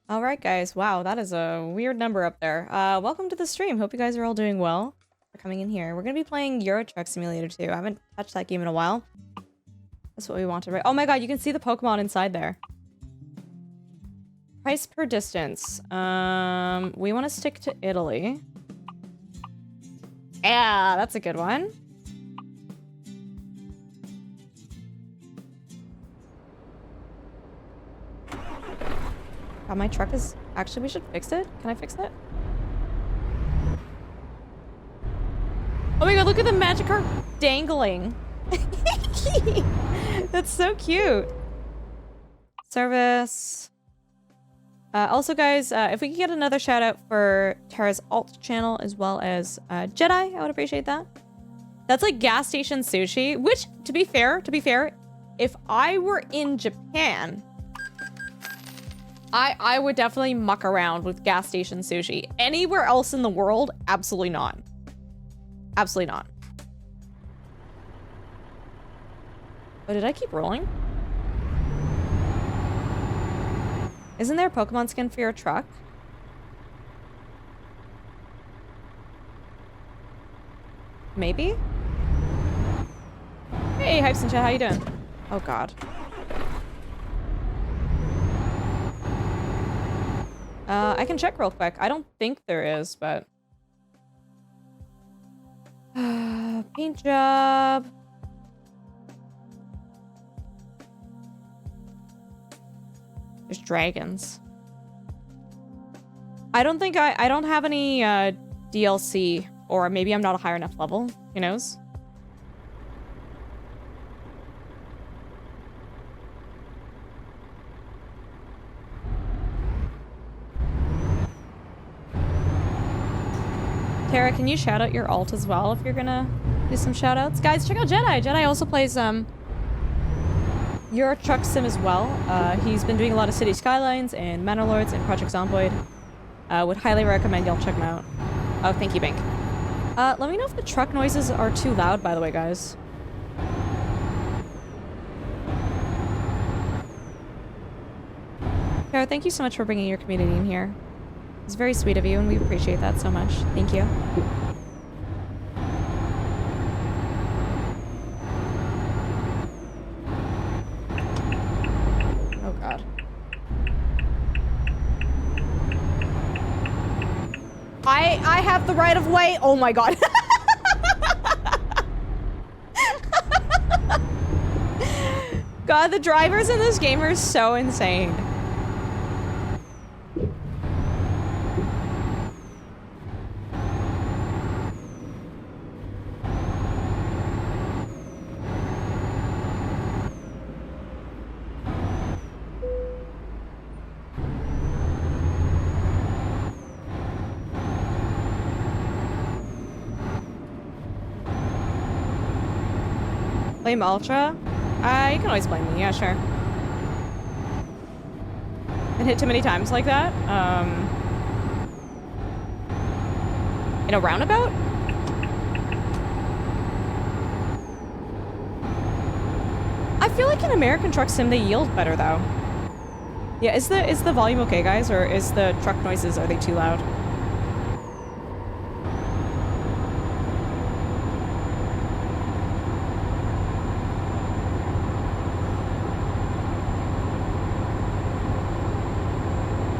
All right, guys. Wow, that is a weird number up there. Welcome to the stream. Hope you guys are all doing well for coming in here. We're gonna be playing Euro Truck Simulator 2. I haven't touched that game in a while. That's what we wanted, right? Oh my god, you can see the Pokemon inside there. Price per distance. We want to stick to Italy. Yeah, that's a good one. God, my truck is... Actually, we should fix it. Can I fix it? Oh my god, look at the Magikarp dangling. That's so cute. Service. Also, guys, if we could get another shout out for Tara's alt channel as well as Jedi, I would appreciate that. That's like gas station sushi, which, to be fair, if I were in Japan, I would definitely muck around with gas station sushi. Anywhere else in the world, absolutely not. Absolutely not. Oh, did I keep rolling? Isn't there a Pokemon skin for your truck? Maybe? Hey, Hypes and Chat, how you doing? Oh god. I can check real quick. I don't think there is, but... paint job. There's dragons. I don't think I don't have any DLC, or maybe I'm not a high enough level. Who knows? Tara, can you shout out your alt as well if you're gonna do some shout outs? Guys, check out Jedi. Jedi also plays Euro Truck Sim as well. He's been doing a lot of City Skylines and Manor Lords and Project Zomboid. Would highly recommend y'all check him out. Oh, thank you, Bank. Let me know if the truck noises are too loud, by the way, guys. Tara, thank you so much for bringing your community in here. It's very sweet of you, and we appreciate that so much. Thank you. Oh, God. I have the right of way. Oh, my God. God, the drivers in this game are so insane. Blame Ultra? You can always blame me, yeah, sure. Been hit too many times like that. In a roundabout? I feel like in American Truck Sim they yield better though. Yeah, is the volume okay, guys, or is the truck noises, are they too loud?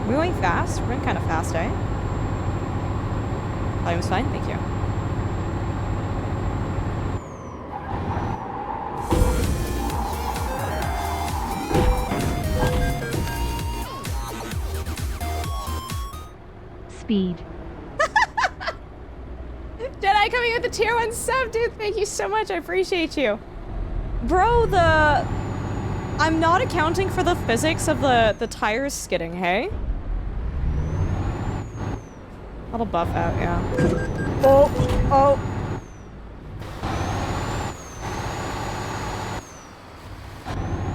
We're going fast? We're going kind of fast, eh? Volume's fine, thank you. Speed. Jedi coming with the tier 1 sub, dude. Thank you so much. I appreciate you. Bro, I'm not accounting for the physics of the tires skidding, hey? That'll buff out, yeah. Oh, oh.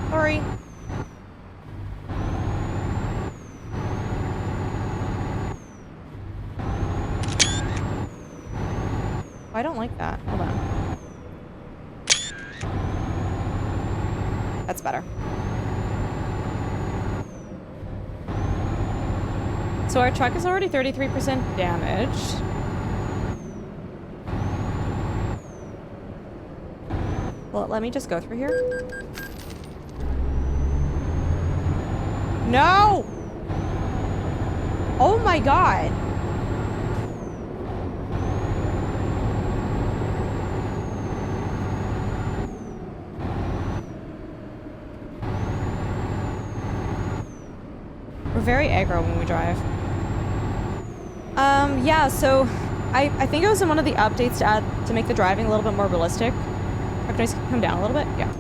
Sorry. I don't like that. Hold on. That's better. So our truck is already 33% damaged. Well, let me just go through here. No! Oh my god. We're very aggro when we drive. Yeah, so I think it was in one of the updates to add to make the driving a little bit more realistic. Or can I come down a little bit? Yeah.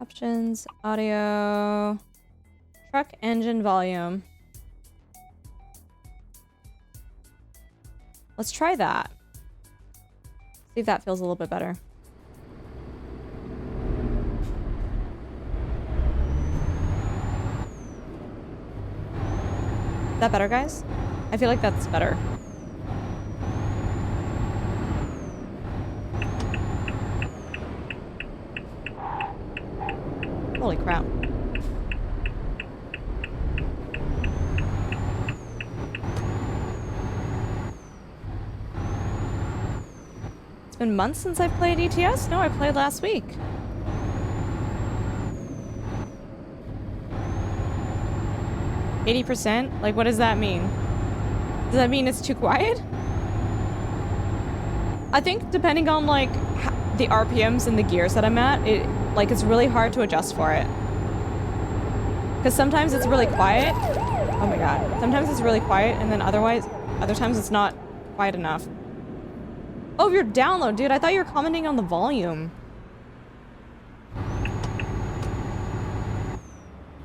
Options, audio, truck engine volume. Let's try that. See if that feels a little bit better. Is that better, guys? I feel like that's better. Holy crap. It's been months since I've played ETS? No, I played last week. %? Like, what does that mean? Does that mean it's too quiet? I think depending on, like, the RPMs and the gears that I'm at, it's really hard to adjust for it. Because sometimes it's really quiet. Oh my god. Sometimes it's really quiet, and then other times it's not quiet enough. Oh, your download, dude. I thought you were commenting on the volume.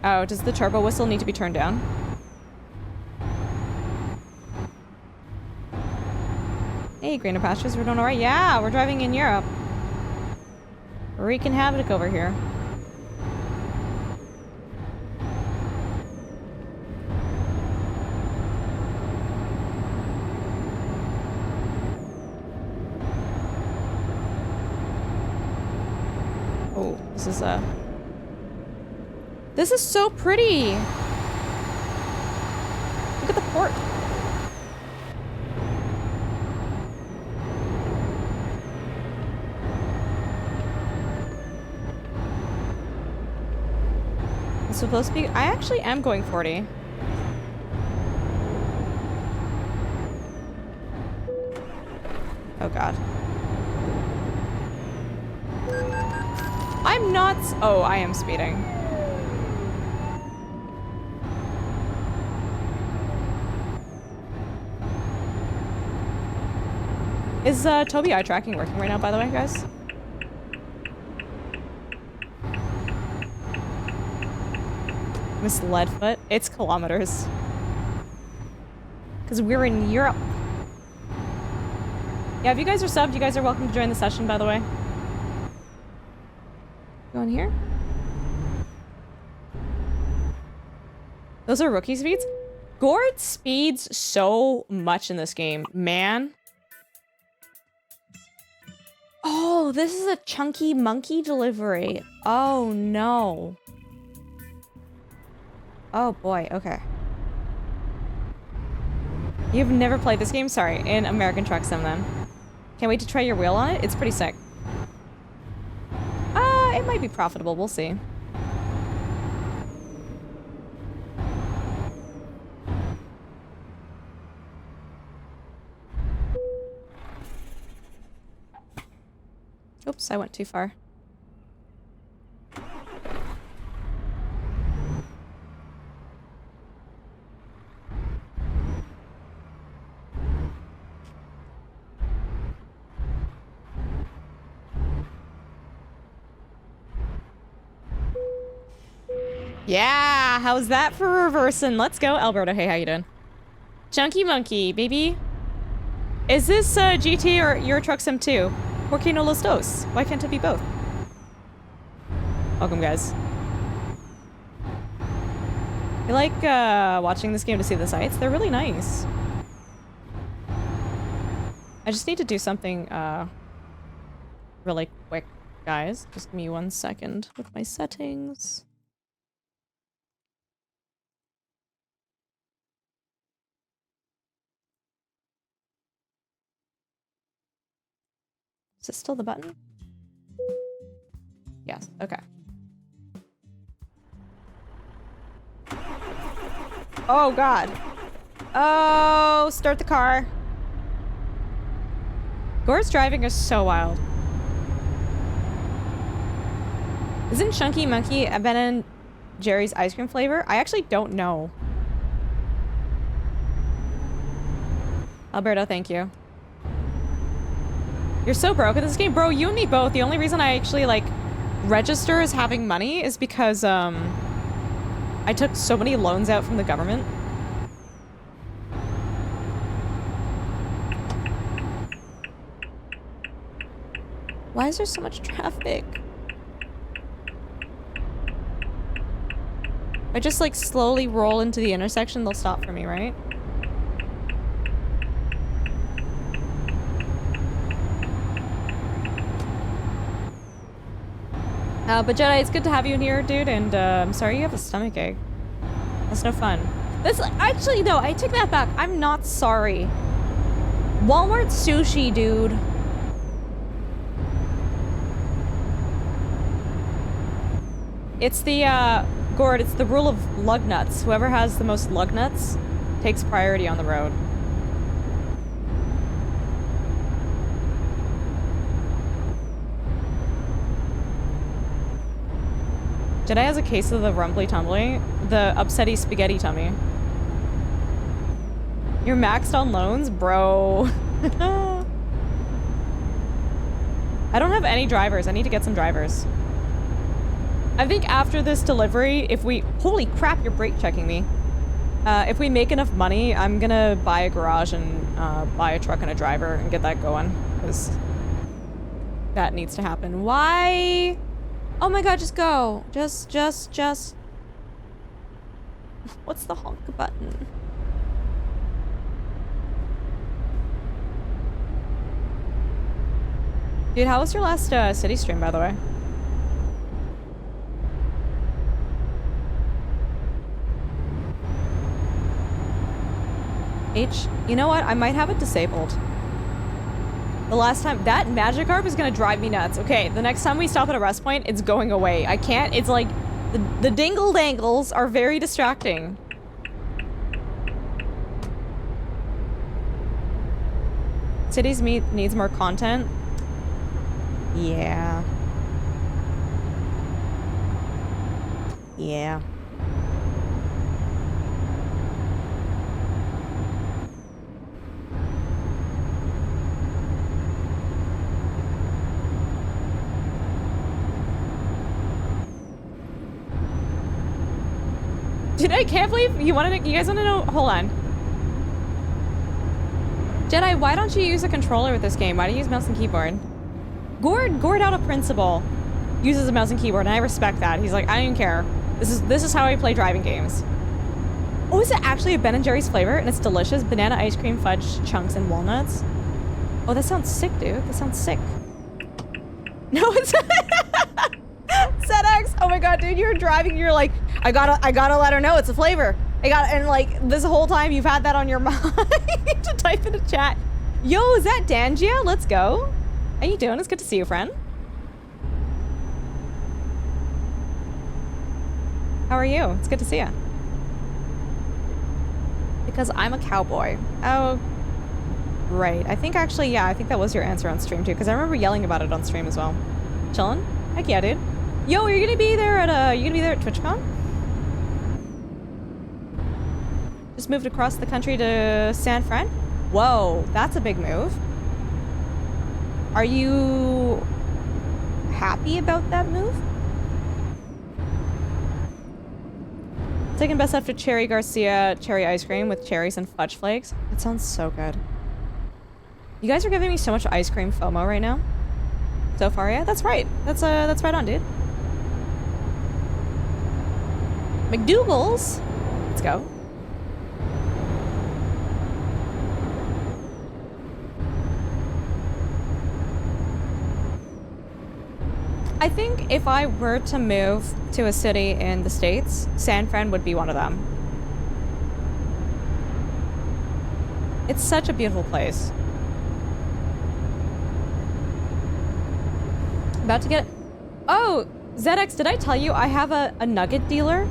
Oh, does the turbo whistle need to be turned down? Hey, Greener Pastures, we're doing alright. Yeah, we're driving in Europe. Wreaking havoc over here. Oh, this is so pretty. Look at the port. It's supposed to be. I actually am going 40. Oh god. I'm not. Oh, I am speeding. Is Tobii eye tracking working right now, by the way, guys? Miss Leadfoot. It's kilometers. Because we're in Europe. Yeah, if you guys are subbed, you guys are welcome to join the session, by the way. Go in here. Those are rookie speeds? Gord speeds so much in this game. Man. Oh, this is a chunky monkey delivery. Oh, no. Oh, boy. Okay. You've never played this game? Sorry. In American Truck Sim, then. Can't wait to try your wheel on it. It's pretty sick. It might be profitable. We'll see. Oops, I went too far. Yeah, how's that for reversing? Let's go, Alberto. Hey, how you doing? Chunky Monkey, baby. Is this GT or Euro Truck Sim 2? ¿Por qué no los dos? Why can't it be both? Welcome, guys. I like watching this game to see the sights. They're really nice. I just need to do something really quick. Guys, just give me 1 second with my settings. Is it still the button? Yes, okay. Oh god. Oh, start the car. Gore's driving is so wild. Isn't Chunky Monkey a Ben & Jerry's ice cream flavor? I actually don't know. Alberto, thank you. You're so broke at this game. Bro, you and me both. The only reason I actually, like, register as having money is because, I took so many loans out from the government. Why is there so much traffic? If I just, like, slowly roll into the intersection, they'll stop for me, right? But Jedi, it's good to have you in here, dude, and I'm sorry you have a stomachache. That's no fun. This, actually, no, I take that back. I'm not sorry. Walmart sushi, dude. It's the, Gord, it's the rule of lug nuts. Whoever has the most lug nuts takes priority on the road. Jedi has a case of the rumbly tumbly, the upsetty spaghetti tummy. You're maxed on loans? Bro. I don't have any drivers. I need to get some drivers. I think after this delivery, if we... Holy crap, you're brake checking me. If we make enough money, I'm gonna buy a garage and buy a truck and a driver and get that going. Because that needs to happen. Why? Oh my god, just go. Just. What's the honk button? Dude, how was your last city stream, by the way? H, you know what? I might have it disabled. The last time, that Magikarp is gonna drive me nuts. Okay, the next time we stop at a rest point, it's going away. I can't, it's like, the dingle dangles are very distracting. Cities needs more content. Yeah. Yeah. Dude, I can't believe you guys want to know. Hold on. Jedi, why don't you use a controller with this game? Why do you use mouse and keyboard? Gord out of principle uses a mouse and keyboard, and I respect that. He's like, I don't even care. This is how I play driving games. Oh, is it actually a Ben & Jerry's flavor? And it's delicious. Banana ice cream, fudge, chunks, and walnuts. Oh, that sounds sick, dude. That sounds sick. No, it's... ZX! Oh my god, dude, you're driving, you're like, I gotta let her know it's a flavor. And like, this whole time you've had that on your mind to type in the chat. Yo, is that Dangia? Let's go. How you doing? It's good to see you, friend. How are you? It's good to see you. Because I'm a cowboy. Oh, right. I think actually, yeah, I think that was your answer on stream too, because I remember yelling about it on stream as well. Chillin'? Heck yeah, dude. Yo, you're gonna be there at TwitchCon? Just moved across the country to San Fran? Whoa, that's a big move. Are you happy about that move? Second best after Cherry Garcia cherry ice cream with cherries and fudge flakes. It sounds so good. You guys are giving me so much ice cream FOMO right now. So far, yeah, that's right. That's right on, dude. McDougal's. Let's go. I think if I were to move to a city in the States, San Fran would be one of them. It's such a beautiful place. About to get... Oh, ZX, did I tell you I have a nugget dealer?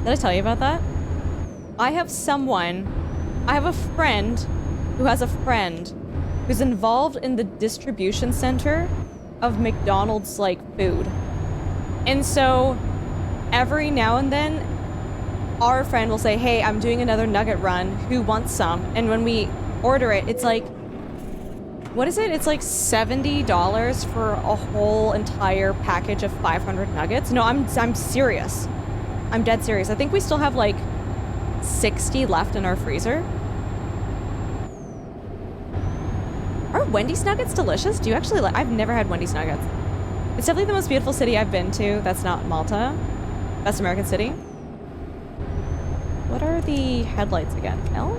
Did I tell you about that? I have a friend who has a friend who's involved in the distribution center of McDonald's, like, food. And so, every now and then, our friend will say, hey, I'm doing another nugget run, who wants some? And when we order it, it's like, what is it? It's like $70 for a whole entire package of 500 nuggets. No, I'm serious. I'm dead serious. I think we still have like 60 left in our freezer. Are Wendy's nuggets delicious? Do you actually like... I've never had Wendy's nuggets. It's definitely the most beautiful city I've been to. That's not Malta. Best American city. What are the headlights again? L?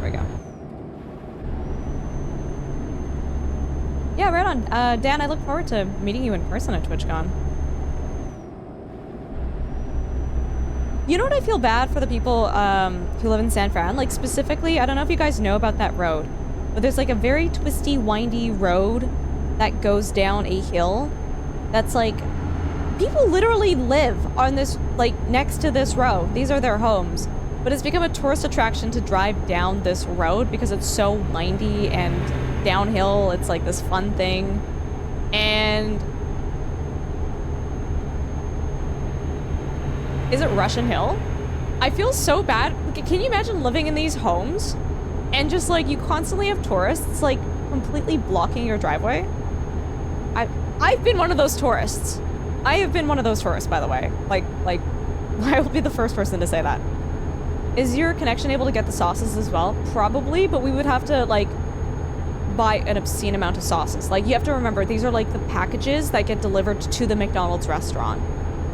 There we go. Yeah, right on. Dan, I look forward to meeting you in person at TwitchCon. You know what? I feel bad for the people who live in San Fran. Like, specifically, I don't know if you guys know about that road, but there's like a very twisty, windy road that goes down a hill that's like... People literally live on this, like, next to this road. These are their homes. But it's become a tourist attraction to drive down this road because it's so windy and downhill. It's like this fun thing. And... Is it Russian Hill? I feel so bad. Can you imagine living in these homes and just like you constantly have tourists like completely blocking your driveway? I've been one of those tourists. I have been one of those tourists, by the way. Like, I will be the first person to say that. Is your connection able to get the sauces as well? Probably, but we would have to, like, buy an obscene amount of sauces. Like, you have to remember, these are, like, the packages that get delivered to the McDonald's restaurant.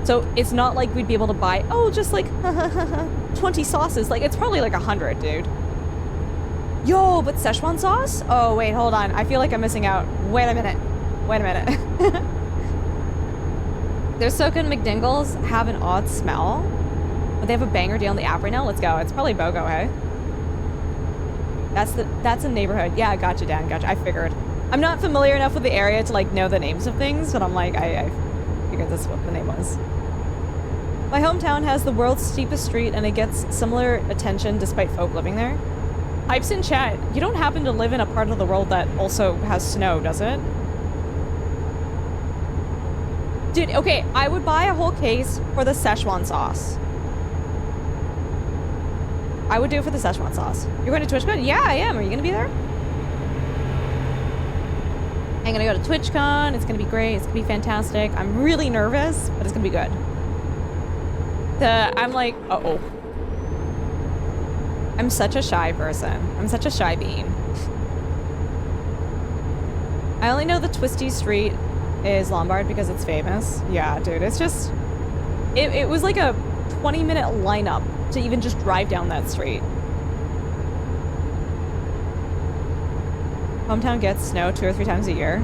So, it's not like we'd be able to buy, oh, just, like, 20 sauces. Like, it's probably, like, 100, dude. Yo, but Szechuan sauce? Oh, wait, hold on. I feel like I'm missing out. Wait a minute. Wait a minute. Their Soakin' McDingles have an odd smell, but they have a banger deal on the app right now. Let's go. It's probably BOGO, hey? That's a neighborhood. Yeah, gotcha, Dan. Gotcha. I figured. I'm not familiar enough with the area to like know the names of things, but I'm like, I figured that's what the name was. My hometown has the world's steepest street, and it gets similar attention despite folk living there. Hypes in chat. You don't happen to live in a part of the world that also has snow, does it? Dude, okay, I would buy a whole case for the Szechuan sauce. I would do it for the Szechuan sauce. You're going to TwitchCon? Yeah, I am. Are you going to be there? I'm going to go to TwitchCon. It's going to be great. It's going to be fantastic. I'm really nervous, but it's going to be good. I'm like, uh-oh. I'm such a shy person. I'm such a shy bean. I only know the twisty street is Lombard because it's famous. Yeah, dude, it's just... It was like a 20-minute lineup to even just drive down that street. Hometown gets snow 2 or 3 times a year.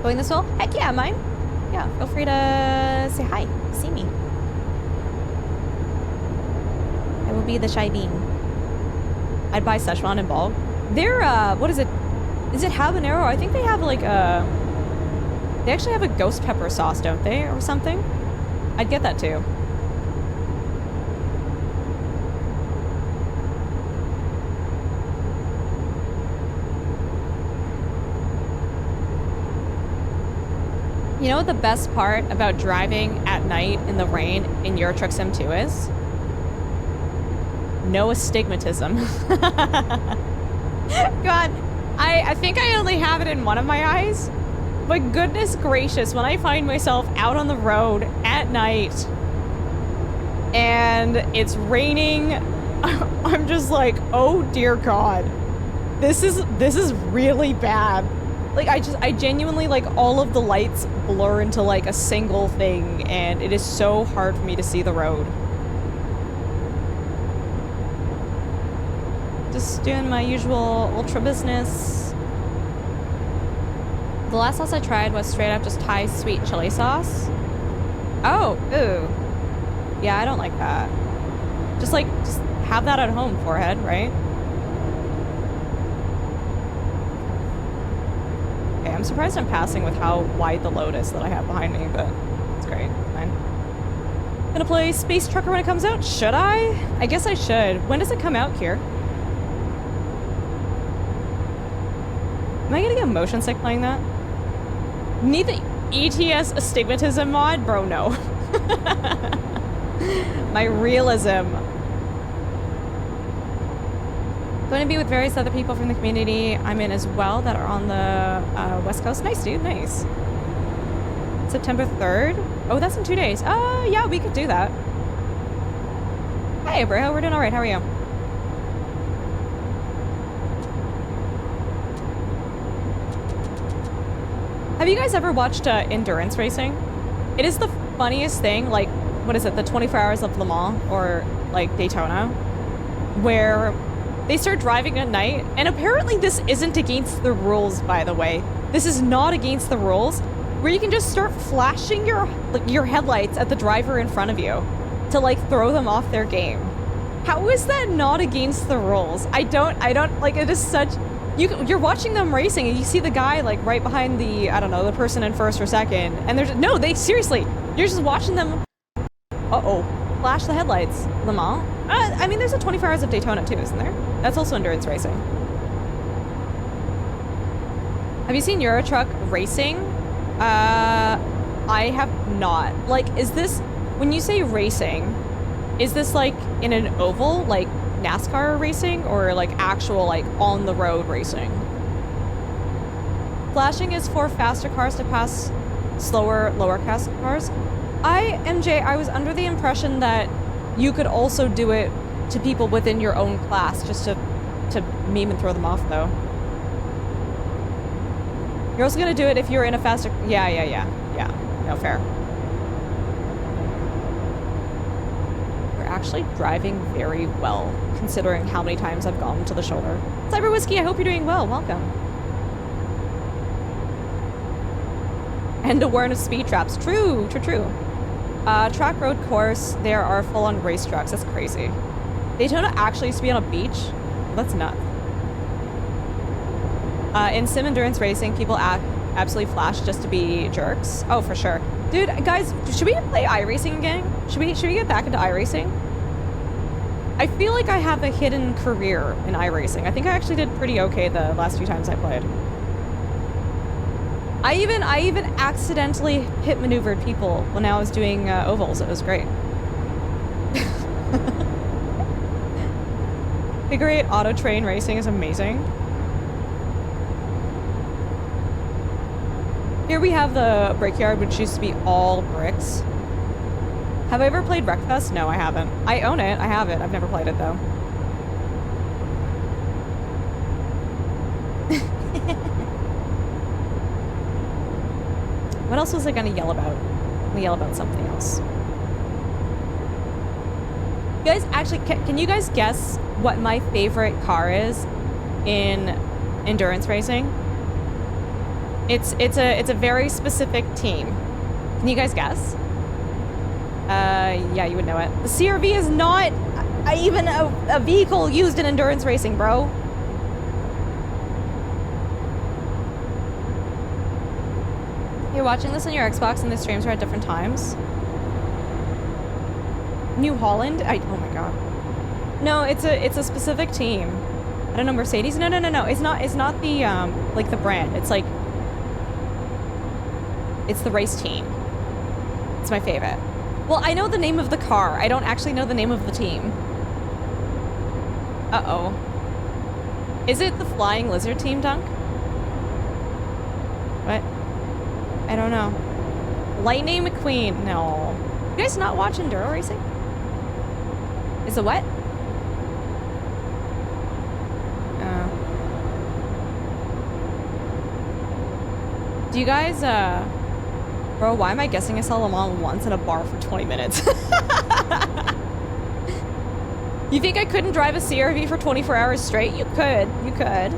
Going this way? Heck yeah, mine. Yeah, feel free to say hi, see me. I will be the shy bean. I'd buy Szechuan in bulk. They're, what is it? Is it habanero? I think they have like a... They actually have a ghost pepper sauce, don't they? Or something? I'd get that too. You know what the best part about driving at night in the rain in Euro Truck Sim 2 is? No astigmatism. God, I think I only have it in one of my eyes. But goodness gracious, when I find myself out on the road at night and it's raining, I'm just like, oh dear God, this is really bad. Like I genuinely, like, all of the lights blur into like a single thing, and it is so hard for me to see the road. Just doing my usual ultra business. The last sauce I tried was straight up just Thai sweet chili sauce. Oh, ooh. Yeah, I don't like that. Just have that at home, forehead, right? Okay, I'm surprised I'm passing with how wide the load is that I have behind me, but it's great. It's fine. Gonna play Space Trucker when it comes out? Should I? I guess I should. When does it come out here? Am I gonna get motion sick playing that? Need the ETS astigmatism mod? Bro, no. My realism. Going to be with various other people from the community I'm in as well that are on the West Coast. Nice, dude. Nice. September 3rd? Oh, that's in 2 days. Yeah, we could do that. Hey, bro. We're doing all right. How are you? Have you guys ever watched endurance racing? It is the funniest thing, like, what is it, the 24 Hours of Le Mans or, like, Daytona, where they start driving at night, and apparently this isn't against the rules, by the way. This is not against the rules, where you can just start flashing your headlights at the driver in front of you to, like, throw them off their game. How is that not against the rules? I don't, like, it is such... You're watching them racing and you see the guy like right behind the, I don't know, the person in first or second, and there's no, they seriously, you're just watching them, flash the headlights. Le Mans? I mean, there's a 24 Hours of Daytona too, isn't there? That's also endurance racing. Have you seen Euro Truck racing? I have not. Like, is this, when you say racing, is this like in an oval, like NASCAR racing, or like actual like on the road racing? Flashing is for faster cars to pass slower lower class cars. MJ, I was under the impression that you could also do it to people within your own class, just to meme and throw them off though. You're also gonna do it if you're in a faster, yeah, no, fair. Actually driving very well, considering how many times I've gone to the shoulder. Cyber Whiskey, I hope you're doing well. Welcome. And awareness speed traps. True. Track road course, there are full-on race tracks. That's crazy. Daytona actually used to be on a beach? Well, that's nuts. In sim endurance racing, people absolutely flash just to be jerks. Oh, for sure. Dude, guys, should we play iRacing again? Should we get back into iRacing? I feel like I have a hidden career in iRacing. I think I actually did pretty okay the last few times I played. I even accidentally hit maneuvered people when I was doing ovals. It was great. Figure 8 auto train racing is amazing. Here we have the Brickyard, which used to be all bricks. Have I ever played Wreckfest? No, I haven't. I own it. I have it. I've never played it, though. What else was I gonna yell about? I'm gonna yell about something else. You guys, actually, can you guys guess what my favorite car is in endurance racing? It's a very specific team. Can you guys guess? Yeah, you would know it. The CRV is not even a vehicle used in endurance racing, bro. You're watching this on your Xbox and the streams are at different times? New Holland? Oh my god. No, it's a specific team. I don't know, Mercedes? No. It's not the, like the brand. It's like, it's the race team. It's my favorite. Well, I know the name of the car. I don't actually know the name of the team. Uh-oh. Is it the Flying Lizard team, Dunk? What? I don't know. Lightning McQueen. No. You guys not watch Enduro racing? Is it what? Do you guys, Bro, why am I guessing I saw Le Mans once in a bar for 20 minutes? You think I couldn't drive a CRV for 24 hours straight? You could. You could.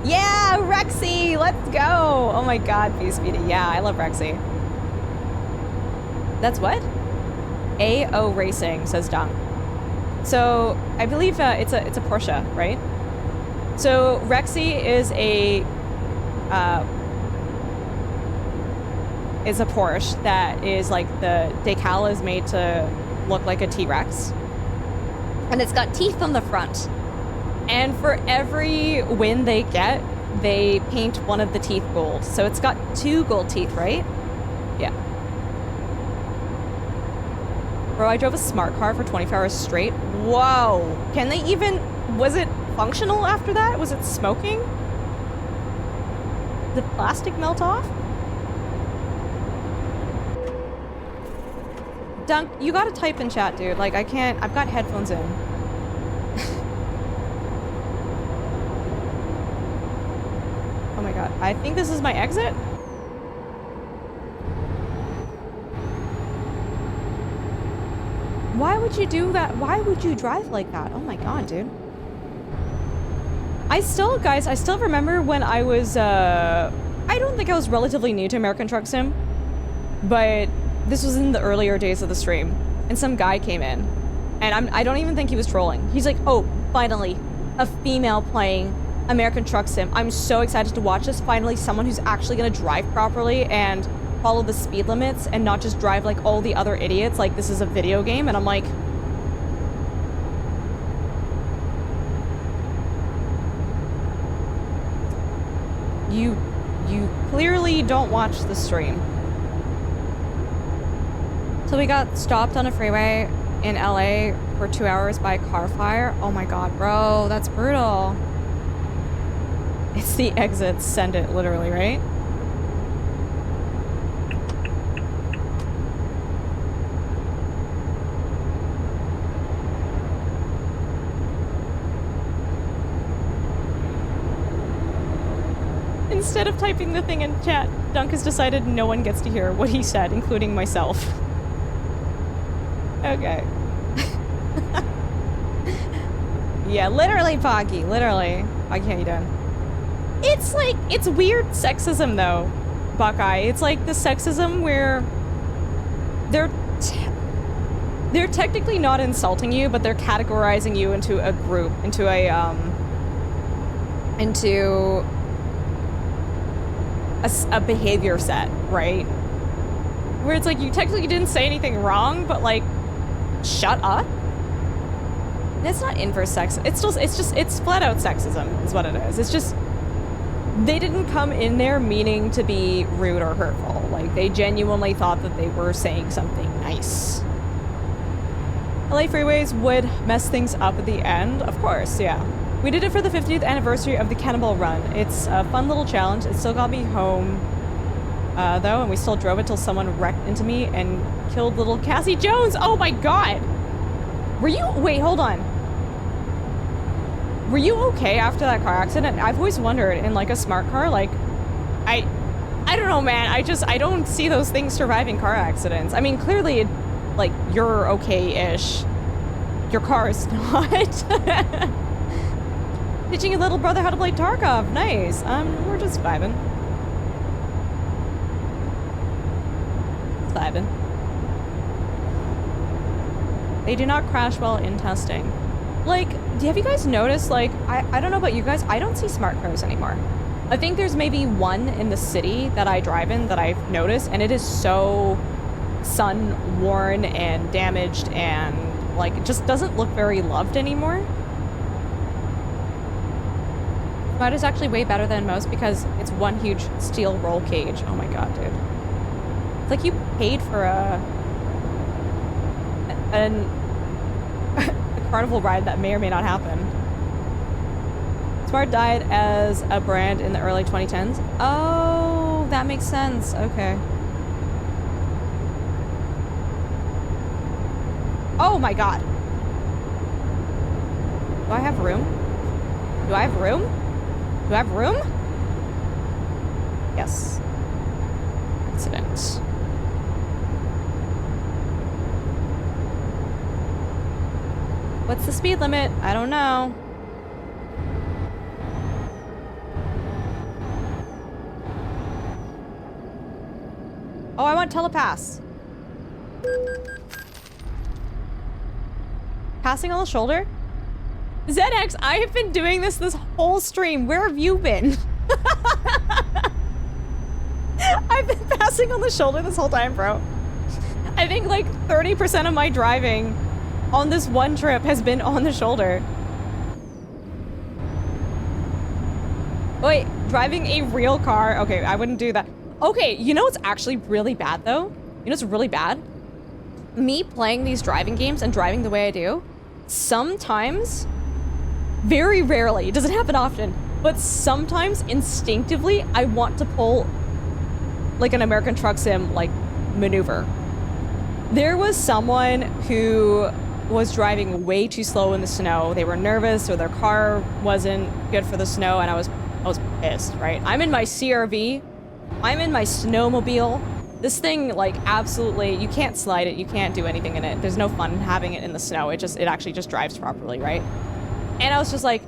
Yeah, Rexy, let's go. Oh my God, Beast Beauty. Yeah, I love Rexy. That's what? AO Racing, says Dunk. So I believe it's a Porsche, right? So Rexy is a Porsche that is like the decal is made to look like a T-Rex, and it's got teeth on the front. And for every win they get, they paint one of the teeth gold. So it's got 2 gold teeth, right? Yeah. Bro, I drove a smart car for 24 hours straight. Whoa. Can they even... Was it functional after that? Was it smoking? Did plastic melt off? Dunk, you gotta type in chat, dude. Like, I can't... I've got headphones in. Oh my God. I think this is my exit? Why would you do that? Why would you drive like that? Oh my God, dude. Guys, I still remember when I was, I don't think I was relatively new to American Truck Sim, but this was in the earlier days of the stream, and some guy came in, and I don't even think he was trolling. He's like, oh, finally, a female playing American Truck Sim. I'm so excited to watch this. Finally, someone who's actually gonna drive properly and follow the speed limits and not just drive like all the other idiots like this is a video game. And I'm like, you clearly don't watch the stream. So we got stopped on a freeway in LA for 2 hours by car fire. Oh my God, bro, that's brutal. It's the exits, send it, literally, right? Instead of typing the thing in chat, Dunk has decided no one gets to hear what he said, including myself. Okay. Yeah, literally, Poggy, literally. I can't done. It's like, it's weird sexism though, Buckeye. It's like the sexism where they're technically not insulting you, but they're categorizing you into a group, into a behavior set, right? Where it's like you technically didn't say anything wrong, but like, shut up. And it's not inverse sex. It's flat out sexism is what it is. It's just, they didn't come in there meaning to be rude or hurtful. Like, they genuinely thought that they were saying something nice. LA freeways would mess things up at the end. Of course, yeah. We did it for the 50th anniversary of the Cannonball Run. It's a fun little challenge. It still got me home, though, and we still drove it till someone wrecked into me and killed little Cassie Jones. Oh my God! Were you- wait, hold on. Were you okay after that car accident? I've always wondered, in like a smart car, like, I don't know, man. I don't see those things surviving car accidents. I mean, clearly, like, you're okay-ish. Your car is not. Teaching your little brother how to play Tarkov. Nice. We're just vibing. Vibing. They do not crash well in testing. Like, have you guys noticed, like, I don't know about you guys, I don't see smart cars anymore. I think there's maybe one in the city that I drive in that I've noticed, and it is so sun-worn and damaged and, like, it just doesn't look very loved anymore. Smart is actually way better than most because it's one huge steel roll cage. Oh my God, dude. It's like you paid for a carnival ride that may or may not happen. Smart died as a brand in the early 2010s. Oh, that makes sense. Okay. Oh my God. Do I have room? Do I have room? Do I have room? Yes. Accident. What's the speed limit? I don't know. Oh, I want telepass. Passing on the shoulder? ZX, I have been doing this whole stream. Where have you been? I've been passing on the shoulder this whole time, bro. I think like 30% of my driving on this one trip has been on the shoulder. Wait, driving a real car? Okay, I wouldn't do that. Okay, you know what's actually really bad though? You know what's really bad? Me playing these driving games and driving the way I do, sometimes, very rarely, it doesn't happen often, but sometimes instinctively I want to pull like an American Truck Sim like maneuver. There was someone who was driving way too slow in the snow. They were nervous or their car wasn't good for the snow, and I was pissed, right? I'm in my CRV. I'm in my snowmobile. This thing, like, absolutely, you can't slide it. You can't do anything in it. There's no fun having it in the snow. It actually just drives properly, right? And I was just like,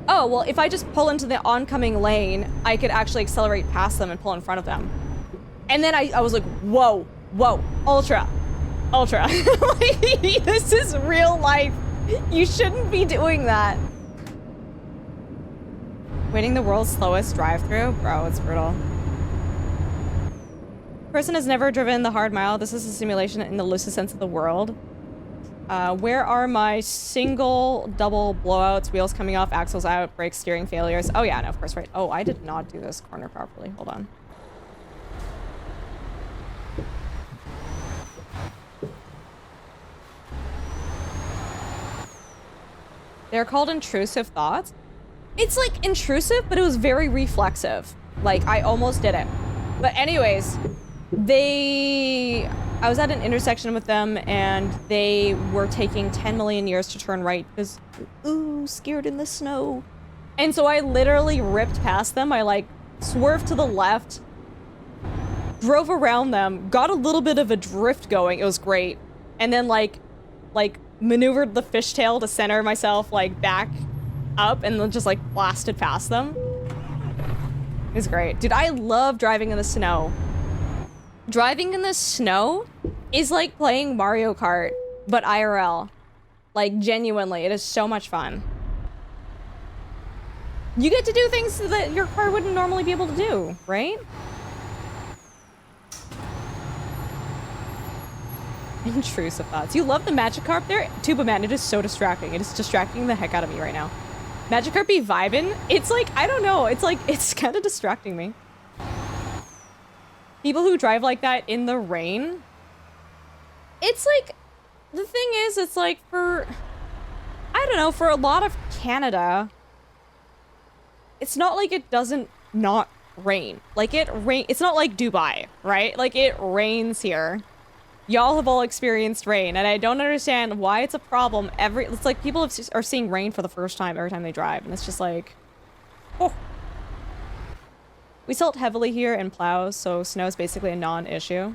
oh, well, if I just pull into the oncoming lane, I could actually accelerate past them and pull in front of them. And then I was like, whoa, ultra. Like, this is real life. You shouldn't be doing that. Waiting the world's slowest drive-through? Bro, it's brutal. Person has never driven the hard mile. This is a simulation in the loosest sense of the world. Where are my single, double blowouts, wheels coming off, axles out, brakes, steering failures? Oh yeah, no, of course, right. Oh, I did not do this corner properly. Hold on. They're called intrusive thoughts. It's like intrusive, but it was very reflexive. Like, I almost did it. But anyways, I was at an intersection with them and they were taking 10 million years to turn right because, ooh, scared in the snow. And so I literally ripped past them. I like swerved to the left, drove around them, got a little bit of a drift going. It was great. And then like maneuvered the fishtail to center myself like back up and then just like blasted past them. It was great. Dude, I love driving in the snow. Driving in the snow is like playing Mario Kart, but IRL. Like, genuinely, it is so much fun. You get to do things that your car wouldn't normally be able to do, right? Intrusive thoughts. You love the Magikarp there? Tuba man, it is so distracting. It is distracting the heck out of me right now. Magikarp be vibing? It's like, I don't know. It's like, it's kind of distracting me. People who drive like that in the rain, it's like, the thing is, it's like for, I don't know, for a lot of Canada, it's not like it doesn't not rain. Like it's not like Dubai, right? Like it rains here. Y'all have all experienced rain, and I don't understand why it's a problem. It's like people are seeing rain for the first time every time they drive, and it's just like, oh. We silt heavily here in plows, so snow is basically a non-issue.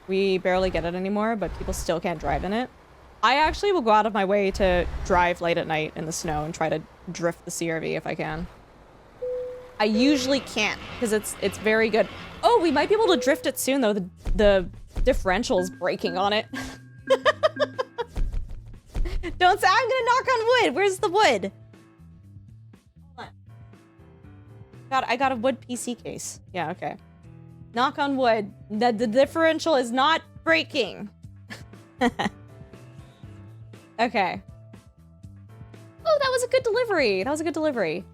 We barely get it anymore, but people still can't drive in it. I actually will go out of my way to drive late at night in the snow and try to drift the CRV if I can. I usually can't, because it's very good. Oh, we might be able to drift it soon, though. The differential is breaking on it. Don't say, I'm gonna knock on wood. Where's the wood? I got a wood PC case. Yeah, okay. Knock on wood. The differential is not breaking. Okay. Oh, that was a good delivery. That was a good delivery.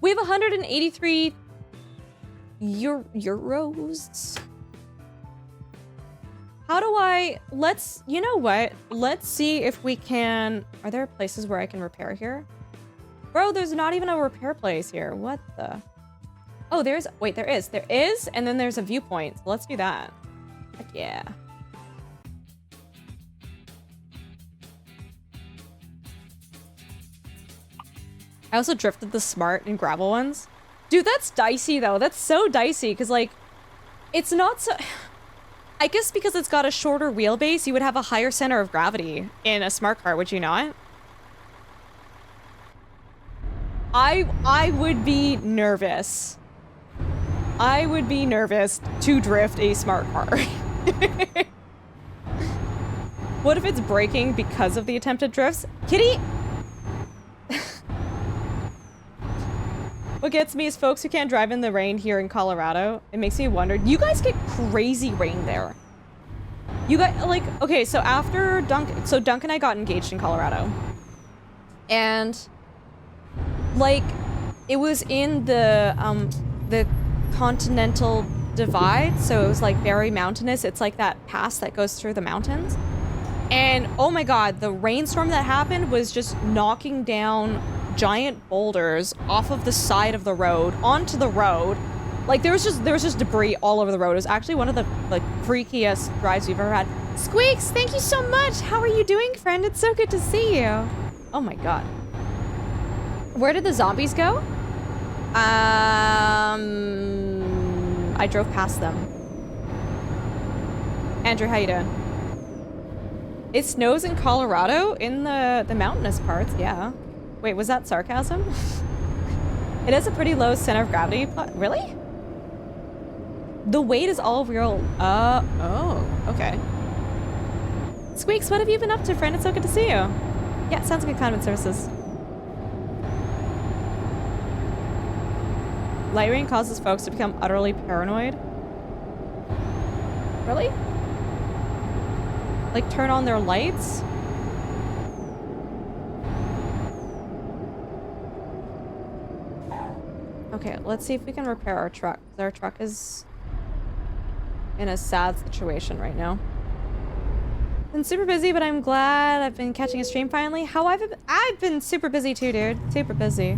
We have 183 euros. How do I... You know what? Let's see if we can... Are there places where I can repair here? Bro, there's not even a repair place here. What the? Oh, wait, there is. There is, and then there's a viewpoint. So let's do that. Heck yeah. I also drifted the smart and gravel ones. Dude, that's dicey though. That's so dicey, because like, it's not so... I guess because it's got a shorter wheelbase, you would have a higher center of gravity in a smart car, would you not? I would be nervous. I would be nervous to drift a smart car. What if it's braking because of the attempted drifts? Kitty! What gets me is folks who can't drive in the rain here in Colorado. It makes me wonder, you guys get crazy rain there. You got, like, okay, so after Dunk and I got engaged in Colorado. And, like, it was in the Continental Divide, so it was, like, very mountainous. It's like that pass that goes through the mountains. And, oh my god, the rainstorm that happened was just knocking down giant boulders off of the side of the road onto the road. Like, there was just debris all over the road. It was actually one of the, like, freakiest drives we've ever had. Squeaks, thank you so much. How are you doing, friend? It's so good to see you. Oh my god. Where did the zombies go? I drove past them. Andrew, how you doing? It snows in Colorado in the mountainous parts, yeah. Wait, was that sarcasm? It has a pretty low center of gravity. Really? The weight is all real. Oh, okay. Squeaks, what have you been up to, friend? It's so good to see you. Yeah, sounds like Condiment Services. Light rain causes folks to become utterly paranoid. Really? Like, turn on their lights? Okay, let's see if we can repair our truck. Our truck is in a sad situation right now. Been super busy, but I'm glad I've been catching a stream finally. I've been super busy too, dude. Super busy.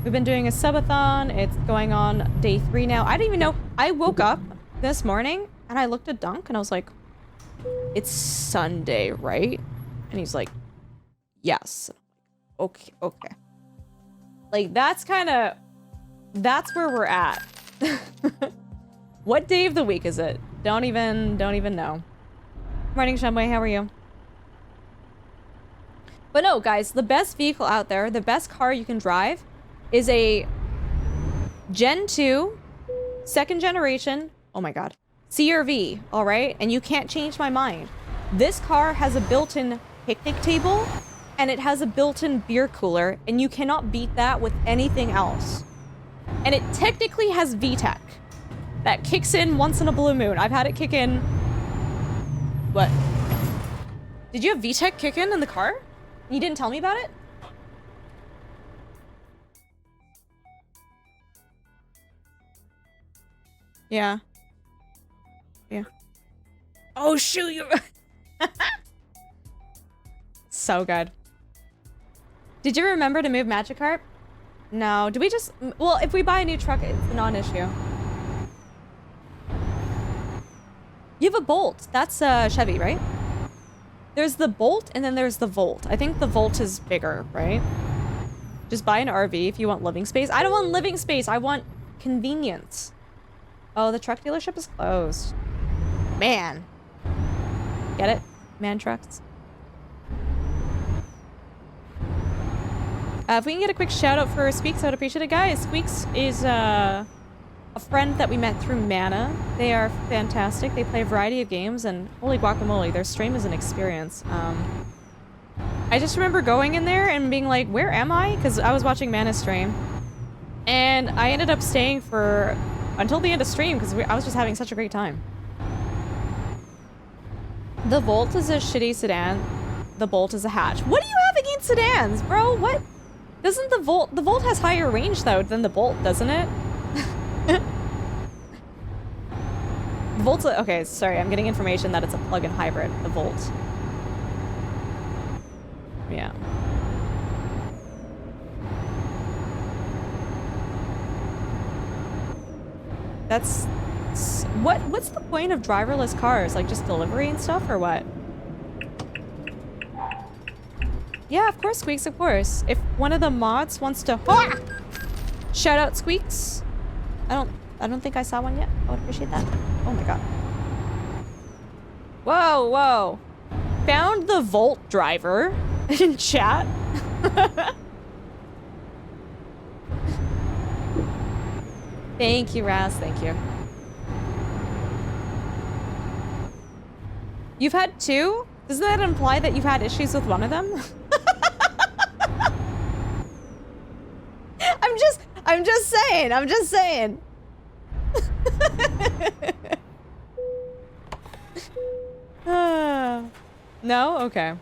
We've been doing a subathon. It's going on day 3 now. I didn't even know. I woke up this morning and I looked at Dunk and I was like, it's Sunday, right? And he's like, yes. Okay, okay. Like, that's where we're at. What day of the week is it? Don't even know. Morning, Shumway, how are you? But no, guys, the best vehicle out there, the best car you can drive is a Gen 2, second generation, oh my god, CR-V, all right? And you can't change my mind. This car has a built-in picnic table, and it has a built-in beer cooler, and you cannot beat that with anything else. And it technically has VTEC. That kicks in once in a blue moon. I've had it kick in... What? Did you have VTEC kick in the car? You didn't tell me about it? Yeah. Yeah. Oh, shoot, you... So good. Did you remember to move Magikarp? No. Do we just... Well, if we buy a new truck, it's a non-issue. You have a Bolt. That's Chevy, right? There's the Bolt, and then there's the Volt. I think the Volt is bigger, right? Just buy an RV if you want living space. I don't want living space. I want convenience. Oh, the truck dealership is closed. Man. Get it? Man trucks. If we can get a quick shout out for Squeaks, I would appreciate it. Guys, Squeaks is a friend that we met through Mana. They are fantastic. They play a variety of games, and holy guacamole, their stream is an experience. I just remember going in there and being like, where am I? Because I was watching Mana's stream. And I ended up staying for until the end of stream because I was just having such a great time. The Volt is a shitty sedan. The Bolt is a hatch. What do you have against sedans, bro? What? Doesn't the Volt has higher range though than the Bolt, doesn't it? The Volt's okay, sorry, I'm getting information that it's a plug-in hybrid, the Volt. Yeah. That's... What's the point of driverless cars? Like, just delivery and stuff, or what? Yeah, of course, Squeaks, of course. If one of the mods wants to... Ah! Shout out Squeaks. I don't think I saw one yet. I would appreciate that. Oh my god. Whoa, whoa. Found the Volt driver in chat. Thank you, Raz. Thank you. You've had two? Doesn't that imply that you've had issues with one of them? I'm just saying. I'm just saying. No? Okay.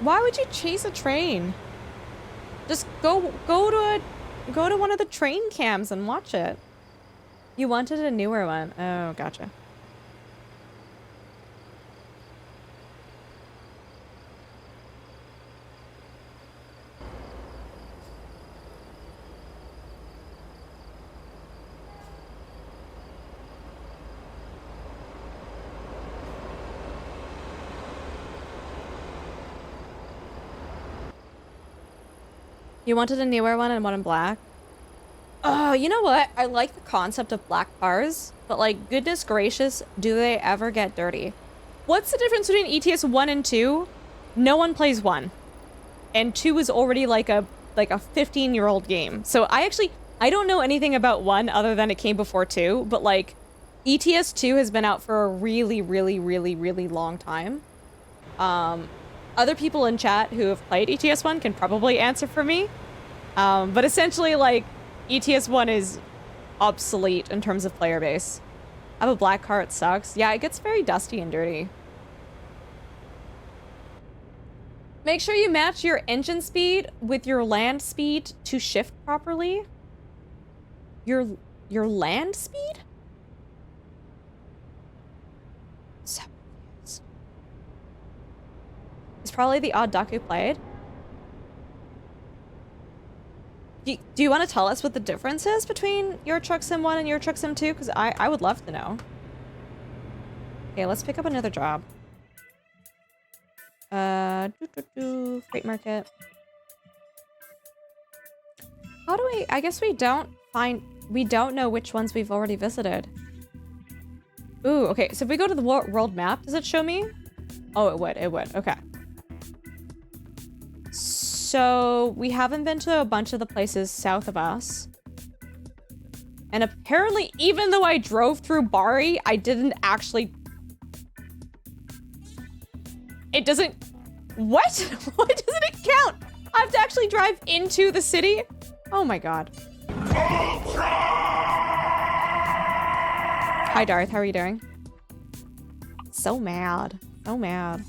Why would you chase a train? Just go to one of the train cams and watch it. You wanted a newer one. Oh, gotcha. You wanted a newer one and one in black? Oh, you know what? I like the concept of black cars, but like, goodness gracious, do they ever get dirty? What's the difference between ETS 1 and 2? No one plays 1. And 2 is already like a 15-year-old game. So I don't know anything about 1 other than it came before 2, but like, ETS 2 has been out for a really, really, really, really long time. Other people in chat who have played ETS 1 can probably answer for me. But essentially, like, ETS 1 is obsolete in terms of player base. I have a black car, it sucks. Yeah, it gets very dusty and dirty. Make sure you match your engine speed with your land speed to shift properly. Your land speed? So confused. It's probably the odd duck who played. Do you want to tell us what the difference is between Euro Truck Sim 1 and Euro Truck Sim 2? Because I would love to know. Okay, let's pick up another job. Freight market. How do I guess we don't know which ones we've already visited. Ooh, okay, so if we go to the world map, does it show me? Oh, it would, okay. So we haven't been to a bunch of the places south of us. And apparently, even though I drove through Bari, I didn't actually... It doesn't... What? Why doesn't it count? I have to actually drive into the city? Oh my god. Hi Darth, how are you doing? So mad. So mad.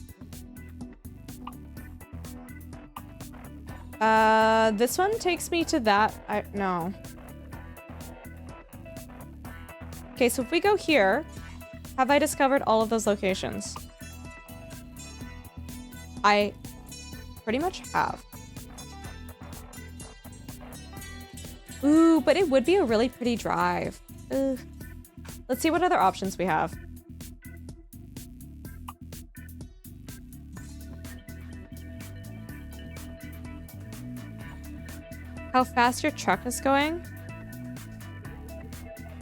This one takes me to that. No. Okay, so if we go here, have I discovered all of those locations? I pretty much have. Ooh, but it would be a really pretty drive. Ugh. Let's see what other options we have. How fast your truck is going?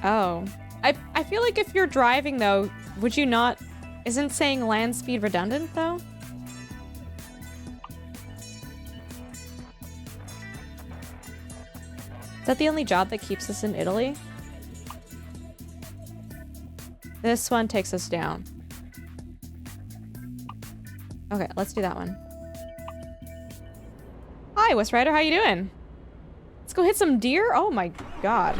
Oh. I feel like if you're driving, though, would you not... Isn't saying land speed redundant, though? Is that the only job that keeps us in Italy? This one takes us down. Okay, let's do that one. Hi, West Rider, how you doing? Let's go hit some deer? Oh my god.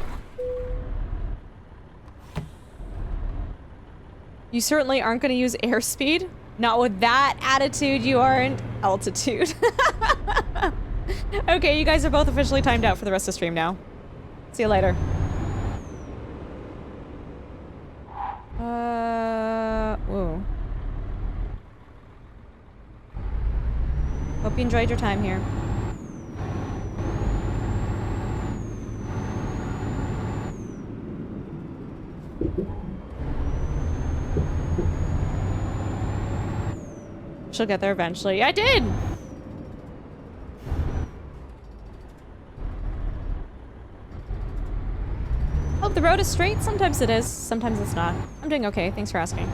You certainly aren't going to use airspeed. Not with that attitude, you aren't. Altitude. Okay, you guys are both officially timed out for the rest of the stream now. See you later. Ooh. Hope you enjoyed your time here. She'll get there eventually. I did! Hope the road is straight. Sometimes it is, sometimes it's not. I'm doing okay, thanks for asking.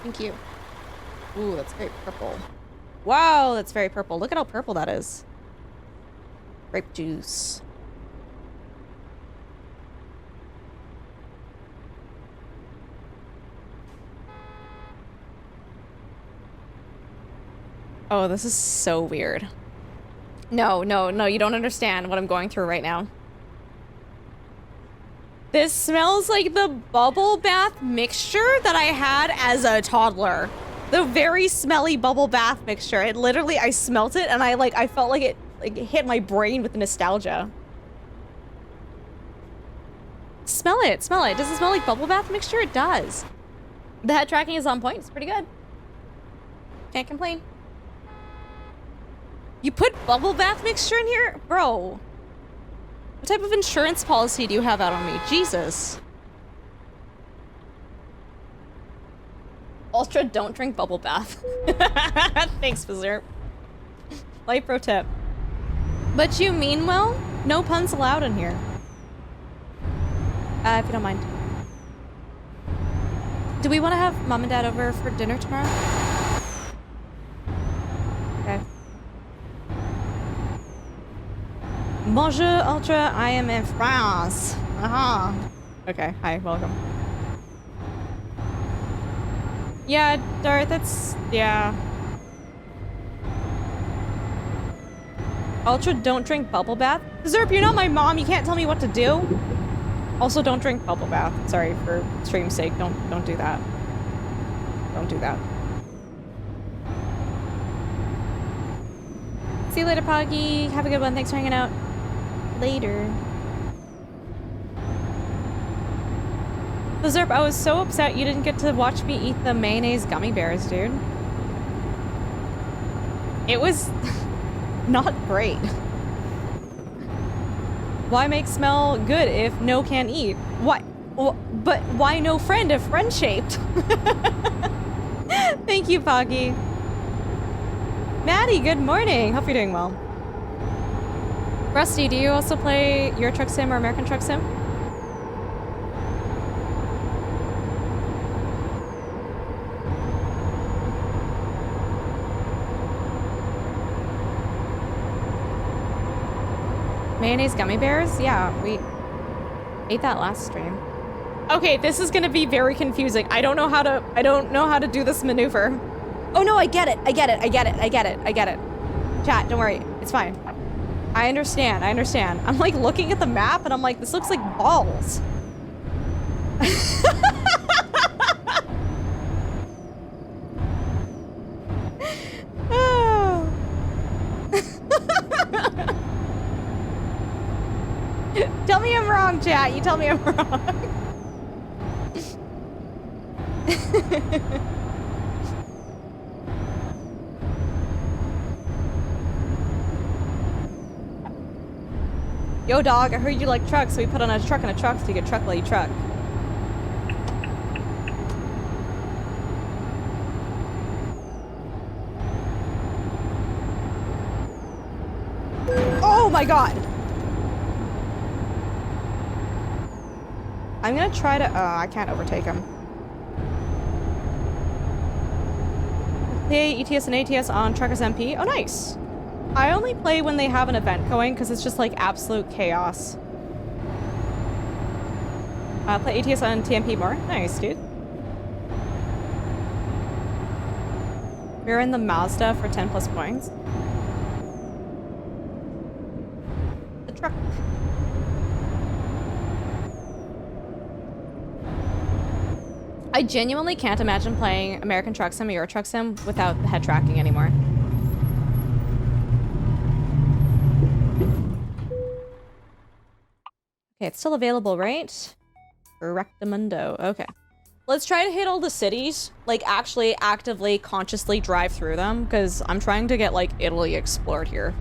Thank you. Ooh, that's very purple. Wow, that's very purple. Look at how purple that is. Grape juice. Oh, this is so weird. No, no, no, you don't understand what I'm going through right now. This smells like the bubble bath mixture that I had as a toddler. The very smelly bubble bath mixture. It literally, I smelt it and I felt like it hit my brain with nostalgia. Smell it, smell it. Does it smell like bubble bath mixture? It does. The head tracking is on point. It's pretty good. Can't complain. You put bubble bath mixture in here? Bro. What type of insurance policy do you have out on me? Jesus. Ultra, don't drink bubble bath. Thanks, Berserk. Light pro tip. But you mean well? No puns allowed in here. If you don't mind. Do we want to have mom and dad over for dinner tomorrow? Okay. Bonjour, Ultra. I am in France. Okay, hi, welcome. Yeah, Darth, yeah. Ultra, don't drink bubble bath. Zerp, you're not my mom. You can't tell me what to do. Also, don't drink bubble bath. Sorry, for stream's sake. Don't do that. Don't do that. See you later, Poggy. Have a good one. Thanks for hanging out. Later. Zerp, I was so upset you didn't get to watch me eat the mayonnaise gummy bears, dude. It was not great. Why make smell good if no can eat? Why? But why no friend if friend shaped? Thank you, Poggy. Maddie, good morning. Hope you're doing well. Rusty, do you also play Euro Truck Sim or American Truck Sim? Mayonnaise gummy bears? Yeah, we ate that last stream. Okay, this is gonna be very confusing. I don't know how to do this maneuver. Oh no, I get it. I get it. Chat, don't worry. It's fine. I understand. I'm like looking at the map and I'm like, this looks like balls. Oh. Tell me I'm wrong, chat. You tell me I'm wrong. Yo, dog, I heard you like trucks, so we put on a truck and a truck so you get truck lady truck. Oh my god! I'm gonna try to, I can't overtake him. Play ETS and ATS on Truckers MP. Oh, nice. I only play when they have an event going because it's just like absolute chaos. Play ATS on TMP more. Nice, dude. We're in the Mazda for 10 plus points. The truck. I genuinely can't imagine playing American Truck Sim or Euro Truck Sim without the head tracking anymore. Okay, it's still available, right? Rectamundo. Okay. Let's try to hit all the cities. Like, actually, actively, consciously drive through them, because I'm trying to get, like, Italy explored here.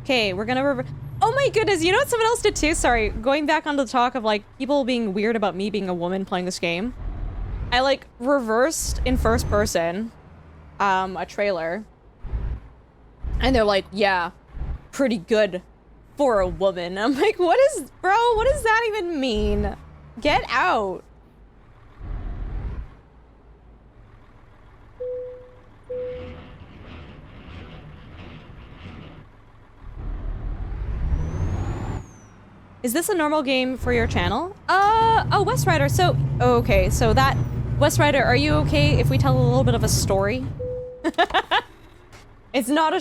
Okay, we're gonna oh my goodness, you know what someone else did too? Sorry, going back on the talk of, like, people being weird about me being a woman playing this game. I, like, reversed in first person, a trailer. And they're like, yeah, pretty good for a woman. I'm like, what does that even mean? Get out. Is this a normal game for your channel? Oh, West Rider. So, okay, so that West Rider, are you okay if we tell a little bit of a story? It's not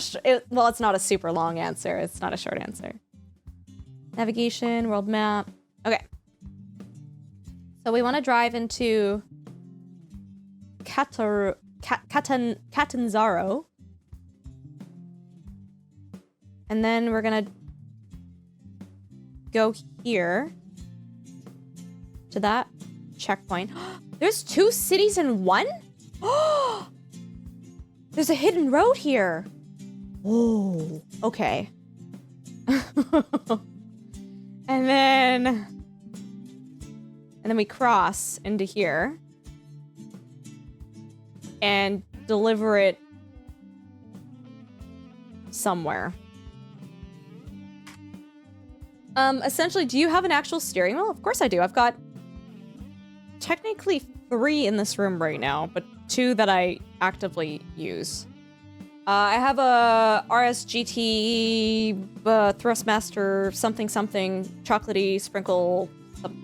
well, it's not a super long answer. It's not a short answer. Navigation, world map. Okay. So we want to drive into Catanzaro. And then we're gonna go here to that checkpoint. There's 2 cities in one? There's a hidden road here. Oh, okay. And then we cross into here and deliver it somewhere. Essentially, do you have an actual steering wheel? Of course I do. I've got technically 3 in this room right now, but 2 that I actively use. I have a RSGT Thrustmaster something chocolatey sprinkle.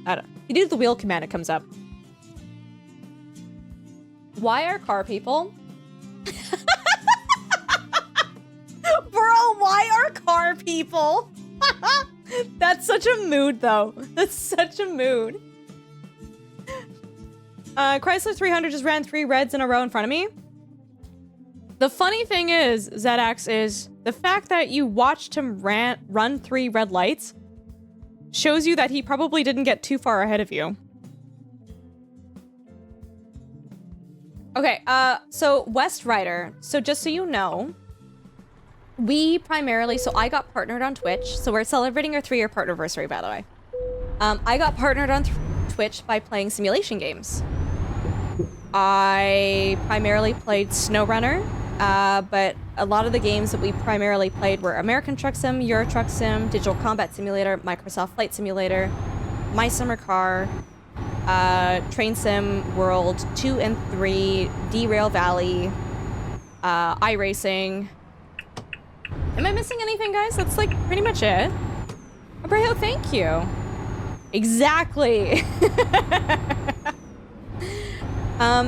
I don't know. You do the wheel command, it comes up. Why are car people? Bro, why are car people? That's such a mood, though. That's such a mood. Chrysler 300 just ran 3 reds in a row in front of me. The funny thing is, ZX, is the fact that you watched him run 3 red lights shows you that he probably didn't get too far ahead of you. Okay, so West Rider. So just so you know, we primarily, so I got partnered on Twitch. So we're celebrating our 3-year partnerversary, by the way. I got partnered on Twitch by playing simulation games. I primarily played SnowRunner, but a lot of the games that we primarily played were American Truck Sim, Euro Truck Sim, Digital Combat Simulator, Microsoft Flight Simulator, My Summer Car, Train Sim World 2 and 3, Derail Valley, iRacing. Am I missing anything, guys? That's like pretty much it. Abreu, thank you. Exactly.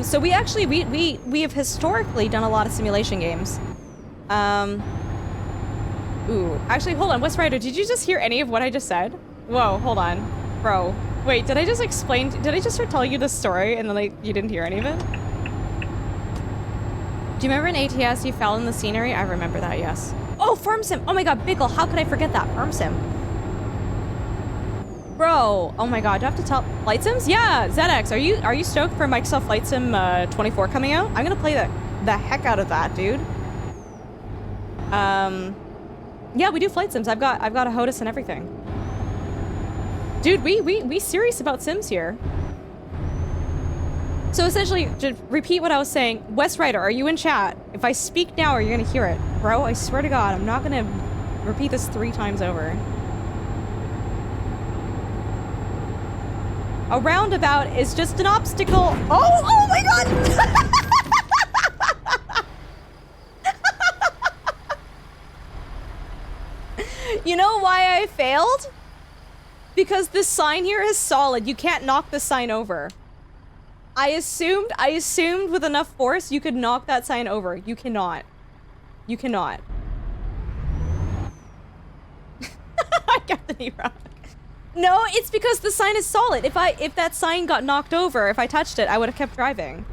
So we actually, we have historically done a lot of simulation games. Ooh, actually, hold on, West Rider, did you just hear any of what I just said? Whoa, hold on. Bro, wait, did I just start telling you this story and then like, you didn't hear any of it? Do you remember in ATS you fell in the scenery? I remember that, yes. Oh, Farm Sim! Oh my god, Bickle, how could I forget that? Farm Sim. Bro, oh my god, do I have to tell Flight Sims? Yeah, ZX, are you stoked for Microsoft Flight Sim 24 coming out? I'm gonna play the heck out of that, dude. Yeah, we do Flight Sims. I've got a HOTAS and everything. Dude, we serious about Sims here. So essentially, to repeat what I was saying, West Rider, are you in chat? If I speak now, are you gonna hear it? Bro, I swear to God, I'm not gonna repeat this 3 times over. A roundabout is just an obstacle. Oh my God! You know why I failed? Because this sign here is solid. You can't knock the sign over. I assumed with enough force you could knock that sign over. You cannot. You cannot. I got the knee rock. No, it's because the sign is solid. If that sign got knocked over, if I touched it, I would have kept driving.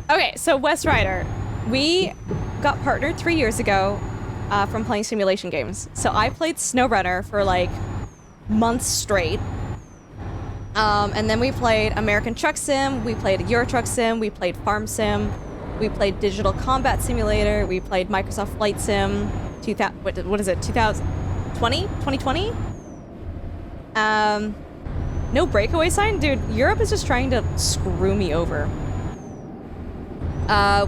Okay, so West Rider. We got partnered 3 years ago from playing simulation games. So I played SnowRunner for like months straight. And then we played American Truck Sim, we played Euro Truck Sim, we played Farm Sim, we played Digital Combat Simulator, we played Microsoft Flight Sim, what is it, 2020? No breakaway sign? Dude, Europe is just trying to screw me over.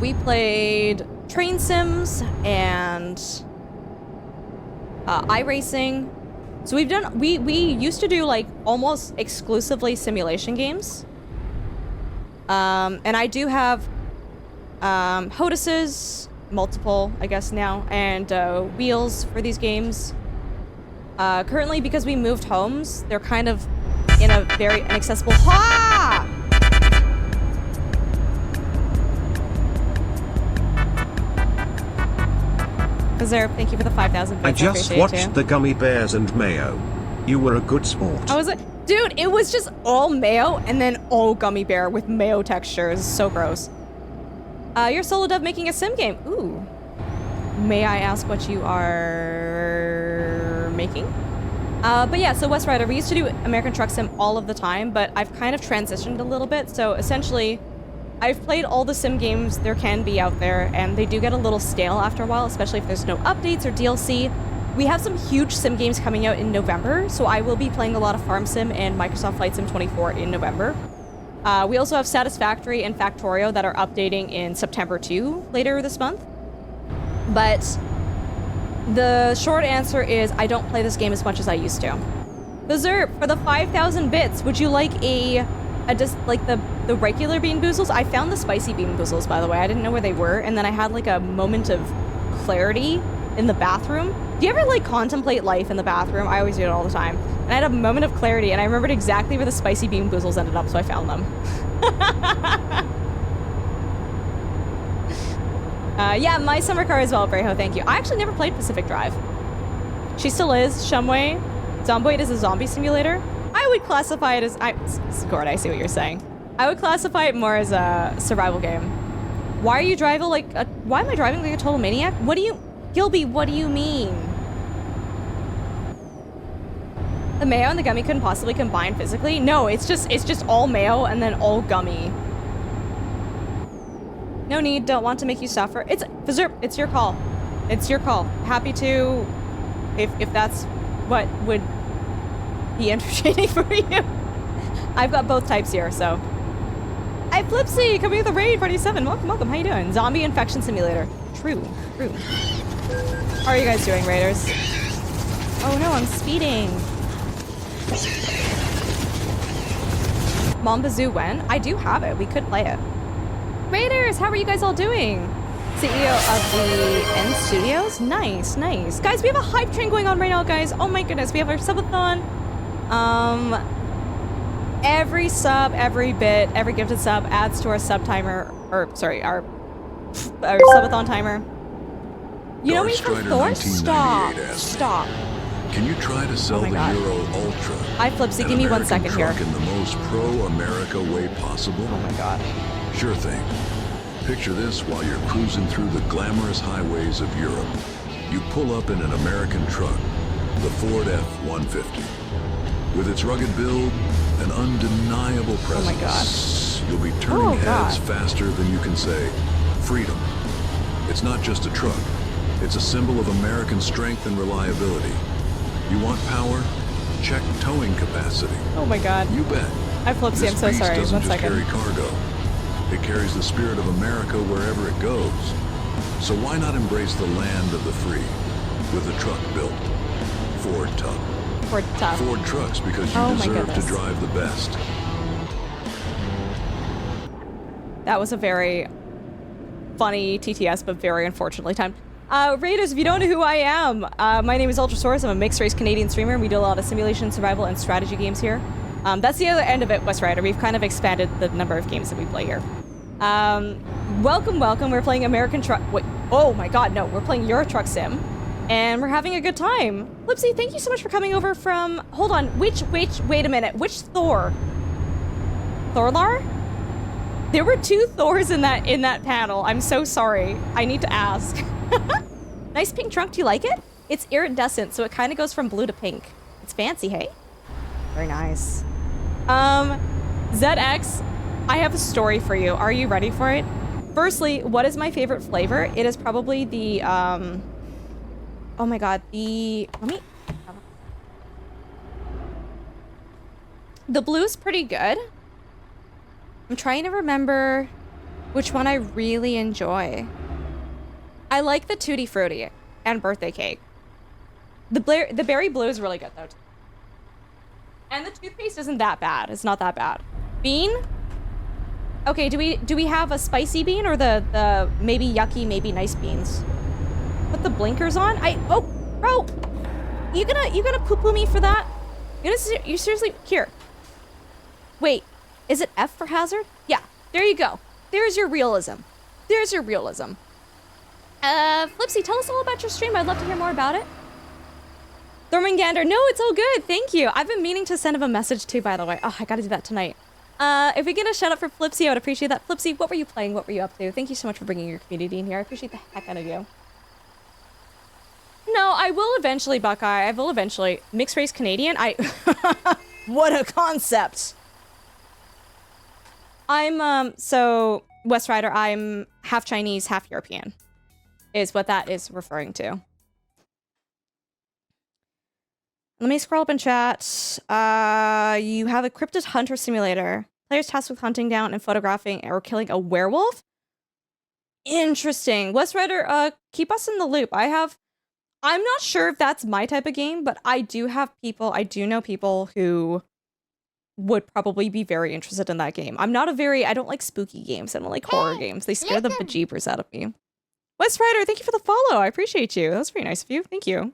We played Train Sims and iRacing. So we used to do like almost exclusively simulation games. And I do have HOTASes, multiple, I guess now, and wheels for these games. Currently, because we moved homes, they're kind of in a very inaccessible... Ha! Berserk, thank you for the 5,000 bits. I just watched the Gummy Bears and Mayo. You were a good sport. I was like, dude, it was just all mayo and then all gummy bear with mayo textures. So gross. You're Solo Dove making a sim game. Ooh. May I ask what you are making? But yeah, so West Rider, we used to do American Truck Sim all of the time, but I've kind of transitioned a little bit. So essentially, I've played all the sim games there can be out there, and they do get a little stale after a while, especially if there's no updates or DLC. We have some huge sim games coming out in November, so I will be playing a lot of Farm Sim and Microsoft Flight Sim 24 in November. We also have Satisfactory and Factorio that are updating in September too, later this month. But the short answer is I don't play this game as much as I used to. Berserk, for the 5,000 bits, would you like just like the regular Bean Boozles? I found the spicy Bean Boozles, by the way. I didn't know where they were, and then I had like a moment of clarity in the bathroom. Do you ever like contemplate life in the bathroom? I always do it all the time. And I had a moment of clarity, and I remembered exactly where the spicy Bean Boozles ended up, so I found them. Yeah, my summer car as well, Breho, thank you. I actually never played Pacific Drive. She still is. Shumway. Zomboid is a zombie simulator. I would classify it as... Gord, I see what you're saying. I would classify it more as a survival game. Why are you driving like a... Why am I driving like a total maniac? What do you... Gilby, what do you mean? The mayo and the gummy couldn't possibly combine physically? No, it's just all mayo and then all gummy. No need, don't want to make you suffer. It's Berserk, it's your call. It's your call. Happy to, if that's what would be entertaining for you. I've got both types here, so. Hi, Flipsy, coming with the raid, 47. Welcome, welcome. How you doing? Zombie infection simulator. True. How are you guys doing, raiders? Oh no, I'm speeding. Mombazoo when? I do have it. We could play it. Raiders, how are you guys all doing? CEO of the N Studios? Nice, nice. Guys, we have a hype train going on right now, guys. Oh my goodness, we have our subathon. Every sub, every bit, every gifted sub adds to our sub timer, or sorry, our subathon timer. You know me from Thor? Stop. Can you try to sell the Euro Ultra? Hi, Flipsy, give me 1 second here. In the most pro-America way possible? Oh my god. Sure thing. Picture this while you're cruising through the glamorous highways of Europe. You pull up in an American truck, the Ford F-150. With its rugged build, an undeniable presence. Oh my god. You'll be turning heads faster than you can say, freedom. It's not just a truck. It's a symbol of American strength and reliability. You want power? Check towing capacity. Oh my god. You bet. Hi, Flipsy, I'm so sorry. 1 second. This carry cargo. It carries the spirit of America wherever it goes. So why not embrace the land of the free with a truck built? Ford Tough. Ford Tough. Ford trucks because you deserve to drive the best. That was a very funny TTS, but very unfortunately timed. Raiders, if you don't know who I am, my name is Ultrasaurus. I'm a mixed-race Canadian streamer, and we do a lot of simulation, survival, and strategy games here. That's the other end of it, West Rider. We've kind of expanded the number of games that we play here. Welcome, welcome. We're playing American Truck... Wait, oh my god, no. We're playing Euro Truck Sim, and we're having a good time. Lipsy, thank you so much for coming over from... Hold on. Wait a minute. Which Thor? Thorlar? There were 2 Thors in that panel. I'm so sorry. I need to ask. Nice pink trunk. Do you like it? It's iridescent, so it kind of goes from blue to pink. It's fancy, hey? Very nice. ZX, I have a story for you. Are you ready for it? Firstly, what is my favorite flavor? It is probably the, oh my god, the blue's pretty good. I'm trying to remember which one I really enjoy. I like the Tutti Frutti and birthday cake. The berry blue is really good though. And the toothpaste isn't that bad. It's not that bad. Bean? Okay, do we have a spicy bean or the maybe yucky, maybe nice beans? Put the blinkers on? Oh, bro! You gonna poo-poo me for that? You seriously, here. Wait, is it F for hazard? Yeah, there you go. There's your realism. There's your realism. Flipsy, tell us all about your stream. I'd love to hear more about it. Thormangander, no, it's all good. Thank you. I've been meaning to send him a message too, by the way. Oh, I gotta do that tonight. If we get a shout out for Flipsy, I would appreciate that. Flipsy, what were you playing? What were you up to? Thank you so much for bringing your community in here. I appreciate the heck out of you. No, I will eventually, Buckeye. I will eventually. Mixed race Canadian? What a concept. So, West Rider, I'm half Chinese, half European. Is what that is referring to. Let me scroll up in chat. You have a cryptid hunter simulator. Players tasked with hunting down and photographing or killing a werewolf? Interesting. West Rider, keep us in the loop. I'm not sure if that's my type of game, but I do know people who would probably be very interested in that game. I don't like spooky games. I don't like horror games. They scare the bejeebers out of me. West Rider, thank you for the follow. I appreciate you. That was very nice of you. Thank you.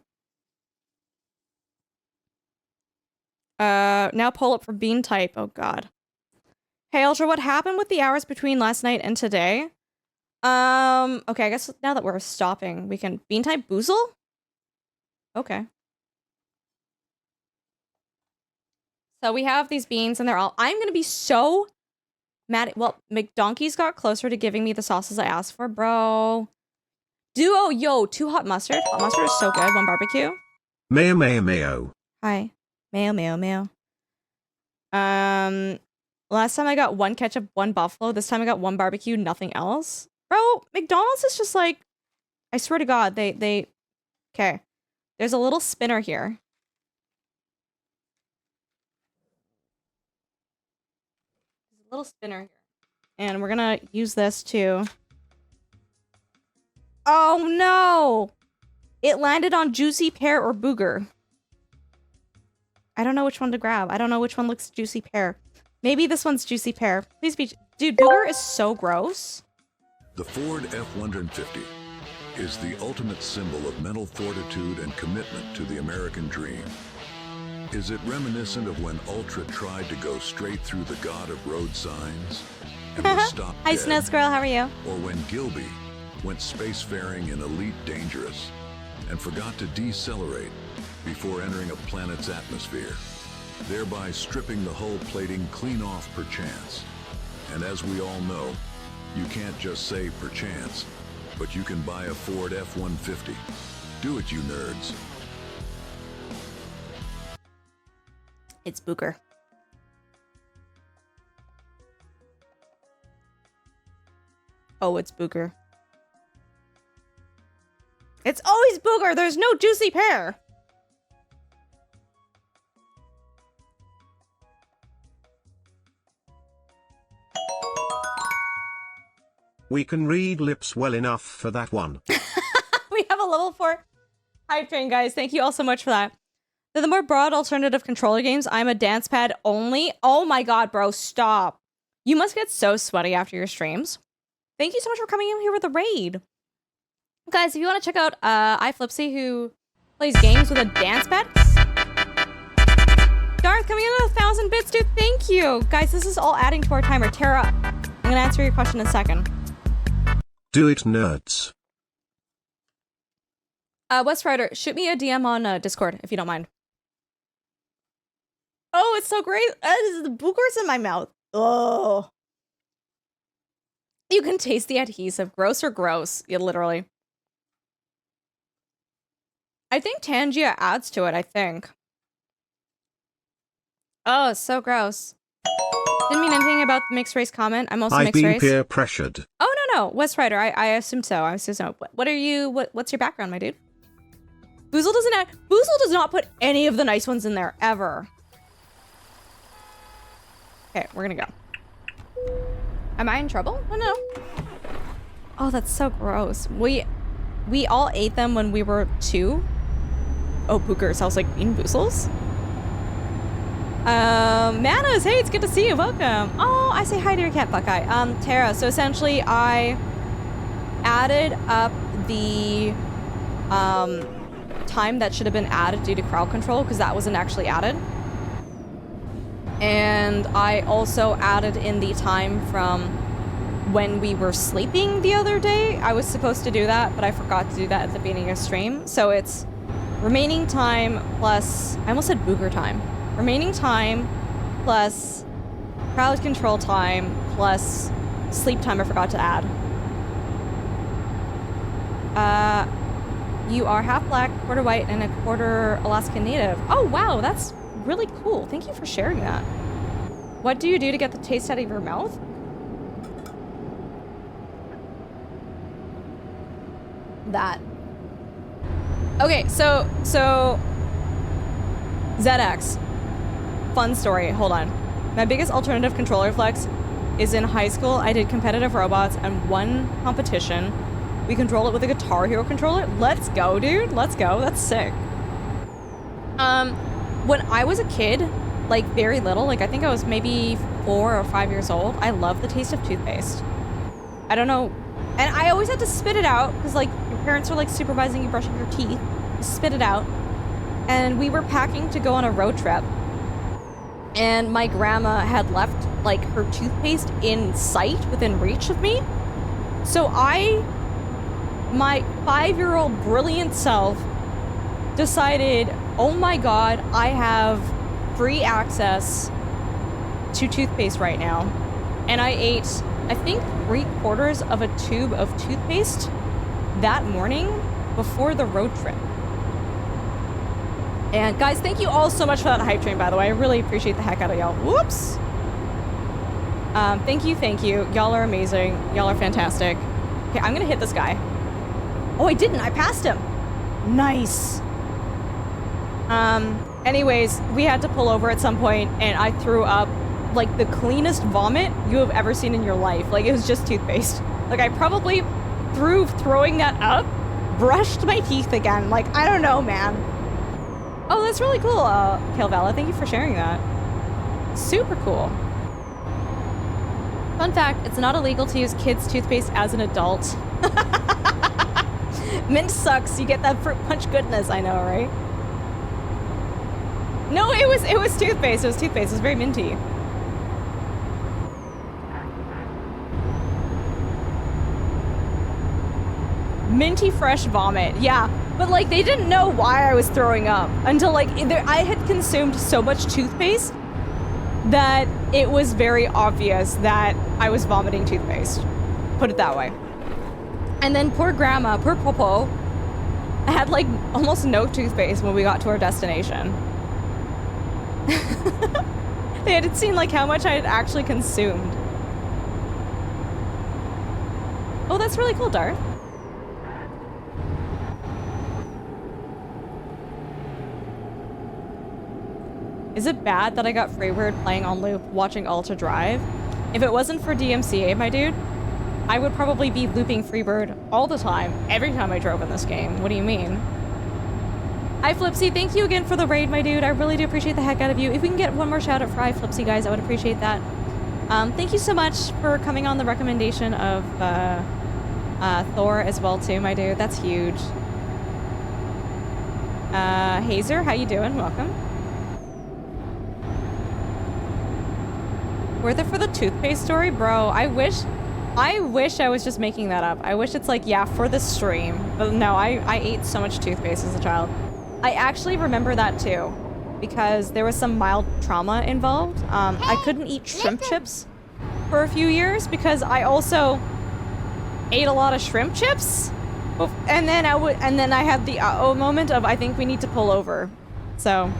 Now pull up for bean type. Oh god. Hey Ultra, what happened with the hours between last night and today? Okay, I guess now that we're stopping, we can bean type Boozle? Okay. So we have these beans and I'm gonna be so mad at, well, McDonkey's got closer to giving me the sauces I asked for, bro. Yo, 2 hot mustard. Hot mustard is so good. 1 barbecue. Mayo, mayo, mayo. Hi. Mayo, mayo, mayo. Last time I got 1 ketchup, 1 buffalo. This time I got 1 barbecue, nothing else. Bro, McDonald's is just like, I swear to God, they, okay. There's a little spinner here. There's a little spinner here. And we're gonna use this to, oh no! It landed on juicy pear or booger. I don't know which one to grab. I don't know which one looks juicy pear. Maybe this one's juicy pear. Please be... Dude, booger is so gross. The Ford F-150 is the ultimate symbol of mental fortitude and commitment to the American dream. Is it reminiscent of when Ultra tried to go straight through the god of road signs and was stopped Hi, dead? Snow Squirrel, how are you? Or when Gilby went spacefaring in Elite Dangerous and forgot to decelerate before entering a planet's atmosphere, thereby stripping the hull plating clean off perchance. And as we all know, you can't just say perchance, but you can buy a Ford F-150. Do it, you nerds. It's booger. Oh, it's booger. It's always booger. There's no juicy pear. We can read lips well enough for that one. We have a level 4 hype train, guys. Thank you all so much for that. They're the more broad alternative controller games. I'm a dance pad only. Oh my god, bro, stop. You must get so sweaty after your streams. Thank you so much for coming in here with a raid. Guys, if you want to check out iFlipsy, who plays games with a dance pad. Garth, coming in with 1,000 bits, dude. Thank you. Guys, this is all adding to our timer. Tara, I'm going to answer your question in a second. Do it, nerds. West Rider, shoot me a DM on Discord, if you don't mind. Oh, it's so great. The boogers in my mouth. Oh. You can taste the adhesive. Gross or gross. Yeah, literally. I think Tangia adds to it, I think. Oh, it's so gross. Didn't mean anything about the mixed race comment. I'm also I've mixed been race. peer pressured. Oh, no. West Rider, I assume so. I assume so. What are you, what's your background, my dude? Boozle does not put any of the nice ones in there, ever. Okay, we're gonna go. Am I in trouble? Oh, no. Oh, that's so gross. We all ate them when we were 2. Oh, bookers. I was like, Bean Boozles? Manas, hey, it's good to see you. Welcome. Oh, I say hi to your cat, Buckeye. Tara, so essentially I added up the time that should have been added due to crowd control, because that wasn't actually added. And I also added in the time from when we were sleeping the other day. I was supposed to do that, but I forgot to do that at the beginning of stream. So it's remaining time plus, I almost said booger time. Remaining time plus crowd control time plus sleep time I forgot to add. You are half black, quarter white, and a quarter Alaskan Native. Oh, wow, that's really cool. Thank you for sharing that. What do you do to get the taste out of your mouth? That. Okay, so ZX. Fun story, hold on. My biggest alternative controller flex is in high school. I did competitive robots and won competition. We control it with a Guitar Hero controller. Let's go, dude. Let's go. That's sick. When I was a kid, like very little, like I think I was maybe 4 or 5 years old, I loved the taste of toothpaste. I don't know. And I always had to spit it out because like your parents were like supervising you brushing your teeth. You spit it out. And we were packing to go on a road trip. And my grandma had left like her toothpaste in sight, within reach of me. So my 5-year-old brilliant self decided, oh my god, I have free access to toothpaste right now. And I ate, I think, 3/4 of a tube of toothpaste that morning before the road trip. And guys, thank you all so much for that hype train, by the way. I really appreciate the heck out of y'all. Whoops. Thank you. Y'all are amazing. Y'all are fantastic. Okay, I'm gonna hit this guy. Oh, I didn't. I passed him. Nice. Anyways, we had to pull over at some point, and I threw up like the cleanest vomit you have ever seen in your life. Like, it was just toothpaste. Like, I probably, through throwing that up, brushed my teeth again. Like, I don't know, man. Oh, that's really cool, Kalvala. Thank you for sharing that. Super cool. Fun fact, it's not illegal to use kids' toothpaste as an adult. Mint sucks. You get that fruit punch goodness, I know, right? No, it was toothpaste. It was toothpaste. It was very minty. Minty fresh vomit. Yeah. But like they didn't know why I was throwing up until like I had consumed so much toothpaste that it was very obvious that I was vomiting toothpaste. Put it that way. And then poor grandma, poor Popo, had like almost no toothpaste when we got to our destination. They had seen like how much I had actually consumed. Oh, that's really cool, Darth. Is it bad that I got Freebird playing on loop watching Ultra Drive? If it wasn't for DMCA, my dude, I would probably be looping Freebird all the time, every time I drove in this game. What do you mean? Hi, Flipsy. Thank you again for the raid, my dude. I really do appreciate the heck out of you. If we can get one more shout out for Flipsy, guys, I would appreciate that. Thank you so much for coming on the recommendation of Thor as well, too, my dude. That's huge. Hazer, how you doing? Welcome. Worth it for the toothpaste story? Bro, I wish I was just making that up. I wish it's like, yeah, for the stream. But no, I ate so much toothpaste as a child. I actually remember that too, because there was some mild trauma involved. I couldn't eat shrimp chips for a few years because I also ate a lot of shrimp chips. And then I had the uh-oh moment of, I think we need to pull over. So...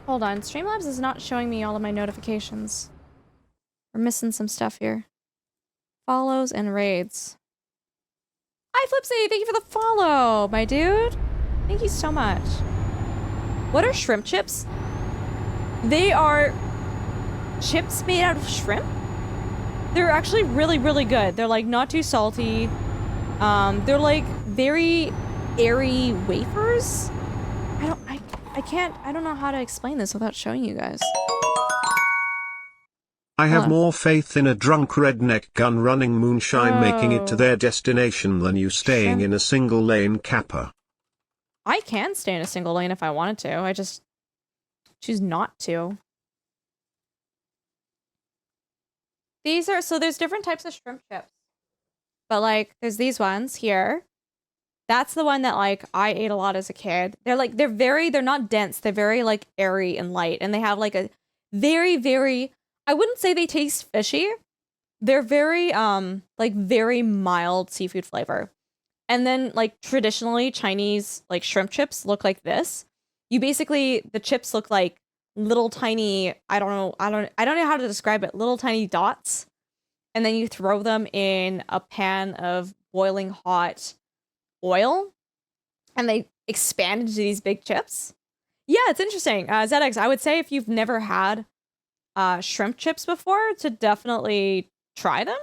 Hold on, Streamlabs is not showing me all of my notifications. We're missing some stuff here. Follows and raids. Hi, Flipsy! Thank you for the follow, my dude! Thank you so much. What are shrimp chips? They are chips made out of shrimp? They're actually really, really good. They're like not too salty. They're like very airy wafers. I don't know how to explain this without showing you guys. I have Hold on. more faith in a drunk redneck gun running moonshine making it to Oh. their destination than you staying in a single lane Kappa. I can stay in a single lane if I wanted to. I just choose not to. These are, so there's different types of shrimp chips. But like, there's these ones here. That's the one that like I ate a lot as a kid. They're not dense. They're very like airy and light. And they have like a very, very, I wouldn't say they taste fishy. They're very, like very mild seafood flavor. And then like traditionally Chinese like shrimp chips look like this. The chips look like little tiny, I don't know how to describe it, little tiny dots. And then you throw them in a pan of boiling hot oil and they expand into these big chips. Yeah, it's interesting. ZX, I would say if you've never had shrimp chips before, to definitely try them.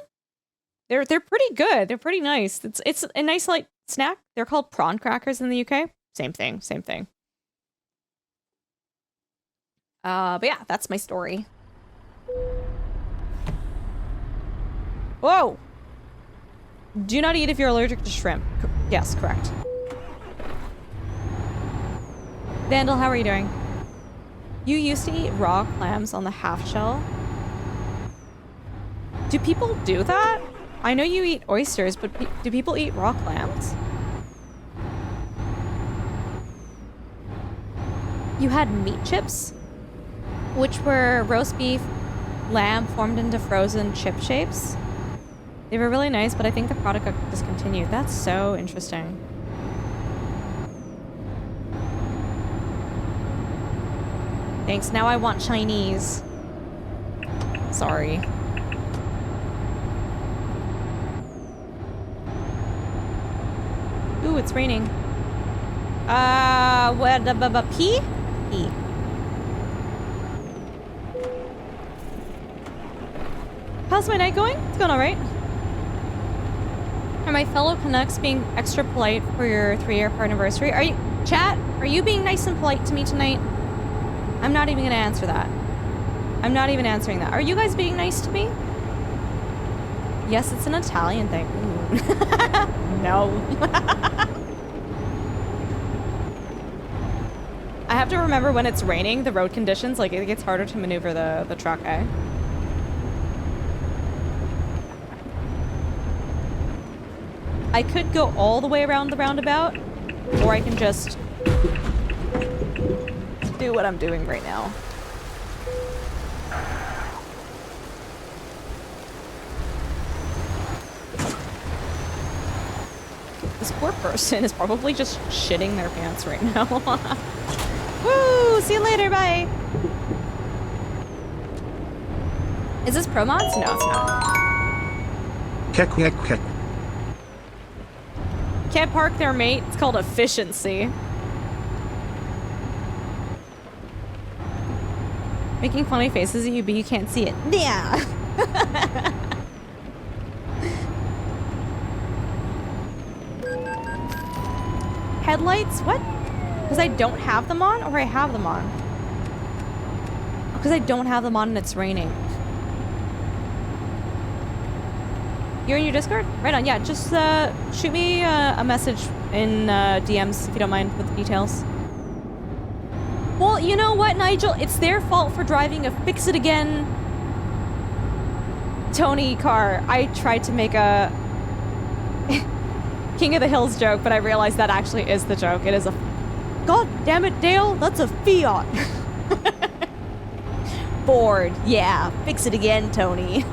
They're pretty good. They're pretty nice. It's a nice like snack. They're called prawn crackers in the UK. Same thing. But yeah, that's my story. Whoa! Do not eat if you're allergic to shrimp. Yes, correct. Vandal, how are you doing? You used to eat raw clams on the half shell. Do people do that? I know you eat oysters, but do people eat raw clams? You had meat chips, which were roast beef, lamb formed into frozen chip shapes. They were really nice, but I think the product got discontinued. That's so interesting. Thanks. Now I want Chinese. Sorry. Ooh, it's raining. What the P? P. How's my night going? It's going alright. Are my fellow Canucks being extra polite for your 3-year anniversary? Are you, chat? Are you being nice and polite to me tonight? I'm not even gonna answer that. I'm not even answering that. Are you guys being nice to me? Yes, it's an Italian thing. No. I have to remember when it's raining, the road conditions, like it gets harder to maneuver the truck, eh? I could go all the way around the roundabout, or I can just do what I'm doing right now. This poor person is probably just shitting their pants right now. Woo! See you later, bye! Is this Pro Mods? No, it's not. Can't park there, mate. It's called efficiency. Making funny faces at you, but you can't see it. Yeah. Headlights? What? Because I don't have them on, or I have them on? Because I don't have them on and it's raining. You're in your Discord? Right on, yeah. Just shoot me a message in DMs if you don't mind with the details. Well, you know what, Nigel? It's their fault for driving a fix-it-again Tony car. I tried to make a King of the Hills joke, but I realized that actually is the joke. It is a... God damn it, Dale! That's a Fiat! Ford, yeah. Fix it again, Tony.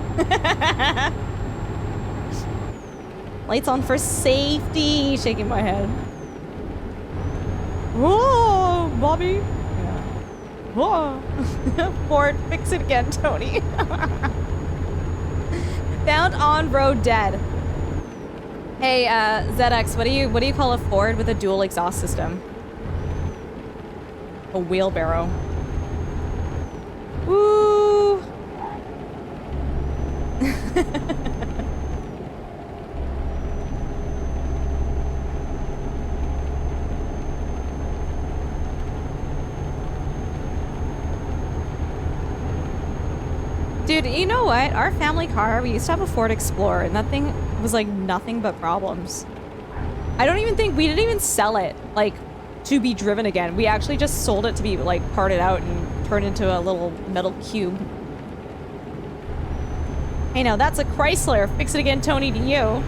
Lights on for safety. Shaking my head. Whoa, Bobby. Yeah. Whoa. Ford, fix it again, Tony. Found on road dead. Hey, ZX, what do you call a Ford with a dual exhaust system? A wheelbarrow. Woo. Dude, you know what? Our family car, we used to have a Ford Explorer, and that thing was like nothing but problems. I don't even think, we didn't even sell it, like, to be driven again. We actually just sold it to be, like, parted out and turned into a little metal cube. Hey, now that's a Chrysler. Fix it again, Tony, to you.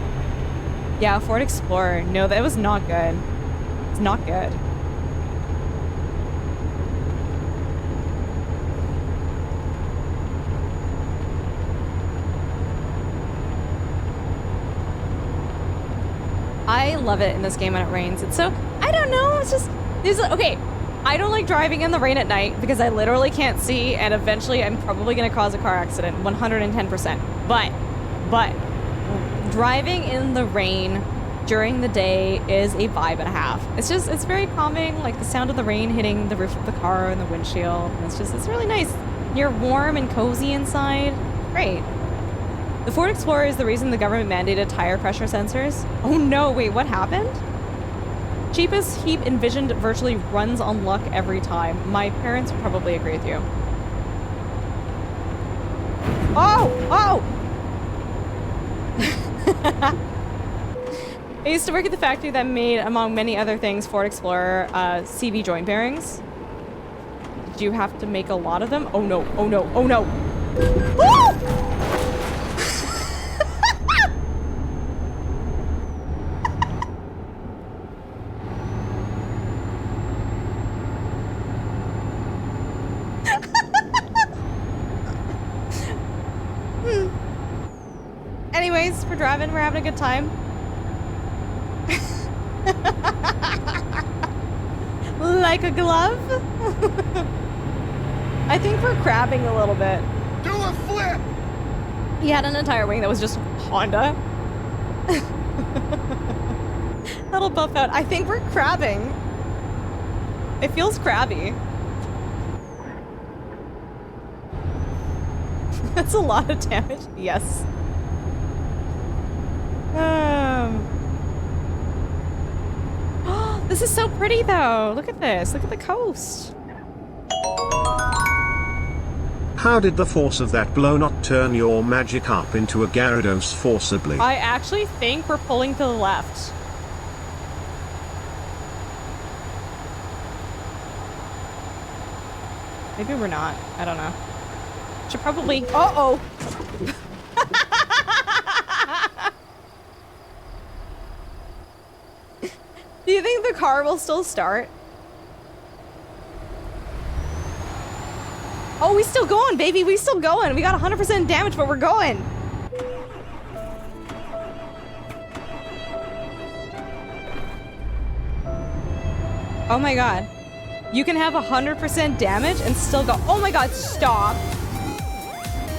Yeah, Ford Explorer. No, that was not good. It's not good. I love it in this game when it rains. It's so, I don't know, it's just, okay, I don't like driving in the rain at night because I literally can't see, and eventually I'm probably going to cause a car accident, 110%. But, driving in the rain during the day is a vibe and a half. It's just, it's very calming, like the sound of the rain hitting the roof of the car and the windshield. And it's really nice. You're warm and cozy inside. Great. The Ford Explorer is the reason the government mandated tire pressure sensors. Oh no, wait, what happened? Cheapest Heap envisioned virtually runs on luck every time. My parents would probably agree with you. Oh! I used to work at the factory that made, among many other things, Ford Explorer CV joint bearings. Did you have to make a lot of them? Oh no, oh no, oh no! Oh! Anyways, we're driving, we're having a good time. Like a glove? I think we're crabbing a little bit. Do a flip! He had an entire wing that was just Honda. That'll buff out. I think we're crabbing. It feels crabby. That's a lot of damage. Yes. Oh, this is so pretty though. Look at this. Look at the coast. How did the force of that blow not turn your magic up into a Gyarados forcibly? I actually think we're pulling to the left. Maybe we're not. I don't know. Should probably... Uh-oh! Do you think the car will still start? Oh, we still going, baby. We still going. We got 100% damage, but we're going. Oh my god. You can have 100% damage and still go. Oh my god, stop.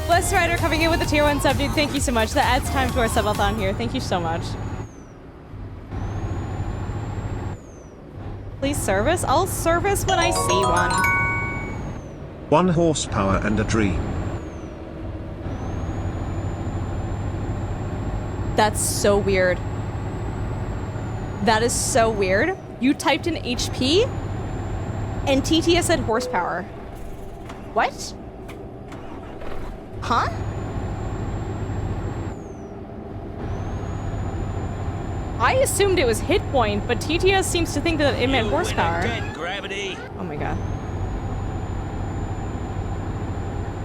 Blessed Rider coming in with a tier 1 sub, dude. Thank you so much. That adds time to our subathon here. Thank you so much. Please service? I'll service when I see one. 1 horsepower and a dream. That's so weird. That is so weird. You typed in HP and TTS said horsepower. What? Huh? I assumed it was hit point, but TTS seems to think that it meant horsepower. Gravity. Oh my god.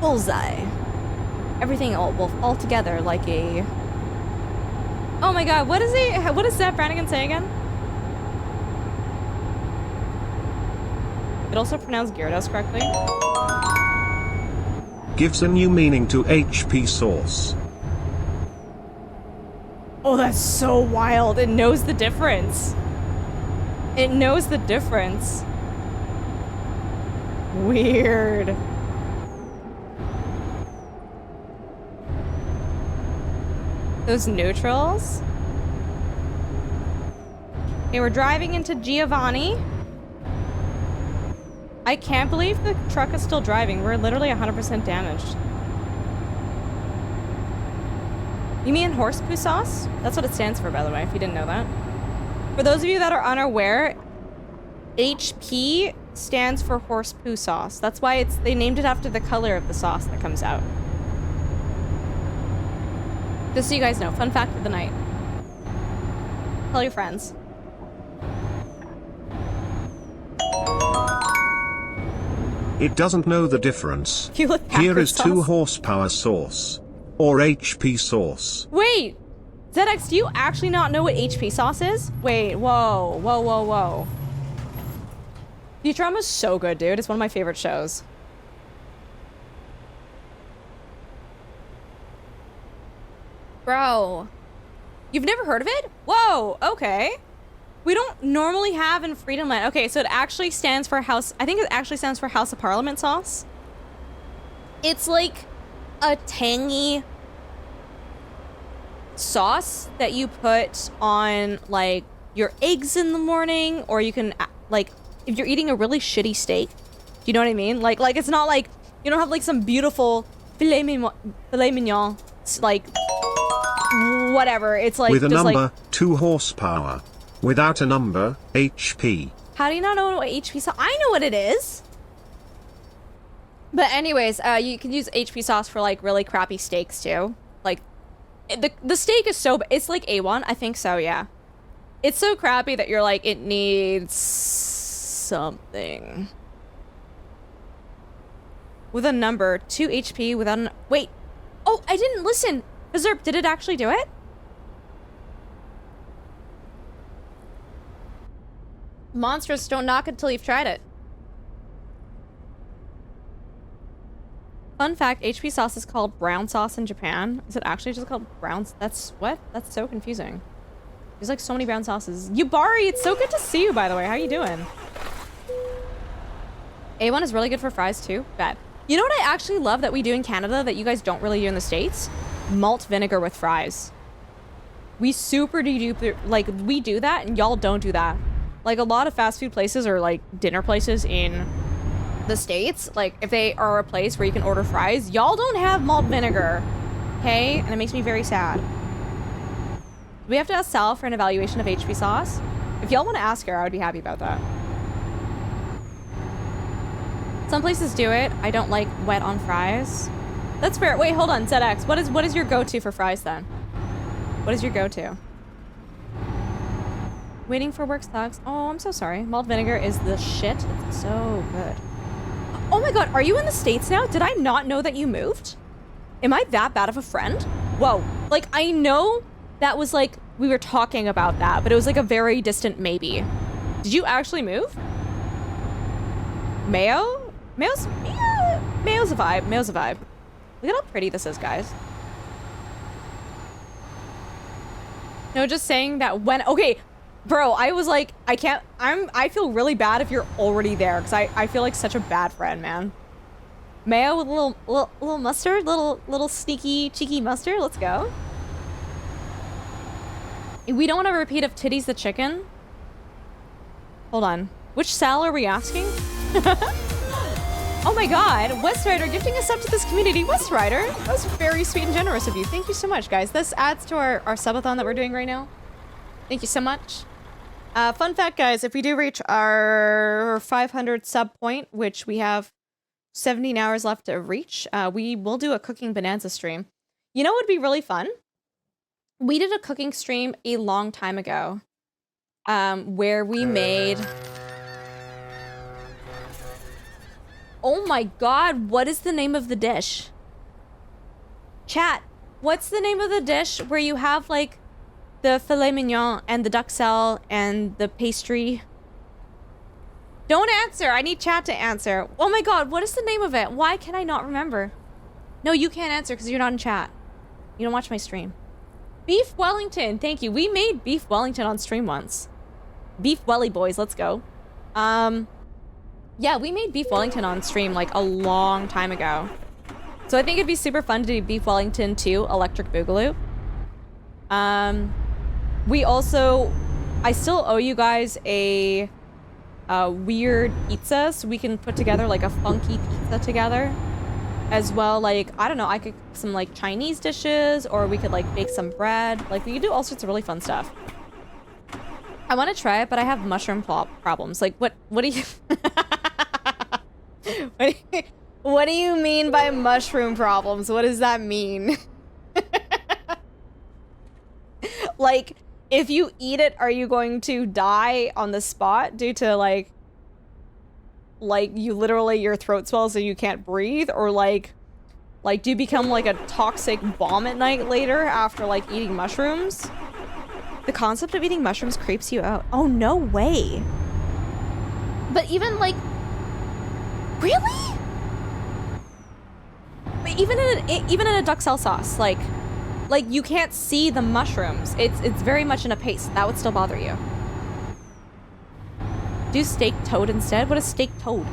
Bullseye. Everything will fall together like a... Oh my god, what does Zap Brannigan say again? It also pronounced Gyarados correctly. Gives a new meaning to HP source. Oh, that's so wild. It knows the difference. It knows the difference. Weird. Those neutrals. Okay, we're driving into Giovanni. I can't believe the truck is still driving. We're literally 100% damaged. You mean horse poo sauce? That's what it stands for, by the way, if you didn't know that. For those of you that are unaware, HP stands for horse poo sauce. That's why they named it after the color of the sauce that comes out. Just so you guys know, fun fact of the night. Tell your friends. It doesn't know the difference. You look Here is sauce. 2 horsepower sauce. Or HP sauce. Wait! ZX, do you actually not know what HP sauce is? Wait, whoa, whoa, whoa, whoa. Futurama's so good, dude. It's one of my favorite shows. Bro. You've never heard of it? Whoa, okay. We don't normally have in Freedom Land. Okay, so it actually stands for House... I think it actually stands for House of Parliament sauce. It's like a tangy sauce that you put on, like, your eggs in the morning, or you can, like, if you're eating a really shitty steak. Do you know what I mean? Like it's not like... You don't have, like, some beautiful filet mignon, like... Whatever, it's like With a just number, like, 2 horsepower. Without a number, HP. how do you not know what HP sauce? I know what it is. But anyways, you can use HP sauce for like really crappy steaks too. Like, the steak is so, it's like A1, I think so, yeah. It's so crappy that you're like, it needs something. With a number, 2 HP without an, wait. Oh, I didn't listen. Berserk, did it actually do it? Monstrous, don't knock until you've tried it. Fun fact, HP sauce is called brown sauce in Japan. Is it actually just called brown? That's what? That's so confusing. There's like so many brown sauces. Yubari, it's so good to see you, by the way. How you doing? A1 is really good for fries too. Bad. You know what I actually love that we do in Canada that you guys don't really do in the States? Malt vinegar with fries. We super duper, like, we do that and y'all don't do that. Like, a lot of fast food places or like dinner places in the States, like if they are a place where you can order fries, y'all don't have malt vinegar. Okay? And it makes me very sad. We have to ask Sal for an evaluation of HP sauce. If y'all want to ask her, I would be happy about that. Some places do it. I don't like wet on fries. That's fair. Wait, hold on, ZX. What is your go-to for fries then? What is your go-to? Waiting for work sucks. Oh, I'm so sorry. Malt vinegar is the shit. It's so good. Oh my god, are you in the States now? Did I not know that you moved? Am I that bad of a friend? Whoa. Like, I know that was like, we were talking about that, but it was like a very distant maybe. Did you actually move? Mayo? Mayo's a vibe. Mayo's a vibe. Look at how pretty this is, guys. No, just saying that when, okay, bro, I was like, I feel really bad if you're already there, because I feel like such a bad friend, man. Mayo with a little mustard, little sneaky, cheeky mustard, let's go. We don't want a repeat of Titties the Chicken. Hold on. Which Sal are we asking? Oh my god, West Rider gifting us up to this community. West Rider, that was very sweet and generous of you. Thank you so much, guys. This adds to our subathon that we're doing right now. Thank you so much. Fun fact, guys, if we do reach our 500 sub point, which we have 17 hours left to reach, we will do a Cooking Bonanza stream. You know what would be really fun? We did a cooking stream a long time ago, where we made... Oh my god, what is the name of the dish? Chat, what's the name of the dish where you have, like, the filet mignon and the duxelle and the pastry? Don't answer, I need chat to answer. Oh my god, what is the name of it? Why can I not remember? No, you can't answer because you're not in chat. You don't watch my stream. Beef Wellington, thank you. We made Beef Wellington on stream once. Beef Welly boys, let's go. Yeah, we made Beef Wellington on stream like a long time ago. So I think it'd be super fun to do Beef Wellington 2 Electric Boogaloo. We also, I still owe you guys a weird pizza, so we can put together like a funky pizza together. As well, like, I don't know, I could cook some like Chinese dishes, or we could like bake some bread. Like, we could do all sorts of really fun stuff. I want to try it, but I have mushroom problems. Like, what do you... what do you mean by mushroom problems? What does that mean? Like, if you eat it, are you going to die on the spot due to like you literally, your throat swells so you can't breathe? Or like do you become like a toxic bomb at night later after like eating mushrooms? The concept of eating mushrooms creeps you out. Oh, no way. But even like, really? But even in a duxelle sauce, like you can't see the mushrooms. It's very much in a paste. That would still bother you. Do steak toad instead? What is steak toad?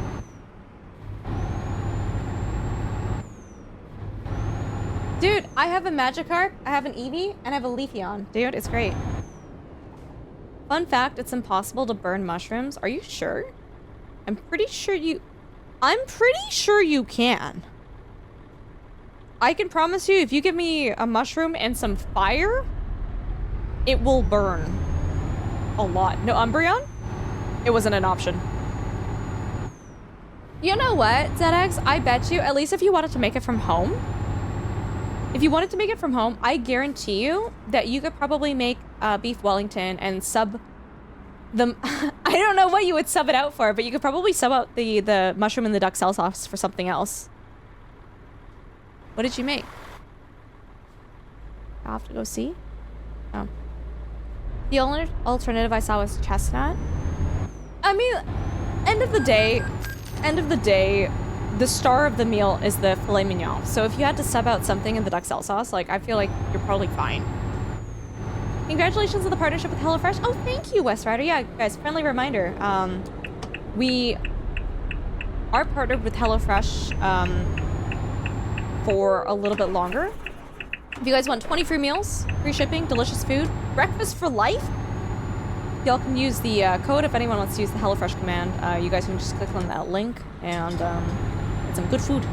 Dude, I have a Magikarp, I have an Eevee, and I have a Leafeon. Dude, it's great. Fun fact, it's impossible to burn mushrooms. Are you sure? I'm pretty sure you can. I can promise you, if you give me a mushroom and some fire, it will burn a lot. No, Umbreon? It wasn't an option. You know what, ZX? I bet you, at least if you wanted to make it from home, if you wanted to make it from home, I guarantee you that you could probably make beef Wellington and sub the... I don't know what you would sub it out for, but you could probably sub out the mushroom and the duxelle sauce for something else. What did you make? I'll have to go see. Oh. The only alternative I saw was chestnut. I mean, end of the day, the star of the meal is the filet mignon. So if you had to sub out something in the duxelle sauce, like, I feel like you're probably fine. Congratulations on the partnership with HelloFresh. Oh, thank you, West Rider. Yeah, guys, friendly reminder. We are partnered with HelloFresh for a little bit longer. If you guys want 20 free meals, free shipping, delicious food, breakfast for life, y'all can use the code if anyone wants to use the HelloFresh command. You guys can just click on that link and get some good food.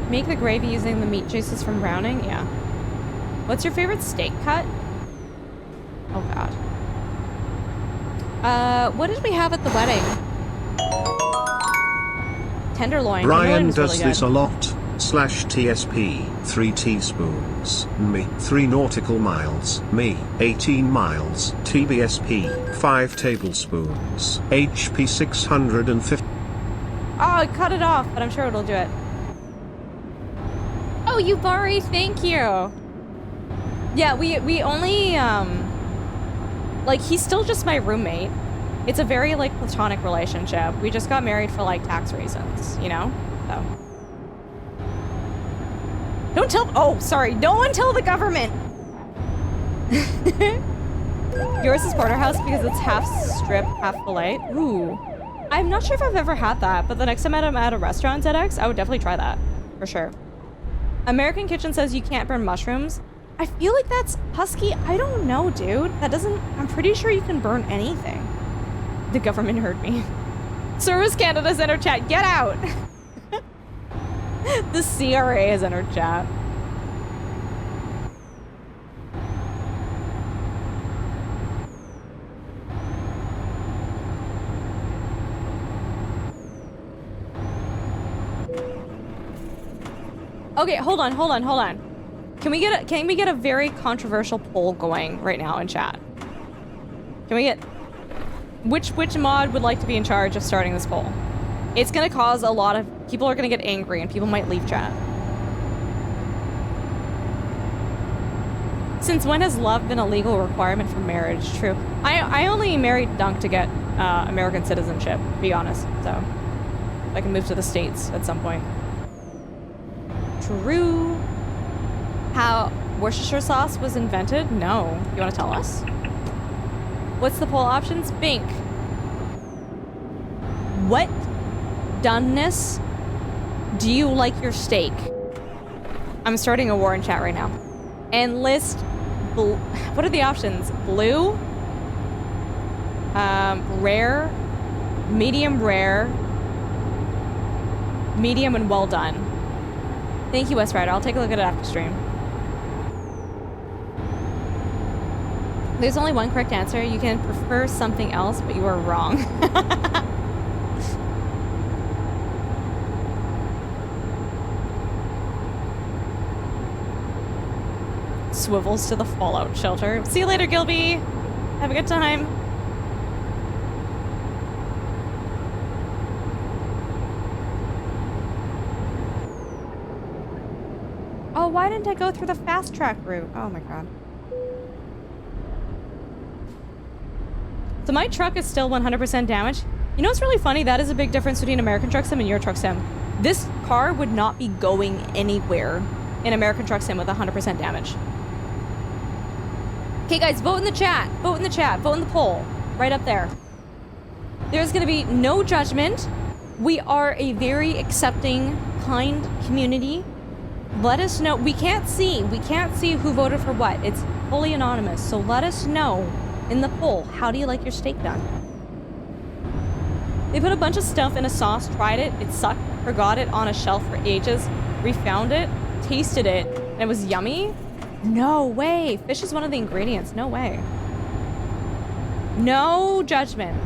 Make the gravy using the meat juices from browning? Yeah. What's your favorite steak cut? Oh god. What did we have at the wedding? Tenderloin. Ryan Tenderloin was does really this good. a lot. /TSP, 3 teaspoons, me, 3 nautical miles, me, 18 miles, TBSP, 5 tablespoons, HP 650. Oh, I cut it off, but I'm sure it'll do it. Oh, Yubari, thank you. Yeah, we only, like, he's still just my roommate. It's a very, like, platonic relationship. We just got married for, like, tax reasons, you know? So. Don't tell, oh, sorry, don't one tell the government. Yours is porterhouse because it's half strip, half fillet. Ooh. I'm not sure if I've ever had that, but the next time I'm at a restaurant, ZX, I would definitely try that, for sure. American Kitchen says you can't burn mushrooms. I feel like that's husky. I don't know, dude. That doesn't, I'm pretty sure you can burn anything. The government heard me. Service Canada's in our chat. Get out. The CRA is in our chat. Okay, hold on. Can we get a very controversial poll going right now in chat? Can we get which mod would like to be in charge of starting this poll? It's gonna cause a lot of people are gonna get angry and people might leave chat. Since when has love been a legal requirement for marriage? True. I only married Dunk to get American citizenship, to be honest. So I can move to the States at some point. True. How Worcestershire sauce was invented? No. You want to tell us? What's the poll options? Bink. What doneness do you like your steak? I'm starting a war in chat right now. And list, what are the options? Blue, rare, medium, and well done. Thank you, West Rider. I'll take a look at it after stream. There's only one correct answer. You can prefer something else, but you are wrong. swivels to the fallout shelter. See you later, Gilby. Have a good time. Oh, why didn't I go through the fast track route? Oh my god. So my truck is still 100% damaged. You know what's really funny? That is a big difference between American Truck Sim and your Truck Sim. This car would not be going anywhere in American Truck Sim with 100% damage. Okay guys, vote in the chat. Vote in the chat. Vote in the poll. Right up there. There's gonna be no judgment. We are a very accepting, kind community. Let us know. We can't see who voted for what. It's fully anonymous. So let us know in the poll. How do you like your steak done? They put a bunch of stuff in a sauce, tried it, it sucked, forgot it on a shelf for ages, refound it, tasted it, and it was yummy? No way. Fish is one of the ingredients. No way. No judgment.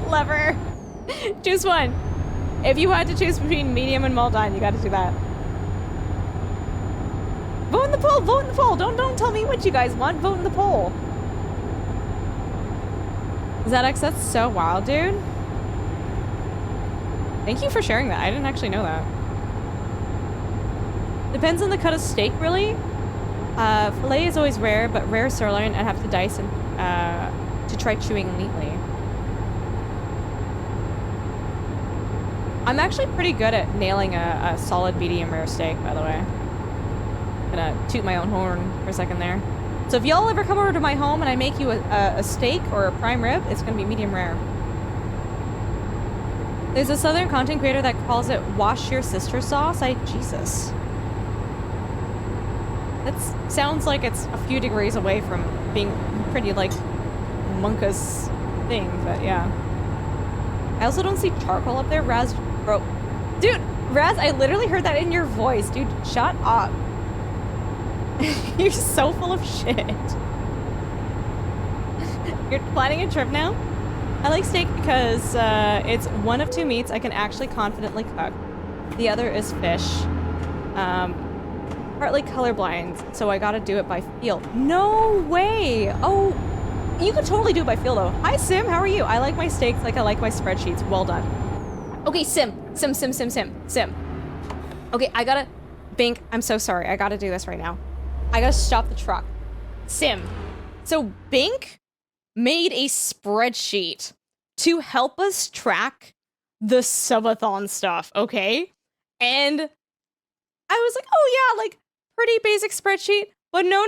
Lever. Choose one. If you had to choose between medium and well done, you got to do that. Vote in the poll. Vote in the poll. Don't tell me what you guys want. Vote in the poll. ZX, that's so wild, dude. Thank you for sharing that. I didn't actually know that. Depends on the cut of steak, really. Filet is always rare, but rare sirloin, I'd have to dice and to try chewing neatly. I'm actually pretty good at nailing a solid medium rare steak, by the way. I'm gonna toot my own horn for a second there. So if y'all ever come over to my home and I make you a steak or a prime rib, it's gonna be medium rare. There's a southern content creator that calls it wash your sister sauce. Jesus. That sounds like it's a few degrees away from being pretty, like, monkus thing, but yeah. I also don't see charcoal up there. Raz, bro. Dude, Raz, I literally heard that in your voice. Dude, shut up. You're so full of shit. You're planning a trip now? I like steak because it's one of two meats I can actually confidently cook. The other is fish. Partly colorblind, so I gotta do it by feel. No way! Oh, you could totally do it by feel though. Hi Sim, how are you? I like my steaks like I like my spreadsheets. Well done. Okay, Sim. Okay, I gotta... Bink, I'm so sorry. I gotta do this right now. I gotta stop the truck. Sim. So Bink made a spreadsheet to help us track the subathon stuff, okay? And I was like, oh yeah, like, pretty basic spreadsheet. But no.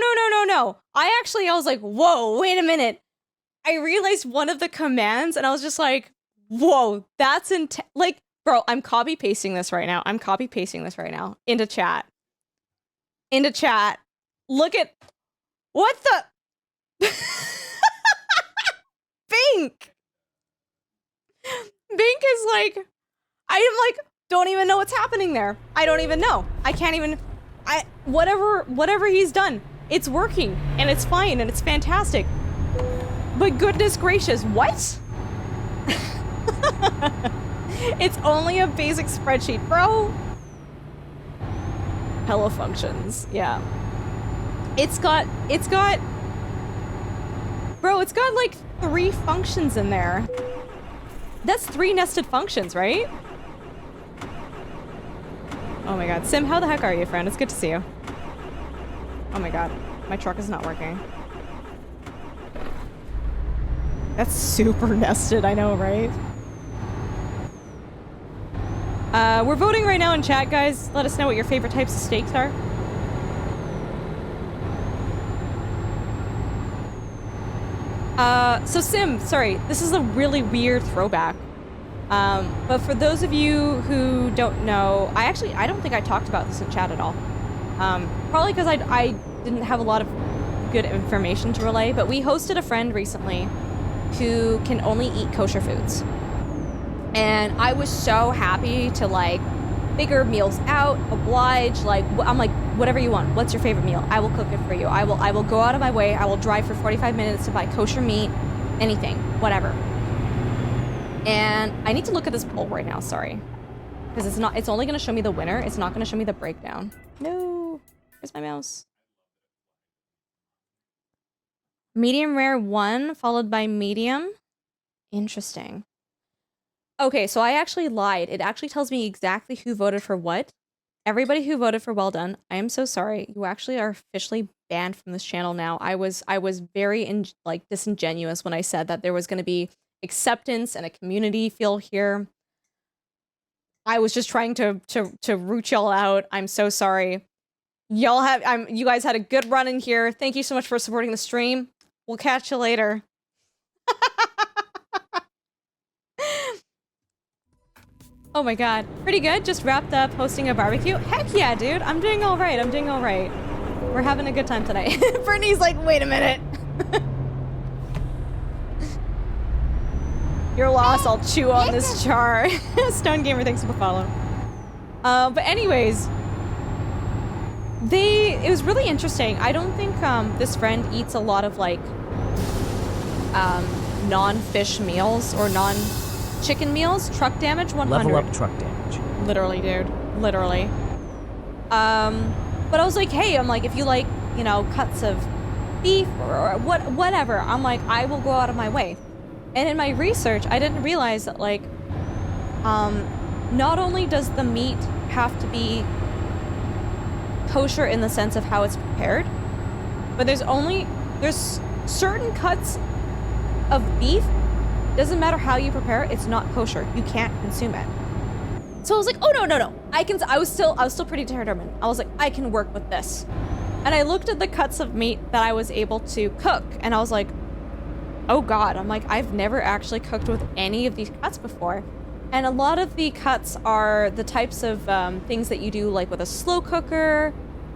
I was like, whoa, wait a minute. I realized one of the commands and I was just like, whoa, that's like, bro, I'm copy pasting this right now. Into chat. Look at what the Bink. Bink is like, I am like, don't even know what's happening there. I don't even know. I can't even, whatever he's done, it's working and it's fine and it's fantastic. But goodness gracious, what? It's only a basic spreadsheet, bro. Hello functions, yeah. It's got, bro, it's got like 3 functions in there. That's 3 nested functions, right? Oh my god. Sim, how the heck are you, friend? It's good to see you. Oh my god. My truck is not working. That's super nested, I know, right? We're voting right now in chat, guys. Let us know what your favorite types of steaks are. So Sim, sorry, this is a really weird throwback. But for those of you who don't know, I don't think I talked about this in chat at all. Probably because I didn't have a lot of good information to relay, but we hosted a friend recently who can only eat kosher foods. And I was so happy to, like, figure meals out, oblige, like, I'm like, whatever you want. What's your favorite meal? I will cook it for you. I will go out of my way. I will drive for 45 minutes to buy kosher meat, anything, whatever. And I need to look at this poll right now, sorry. Because it's only gonna show me the winner. It's not gonna show me the breakdown. No, where's my mouse? Medium rare 1 followed by medium. Interesting. Okay, so I actually lied. It actually tells me exactly who voted for what. Everybody who voted for well done, I am so sorry. You actually are officially banned from this channel now. I was very disingenuous when I said that there was going to be acceptance and a community feel here. I was just trying to root y'all out. I'm so sorry. You guys had a good run in here. Thank you so much for supporting the stream. We'll catch you later. Oh my god. Pretty good. Just wrapped up hosting a barbecue. Heck yeah, dude. I'm doing all right. I'm doing all right. We're having a good time tonight. Brittany's like, wait a minute. Your loss, I'll chew on this char. Stone Gamer, thanks for the follow. But anyways, it was really interesting. I don't think this friend eats a lot of like non-fish meals or non-chicken meals. Truck damage 100. Level up truck damage. Literally, dude. Literally. But I was like, hey, I'm like, if you like, you know, cuts of beef or whatever, I'm like, I will go out of my way. And in my research, I didn't realize that, like, not only does the meat have to be kosher in the sense of how it's prepared, but there's certain cuts of beef, doesn't matter how you prepare it, it's not kosher. You can't consume it. So I was like, oh, no. I was still pretty determined. I was like, I can work with this. And I looked at the cuts of meat that I was able to cook, and I was like, oh god, I'm like, I've never actually cooked with any of these cuts before. And a lot of the cuts are the types of things that you do like with a slow cooker,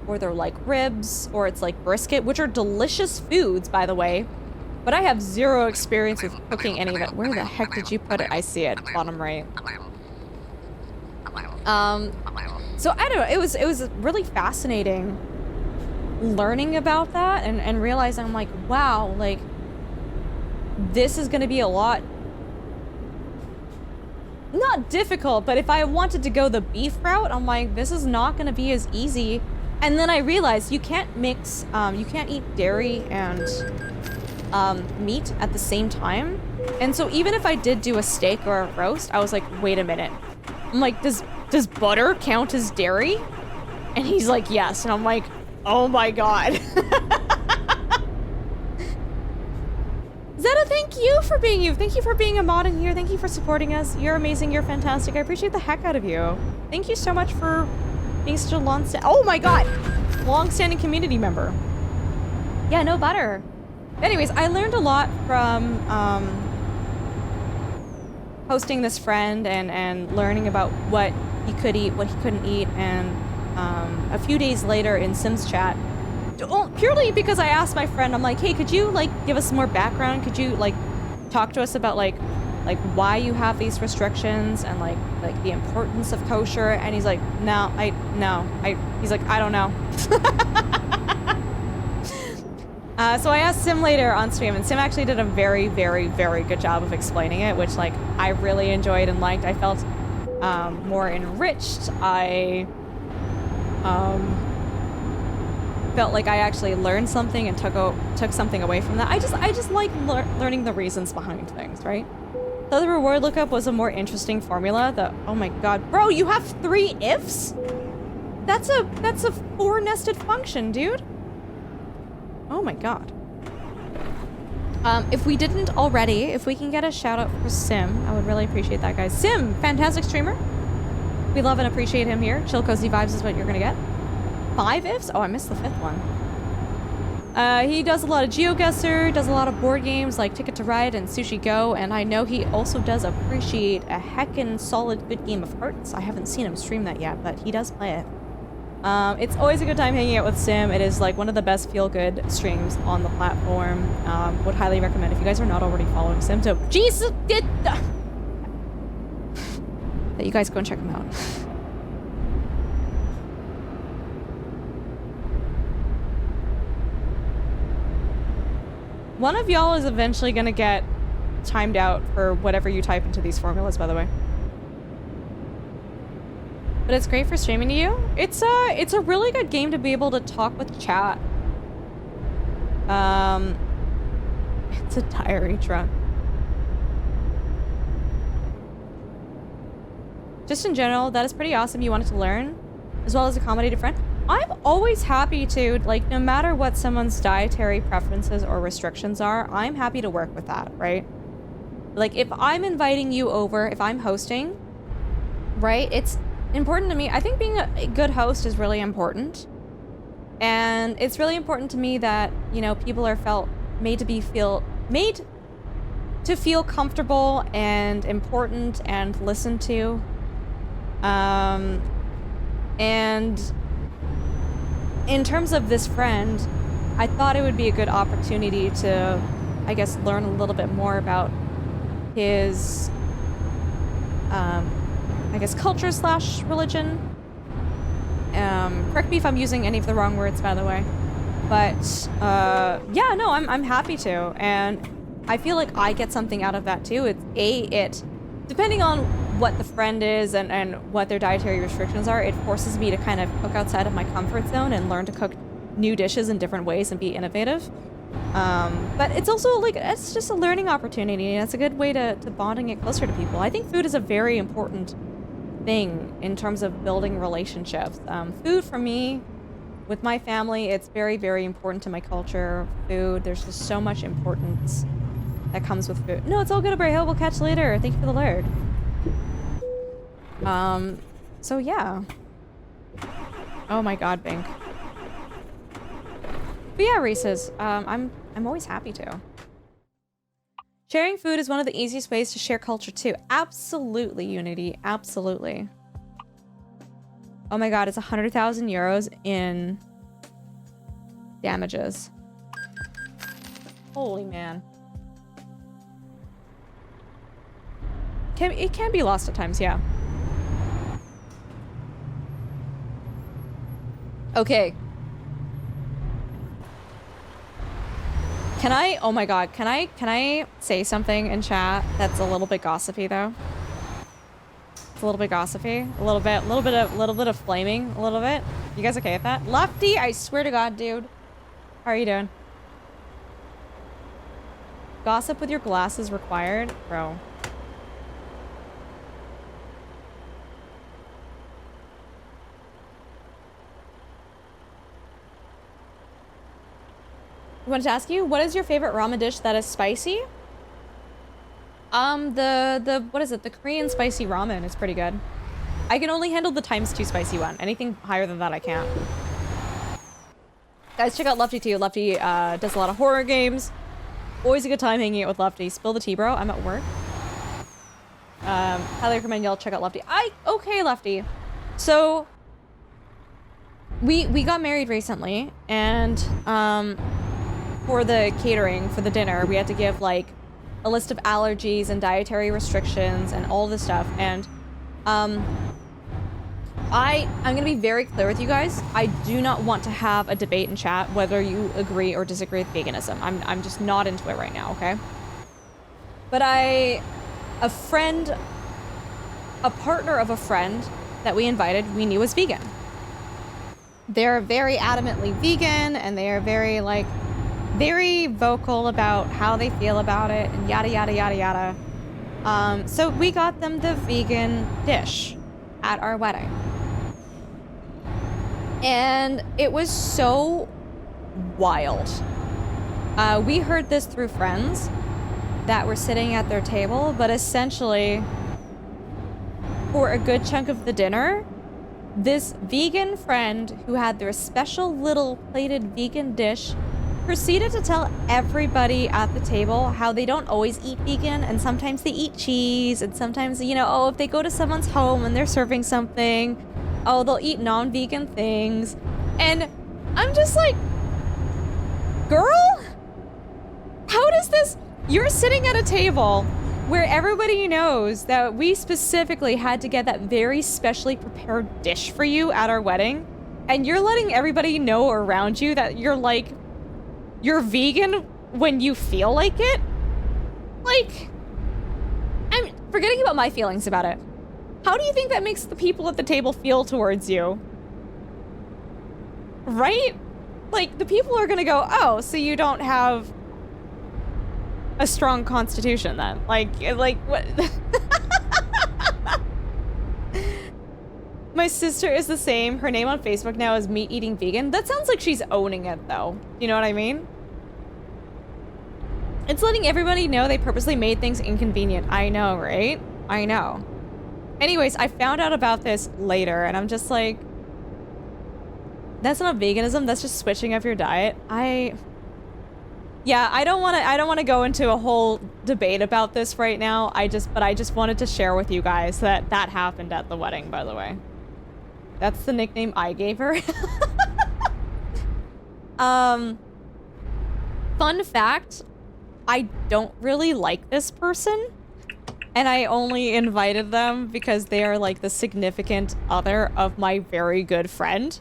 or they're like ribs, or it's like brisket, which are delicious foods, by the way. But I have zero experience with cooking any of it. Where the heck did you put it? I see it, bottom right. So I don't know, it was really fascinating learning about that and realizing, I'm like, wow, like, this is going to be a lot, not difficult, but if I wanted to go the beef route, I'm like, this is not going to be as easy. And then I realized you can't mix, you can't eat dairy and meat at the same time. And so even if I did do a steak or a roast, I was like, wait a minute. I'm like, does butter count as dairy? And he's like, yes. And I'm like, oh my god. Zeta, thank you for being you. Thank you for being a mod in here. Thank you for supporting us. You're amazing. You're fantastic. I appreciate the heck out of you. Thank you so much for being such a oh my god, long-standing community member. Yeah, no butter. Anyways, I learned a lot from hosting this friend and learning about what he could eat, what he couldn't eat, and a few days later in Sims chat, purely because I asked my friend, I'm like, hey, could you like give us some more background? Could you like talk to us about like why you have these restrictions and like the importance of kosher? And he's like, he's like, I don't know. So I asked Sim later on stream, and Sim actually did a very, very, very good job of explaining it, which like I really enjoyed and liked. I felt more enriched. I felt like I actually learned something and took something away from that. I just like learning the reasons behind things, right? So the reward lookup was a more interesting formula. Oh my god, bro, you have 3 ifs? That's a 4-nested function, dude. Oh my god. If we didn't already, if we can get a shout out for Sim, I would really appreciate that, guys. Sim, fantastic streamer. We love and appreciate him here. Chill cozy vibes is what you're gonna get. 5 ifs? Oh, I missed the 5th one. He does a lot of GeoGuessr, does a lot of board games like Ticket to Ride and Sushi Go, and I know he also does appreciate a heckin' solid good game of Hearts. I haven't seen him stream that yet, but he does play it. It's always a good time hanging out with Sim. It is like one of the best feel-good streams on the platform. Would highly recommend if you guys are not already following Sim. So, Jesus, that you guys go and check him out. One of y'all is eventually gonna get timed out for whatever you type into these formulas, by the way. but it's great for streaming to you. It's a really good game to be able to talk with chat. It's a diary truck. Just in general, that is pretty awesome. You wanted to learn, as well as accommodate a friend. I'm always happy to, like, no matter what someone's dietary preferences or restrictions are, I'm happy to work with that, right? Like, if I'm inviting you over, if I'm hosting, right, it's important to me. I think being a good host is really important. And it's really important to me that, you know, people are made to feel comfortable and important and listened to. And in terms of this friend, I thought it would be a good opportunity to, I guess, learn a little bit more about his, I guess, culture / religion. Correct me if I'm using any of the wrong words, by the way. But, yeah, no, I'm happy to. And I feel like I get something out of that, too. It's, depending on what the friend is and what their dietary restrictions are, it forces me to kind of cook outside of my comfort zone and learn to cook new dishes in different ways and be innovative. But it's also, like, it's just a learning opportunity, and it's a good way to bond and get closer to people. I think food is a very important thing in terms of building relationships. Food for me, with my family, it's very, very important to my culture. Food, there's just so much importance that comes with food. No, it's all good, Abraham. We'll catch you later. Thank you for the alert. So yeah. Oh my god, Bink. But yeah, Reese's, I'm always happy to. Sharing food is one of the easiest ways to share culture too. Absolutely, Unity. Absolutely. Oh my god, it's 100,000 euros in damages. Holy man. It can be lost at times, yeah. Okay. Can I, oh my god, can I say something in chat that's a little bit gossipy though? It's a little bit gossipy, a little bit of flaming, a little bit. You guys okay with that? Lofty, I swear to god, dude. How are you doing? Gossip with your glasses required? Bro. I wanted to ask you, what is your favorite ramen dish that is spicy? What is it? The Korean spicy ramen is pretty good. I can only handle the ×2 spicy one. Anything higher than that, I can't. Guys, check out Lofty too. Lofty does a lot of horror games. Always a good time hanging out with Lofty. Spill the tea, bro. I'm at work. Highly recommend y'all check out Lofty. Okay, Lofty. So, we got married recently, and, for the catering, for the dinner, we had to give, like, a list of allergies and dietary restrictions and all this stuff. And, I'm gonna be very clear with you guys. I do not want to have a debate in chat whether you agree or disagree with veganism. I'm just not into it right now, okay? But a partner of a friend that we invited, we knew was vegan. They're very adamantly vegan, and they are very, like, very vocal about how they feel about it, and yada, yada, yada, yada. So we got them the vegan dish at our wedding. And it was so wild. We heard this through friends that were sitting at their table, but essentially, for a good chunk of the dinner, this vegan friend who had their special little plated vegan dish proceeded to tell everybody at the table how they don't always eat vegan, and sometimes they eat cheese, and sometimes, you know, oh, if they go to someone's home and they're serving something, oh, they'll eat non-vegan things. And I'm just like, girl, how does this, you're sitting at a table where everybody knows that we specifically had to get that very specially prepared dish for you at our wedding, and you're letting everybody know around you that you're like, you're vegan when you feel like it? Like, I'm forgetting about my feelings about it. How do you think that makes the people at the table feel towards you? Right? Like, the people are gonna go, oh, so you don't have a strong constitution then. Like what? My sister is the same. Her name on Facebook now is Meat Eating Vegan. That sounds like she's owning it, though. You know what I mean? It's letting everybody know they purposely made things inconvenient. I know, right? I know. Anyways, I found out about this later, and I'm just like, that's not veganism. That's just switching up your diet. Yeah, I don't want to go into a whole debate about this right now. But I just wanted to share with you guys that happened at the wedding, by the way. That's the nickname I gave her. Fun fact, I don't really like this person, and I only invited them because they are like the significant other of my very good friend.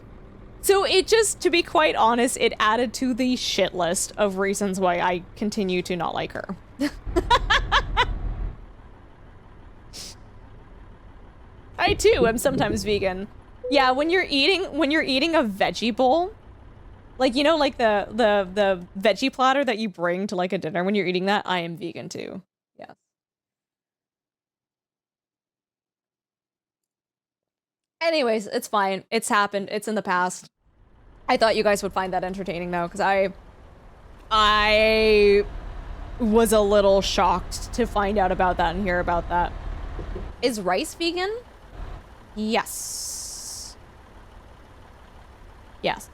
So it just, to be quite honest, it added to the shit list of reasons why I continue to not like her. I too am sometimes vegan. Yeah, when you're eating a veggie bowl, like, you know, like the veggie platter that you bring to like a dinner, when you're eating that, I am vegan too. Yeah. Anyways, it's fine. It's happened. It's in the past. I thought you guys would find that entertaining though, because I was a little shocked to find out about that and hear about that. Is rice vegan? Yes. Yes.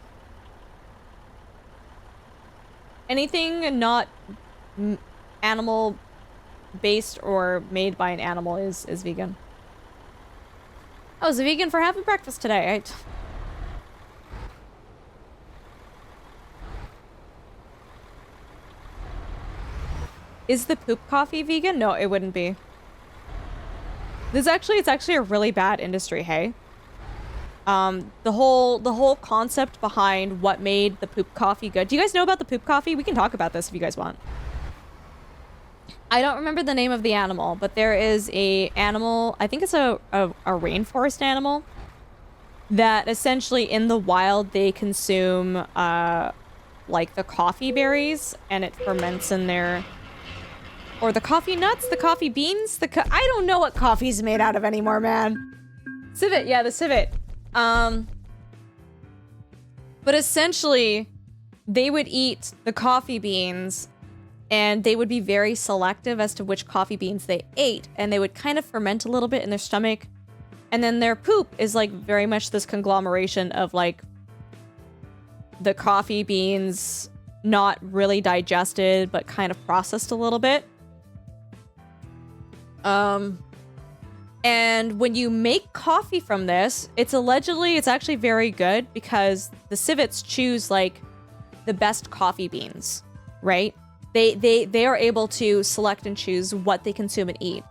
Anything not animal based or made by an animal is vegan. I was a vegan for having breakfast today. Is the poop coffee vegan? No, it wouldn't be. It's actually a really bad industry, hey? The whole concept behind what made the poop coffee good. Do you guys know about the poop coffee? We can talk about this if you guys want. I don't remember the name of the animal, but there is a animal, I think it's a rainforest animal, that essentially in the wild they consume like the coffee berries, and it ferments in there. Or the coffee nuts, the coffee beans, I don't know what coffee's made out of anymore, man. Civet, yeah, the civet. But essentially, they would eat the coffee beans, and they would be very selective as to which coffee beans they ate, and they would kind of ferment a little bit in their stomach. And then their poop is like very much this conglomeration of like the coffee beans not really digested, but kind of processed a little bit. And when you make coffee from this, it's actually very good because the civets choose like the best coffee beans, right? They are able to select and choose what they consume and eat.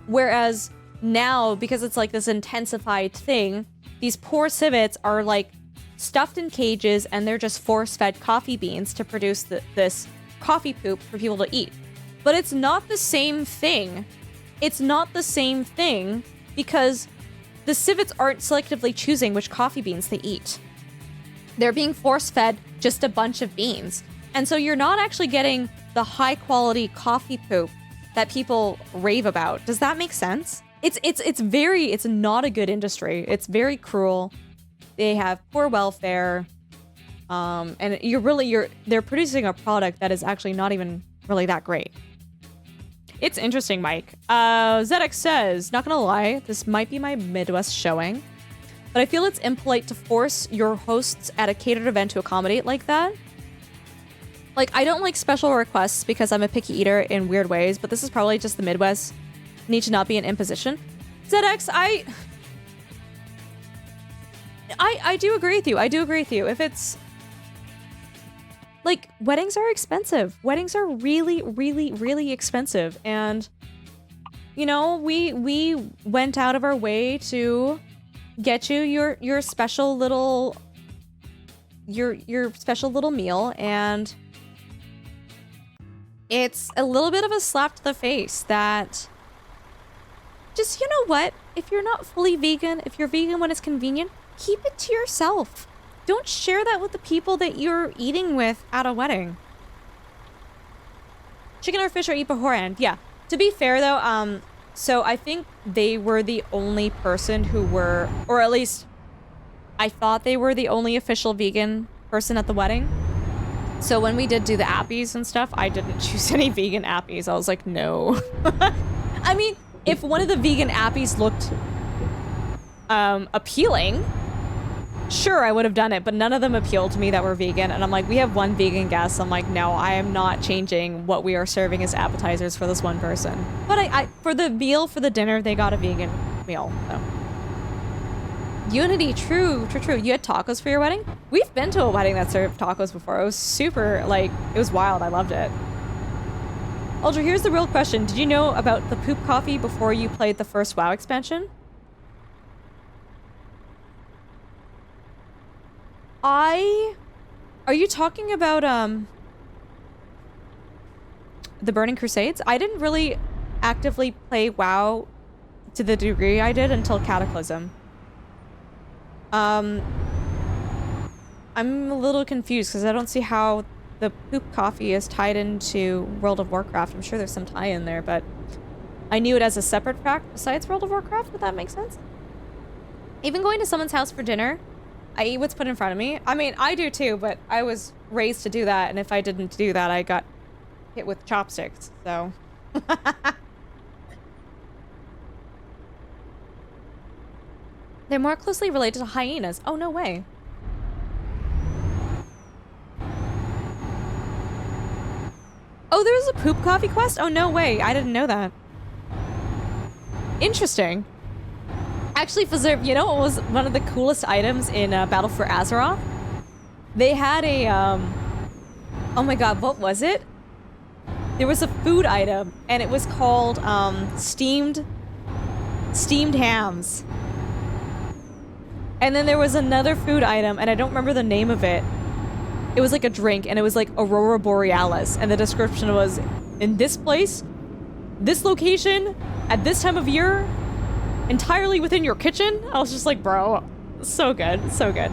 Whereas now, because it's like this intensified thing, these poor civets are like stuffed in cages and they're just force-fed coffee beans to produce this coffee poop for people to eat. But it's not the same thing. It's not the same thing because the civets aren't selectively choosing which coffee beans they eat. They're being force-fed just a bunch of beans. And so you're not actually getting the high-quality coffee poop that people rave about. Does that make sense? It's not a good industry. It's very cruel. They have poor welfare. And they're producing a product that is actually not even really that great. It's interesting, Mike. ZX says, not gonna lie, this might be my Midwest showing, but I feel it's impolite to force your hosts at a catered event to accommodate like that. Like, I don't like special requests because I'm a picky eater in weird ways, but this is probably just the Midwest. Need to not be an imposition. ZX, I do agree with you. I do agree with you. If it's... Like, weddings are expensive. Weddings are really, really, really expensive. And, you know, we went out of our way to get you your special little... Your special little meal, and it's a little bit of a slap to the face that... Just, you know what? if you're not fully vegan, if you're vegan when it's convenient, keep it to yourself. Don't share that with the people that you're eating with at a wedding. Chicken or fish or eat beforehand. Yeah. To be fair though, so I think they were the only person who were, or at least I thought they were the only official vegan person at the wedding. So when we did do the appies and stuff, I didn't choose any vegan appies. I was like, no. I mean, if one of the vegan appies looked appealing, sure, I would have done it, but none of them appealed to me that were vegan. And I'm like, we have one vegan guest. I'm like, no, I am not changing what we are serving as appetizers for this one person. But I for the meal, for the dinner, they got a vegan meal. So. Unity, true. You had tacos for your wedding? We've been to a wedding that served tacos before. It was super, like, it was wild. I loved it. Ultra, here's the real question. Did you know about the poop coffee before you played the first WoW expansion? Are you talking about, the Burning Crusades? I didn't really actively play WoW to the degree I did until Cataclysm. I'm a little confused because I don't see how the poop coffee is tied into World of Warcraft. I'm sure there's some tie in there, but I knew it as a separate fact besides World of Warcraft, if that makes sense. Even going to someone's house for dinner, I eat what's put in front of me. I mean, I do too, but I was raised to do that, and if I didn't do that, I got hit with chopsticks, so... They're more closely related to hyenas. Oh, no way. Oh, there's a poop coffee quest? Oh, no way. I didn't know that. Interesting. Actually, Fazerb, you know what was one of the coolest items in Battle for Azeroth? They had a, oh my god, what was it? There was a food item, and it was called, steamed hams. And then there was another food item, and I don't remember the name of it. It was like a drink, and it was like Aurora Borealis, and the description was, in this place, this location, at this time of year, entirely within your kitchen. I was just like, bro, so good, so good.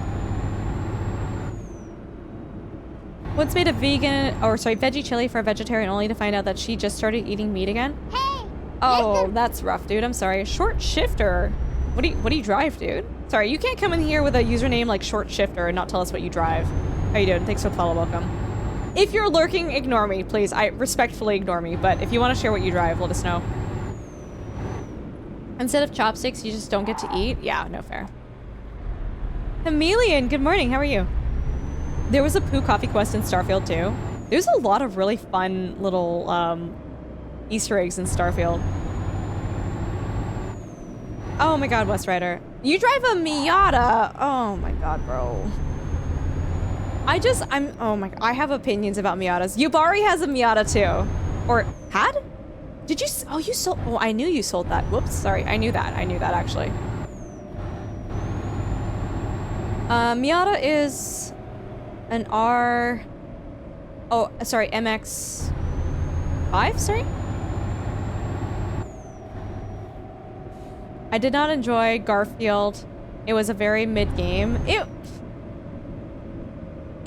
Once made a vegan, or sorry, veggie chili for a vegetarian only to find out that she just started eating meat again. Hey! Oh, that's rough, dude. I'm sorry. Short Shifter. What do you drive, dude? Sorry, you can't come in here with a username like Short Shifter and not tell us what you drive. How you doing? Thanks for the follow. Welcome. If you're lurking, ignore me, please. I respectfully ignore me, but if you want to share what you drive, let us know. Instead of chopsticks, you just don't get to eat? Yeah, no fair. Chameleon, good morning. How are you? There was a poo coffee quest in Starfield too. There's a lot of really fun little Easter eggs in Starfield. Oh my god, West Rider. You drive a Miata! Oh my god, bro. Oh my god, I have opinions about Miatas. Yubari has a Miata too. Or had? Did you, oh you sold, oh I knew you sold that. Whoops, sorry, I knew that actually. Miata is an MX-5, sorry? I did not enjoy Garfield. It was a very mid-game. It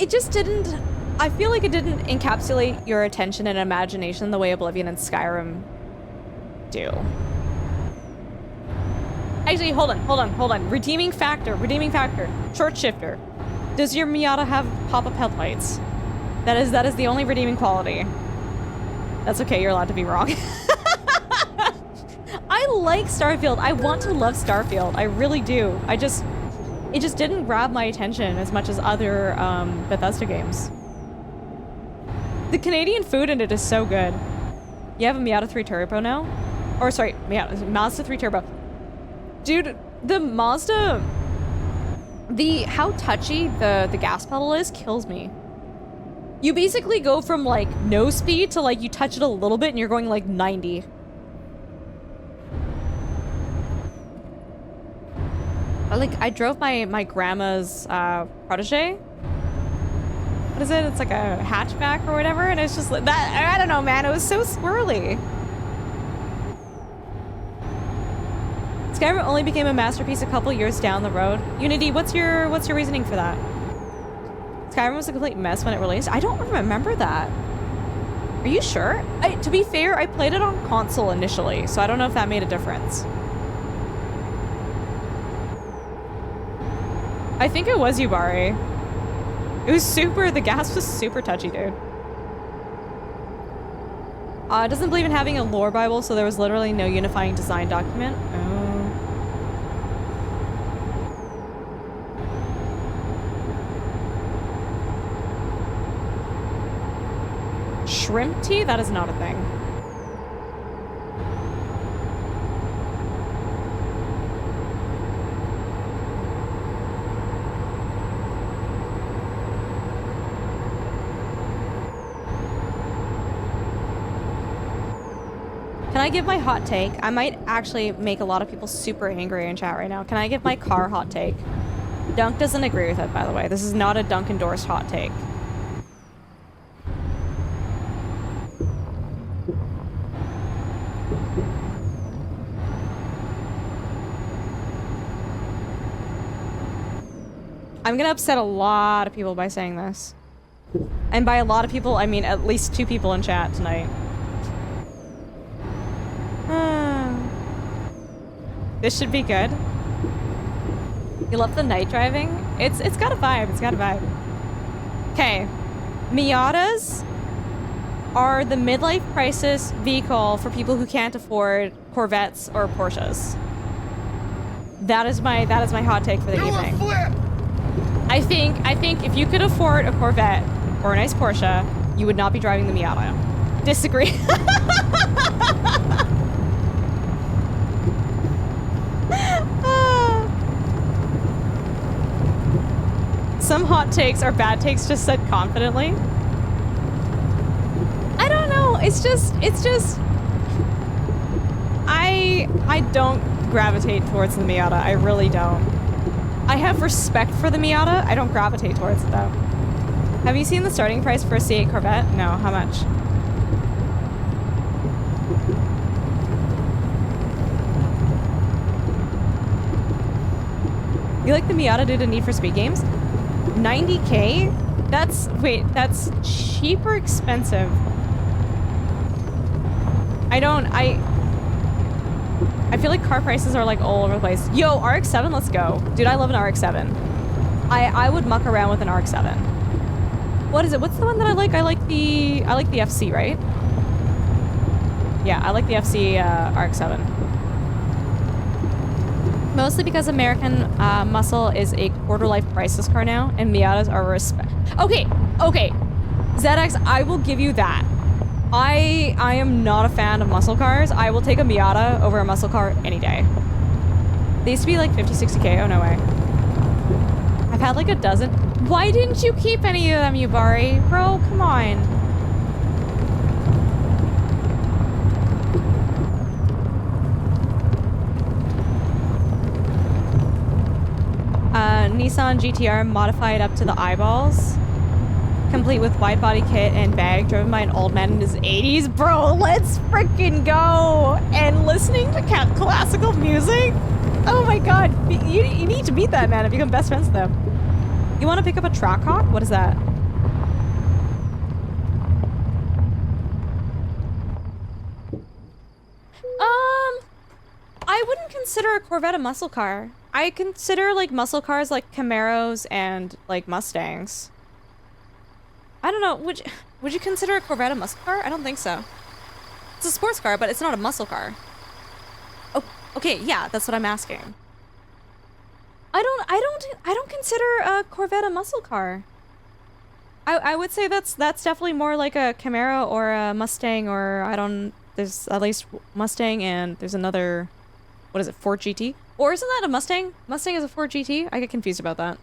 just didn't... I feel like it didn't encapsulate your attention and imagination the way Oblivion and Skyrim do. Actually, hold on. Redeeming factor. Short Shifter. Does your Miata have pop-up headlights? That is the only redeeming quality. That's okay, you're allowed to be wrong. I like Starfield. I want to love Starfield. I really do. It just didn't grab my attention as much as other Bethesda games. The Canadian food in it is so good. You have a Miata 3 Turbo now? Or sorry, Mazda 3 Turbo. Dude, the Mazda... how touchy the gas pedal is kills me. You basically go from like no speed to like you touch it a little bit and you're going like 90. I drove my grandma's Protege. What is it? It's like a hatchback or whatever, and it's just like that. I don't know, man. It was so swirly. Skyrim only became a masterpiece a couple years down the road. Unity, what's your reasoning for that? Skyrim was a complete mess when it released. I don't remember that. Are you sure? To be fair, I played it on console initially, so I don't know if that made a difference. I think it was Yubari. It was the gas was super touchy, dude. It doesn't believe in having a lore Bible, so there was literally no unifying design document. Oh. Shrimp tea? That is not a thing. Can I give my hot take? I might actually make a lot of people super angry in chat right now. Can I give my car hot take? Dunk doesn't agree with it, by the way. This is not a Dunk endorsed hot take. I'm gonna upset a lot of people by saying this. And by a lot of people, I mean at least 2 people in chat tonight. This should be good. You love the night driving? It's got a vibe. It's got a vibe. Okay. Miatas are the midlife crisis vehicle for people who can't afford Corvettes or Porsches. That is my hot take for the evening. I think if you could afford a Corvette or a nice Porsche, you would not be driving the Miata. Disagree. Some hot takes are bad takes just said confidently. I don't know. It's just I don't gravitate towards the Miata. I really don't. I have respect for the Miata. I don't gravitate towards it though. Have you seen the starting price for a C8 Corvette? No, how much? You like the Miata due to Need for Speed games? 90K? That's cheap or expensive? I feel like car prices are like all over the place. Yo, RX-7, let's go. Dude, I love an RX-7. I would muck around with an RX-7. What is it? What's the one that I like? I like the FC, right? Yeah, I like the FC RX-7. Mostly because American Muscle is a quarter-life crisis car now, and Miatas are Okay. ZX, I will give you that. I am not a fan of muscle cars. I will take a Miata over a muscle car any day. They used to be like 50, 60K. Oh, no way. I've had like a dozen. Why didn't you keep any of them, Yubari? Bro, come on. Nissan GTR modified up to the eyeballs, complete with wide body kit and bag, driven by an old man in his 80s. Bro, let's freaking go! And listening to classical music? Oh my god, you need to meet that man and become best friends with him. You want to pick up a Trackhawk? What is that? I wouldn't consider a Corvette a muscle car. I consider like muscle cars like Camaros and like Mustangs. I don't know, would you consider a Corvette a muscle car? I don't think so. It's a sports car, but it's not a muscle car. Oh, okay, yeah, that's what I'm asking. I don't consider a Corvette a muscle car. I would say that's definitely more like a Camaro or a Mustang, or there's at least Mustang and there's another, what is it, Ford GT? Or isn't that a Mustang? Mustang is a Ford GT? I get confused about that.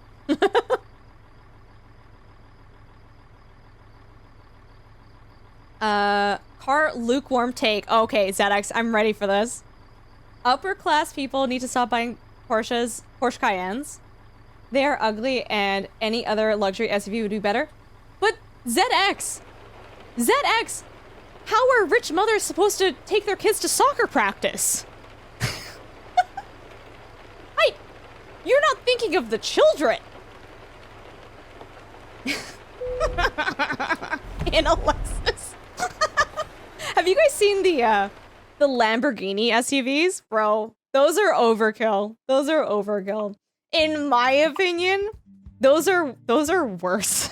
Car lukewarm take. Okay, ZX, I'm ready for this. Upper class people need to stop buying Porsche Cayennes. They are ugly and any other luxury SUV would do better. But ZX, how are rich mothers supposed to take their kids to soccer practice? thinking of the children. In Alexis. Have you guys seen the Lamborghini SUVs? Bro, those are overkill. Those are overkill. In my opinion, those are worse.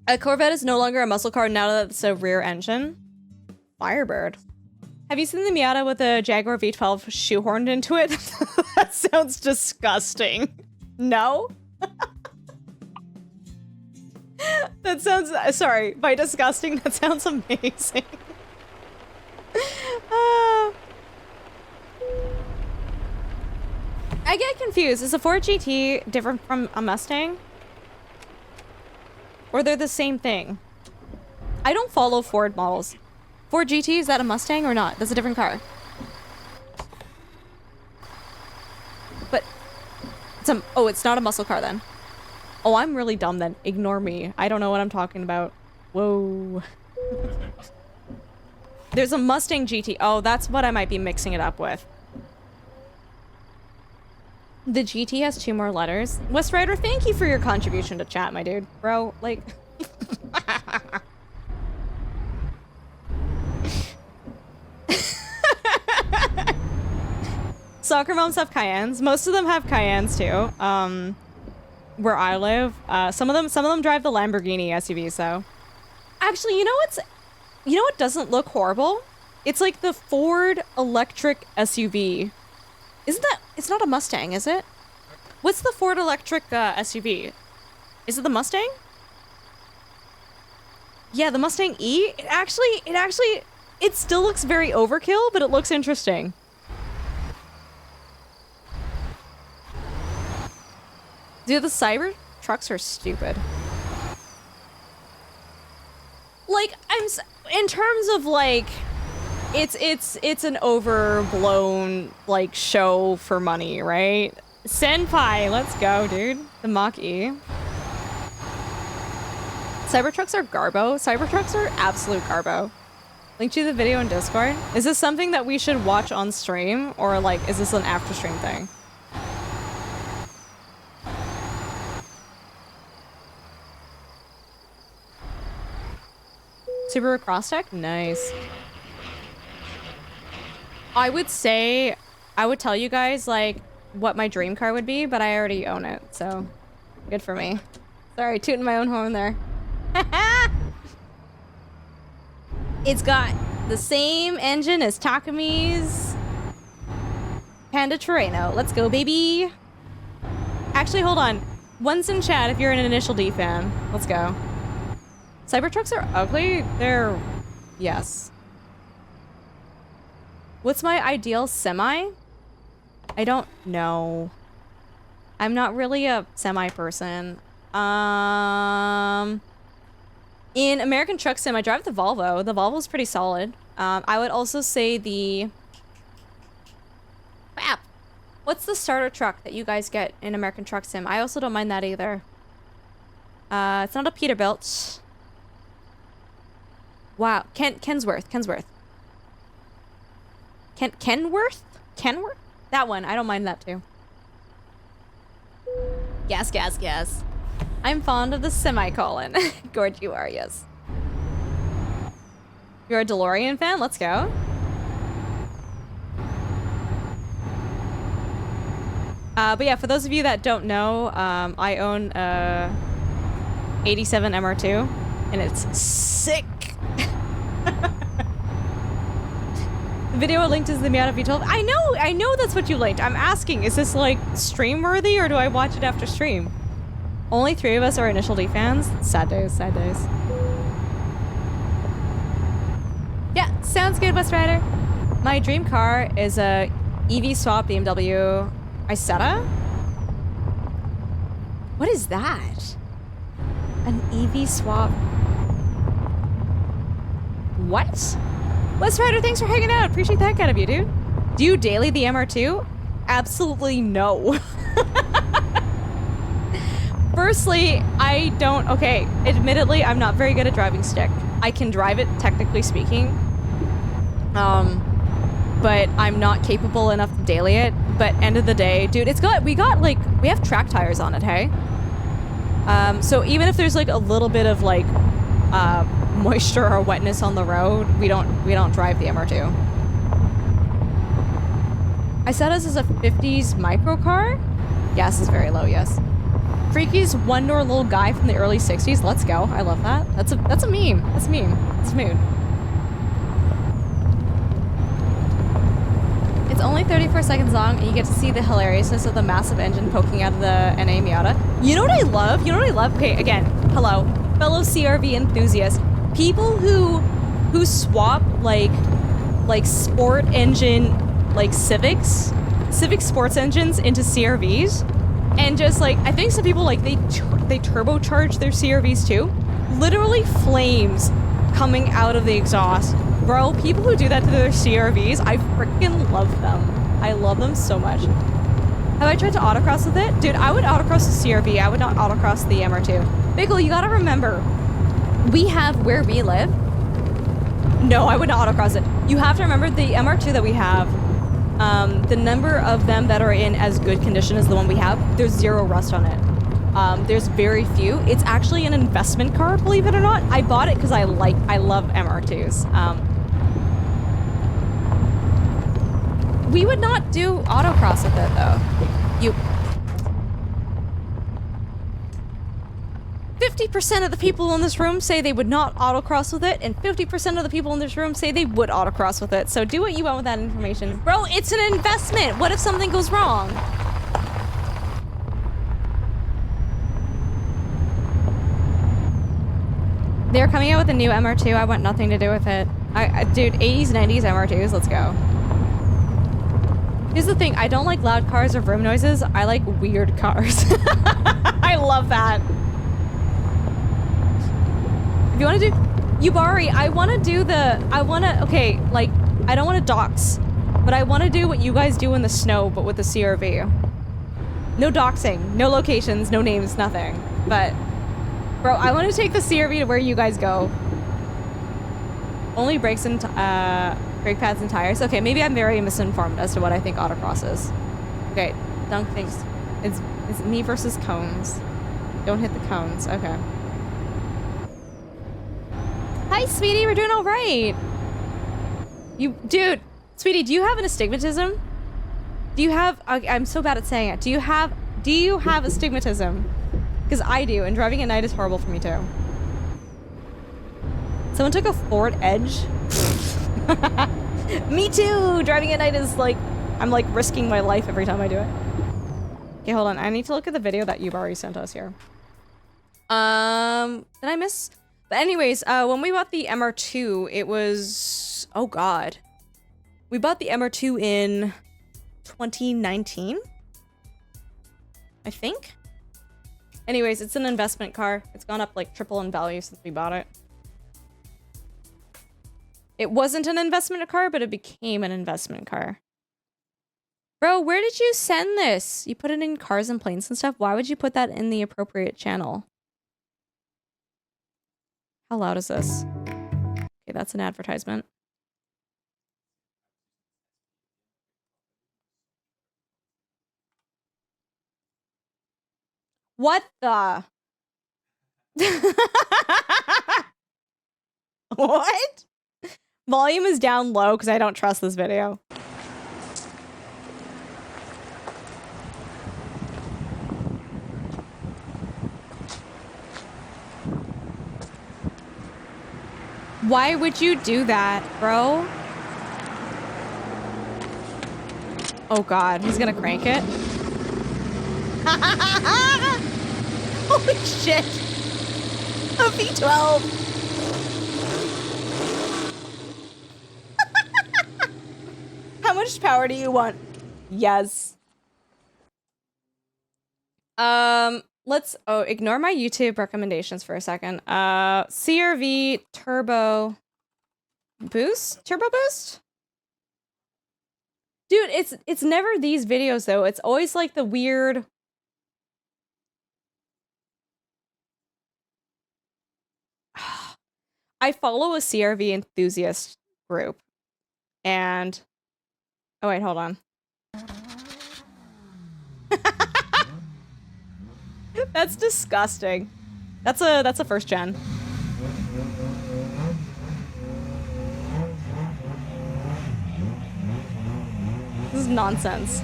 A Corvette is no longer a muscle car now that it's a rear engine. Firebird. Have you seen the Miata with a Jaguar V12 shoehorned into it? That sounds disgusting. No? That sounds, sorry, by disgusting, that sounds amazing. I get confused. Is a Ford GT different from a Mustang? Or they're the same thing? I don't follow Ford models. Ford GT, is that a Mustang or not? That's a different car. But oh, it's not a muscle car then. Oh, I'm really dumb then. Ignore me. I don't know what I'm talking about. Whoa. There's a Mustang GT. Oh, that's what I might be mixing it up with. The GT has 2 more letters. West Rider, thank you for your contribution to chat, my dude. Bro, like... Soccer moms have Cayennes. Most of them have Cayennes too. Where I live, some of them drive the Lamborghini SUVs though. Actually, you know what doesn't look horrible? It's like the Ford electric SUV. It's not a Mustang, is it? What's the Ford electric SUV? Is it the Mustang? Yeah, the Mustang E. It still looks very overkill, but it looks interesting. Dude, the Cyber trucks are stupid. Like, in terms of like, it's an overblown like show for money, right? Senpai, let's go, dude. The Mach-E. Cybertrucks are garbo. Cybertrucks are absolute garbo. Link to the video in Discord. Is this something that we should watch on stream, or like, is this an after stream thing? Subaru Crosstrek? Nice. I would tell you guys like what my dream car would be, but I already own it, so good for me. Sorry, tooting my own horn there. It's got the same engine as Takami's Panda Terreno. Let's go, baby. Actually, hold on. One's in chat if you're an Initial D fan. Let's go. Cybertrucks are ugly? Yes. What's my ideal semi? I don't know. I'm not really a semi person. In American Truck Sim, I drive the Volvo. The Volvo's pretty solid. I would also say the... Crap. What's the starter truck that you guys get in American Truck Sim? I also don't mind that either. It's not a Peterbilt. Wow. Kensworth. Kenworth? Kenworth? That one. I don't mind that too. Gas. I'm fond of the semicolon. Gorge, you are, yes. You're a DeLorean fan? Let's go. But yeah, for those of you that don't know, I own a 87 MR2, and it's sick. The video linked is the Miata V12. I know that's what you linked. I'm asking, is this like stream worthy, or do I watch it after stream? Only 3 of us are Initial D fans. Sad days. Yeah, sounds good, West Rider. My dream car is a EV swap BMW Isetta. What is that? An EV swap. What? West Rider, thanks for hanging out. Appreciate that kind of you, dude. Do you daily the MR2? Absolutely no. Firstly, I don't... Okay, admittedly, I'm not very good at driving stick. I can drive it, technically speaking. but I'm not capable enough to daily it. But end of the day, dude, we have track tires on it, hey? So even if there's like a little bit of like moisture or wetness on the road, we don't drive the MR2. I said this is a 50s microcar. Gas is very low, yes. Freaky's one-door little guy from the early 60s. Let's go. I love that. That's a meme. That's a meme. It's mood. It's only 34 seconds long, and you get to see the hilariousness of the massive engine poking out of the NA Miata. You know what I love? You know what I love? Okay, again, hello, fellow CRV enthusiasts. People who swap like sport engine, like Civic sports engines into CRVs, and just like, I think some people like they turbocharge their CRVs too. Literally flames coming out of the exhaust. Bro, people who do that to their CRVs, I freaking love them. I love them so much. Have I tried to autocross with it? Dude, I would autocross the CRV. I would not autocross the MR2. Bickle, you gotta remember, we have where we live. No, I would not autocross it. You have to remember the MR2 that we have, the number of them that are in as good condition as the one we have, there's 0 rust on it. There's very few. It's actually an investment car, believe it or not. I bought it because I love MR2s. We would not do autocross with it though. 50% of the people in this room say they would not autocross with it, and 50% of the people in this room say they would autocross with it. So do what you want with that information. Bro, it's an investment. What if something goes wrong? They're coming out with a new MR2. I want nothing to do with it. Dude, 80s, 90s MR2s, let's go. Here's the thing, I don't like loud cars or vroom noises. I like weird cars. I love that. If you want to do... Yubari, I want to do the... Okay, like, I don't want to dox, but I want to do what you guys do in the snow, but with the CRV. No doxing, no locations, no names, nothing. But... Bro, I want to take the CRV to where you guys go. Only brakes and brake pads and tires. Okay, maybe I'm very misinformed as to what I think autocross is. Okay, Dunk thinks it's me versus cones. Don't hit the cones. Okay. Hi, sweetie. We're doing all right. Dude, sweetie, do you have an astigmatism? Do you have? I'm so bad at saying it. Do you have astigmatism? Because I do, and driving at night is horrible for me too. Someone took a Ford Edge. Me too! Driving at night is like, I'm like risking my life every time I do it. Okay, hold on. I need to look at the video that you've already sent us here. Did I miss? But anyways, when we bought the MR2, it was, oh God. We bought the MR2 in 2019, I think. Anyways, it's an investment car. It's gone up like triple in value since we bought it. It wasn't an investment car, but it became an investment car. Bro, where did you send this? You put it in Cars and Planes and stuff? Why would you put that in the appropriate channel? How loud is this? Okay, that's an advertisement. What the? What? Volume is down low because I don't trust this video. Why would you do that, bro? Oh God, he's gonna crank it. Holy shit! A V12! How much power do you want? Yes. Let's ignore my YouTube recommendations for a second. CRV Turbo Boost? Turbo Boost? Dude, it's never these videos though. It's always like the weird I follow a CRV enthusiast group, and Oh wait, hold on. That's disgusting. That's a first gen. This is nonsense.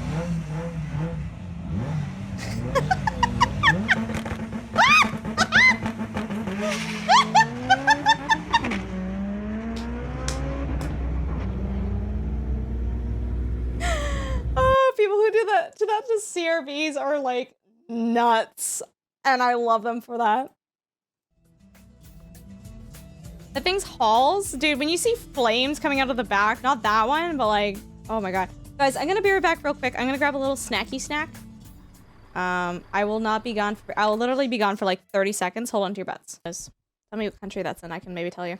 Oh, people who do that to CRVs are like nuts. And I love them for that. The thing's halls. Dude, when you see flames coming out of the back, not that one, but like, oh my god. Guys, I'm gonna be right back real quick. I'm gonna grab a little snacky snack. I will not be gone for, I will literally be gone for like 30 seconds. Hold on to your butts. Tell me what country that's in. I can maybe tell you.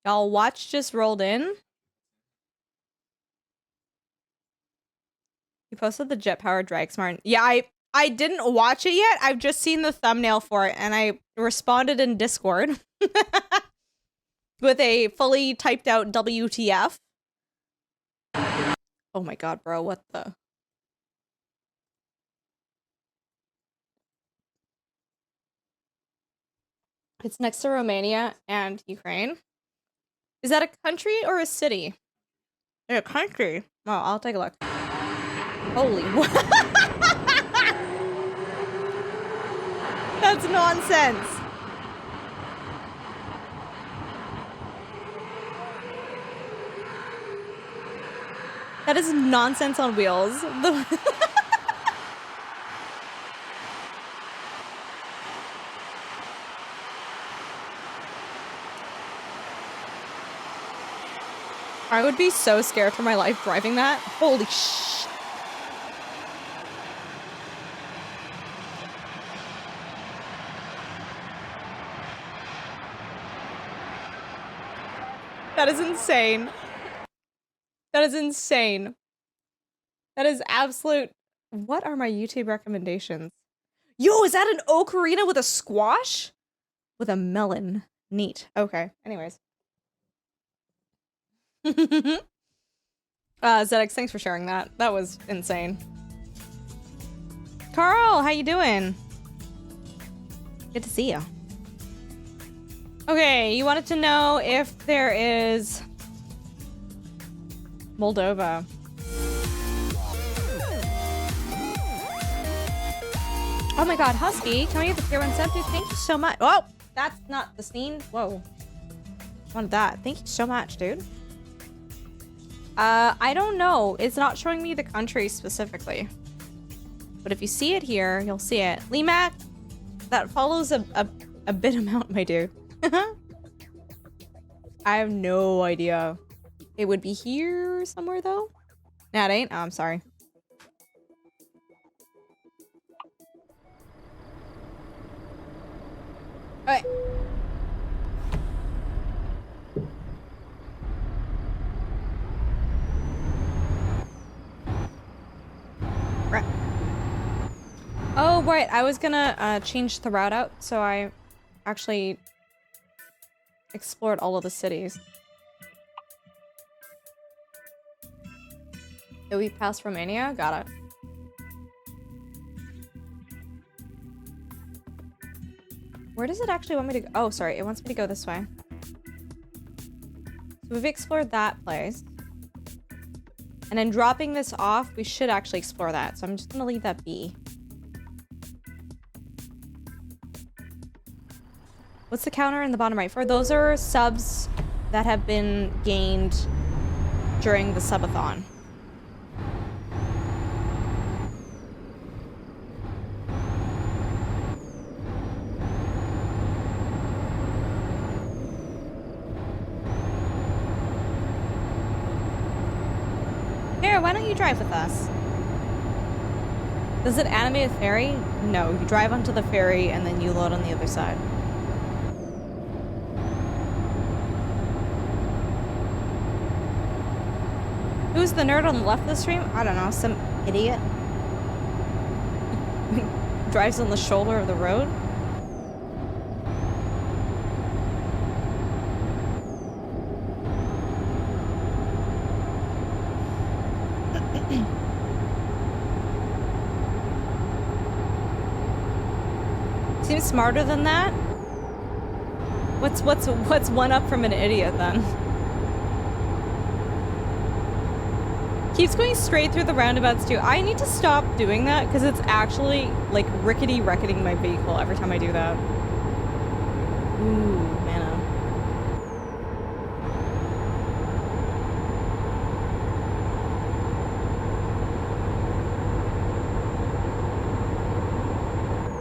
Y'all, watch just rolled in. You posted the jet-powered drag smart. Yeah, I didn't watch it yet. I've just seen the thumbnail for it, and I responded in Discord with a fully typed out WTF. Oh my god, bro, what the? It's next to Romania and Ukraine. Is that a country or a city? A country. Oh, I'll take a look. Holy what? That's nonsense. That is nonsense on wheels. I would be so scared for my life driving that. Holy sh! That is insane. That is insane. That is absolute... What are my YouTube recommendations? Yo, is that an ocarina with a squash? With a melon. Neat. Okay. Anyways. ZX, thanks for sharing that. That was insane. Carl, how you doing? Good to see you. Okay, you wanted to know if there is Moldova. Oh my god, Husky, can we get the tier 1 sub, dude? Thank you so much. Oh, that's not the scene. Whoa. Wanted that. Thank you so much, dude. I don't know. It's not showing me the country specifically. But if you see it here, you'll see it. Limac, that follows a bit amount, my dude. I have no idea. It would be here somewhere, though? Nah, it ain't. Oh, I'm sorry. Alright. Right. Oh, right. I was gonna change the route out, so I actually explored all of the cities. Did we pass Romania? Got it. Where does it actually want me to go? Oh, sorry. It wants me to go this way. So we've explored that place. And then dropping this off, we should actually explore that. So I'm just going to leave that be. What's the counter in the bottom right? For those are subs that have been gained during the subathon. Here, why don't you drive with us? Does it animate a ferry? No, you drive onto the ferry and then you load on the other side. Who's the nerd on the left of the stream? I don't know, some idiot. Drives on the shoulder of the road. I'm smarter than that? What's one up from an idiot then? Keeps going straight through the roundabouts too. I need to stop doing that because it's actually like rickety-wrecketing my vehicle every time I do that. Ooh, mana.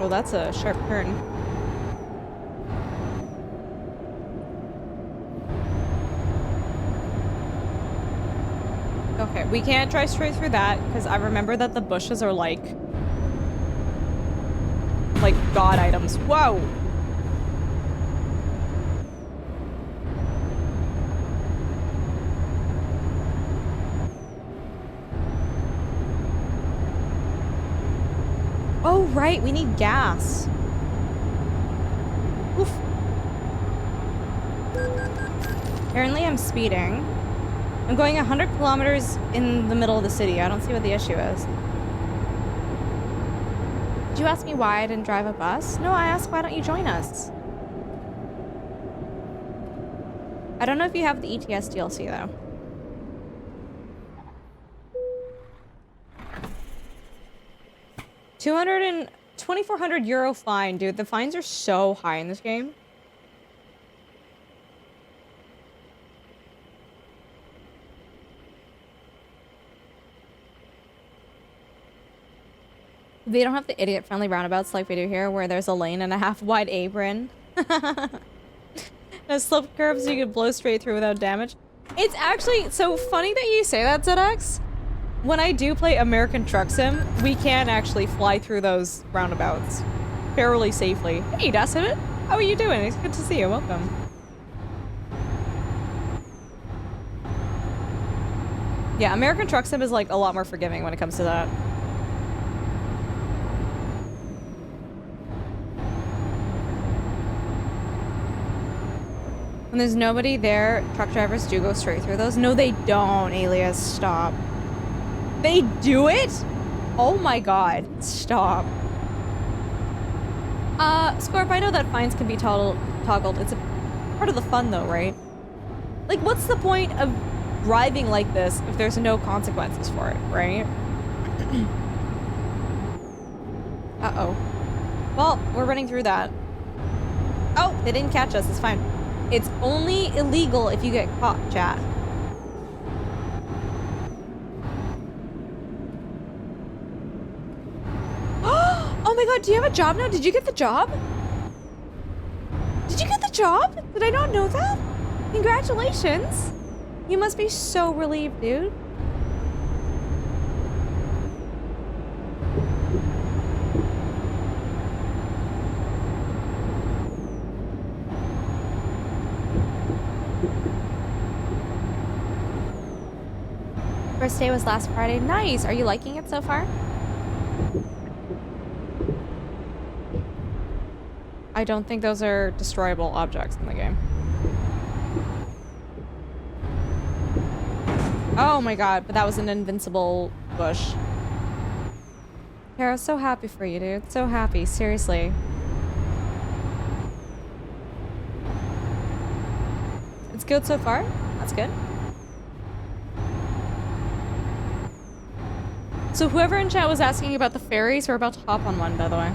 Oh, that's a sharp turn. Okay, we can't drive straight through that because I remember that the bushes are like god items. Whoa! Oh, right, we need gas. Oof. Apparently I'm speeding. I'm going 100 kilometers in the middle of the city. I don't see what the issue is. Did you ask me why I didn't drive a bus? No, I asked why don't you join us? I don't know if you have the ETS DLC though. €2,400 fine, dude. The fines are so high in this game. They don't have the idiot-friendly roundabouts like we do here, where there's a lane and a half-wide apron. No slip curves so you can blow straight through without damage. It's actually so funny that you say that, ZX. When I do play American Truck Sim, we can actually fly through those roundabouts fairly safely. Hey, Dustin, how are you doing? It's good to see you. Welcome. Yeah, American Truck Sim is like a lot more forgiving when it comes to that. When there's nobody there, truck drivers do go straight through those. No, they don't, Alias. Stop. They do it? Oh my god. Stop. Scorp, I know that fines can be toggled. It's a part of the fun though, right? Like, what's the point of driving like this if there's no consequences for it, right? Uh-oh. Well, we're running through that. Oh, they didn't catch us. It's fine. It's only illegal if you get caught, chat. Oh my god, do you have a job now? Did you get the job? Did you get the job? Did I not know that? Congratulations. You must be so relieved, dude. First day was last Friday. Nice. Are you liking it so far? I don't think those are destroyable objects in the game. Oh my god, but that was an invincible bush. Kara, so happy for you, dude. So happy. Seriously. It's good so far? That's good. So whoever in chat was asking about the ferries, we're about to hop on one, by the way.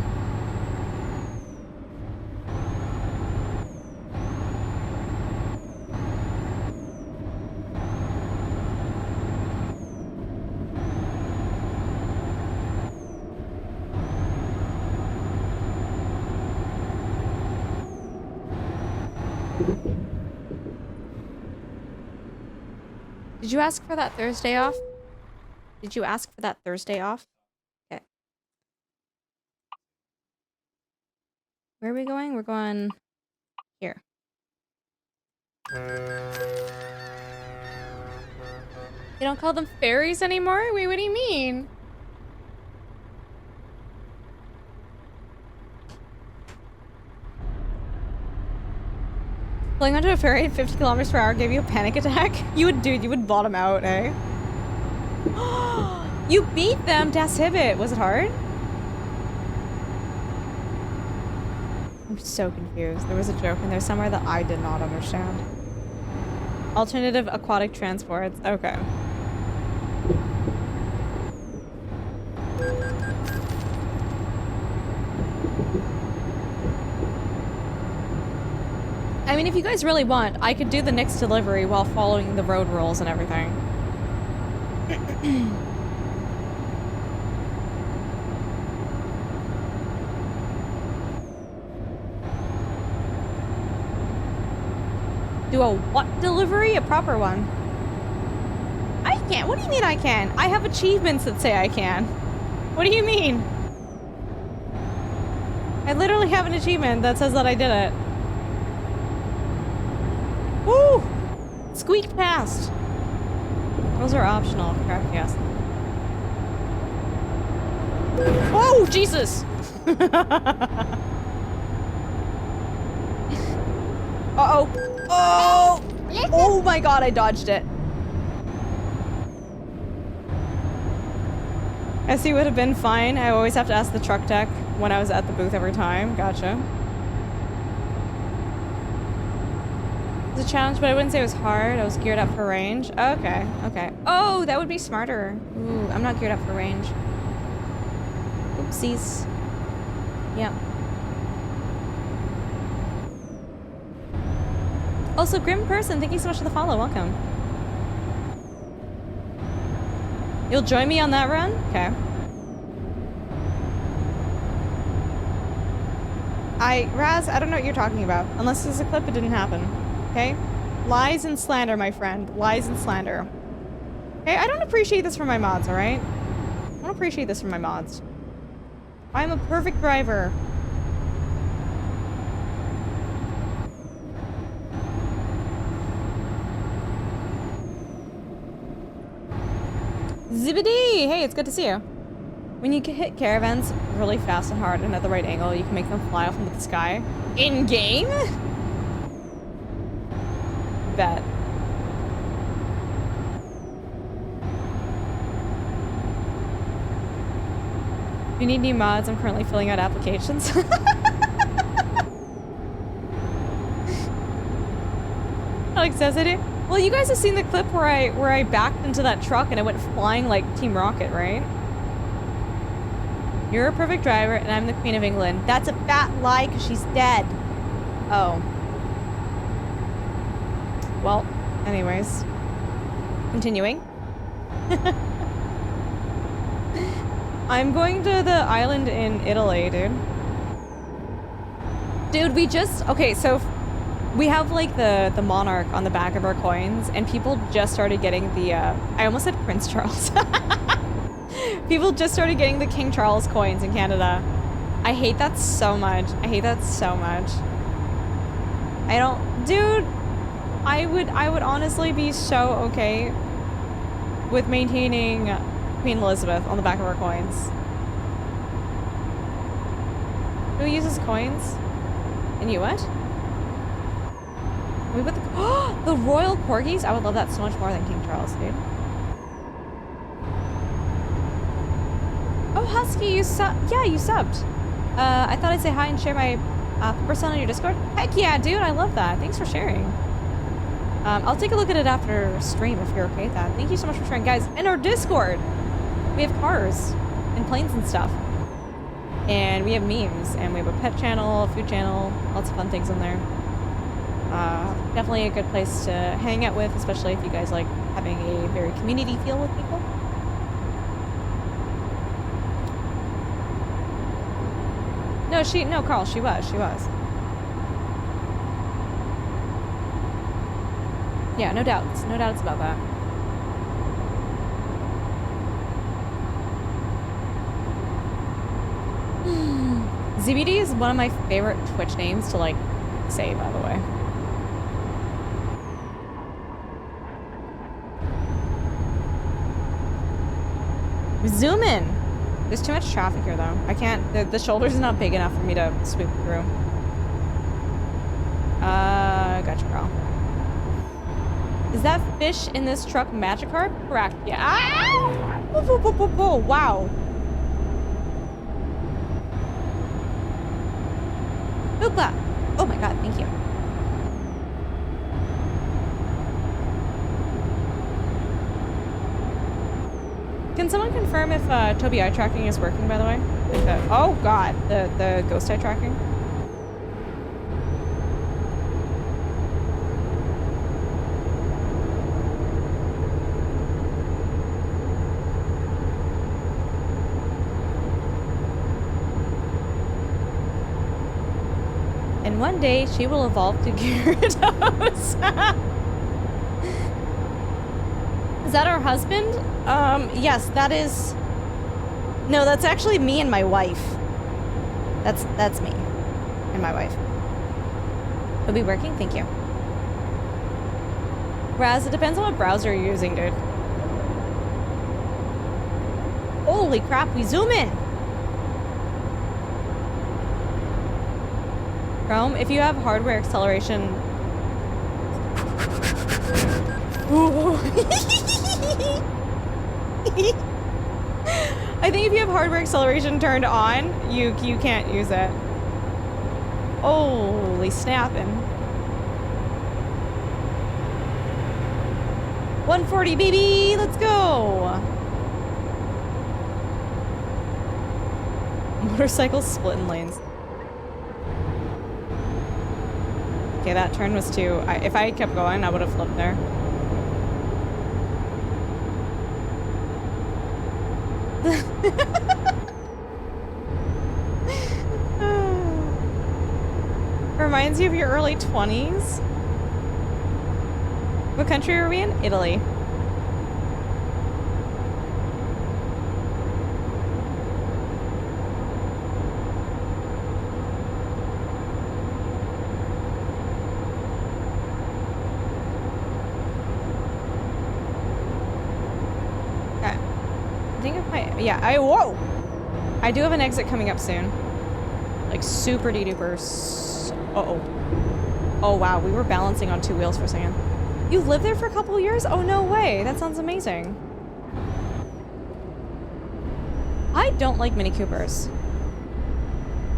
Did you ask for that Thursday off? Did you ask for that Thursday off? Okay. Where are we going? We're going here. You don't call them ferries anymore? Wait, what do you mean? Pulling onto a ferry at 50 kilometers per hour gave you a panic attack? You would bottom out, eh? You beat them, Das Hibbit. Was it hard? I'm so confused. There was a joke in there somewhere that I did not understand. Alternative aquatic transports. Okay. I mean, if you guys really want, I could do the next delivery while following the road rules and everything. Do a what delivery? A proper one. I can't. What do you mean I can? I have achievements that say I can. What do you mean? I literally have an achievement that says that I did it. Woo! Squeaked past. Those are optional. Correct, yes. Oh, Jesus! Uh-oh. Oh! Oh my god, I dodged it. SE would have been fine. I always have to ask the truck tech when I was at the booth every time. Gotcha. It was a challenge, but I wouldn't say it was hard. I was geared up for range. Okay, okay. Oh, that would be smarter. Ooh, I'm not geared up for range. Oopsies. Yep. Also, Grim Person, thank you so much for the follow. Welcome. You'll join me on that run? Okay. Raz, I don't know what you're talking about. Unless there's a clip, it didn't happen. Okay? Lies and slander, my friend. Lies and slander. Okay, I don't appreciate this from my mods, alright? I don't appreciate this from my mods. I'm a perfect driver. Zibidi! Hey, it's good to see you. When you can hit caravans really fast and hard and at the right angle, you can make them fly off into the sky. In-game? Bet. If you need new mods, I'm currently filling out applications. Alex says I do. Well, you guys have seen the clip where I backed into that truck and I went flying like Team Rocket, right? You're a perfect driver and I'm the Queen of England. That's a fat lie because she's dead. Oh. Well, anyways. Continuing. I'm going to the island in Italy, dude. Dude, we just... Okay, so... We have, like, the monarch on the back of our coins, and people just started getting the, I almost said Prince Charles. People just started getting the King Charles coins in Canada. I hate that so much. I hate that so much. I don't... Dude, I would honestly be so okay with maintaining Queen Elizabeth on the back of our coins. Who uses coins? And you what? We put the Royal Corgis? I would love that so much more than King Charles, dude. Oh, Husky, you yeah, you subbed. I thought I'd say hi and share my person on your Discord. Heck yeah, dude, I love that. Thanks for sharing. I'll take a look at it after stream if you're okay with that. Thank you so much for sharing. Guys, in our Discord, we have cars and planes and stuff. And we have memes, and we have a pet channel, a food channel, lots of fun things in there. Definitely a good place to hang out with, especially if you guys like having a very community feel with people. No, Carl, she was. Yeah, no doubts about that. ZBD is one of my favorite Twitch names to like say, by the way. Zoom in. There's too much traffic here, though. I can't. The shoulder's not big enough for me to swoop through. Gotcha, Carl. Is that fish in this truck Magikarp? Correct. Yeah. Ah! Whoa, wow. Hoopla! Oh my god, thank you. Can someone confirm if Tobii eye tracking is working, by the way? Like oh god, the ghost eye tracking. And one day she will evolve to Gyarados. Is that our husband? Yes, that is... No, that's actually me and my wife. That's me and my wife. It'll be working? Thank you. Raz, it depends on what browser you're using, dude. Holy crap, we zoom in! Chrome, if you have hardware acceleration... Ooh. I think if you have hardware acceleration turned on, you can't use it. Holy snapping. 140, baby! Let's go! Motorcycles splitting lanes. Okay, that turn was too... if I had kept going, I would have flipped there. Reminds you of your early 20s? What country are we in? Italy. Yeah, whoa! I do have an exit coming up soon. Like, super de-duper. Uh-oh. Oh, wow, we were balancing on 2 wheels for a second. You've lived there for a couple years? Oh, no way. That sounds amazing. I don't like Mini Coopers.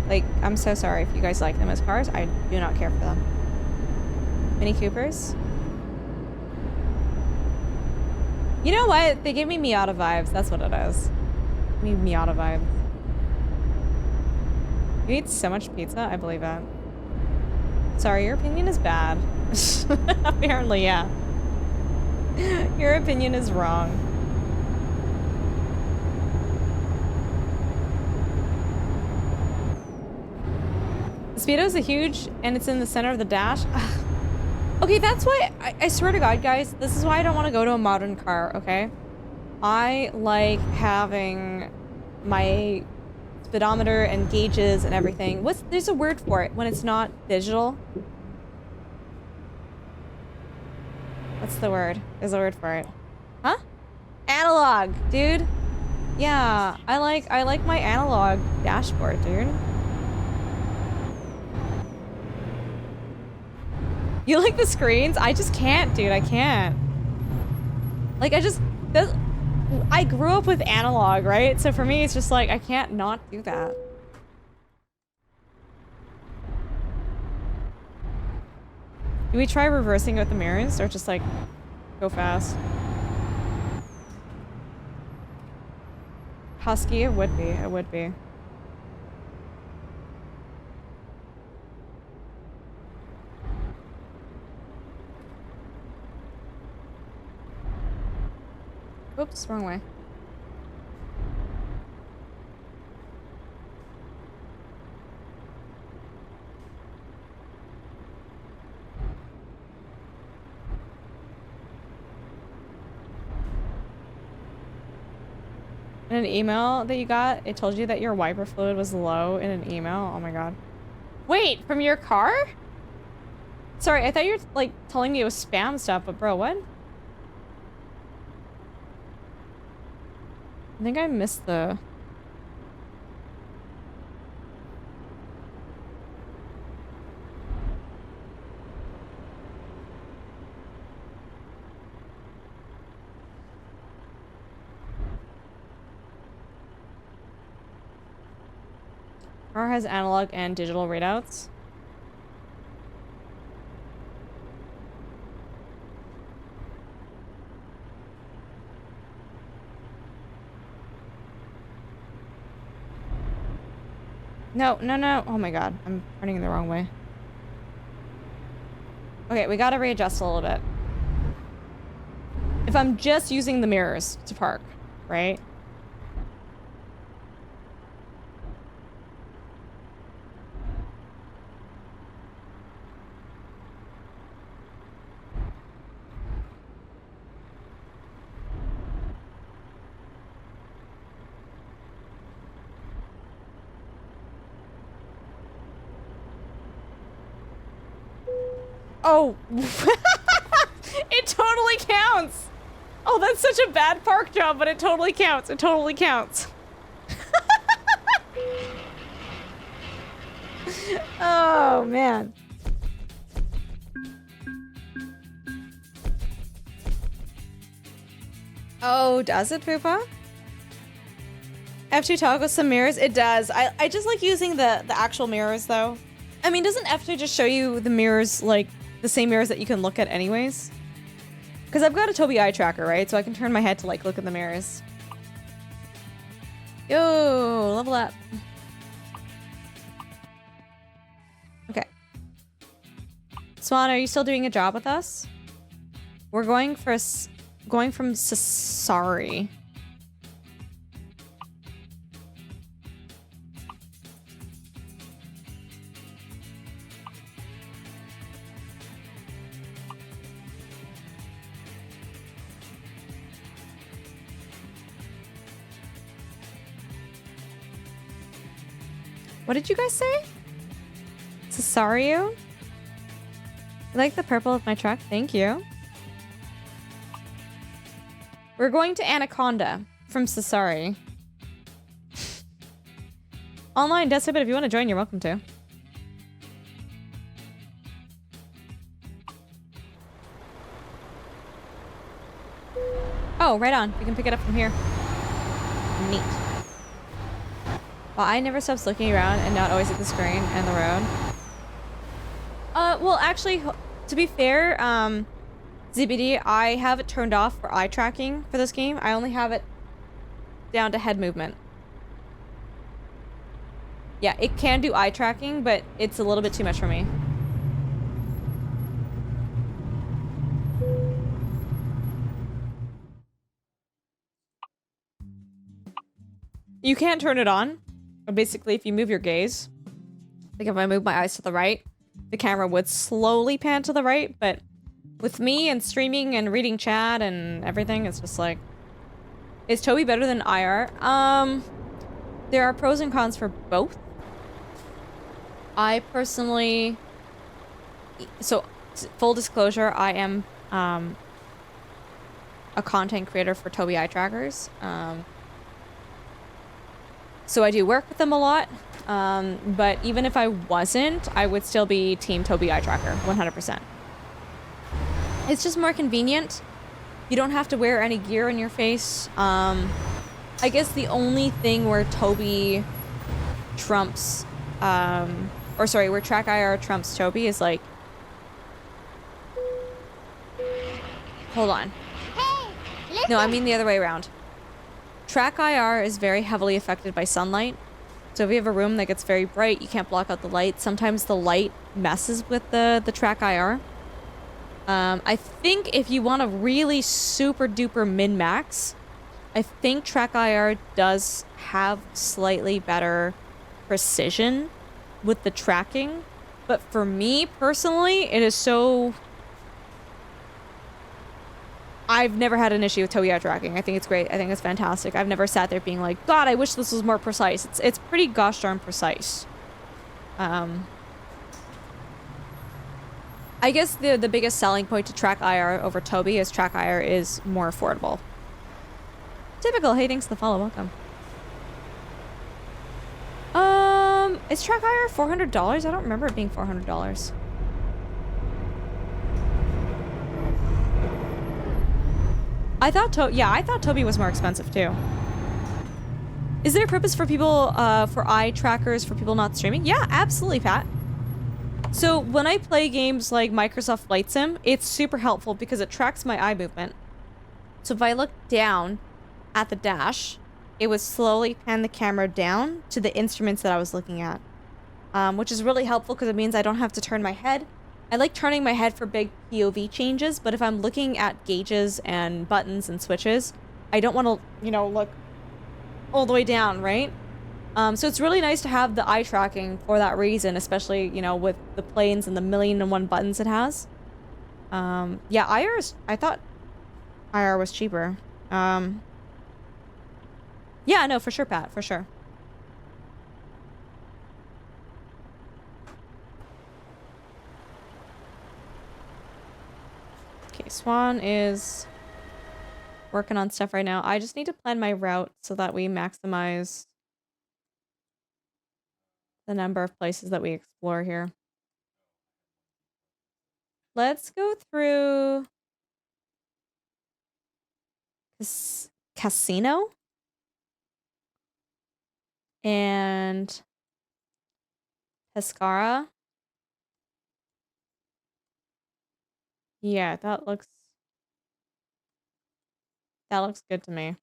Like, I'm so sorry if you guys like them as cars. I do not care for them. Mini Coopers? You know what? They give me Miata vibes. That's what it is. Miata vibe. You eat so much pizza? I believe it. Sorry, your opinion is bad. Apparently, yeah. Your opinion is wrong. The Speedo's a huge, and it's in the center of the dash. Okay, that's why, I swear to God, guys, this is why I don't want to go to a modern car, okay? I like having my speedometer and gauges and everything. There's a word for it when it's not digital. What's the word? There's a word for it. Huh? Analog, dude. Yeah, I like my analog dashboard, dude. You like the screens? I just can't, dude. I can't. Like, I grew up with analog, right? So for me, it's just like, I can't not do that. Do we try reversing with the mirrors or just like go fast? Husky, it would be. It would be. Oops, wrong way. In an email that you got, it told you that your wiper fluid was low in an email. Oh my god. Wait, from your car? Sorry, I thought you were like telling me it was spam stuff, but bro, what? I think I missed the... Car has analog and digital readouts. No, no, no. Oh my god, I'm turning the wrong way. Okay, we gotta readjust a little bit. If I'm just using the mirrors to park, right? Oh, it totally counts. Oh, that's such a bad park job, but it totally counts. It totally counts. Oh, man. Oh, does it, Poopa? F2 toggles some mirrors? It does. I just like using the actual mirrors, though. I mean, doesn't F2 just show you the mirrors, like, the same mirrors that you can look at anyways? Because I've got a Tobii eye tracker, right? So I can turn my head to, like, look at the mirrors. Yo, level up. Okay. Swan, are you still doing a job with us? We're going from Sassari. What did you guys say? Cesario? You like the purple of my truck? Thank you. We're going to Anaconda from Cesari. Online does it, but if you want to join, you're welcome to. Oh, right on. We can pick it up from here. Neat. Well, I never stops looking around and not always at the screen and the road. Well, actually, to be fair, ZBD, I have it turned off for eye tracking for this game. I only have it down to head movement. Yeah, it can do eye tracking, but it's a little bit too much for me. You can't turn it on. Basically, if you move your gaze, like if I move my eyes to the right, the camera would slowly pan to the right, but with me and streaming and reading chat and everything, it's just like, is Tobii better than IR? There are pros and cons for both. I personally, so full disclosure, I am a content creator for Tobii eye trackers. So I do work with them a lot, but even if I wasn't, I would still be Team Tobii eye tracker, 100%. It's just more convenient. You don't have to wear any gear in your face. I guess the only thing where Tobii trumps, or sorry, where Track IR trumps Tobii is like, hold on. No, I mean the other way around. Track IR is very heavily affected by sunlight. So if you have a room that gets very bright, you can't block out the light. Sometimes the light messes with the Track IR. I think if you want a really super duper min-max, I think Track IR does have slightly better precision with the tracking. But for me personally, it is so... I've never had an issue with Tobii eye tracking. I think it's great. I think it's fantastic. I've never sat there being like, God, I wish this was more precise. It's pretty gosh darn precise. I guess the biggest selling point to Track IR over Tobii is Track IR is more affordable. Typical. Hey, thanks for the follow. Welcome. Is Track IR $400? I don't remember it being $400. I thought Tobii was more expensive too. Is there a purpose for people, for eye trackers for people not streaming? Yeah, absolutely, Pat. So when I play games like Microsoft Flight Sim, it's super helpful because it tracks my eye movement. So if I look down at the dash, it would slowly pan the camera down to the instruments that I was looking at. Which is really helpful because it means I don't have to turn my head. I like turning my head for big POV changes, but if I'm looking at gauges and buttons and switches, I don't want to, you know, look all the way down, right? So it's really nice to have the eye tracking for that reason, especially, you know, with the planes and the 1,000,001 buttons it has. Yeah, I thought IR was cheaper. Yeah, no, for sure, Pat, for sure. Okay, Swan is working on stuff right now. I just need to plan my route so that we maximize the number of places that we explore here. Let's go through Casino and Pescara. Yeah, that looks good to me.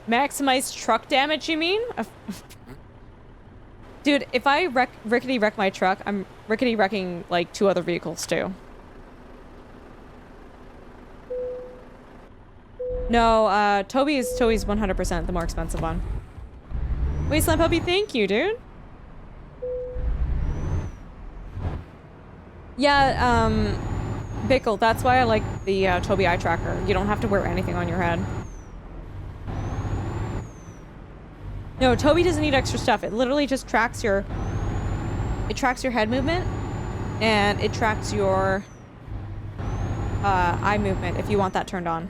Maximize truck damage, you mean? Dude, if I rickety wreck my truck, I'm rickety wrecking like 2 other vehicles too. No, Toby's 100% the more expensive one. Wasteland Puppy, thank you, dude. Yeah, Bickle, that's why I like the Toby eye tracker. You don't have to wear anything on your head. No, Toby doesn't need extra stuff. It literally just tracks your... It tracks your head movement, and it tracks your eye movement if you want that turned on.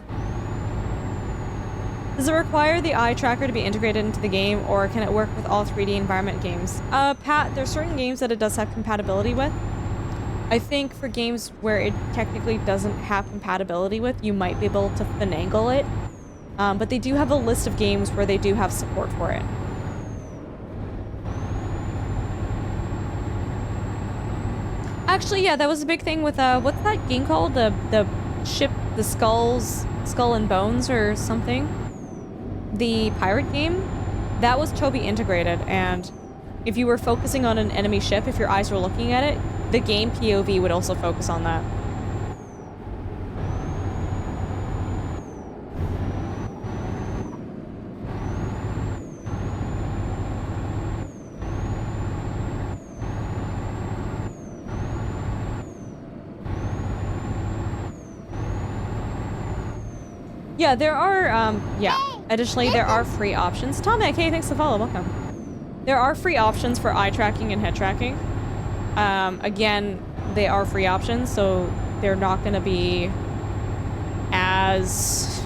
Does it require the eye tracker to be integrated into the game, or can it work with all 3D environment games? Pat, there's certain games that it does have compatibility with. I think for games where it technically doesn't have compatibility with, you might be able to finagle it. But they do have a list of games where they do have support for it. Actually, yeah, that was a big thing with, what's that game called? The ship, the Skull and Bones or something? The pirate game? That was Toby integrated, and if you were focusing on an enemy ship, if your eyes were looking at it, the game POV would also focus on that. Yeah, there are, additionally, there are free options. Tomek, hey, thanks for the follow, welcome. There are free options for eye tracking and head tracking. Again, they are free options, so they're not going to be as...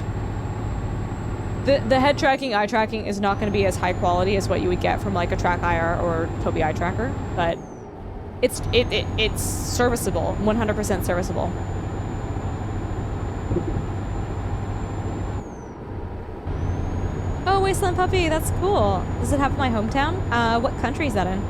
The head tracking, eye tracking is not going to be as high quality as what you would get from like a Track IR or Toby eye tracker, but it's serviceable, 100% serviceable. Oh, Wasteland Puppy, that's cool. Does it have my hometown? What country is that in?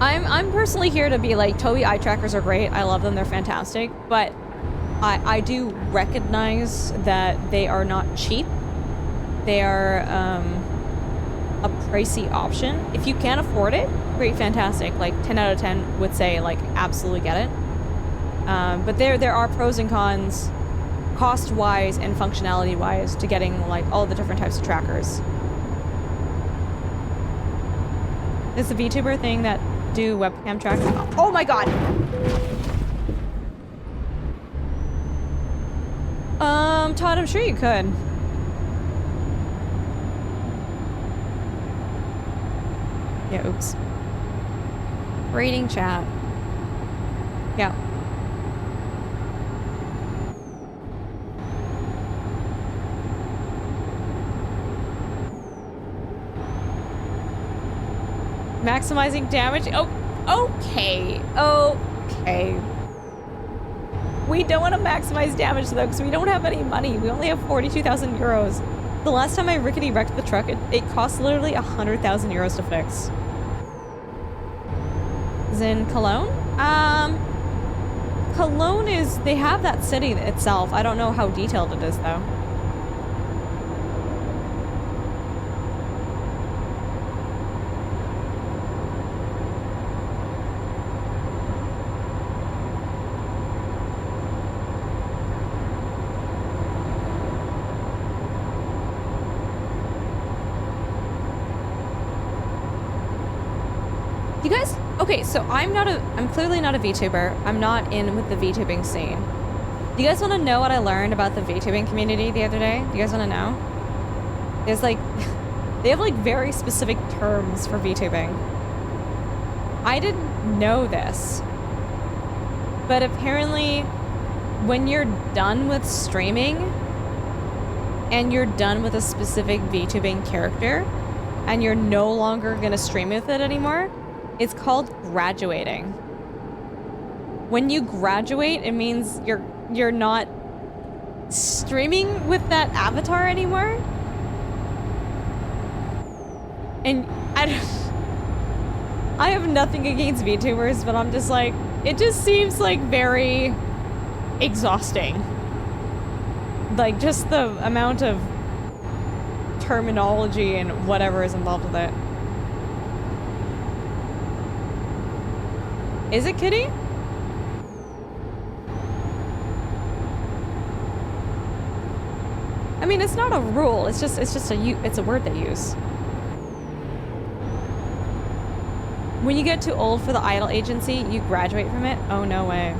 I'm personally here to be like, Toby eye trackers are great. I love them. They're fantastic. But I do recognize that they are not cheap. They are a pricey option. If you can't afford it, great, fantastic. Like 10 out of 10 would say like absolutely get it. But there are pros and cons, cost-wise and functionality-wise, to getting like all the different types of trackers. It's the VTuber thing that do webcam tracking. Oh my god! Todd, I'm sure you could. Yeah, oops. Rating chat. Yeah. Maximizing damage? Oh, okay. Okay. We don't want to maximize damage though, because we don't have any money. We only have 42,000 euros. The last time I rickety wrecked the truck, it cost literally 100,000 euros to fix. Is in Cologne? Cologne is, they have that city itself. I don't know how detailed it is though. You guys, okay, so I'm clearly not a VTuber. I'm not in with the VTubing scene. Do you guys want to know what I learned about the VTubing community the other day? Do you guys want to know? There's like, they have like very specific terms for VTubing. I didn't know this, but apparently when you're done with streaming and you're done with a specific VTubing character and you're no longer gonna stream with it anymore, it's called graduating. When you graduate, it means you're not streaming with that avatar anymore. And I have nothing against VTubers, but I'm just like, it just seems like very exhausting. Like just the amount of terminology and whatever is involved with it. Is it Kitty? I mean, it's not a rule. It's just a word they use. When you get too old for the idol agency, you graduate from it. Oh no way.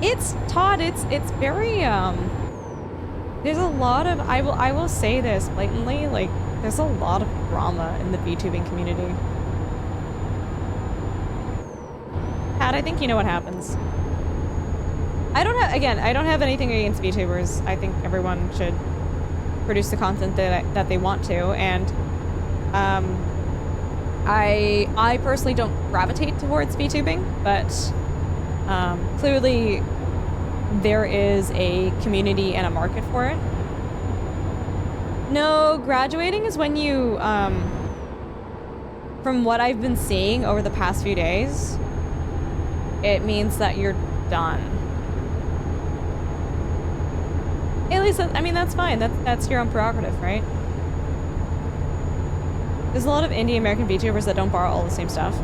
It's Todd. It's very There's a lot of I will say this blatantly. Like, there's a lot of drama in the VTubing community. Pat, I think you know what happens. I don't have anything against VTubers. I think everyone should produce the content that they want to, and I personally don't gravitate towards VTubing, but clearly there is a community and a market for it. No, graduating is when you, from what I've been seeing over the past few days, it means that you're done. At least, I mean, that's fine. That's your own prerogative, right? There's a lot of indie American VTubers that don't borrow all the same stuff.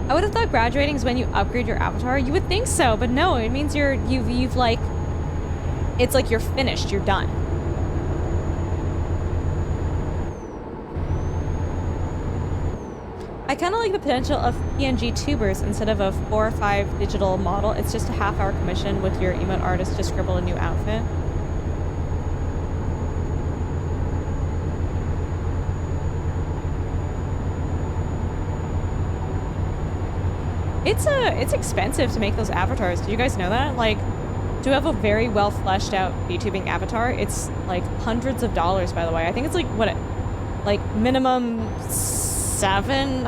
I would have thought graduating is when you upgrade your avatar. You would think so, but no, it means you've like, it's like you're finished, you're done. I kind of like the potential of PNG tubers instead of a 4 or 5 digital model. It's just a half-hour commission with your emote artist to scribble a new outfit. It's expensive to make those avatars. Do you guys know that? Like, to have a very well fleshed out VTubing avatar, it's like hundreds of dollars, by the way. I think it's like, like minimum $700,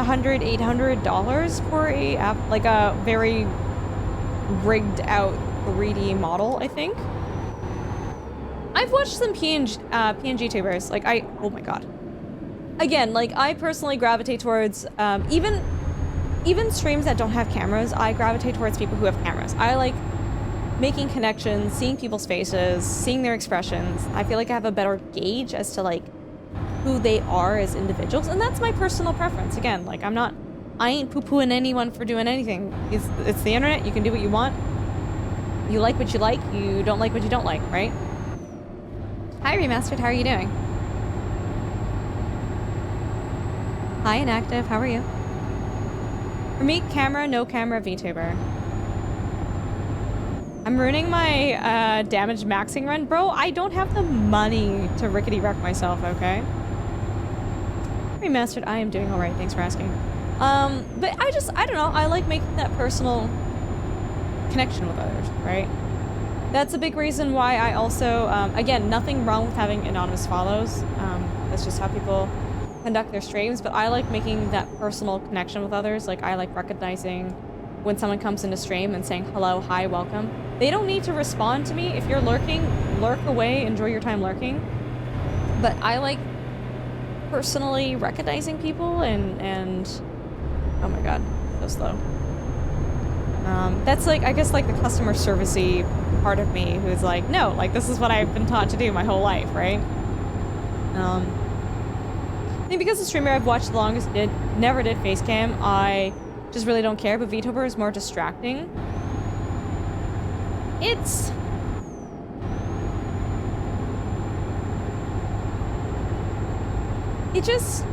$800 for a very rigged out 3D model, I think. I've watched some PNG tubers. Like, oh my god. Again, like, I personally gravitate towards, even streams that don't have cameras, I gravitate towards people who have cameras. I like making connections, seeing people's faces, seeing their expressions. I feel like I have a better gauge as to, like, who they are as individuals, and that's my personal preference. Again, like, I ain't poo-pooing anyone for doing anything. It's the internet, you can do what you want. You like what you like, you don't like what you don't like, right? Hi, Remastered, how are you doing? Hi, Inactive, how are you? For me, camera, no camera, VTuber. I'm ruining my damage maxing run. Bro, I don't have the money to rickety wreck myself, okay? Remastered, I am doing alright, thanks for asking. But I don't know, I like making that personal connection with others, right? That's a big reason why I also, again, nothing wrong with having anonymous follows. That's just how people conduct their streams, but I like making that personal connection with others. Like, I like recognizing when someone comes into stream and saying hello, hi, welcome. They don't need to respond to me. If you're lurking, lurk away, enjoy your time lurking. But I like personally recognizing people and oh my god, so slow. That's like, I guess, like the customer servicey part of me who's like, no, like this is what I've been taught to do my whole life, right? I think because the streamer I've watched the longest never did face cam, I just really don't care, but VTuber is more distracting. It's... It just...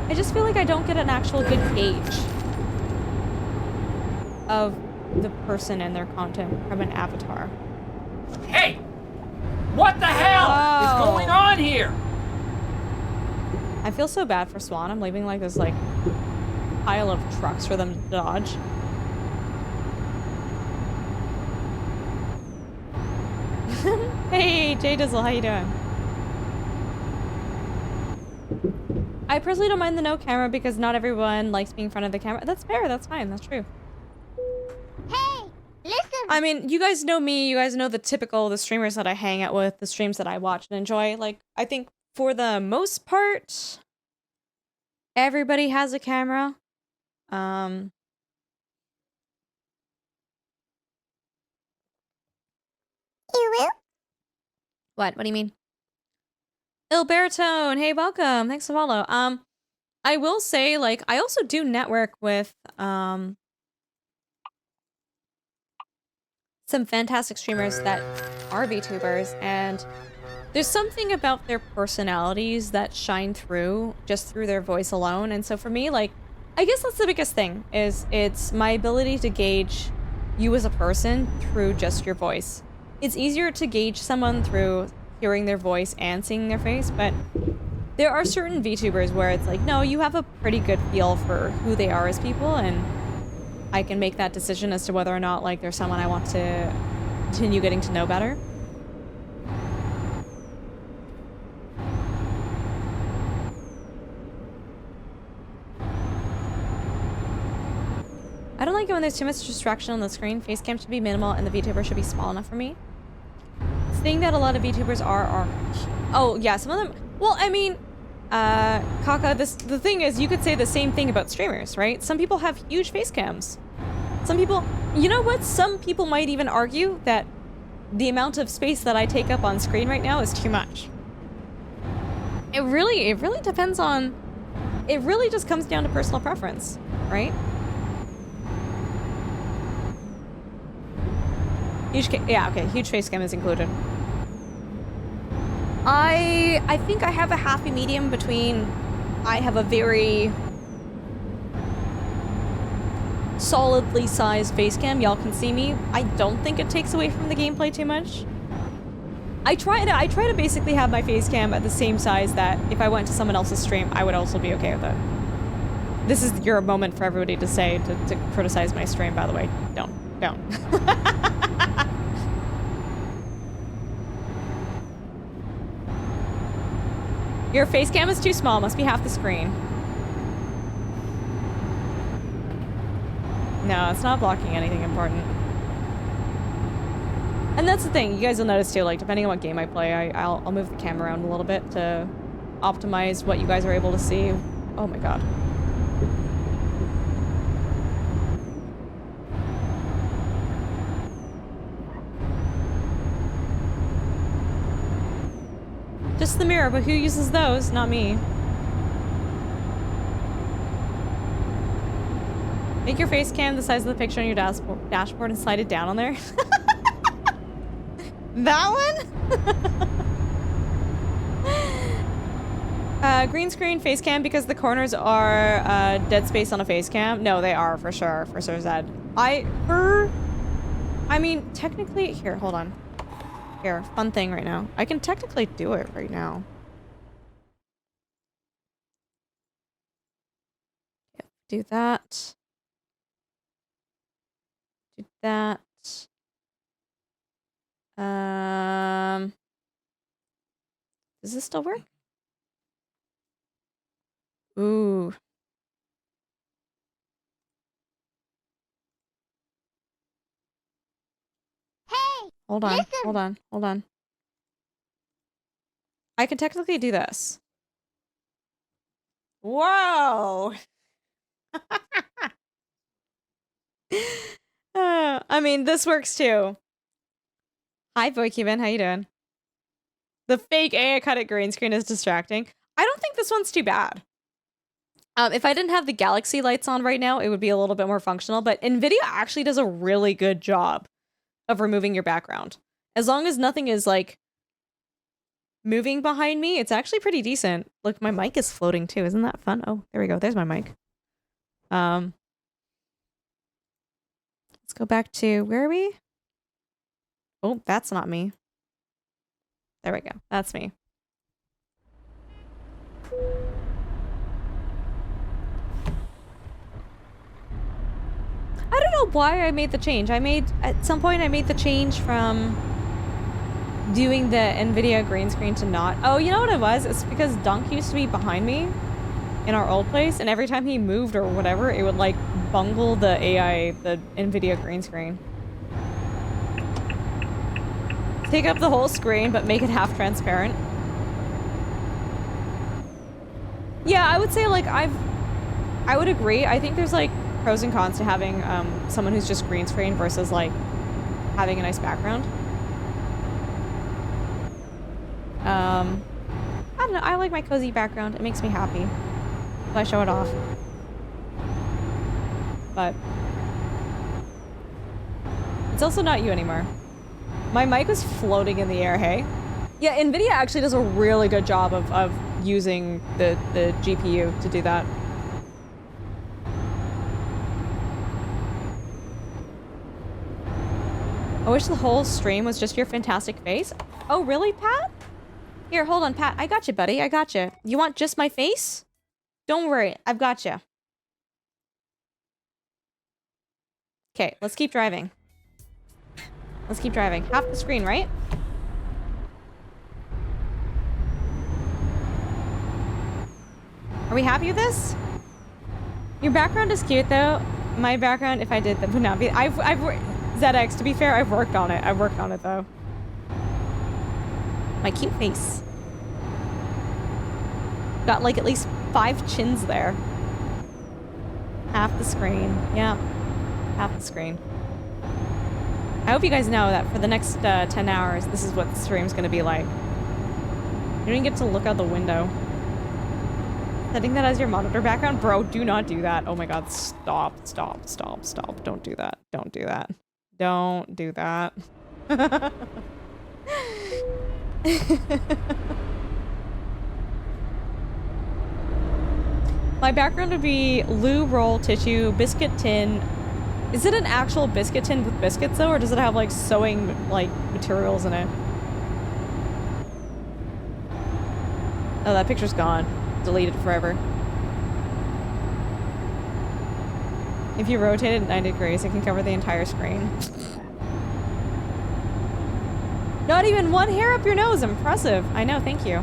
I just feel like I don't get an actual good gauge of the person and their content from an avatar. Hey! What the hell is going on here? I feel so bad for Swan. I'm leaving like this like pile of trucks for them to dodge. Hey, Jay Dizzle, how you doing? I personally don't mind the no camera because not everyone likes being in front of the camera. That's fair, that's fine, that's true. Hey, listen. I mean, you guys know me, you guys know the streamers that I hang out with, the streams that I watch and enjoy. Like, I think for the most part, everybody has a camera. You will? What do you mean? Il Baritone, hey, welcome. Thanks for follow. I will say, like, I also do network with, some fantastic streamers that are VTubers, and there's something about their personalities that shine through just through their voice alone. And so for me, like, I guess that's the biggest thing, is it's my ability to gauge you as a person through just your voice. It's easier to gauge someone through hearing their voice and seeing their face, but there are certain VTubers where it's like, no, you have a pretty good feel for who they are as people, and I can make that decision as to whether or not, like, there's someone I want to continue getting to know better. I don't like it when there's too much distraction on the screen. Facecam should be minimal and the VTuber should be small enough for me. The thing that a lot of VTubers are... Oh, yeah, some of them... Well, I mean, Kaka, the thing is, you could say the same thing about streamers, right? Some people have huge face cams. Some people... You know what? Some people might even argue that the amount of space that I take up on screen right now is too much. It really depends on... It really just comes down to personal preference, right? Huge face cam is included. I think I have a happy medium between I have a very solidly sized face cam. Y'all can see me. I don't think it takes away from the gameplay too much. I try to basically have my face cam at the same size that if I went to someone else's stream, I would also be okay with it. This is your moment for everybody to say, to criticize my stream, by the way. Don't. Your face cam is too small, must be half the screen. No, it's not blocking anything important. And that's the thing, you guys will notice too, like, depending on what game I play, I'll move the camera around a little bit to optimize what you guys are able to see. Oh my god. Just the mirror, but who uses those? Not me. Make your face cam the size of the picture on your dashboard and slide it down on there. That one? Green screen face cam because the corners are dead space on a face cam. No, they are for sure, Zed. I mean, technically, here, hold on. Here, fun thing right now. I can technically do it right now. Yep, do that. Do that. Does this still work? Ooh. Hey, Hold on. Hold on. Hold on. I can technically do this. Whoa! I mean, this works too. Hi, Boykeven. How you doing? The fake AI cut at green screen is distracting. I don't think this one's too bad. If I didn't have the galaxy lights on right now, it would be a little bit more functional, but NVIDIA actually does a really good job of removing your background. As long as nothing is, like, moving behind me, it's actually pretty decent. Look, my mic is floating too. Isn't that fun? Oh, there we go. There's my mic. Let's go back to, where are we? Oh, that's not me. There we go. That's me. I don't know why I made the change. At some point I made the change from doing the NVIDIA green screen to not. Oh, you know what it was? It's because Dunk used to be behind me in our old place, and every time he moved or whatever, it would like bungle the AI, the NVIDIA green screen. Take up the whole screen, but make it half transparent. Yeah, I would say like I would agree. I think there's like pros and cons to having someone who's just green screen versus like having a nice background. I don't know. I like my cozy background. It makes me happy. So I show it off. But it's also not you anymore. My mic was floating in the air, hey? Yeah, NVIDIA actually does a really good job of using the GPU to do that. I wish the whole stream was just your fantastic face. Oh, really, Pat? Here, hold on, Pat. I got you, buddy. I got you. You want just my face? Don't worry. I've got you. Okay, let's keep driving. Let's keep driving. Half the screen, right? Are we happy with this? Your background is cute, though. My background, if I did that, would not be. ZX, to be fair, I've worked on it. I've worked on it, though. My cute face. Got, like, at least 5 chins there. Half the screen. Yeah. Half the screen. I hope you guys know that for the next 10 hours, this is what the stream's gonna be like. You don't even get to look out the window. Setting that as your monitor background? Bro, do not do that. Oh my god, stop, stop, stop, stop. Don't do that. Don't do that. Don't do that. My background would be loo, roll, tissue, biscuit tin. Is it an actual biscuit tin with biscuits though, or does it have like sewing like materials in it? Oh, that picture's gone. Deleted forever. If you rotate it 90 degrees, it can cover the entire screen. Not even one hair up your nose. Impressive. I know, thank you.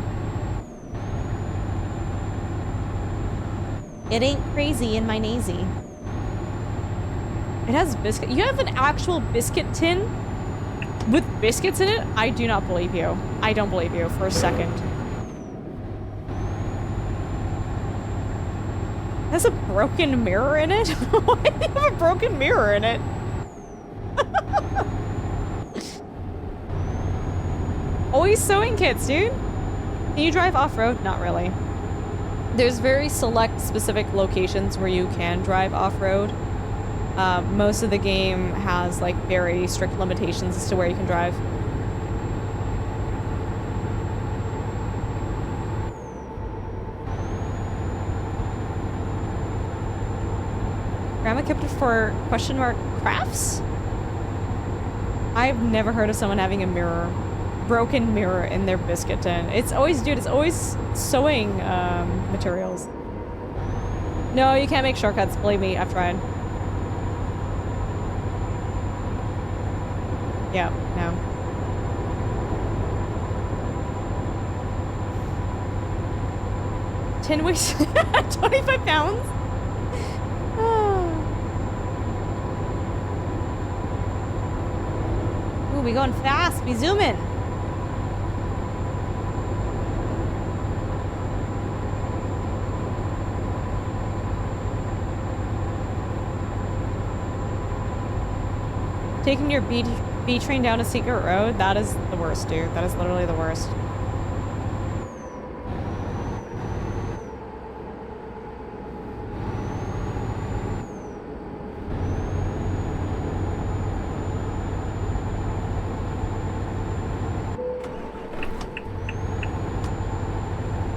It ain't crazy in my nazy. It has biscuit. You have an actual biscuit tin with biscuits in it? I do not believe you. I don't believe you for a second. It has a broken mirror in it? Why do you have a broken mirror in it? Always sewing kits, dude. Can you drive off-road? Not really. There's very select specific locations where you can drive off-road. Most of the game has like very strict limitations as to where you can drive. Grandma kept it for question mark crafts? I've never heard of someone having a broken mirror in their biscuit tin. It's always, dude, it's always sewing materials. No, you can't make shortcuts, believe me, I've tried. Yeah, no. Tin weighs 25 pounds? Ooh, We going fast. We zooming. Taking your B train down a secret road, that is the worst, dude. That is literally the worst.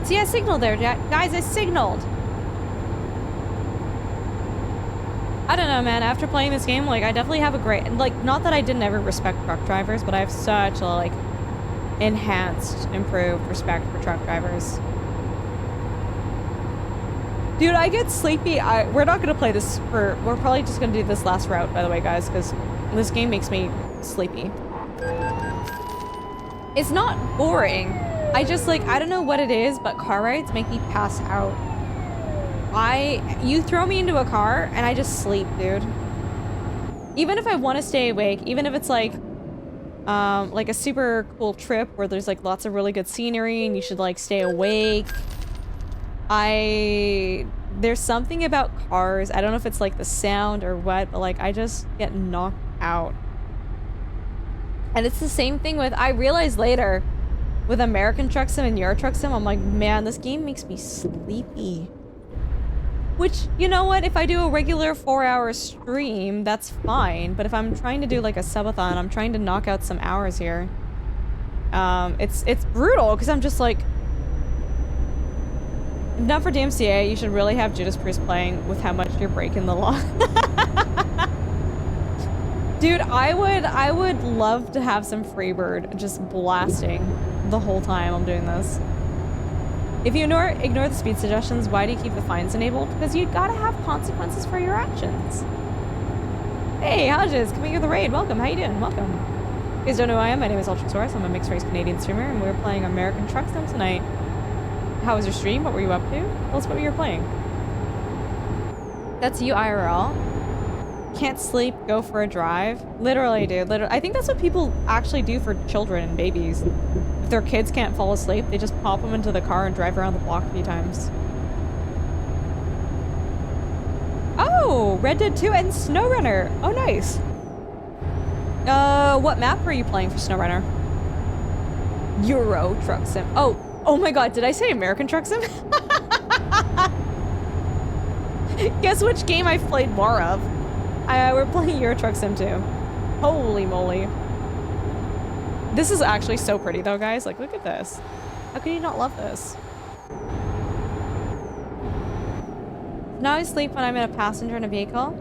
See, I signaled there, guys. I signaled. I don't know, man. After playing this game, like, I definitely have a great... Like, not that I didn't ever respect truck drivers, but I have such a, like, enhanced, improved respect for truck drivers. Dude, I get sleepy. We're not going to play this for... We're probably just going to do this last route, by the way, guys, because this game makes me sleepy. It's not boring. I just, like, I don't know what it is, but car rides make me pass out. You throw me into a car and I just sleep, dude. Even if I want to stay awake, even if it's like a super cool trip where there's like lots of really good scenery and you should like stay awake. There's something about cars. I don't know if it's like the sound or what, but like I just get knocked out. And it's the same thing with, I realized later with American Truck Sim and Euro Truck Sim, I'm like, man, this game makes me sleepy. Which, you know what, if I do a regular 4-hour stream, that's fine. But if I'm trying to do like a subathon, I'm trying to knock out some hours here. It's brutal, because I'm just like... If not for DMCA, you should really have Judas Priest playing with how much you're breaking the law. Dude, I would love to have some Freebird just blasting the whole time I'm doing this. If you ignore the speed suggestions, why do you keep the fines enabled? Because you gotta have consequences for your actions. Hey, Hodges, coming with the raid. Welcome. How you doing? Welcome. You guys don't know who I am. My name is Ultrasaurus. I'm a mixed race Canadian streamer, and we're playing American Truck Sim tonight. How was your stream? What were you up to? Tell us what you were playing. That's you, IRL. Can't sleep, go for a drive. Literally, dude. Literally. I think that's what people actually do for children and babies. If their kids can't fall asleep, they just pop them into the car and drive around the block a few times. Oh, Red Dead 2 and SnowRunner. Oh, nice. What map were you playing for SnowRunner? Euro Truck Sim. Oh my god, did I say American Truck Sim? Guess which game I've played more of. We're playing Euro Truck Sim 2. Holy moly. This is actually so pretty though, guys. Like, look at this. How can you not love this? Now I sleep when I'm in a passenger in a vehicle.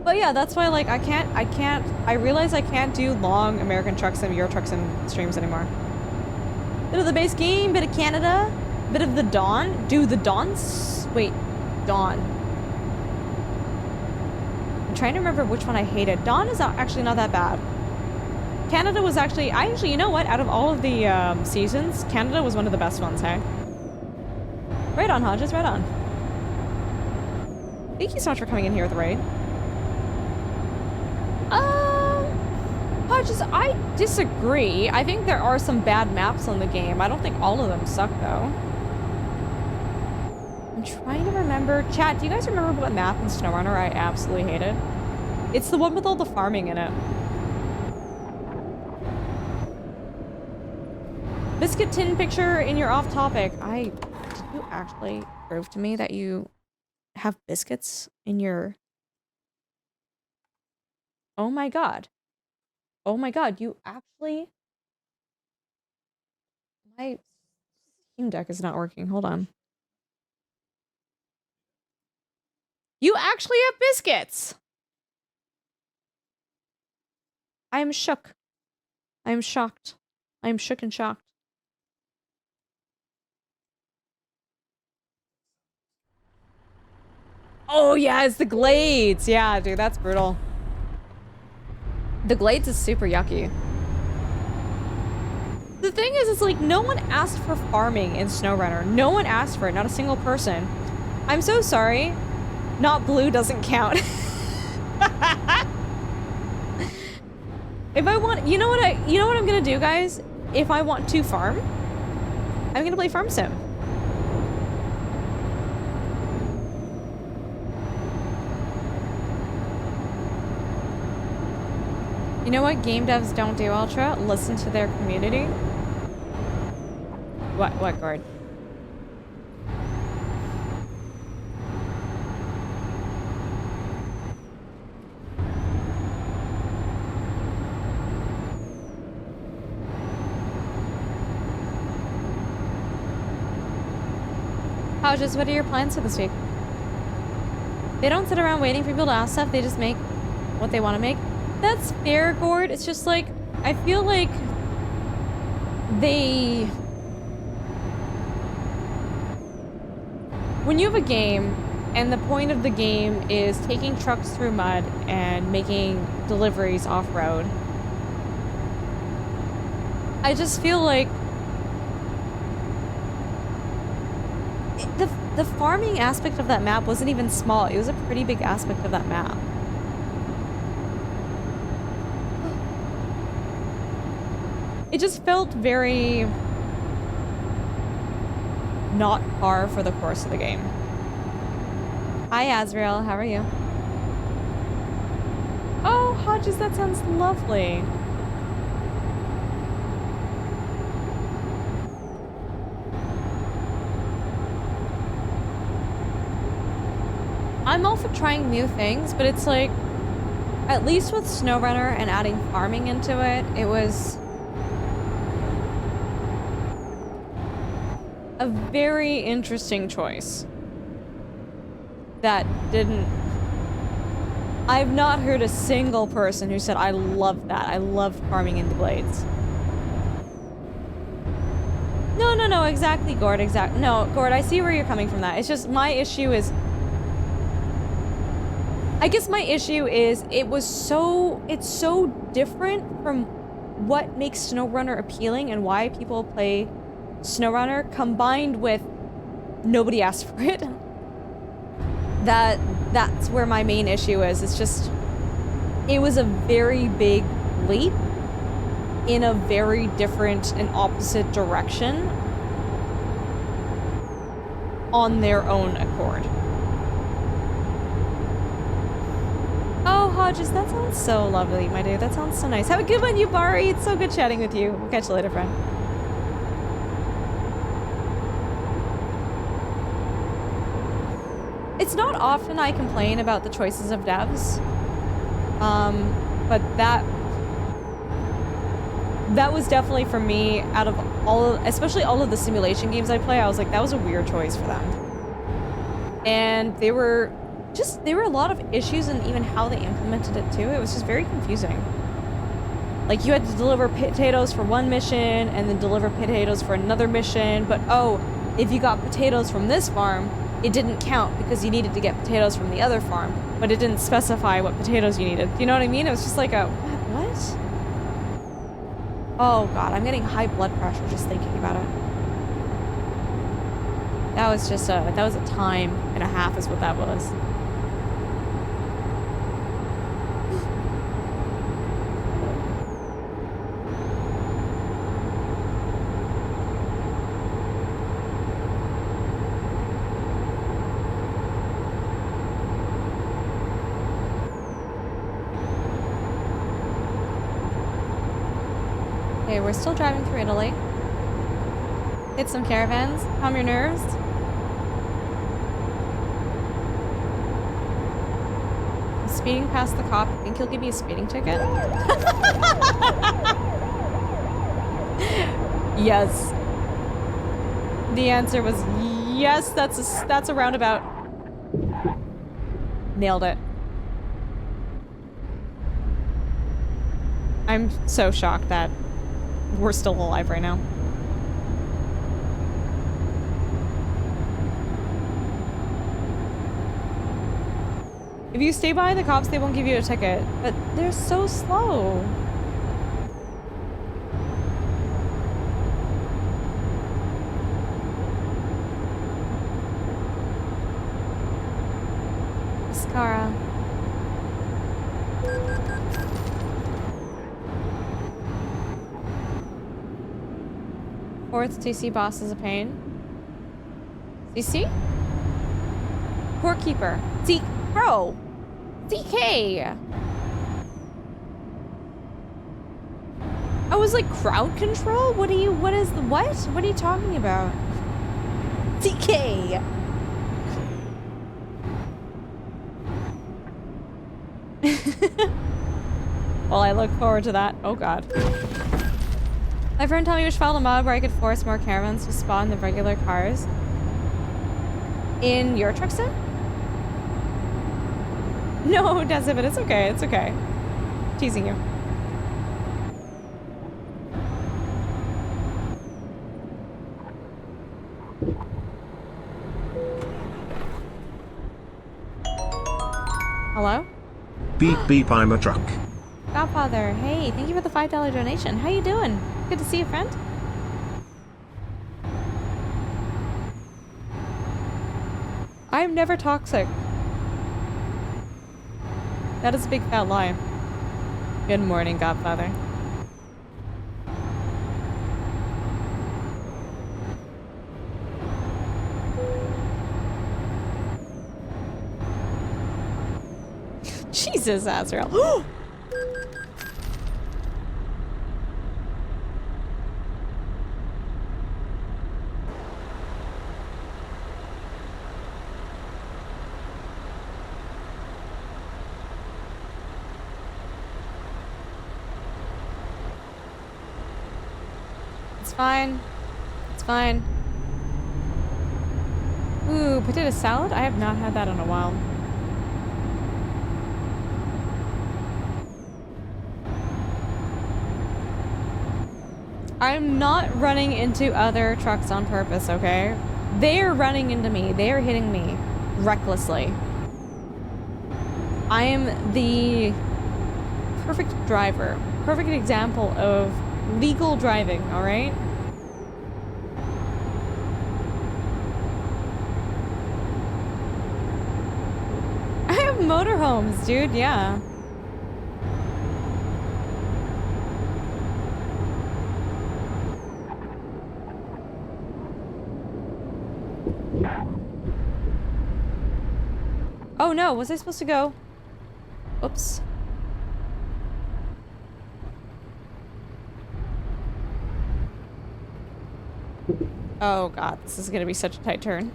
But yeah, that's why, like, I realize I can't do long American Truck Sim, Euro Truck Sim streams anymore. Bit of the base game, bit of Canada, bit of the Dawn. Dude, the Dawn's... Wait, Dawn. I'm trying to remember which one I hated. Dawn is actually not that bad. Canada was actually, you know what? Out of all of the seasons, Canada was one of the best ones, hey? Right on, Hodges, right on. Thank you so much for coming in here with the raid. Hodges, I disagree. I think there are some bad maps on the game. I don't think all of them suck, though. I'm trying to remember. Chat, do you guys remember what map in SnowRunner I absolutely hated? It's the one with all the farming in it. Biscuit tin picture in your off topic. Did you actually prove to me that you have biscuits in your... Oh my god. Oh my god, you actually... My Steam Deck is not working. Hold on. You actually have biscuits! I am shook. I am shocked. I am shook and shocked. Oh yeah, it's the Glades. Yeah, dude, that's brutal. The Glades is super yucky. The thing is, it's like no one asked for farming in SnowRunner. No one asked for it, not a single person. I'm so sorry. Not blue doesn't count. If I want, you know what I'm gonna do, guys? If I want to farm, I'm gonna play Farm Sim. You know what game devs don't do, Ultra? Listen to their community. What, Gord? Just what are your plans for this week? They don't sit around waiting for people to ask stuff, they just make what they want to make. That's fair, Gord. It's just like, I feel like they... When you have a game, and the point of the game is taking trucks through mud and making deliveries off-road, I just feel like the farming aspect of that map wasn't even small. It was a pretty big aspect of that map. It just felt very not par for the course of the game. Hi, Azrael. How are you? Oh, Hodges, that sounds lovely. I'm all for trying new things, but it's like, at least with SnowRunner and adding farming into it, it was a very interesting choice that didn't... I've not heard a single person who said, I love that. I love farming in the Blades. No, exactly, Gord, No, Gord, I see where you're coming from that. It's just, my issue is... I guess my issue is it's so different from what makes SnowRunner appealing and why people play SnowRunner, combined with nobody asked for it. That's where my main issue is. It's just, it was a very big leap in a very different and opposite direction on their own accord. Oh, Hodges, that sounds so lovely, my dude. That sounds so nice. Have a good one, you Bari. It's so good chatting with you. We'll catch you later, friend. It's not often I complain about the choices of devs, but that was definitely for me, out of especially all of the simulation games I play, I was like, that was a weird choice for them. And there were a lot of issues in even how they implemented it too. It was just very confusing. Like, you had to deliver potatoes for one mission and then deliver potatoes for another mission, but oh, if you got potatoes from this farm, it didn't count because you needed to get potatoes from the other farm, but it didn't specify what potatoes you needed. You know what I mean? It was just like a, what? Oh god, I'm getting high blood pressure just thinking about it. That was just that was a time and a half is what that was. Okay, we're still driving through Italy. Hit some caravans, calm your nerves. I'm speeding past the cop. I think he'll give me a speeding ticket. Yes. The answer was yes. That's a roundabout. Nailed it. I'm so shocked that we're still alive right now. If you stay by the cops, they won't give you a ticket. But they're so slow. Scara. Fourth TC boss is a pain. CC? Poor keeper. C bro. CK. I was like crowd control? What are you talking about? CK. Well, I look forward to that. Oh god. My friend told me we should follow a mod where I could force more caravans to spawn the regular cars. In your truck sim? No, Desi, but it's okay. It's okay. Teasing you. Hello? Beep beep, I'm a truck. Godfather, hey, thank you for the $5 donation. How you doing? Good to see you, friend. I'm never toxic. That is a big fat lie. Good morning, Godfather. Jesus, Azrael. It's fine. It's fine. Ooh, potato salad? I have not had that in a while. I'm not running into other trucks on purpose, okay? They're running into me. They are hitting me recklessly. I am the perfect driver. Perfect example of legal driving, all right? I have motorhomes, dude, yeah. Oh no, was I supposed to go? Oops. Oh god, this is gonna be such a tight turn.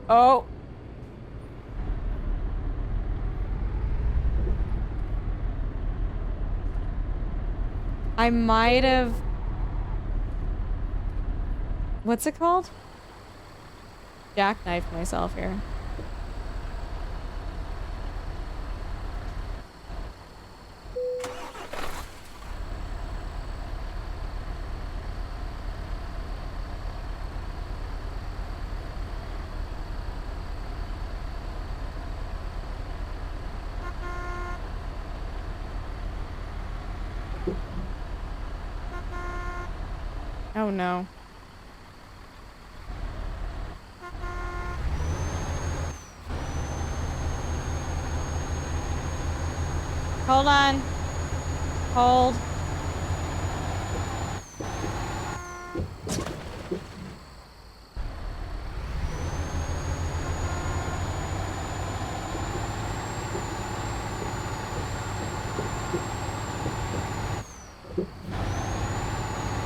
Oh. I might have... What's it called? Jackknifed myself here. Oh no. Hold on. Hold.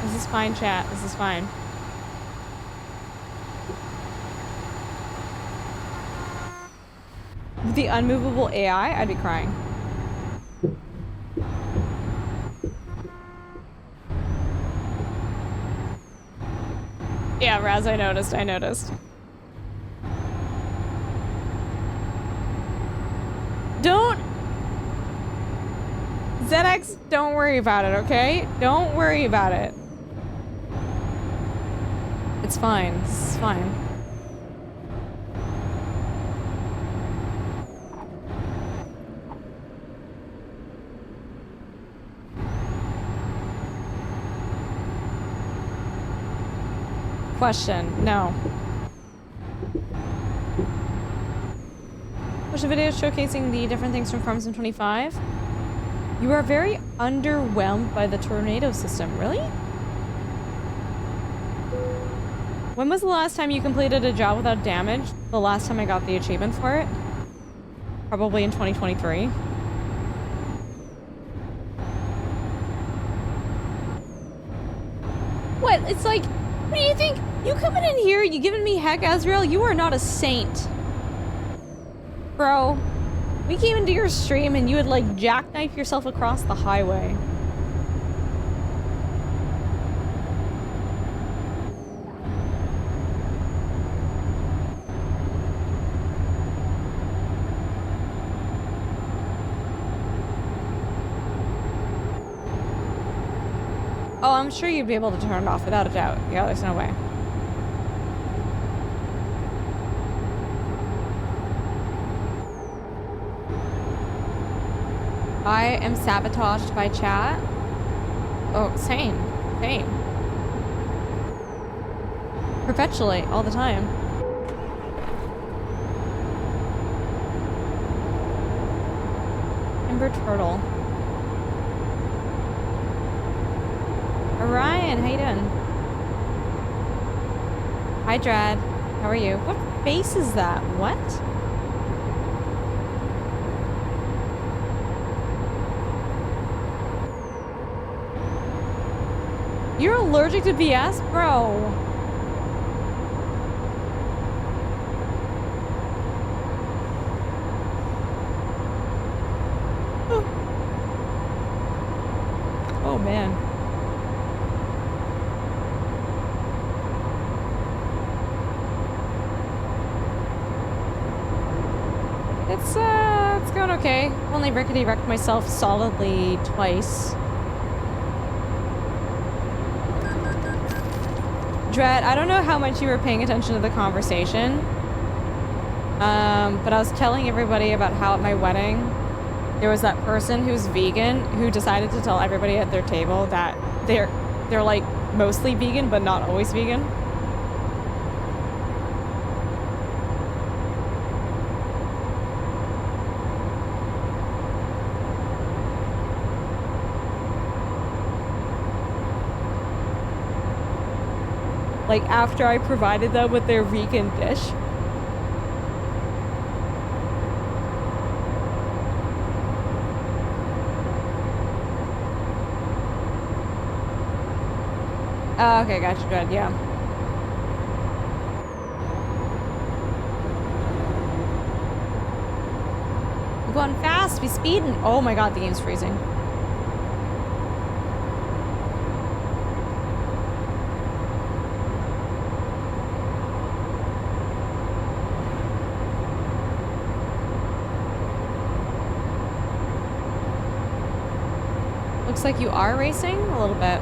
This is fine, chat. This is fine. The unmovable AI? I'd be crying. Yeah, Raz, I noticed. Don't... ZX, don't worry about it, okay? Don't worry about it. It's fine. This is fine. Question, no. Watch a video showcasing the different things from Farmsim 25. You are very underwhelmed by the tornado system. Really? When was the last time you completed a job without damage? The last time I got the achievement for it? Probably in 2023. What? It's like, what do you think? You coming in here, you giving me heck, Azrael? You are not a saint. Bro, we came into your stream and you would like jackknife yourself across the highway. Oh, I'm sure you'd be able to turn it off without a doubt. Yeah, there's no way. I am sabotaged by chat. Oh, same. Same. Perpetually, all the time. Ember Turtle. Orion, how you doing? Hi, Drad. How are you? What face is that? What? You're allergic to BS? Bro. Oh, man. It's going okay. Only rickety wrecked myself solidly twice. Dread, I don't know how much you were paying attention to the conversation, but I was telling everybody about how at my wedding, there was that person who's vegan who decided to tell everybody at their table that they're like mostly vegan, but not always vegan. Like, after I provided them with their vegan dish. Oh, okay, gotcha, good, yeah. We're going fast, we speeding. Oh my god, the game's freezing. Looks like you are racing a little bit.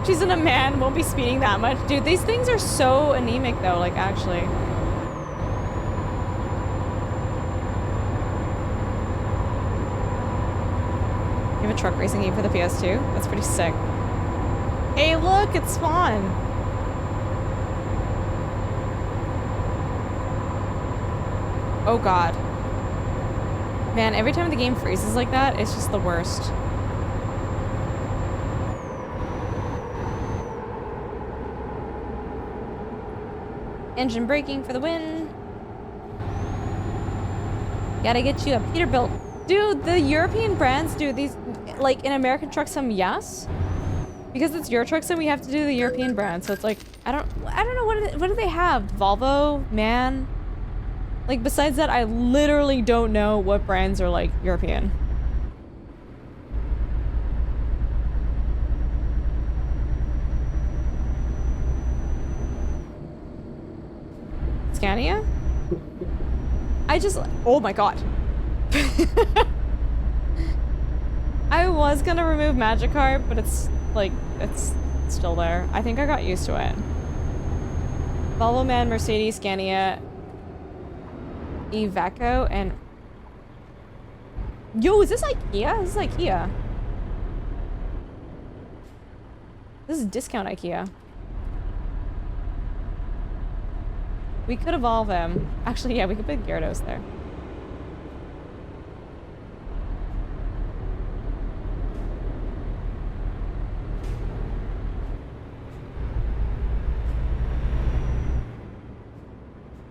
She's in a man, won't be speeding that much. Dude, these things are so anemic though, like actually. You have a truck racing game for the PS2? That's pretty sick. Hey, look, it's Spawn. Oh god. Man, every time the game freezes like that, it's just the worst. Engine braking for the win. Gotta get you a Peterbilt. Dude, the European brands do these, like in American Truck Sim, yes. Because it's your Truck Sim, we have to do the European brand. So it's like, I don't know, what do they have? Volvo, man. Like besides that, I literally don't know what brands are like European. Scania? Oh my god. I was gonna remove Magikarp, but it's like, it's still there. I think I got used to it. Volvo Man, Mercedes, Scania, Iveco, and Yo, is this IKEA? This is IKEA. This is discount IKEA. We could evolve him. Actually, yeah, we could put Gyarados there.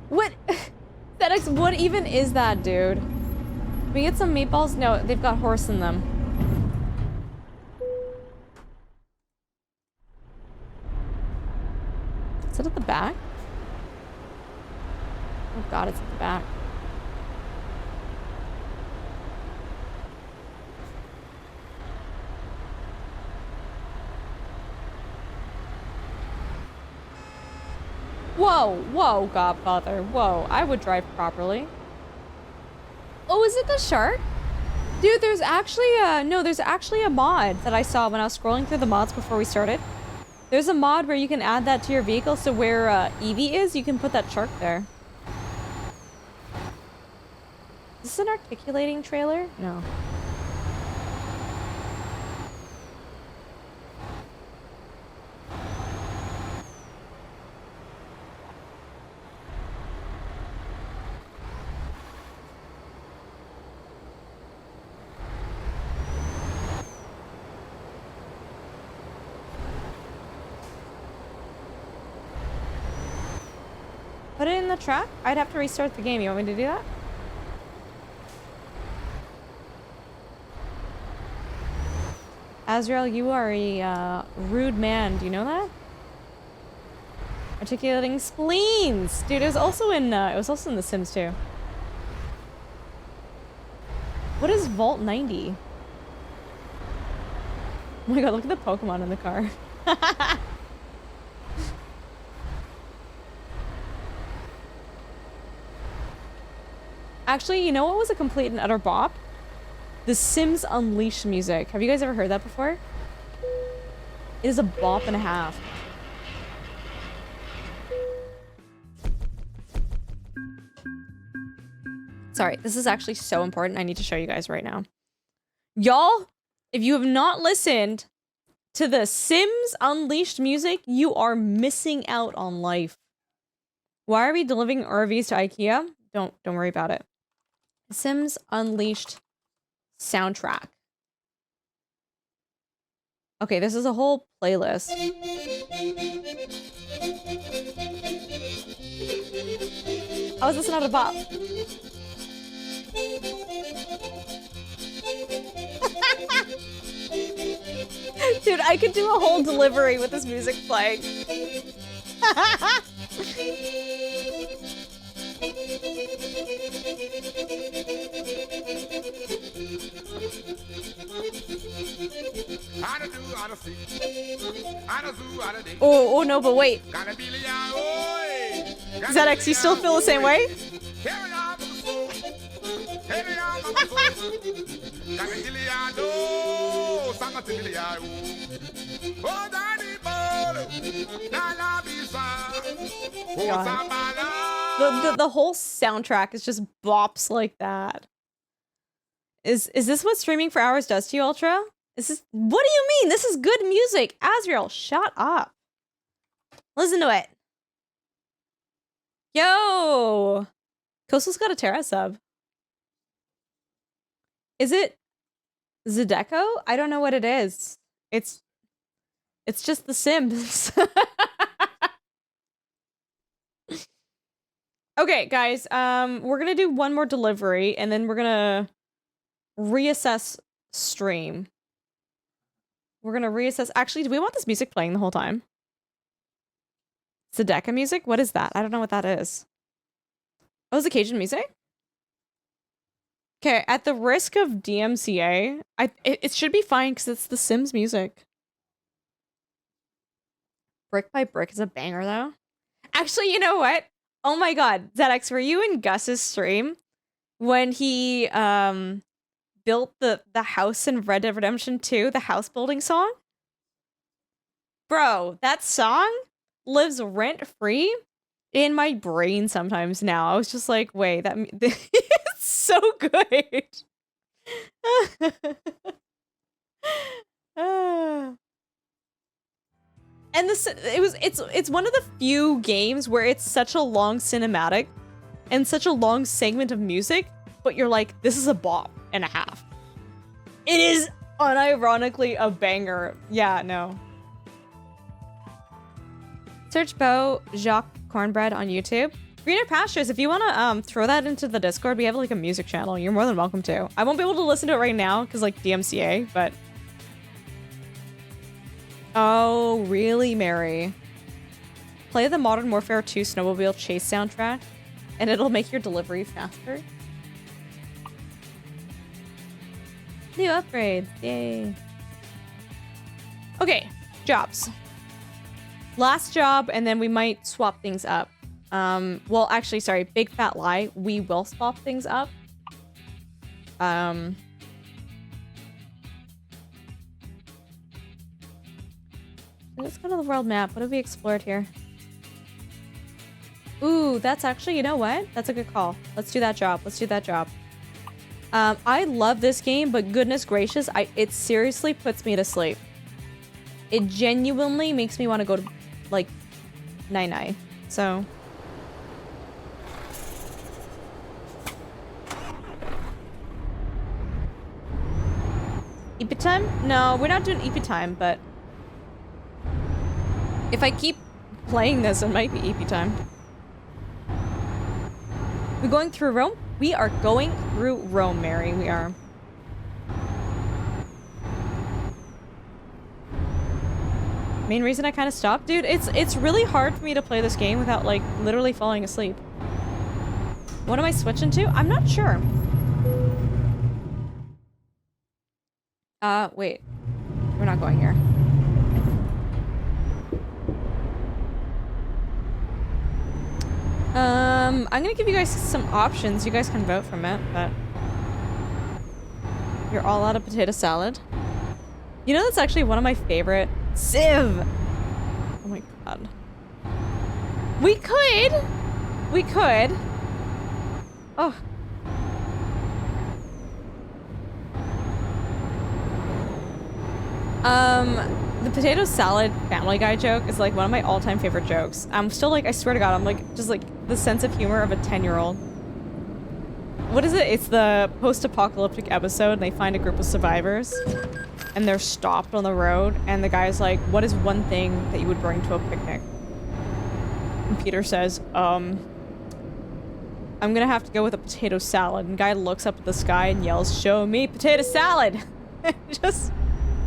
What? FedEx, what even is that, dude? Can we get some meatballs? No, they've got horse in them. Is it at the back? Oh god, it's at the back. Whoa, whoa, Godfather, whoa. I would drive properly. Oh, is it the shark? Dude, there's actually there's actually a mod that I saw when I was scrolling through the mods before we started. There's a mod where you can add that to your vehicle, so where Eevee is, you can put that shark there. Is this an articulating trailer? No. Put it in the truck? I'd have to restart the game. You want me to do that? Azrael, you are a rude man. Do you know that? Articulating spleens, dude. It was also in The Sims 2. What is Vault 90? Oh my god, look at the Pokemon in the car. Actually, you know what was a complete and utter bop? The Sims Unleashed music. Have you guys ever heard that before? It is a bop and a half. Sorry, this is actually so important. I need to show you guys right now. Y'all, if you have not listened to the Sims Unleashed music, you are missing out on life. Why are we delivering RVs to IKEA? Don't worry about it. Sims Unleashed soundtrack. Okay, this is a whole playlist. How is this not a bop? Dude, I could do a whole delivery with this music playing. Oh no, but wait. ZX, you still feel the same way? God. The whole soundtrack is just bops like that. Is this what streaming for hours does to you, Ultra? What do you mean? This is good music. Azrael, shut up. Listen to it. Yo! Coastal's got a Terra sub. Is it Zdeco? I don't know what it is. It's just The Sims. Okay, guys, we're gonna do one more delivery and then we're gonna reassess stream. We're gonna reassess. Actually, do we want this music playing the whole time? Zdeca music? What is that? I don't know what that is. Oh, is it Cajun music? Okay, at the risk of DMCA, it should be fine because it's The Sims music. Brick by Brick is a banger though. Actually, you know what? Oh my god, ZX, were you in Gus's stream when he built the house in Red Dead Redemption 2, the house building song? Bro, that song lives rent-free in my brain sometimes now. I was just like, wait, it's so good. Ah. And it's one of the few games where it's such a long cinematic and such a long segment of music, but you're like, this is a bop and a half. It is unironically a banger. Yeah, no. Search Beau Jacques Cornbread on YouTube. Greener Pastures, if you want to throw that into the Discord, we have like a music channel. You're more than welcome to. I won't be able to listen to it right now because like DMCA, but... Oh, really, Mary? Play the Modern Warfare 2 Snowmobile Chase soundtrack, and it'll make your delivery faster. New upgrades, yay. Okay, jobs. Last job, and then we might swap things up. Well, actually, sorry, big fat lie. We will swap things up. Let's go to the world map. What have we explored here? Ooh, that's actually, you know what? That's a good call. Let's do that job. Let's do that job. I love this game, but goodness gracious, it seriously puts me to sleep. It genuinely makes me want to go to, like, night-night. So... EP time? No, we're not doing EP time, but... If I keep playing this, it might be EP time. We're going through Rome? We are going through Rome, Mary. We are. Main reason I kind of stopped? Dude, it's really hard for me to play this game without, like, literally falling asleep. What am I switching to? I'm not sure. Wait. We're not going here. I'm gonna give you guys some options. You guys can vote from it, but... You're all out of potato salad. You know, that's actually one of my favorite... Civ! Oh my god. We could! We could! Oh. The potato salad Family Guy joke is like one of my all-time favorite jokes. I'm still like, I swear to God, I'm like, just like the sense of humor of a 10-year-old. What is it? It's the post-apocalyptic episode and they find a group of survivors and they're stopped on the road and the guy's like, what is one thing that you would bring to a picnic? And Peter says, I'm gonna have to go with a potato salad. And the guy looks up at the sky and yells, show me potato salad! Just...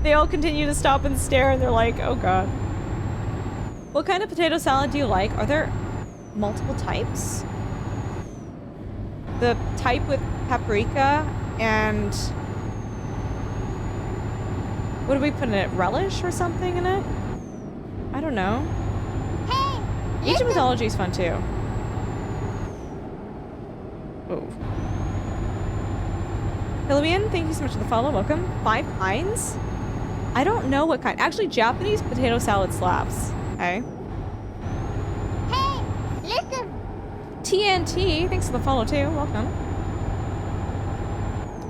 They all continue to stop and stare, and they're like, oh god. What kind of potato salad do you like? Are there multiple types? The type with paprika and... What do we put in it? Relish or something in it? I don't know. Hey! Ancient mythology is fun too. Oh. Hillian, thank you so much for the follow. Welcome. 5 kinds? I don't know what kind. Actually, Japanese potato salad slaps. Okay. Hey! Listen! TNT, thanks for the follow too. Welcome.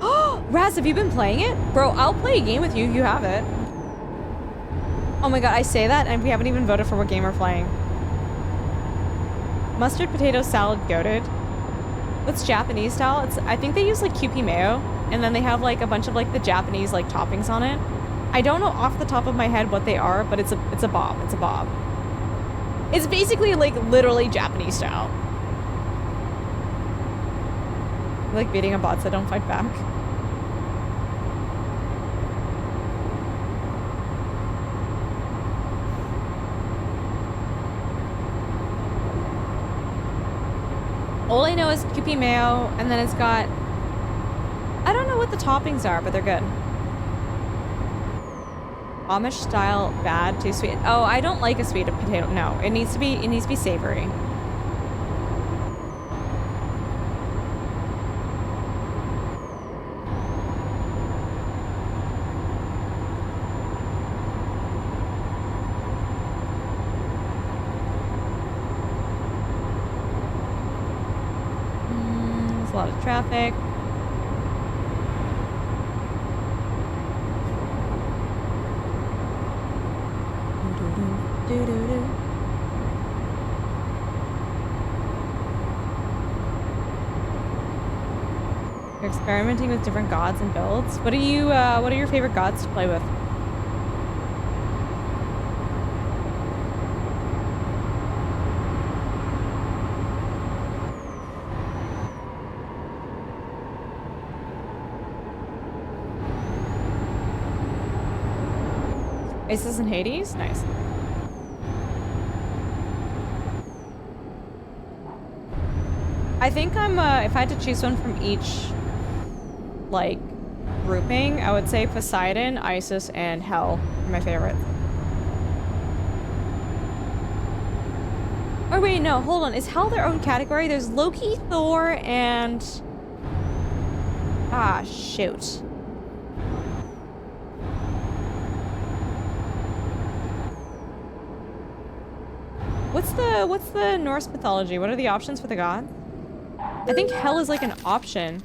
Oh, Raz, have you been playing it? Bro, I'll play a game with you. You have it. Oh my god, I say that and we haven't even voted for what game we're playing. Mustard potato salad goated. What's Japanese style? I think they use like Kewpie mayo and then they have like a bunch of like the Japanese like toppings on it. I don't know off the top of my head what they are, but it's a bob. It's a bob. It's basically like literally Japanese style. I like beating a bots that don't fight back. All I know is Kewpie mayo, and then it's got... I don't know what the toppings are, but they're good. Amish style bad, too sweet. Oh, I don't like a sweet potato. No, it needs to be savory. There's a lot of traffic. Do-do-do. You're experimenting with different gods and builds. What are your favorite gods to play with? Isis and Hades? Nice. I think I'm, if I had to choose one from each, like, grouping, I would say Poseidon, Isis, and Hell are my favorites. Oh wait, no, hold on. Is Hell their own category? There's Loki, Thor, and... Ah, shoot. What's the Norse mythology? What are the options for the gods? I think Hell is like an option.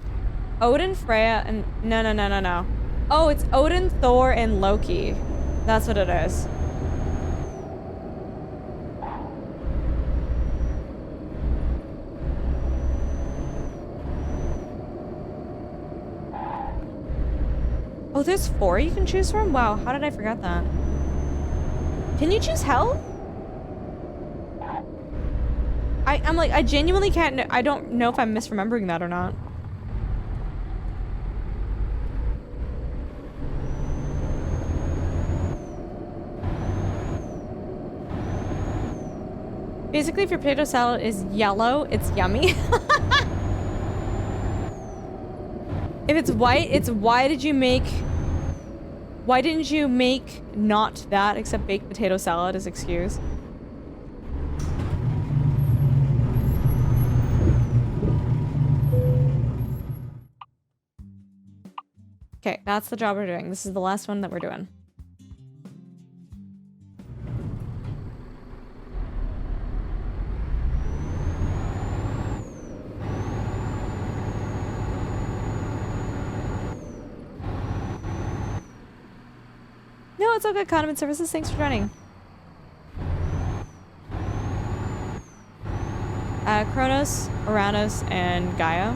Odin, Freya, and no. Oh, it's Odin, Thor, and Loki. That's what it is. Oh, there's 4 you can choose from? Wow, how did I forget that? Can you choose Hell? I'm like, I genuinely can't, I don't know if I'm misremembering that or not. Basically, if your potato salad is yellow, it's yummy. If it's white, it's why didn't you make not that except baked potato salad as excuse? Okay, that's the job we're doing. This is the last one that we're doing. No, it's all good. Condiment services. Thanks for joining. Kronos, Uranus, and Gaia.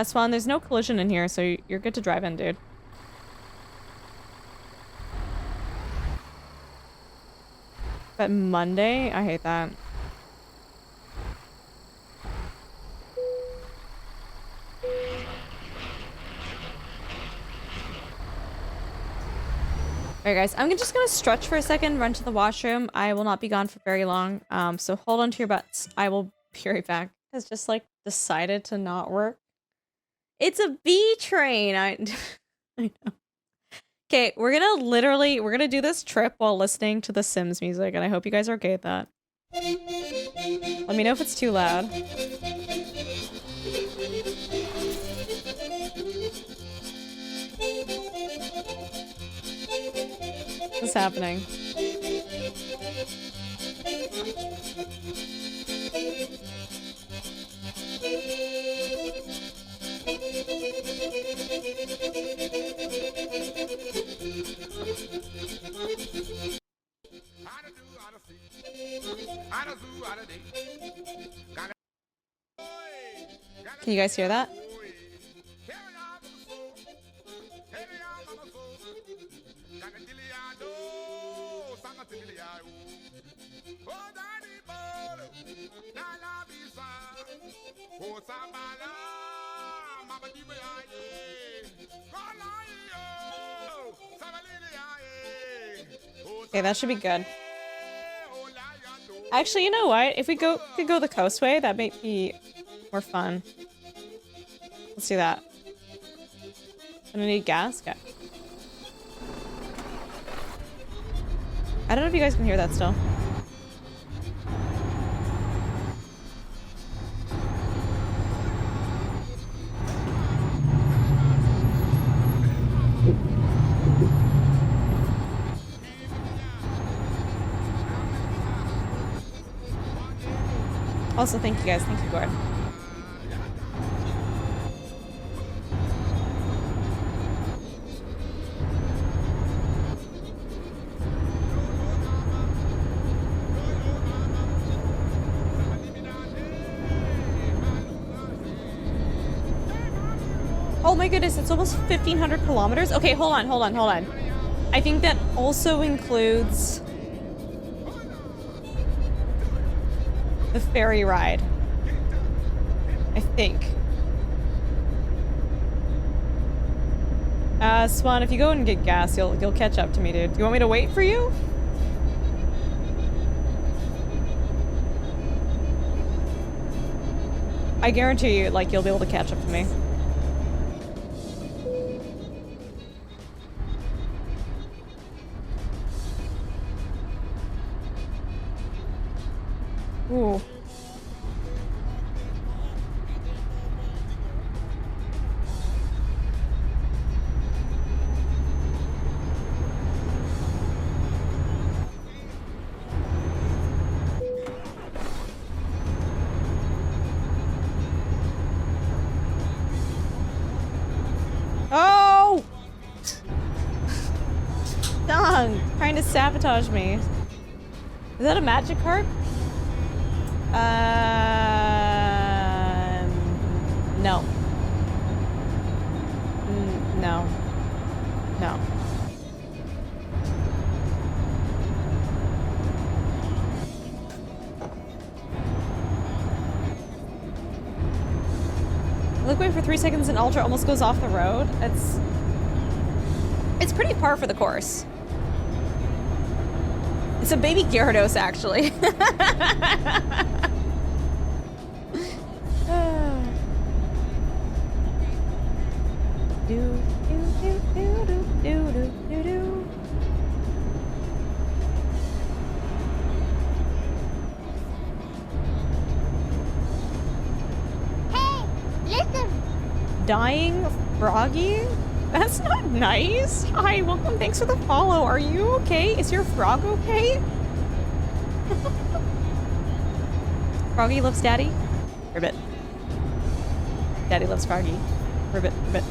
Swan, there's no collision in here, so you're good to drive in, dude. But Monday? I hate that. Alright guys, I'm just gonna stretch for a second, run to the washroom. I will not be gone for very long, so hold on to your butts. I will be right back. It's just like decided to not work. It's a B train. I know. Okay, we're gonna do this trip while listening to the Sims music, and I hope you guys are okay with that. Let me know if it's too loud. What's happening? Can you guys hear that? Okay, that should be good. Actually, you know what? If we could go the coastway, that might be more fun. Let's do that. Gonna need gas? Okay. I don't know if you guys can hear that still. Also, thank you guys. Thank you, Gord. my goodness, it's almost 1,500 kilometers. Okay, hold on. I think that also includes the ferry ride. I think. Swan, if you go and get gas, you'll catch up to me, dude. You want me to wait for you? I guarantee you, like, you'll be able to catch up to me. Ooh. Oh! Dang, trying to sabotage me. Is that a magic carp? No. No. No. Look away for 3 seconds and Ultra almost goes off the road. It's pretty par for the course. It's a baby Gyarados, actually. Hey, listen. Dying Froggy? That's not nice. Hi, welcome. Thanks for the follow. Are you okay? Is your frog okay? Froggy loves Daddy? Ribbit. Daddy loves Froggy. Ribbit, ribbit.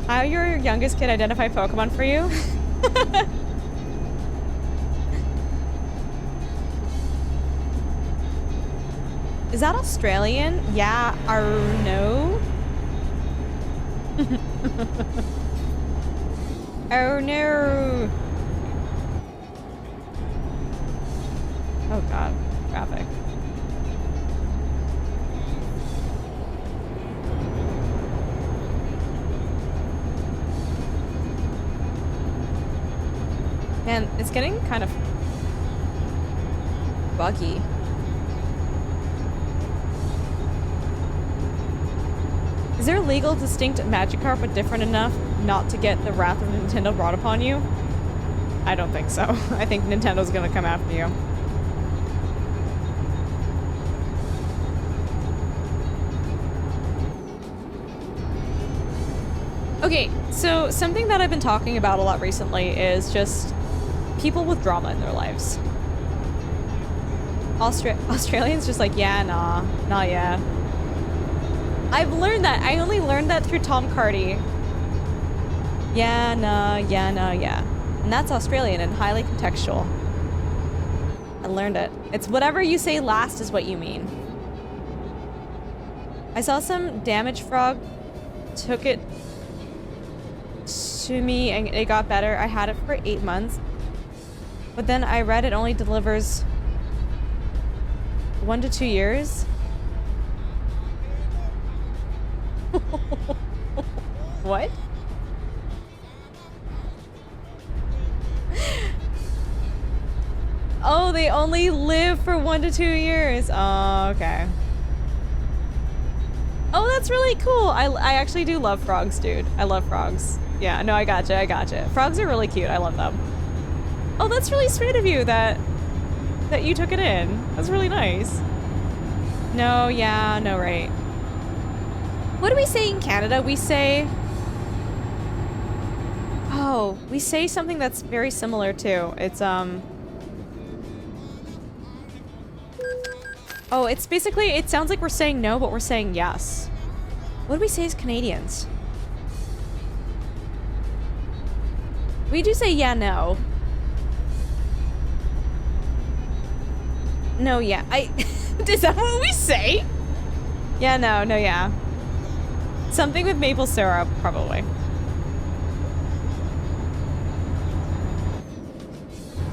How your youngest kid identify Pokemon for you? Is that Australian? Yeah, no. Oh no. Oh god, traffic. Man, it's getting kind of buggy. Is there a legal, distinct Magikarp but different enough not to get the wrath of Nintendo brought upon you? I don't think so. I think Nintendo's gonna come after you. Okay, so something that I've been talking about a lot recently is just people with drama in their lives. Australians just like, yeah, nah, yeah. I've learned that. I only learned that through Tom Cardy. Yeah, nah, yeah. And that's Australian and highly contextual. I learned it. It's whatever you say last is what you mean. I saw some damaged frog, took it to me and it got better. I had it for 8 months. But then I read it only delivers 1 to 2 years. What? Oh, they only live for 1 to 2 years. Oh, okay. Oh, that's really cool. I actually do love frogs, dude. I love frogs. Yeah, no, I gotcha. Frogs are really cute. I love them. Oh, that's really sweet of you that you took it in. That's really nice. No, yeah, no, right. What do we say in Canada? We say... Oh, we say something that's very similar too. It's, Oh, it's basically, it sounds like we're saying no, but we're saying yes. What do we say as Canadians? We do say yeah, no. No, yeah. Is that what we say? Yeah, no, yeah. Something with maple syrup, probably.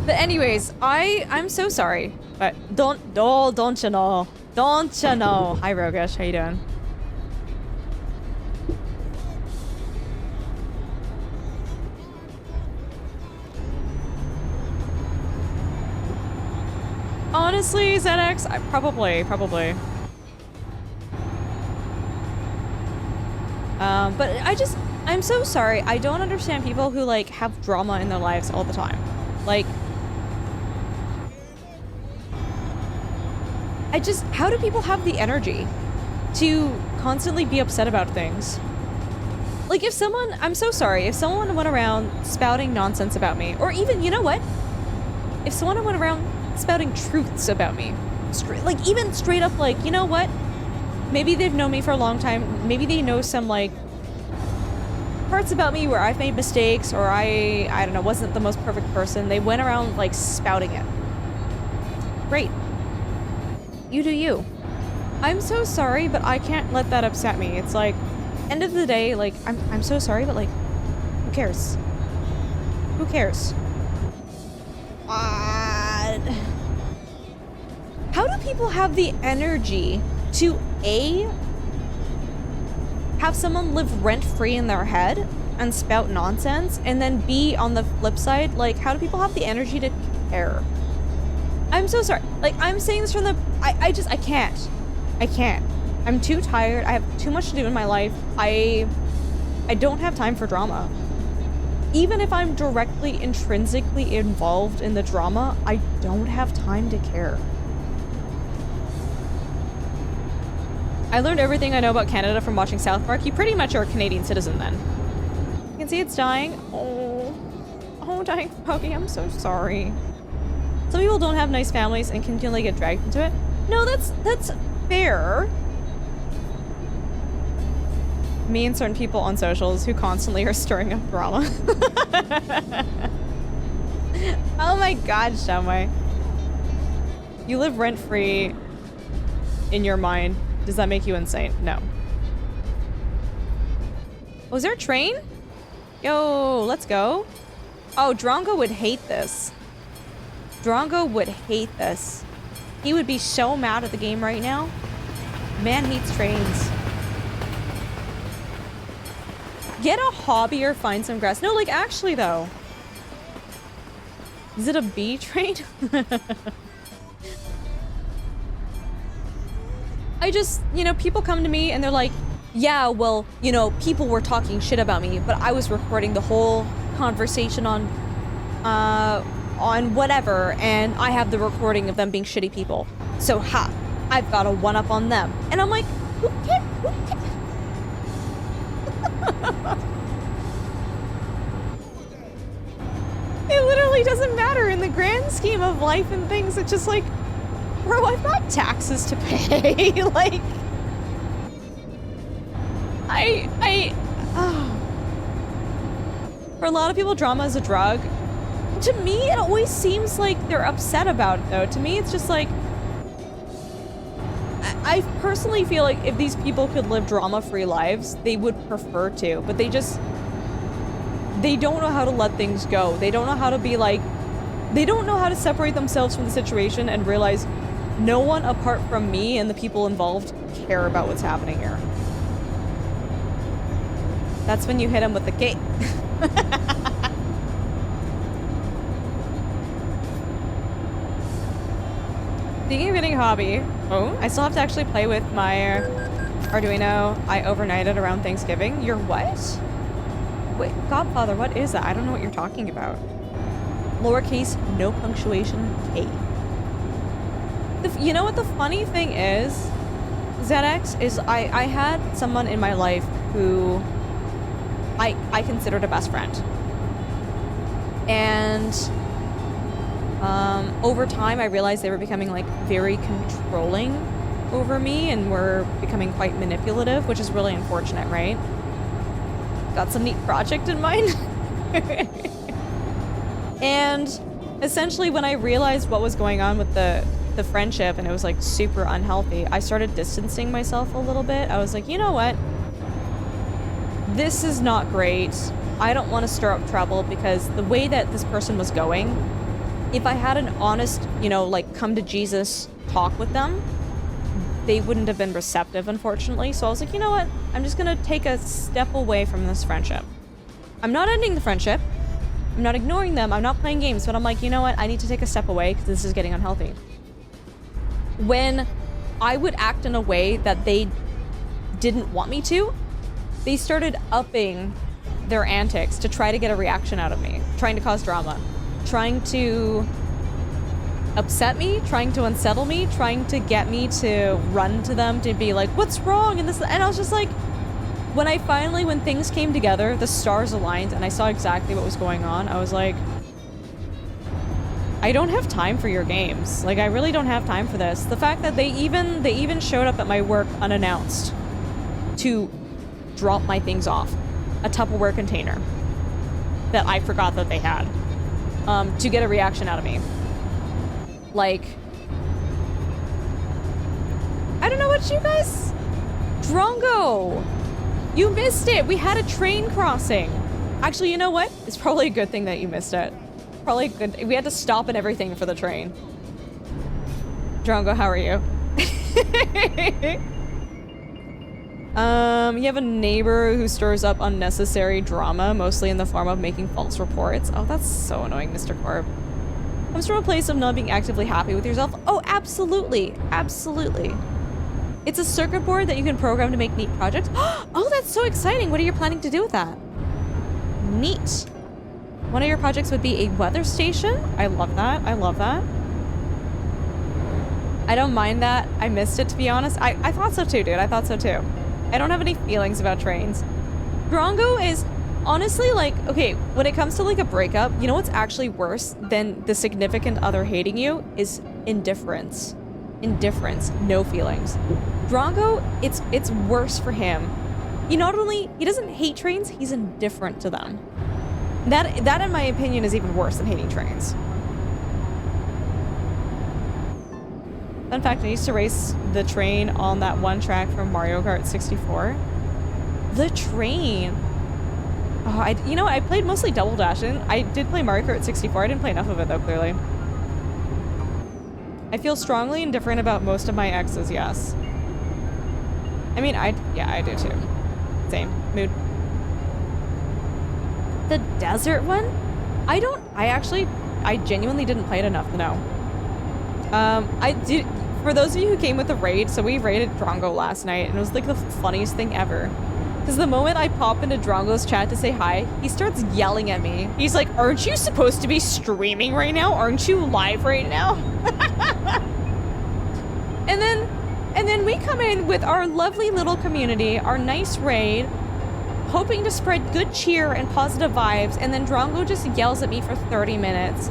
But anyways, I'm so sorry. But don't you know? Don't you know? Hi Rogish, how you doing? Honestly, ZX, probably. But I'm so sorry. I don't understand people who like have drama in their lives all the time. Like, how do people have the energy to constantly be upset about things? Like I'm so sorry, if someone went around spouting nonsense about me, or even, you know what? If someone went around spouting truths about me, even straight up like, you know what? Maybe they've known me for a long time. Maybe they know some like parts about me where I've made mistakes, or I don't know, wasn't the most perfect person. They went around like spouting it. Great. You do you. I'm so sorry, but I can't let that upset me. It's like, end of the day, like, I'm so sorry, but like, who cares? Who cares? How do people have the energy to A, have someone live rent-free in their head and spout nonsense, and then B, on the flip side, like, how do people have the energy to care? I'm so sorry. Like, I'm saying this from the... I can't. I can't. I'm too tired. I have too much to do in my life. I don't have time for drama. Even if I'm directly, intrinsically involved in the drama, I don't have time to care. I learned everything I know about Canada from watching South Park. You pretty much are a Canadian citizen then. You can see it's dying. Oh, dying puppy, I'm so sorry. Some people don't have nice families and continually get dragged into it. No, that's fair. Me and certain people on socials who constantly are stirring up drama. Oh my god, Shamway. You live rent-free in your mind. Does that make you insane? No. Oh, is there a train? Yo, let's go. Oh, Drongo would hate this. Drongo would hate this. He would be so mad at the game right now. Man hates trains. Get a hobby or find some grass. No, like, actually, though. Is it a bee train? I just, you know, people come to me and they're like, yeah, well, you know, people were talking shit about me, but I was recording the whole conversation on whatever, and I have the recording of them being shitty people. So, ha, I've got a one-up on them. And I'm like, who cares? It literally doesn't matter in the grand scheme of life and things. It's just like, bro, I've got taxes to pay. Like, For a lot of people, drama is a drug. To me, it always seems like they're upset about it, though. To me, it's just like, I personally feel like if these people could live drama-free lives, they would prefer to, but they don't know how to let things go. They don't know how to be like, they don't know how to separate themselves from the situation and realize no one apart from me and the people involved care about what's happening here. That's when you hit them with the gate. Speaking of getting a hobby, I still have to actually play with my Arduino. I overnighted around Thanksgiving. You're what? Wait, Godfather, what is that? I don't know what you're talking about. Lowercase, no punctuation, K. You know what the funny thing is, ZX, is I had someone in my life who I considered a best friend. And over time, I realized they were becoming like very controlling over me and were becoming quite manipulative, which is really unfortunate, right? Got some neat project in mind. And essentially when I realized what was going on with the friendship and it was like super unhealthy, I started distancing myself a little bit. I was like, you know what? this is not great. I don't want to stir up trouble because the way that this person was going, if I had an honest, you know, like come to Jesus talk with them, they wouldn't have been receptive, unfortunately. So I was like, you know what? I'm just gonna take a step away from this friendship. I'm not ending the friendship. I'm not ignoring them. I'm not playing games, but I'm like, you know what? I need to take a step away because this is getting unhealthy. When I would act in a way that they didn't want me to, they started upping their antics to try to get a reaction out of me, trying to cause drama, trying to upset me, trying to unsettle me, trying to get me to run to them to be like, what's wrong? And I was just like, when things came together, the stars aligned and I saw exactly what was going on, I was like, I don't have time for your games. Like, I really don't have time for this. The fact that they even showed up at my work unannounced to drop my things off. A Tupperware container that I forgot that they had, to get a reaction out of me. Like, I don't know what you guys... Drongo! You missed it! We had a train crossing! Actually, you know what? It's probably a good thing that you missed it. Probably good. We had to stop and everything for the train. Drongo, how are you? You have a neighbor who stirs up unnecessary drama, mostly in the form of making false reports. Oh, that's so annoying, Mr. Corp. Comes from a place of not being actively happy with yourself. Oh, absolutely. Absolutely. It's a circuit board that you can program to make neat projects. Oh, that's so exciting. What are you planning to do with that? Neat. One of your projects would be a weather station. I love that. I love that. I don't mind that. I missed it, to be honest. I thought so too, dude. I thought so too. I don't have any feelings about trains. Drongo is honestly like, okay, when it comes to like a breakup, you know what's actually worse than the significant other hating you is indifference. Indifference, no feelings. Drongo, it's worse for him. He doesn't hate trains, he's indifferent to them. That in my opinion is even worse than hating trains. Fun fact, I used to race the train on that one track from Mario Kart 64. The train. Oh, I played mostly Double Dash. I did play Mario Kart 64. I didn't play enough of it though, clearly. I feel strongly indifferent about most of my exes, yes. I mean, I do too. Same. Mood. The desert one? I genuinely didn't play it enough to know. For those of you who came with the raid, so we raided Drongo last night, and it was like the funniest thing ever. Because the moment I pop into Drongo's chat to say hi, he starts yelling at me. He's like, aren't you supposed to be streaming right now? Aren't you live right now? And then we come in with our lovely little community, our nice raid, hoping to spread good cheer and positive vibes, and then Drongo just yells at me for 30 minutes,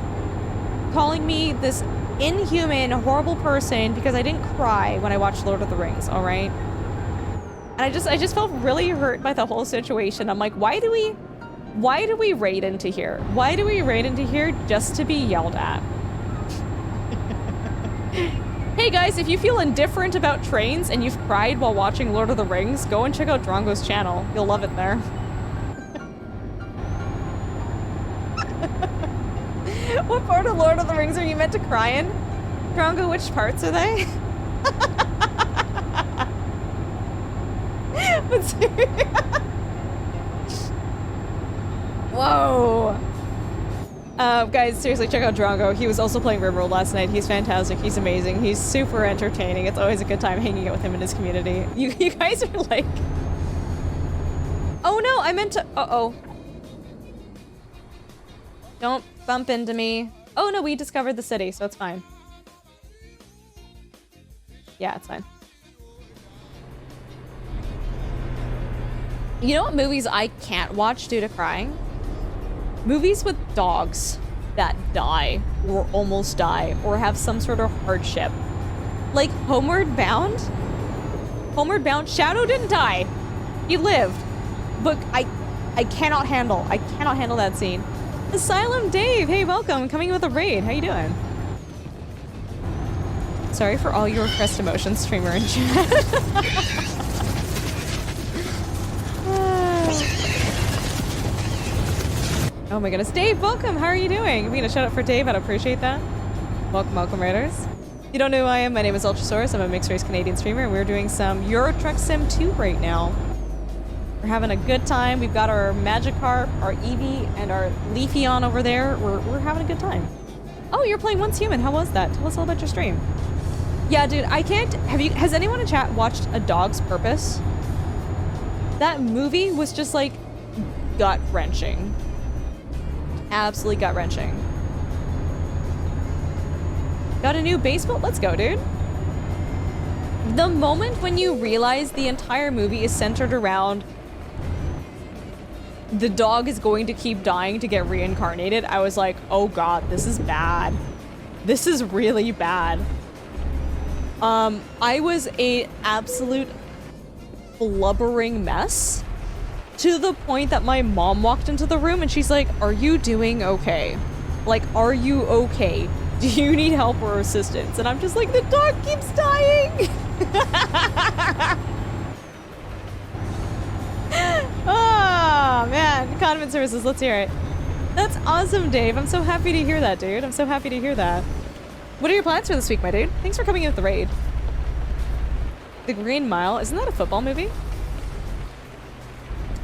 calling me this inhuman, horrible person because I didn't cry when I watched Lord of the Rings, all right? And I just felt really hurt by the whole situation. I'm like, why do we raid into here? Why do we raid into here just to be yelled at? Hey guys, if you feel indifferent about trains and you've cried while watching Lord of the Rings, go and check out Drongo's channel. You'll love it there. What part of Lord of the Rings are you meant to cry in? Drongo, which parts are they? Whoa. Guys, seriously, check out Drongo. He was also playing RimWorld last night. He's fantastic. He's amazing. He's super entertaining. It's always a good time hanging out with him and his community. You guys are like... Oh no, I meant to... Uh-oh. Don't bump into me. Oh no, we discovered the city, so it's fine. Yeah, it's fine. You know what movies I can't watch due to crying? Movies with dogs that die, or almost die, or have some sort of hardship. Like Homeward Bound? Homeward Bound, Shadow didn't die. He lived. But I cannot handle that scene. Asylum Dave, hey, welcome. Coming with a raid. How you doing? Sorry for all your repressed emotions, streamer and chat. Oh my goodness. Dave, welcome. How are you doing? I'm gonna shout out for Dave. I'd appreciate that. Welcome, welcome, Raiders. If you don't know who I am, my name is Ultrasaurus. I'm a mixed race Canadian streamer, and we're doing some Euro Truck Sim 2 right now. We're having a good time. We've got our Magikarp, our Eevee, and our Leafeon over there. We're having a good time. Oh, you're playing Once Human. How was that? Tell us all about your stream. Yeah, dude, I can't... Has anyone in chat watched A Dog's Purpose? That movie was just, like, gut-wrenching. Absolutely gut-wrenching. Got a new baseball? Let's go, dude. The moment when you realize the entire movie is centered around the dog is going to keep dying to get reincarnated, I was like, oh god, this is bad. This is really bad. I was a absolute blubbering mess to the point that my mom walked into the room and she's like, are you doing okay? Like, are you okay? Do you need help or assistance? And I'm just like, the dog keeps dying. Oh man, condiment services, let's hear it. That's awesome, Dave. I'm so happy to hear that, dude. I'm so happy to hear that. What are your plans for this week, my dude? Thanks for coming in with the raid. The Green Mile, isn't that a football movie?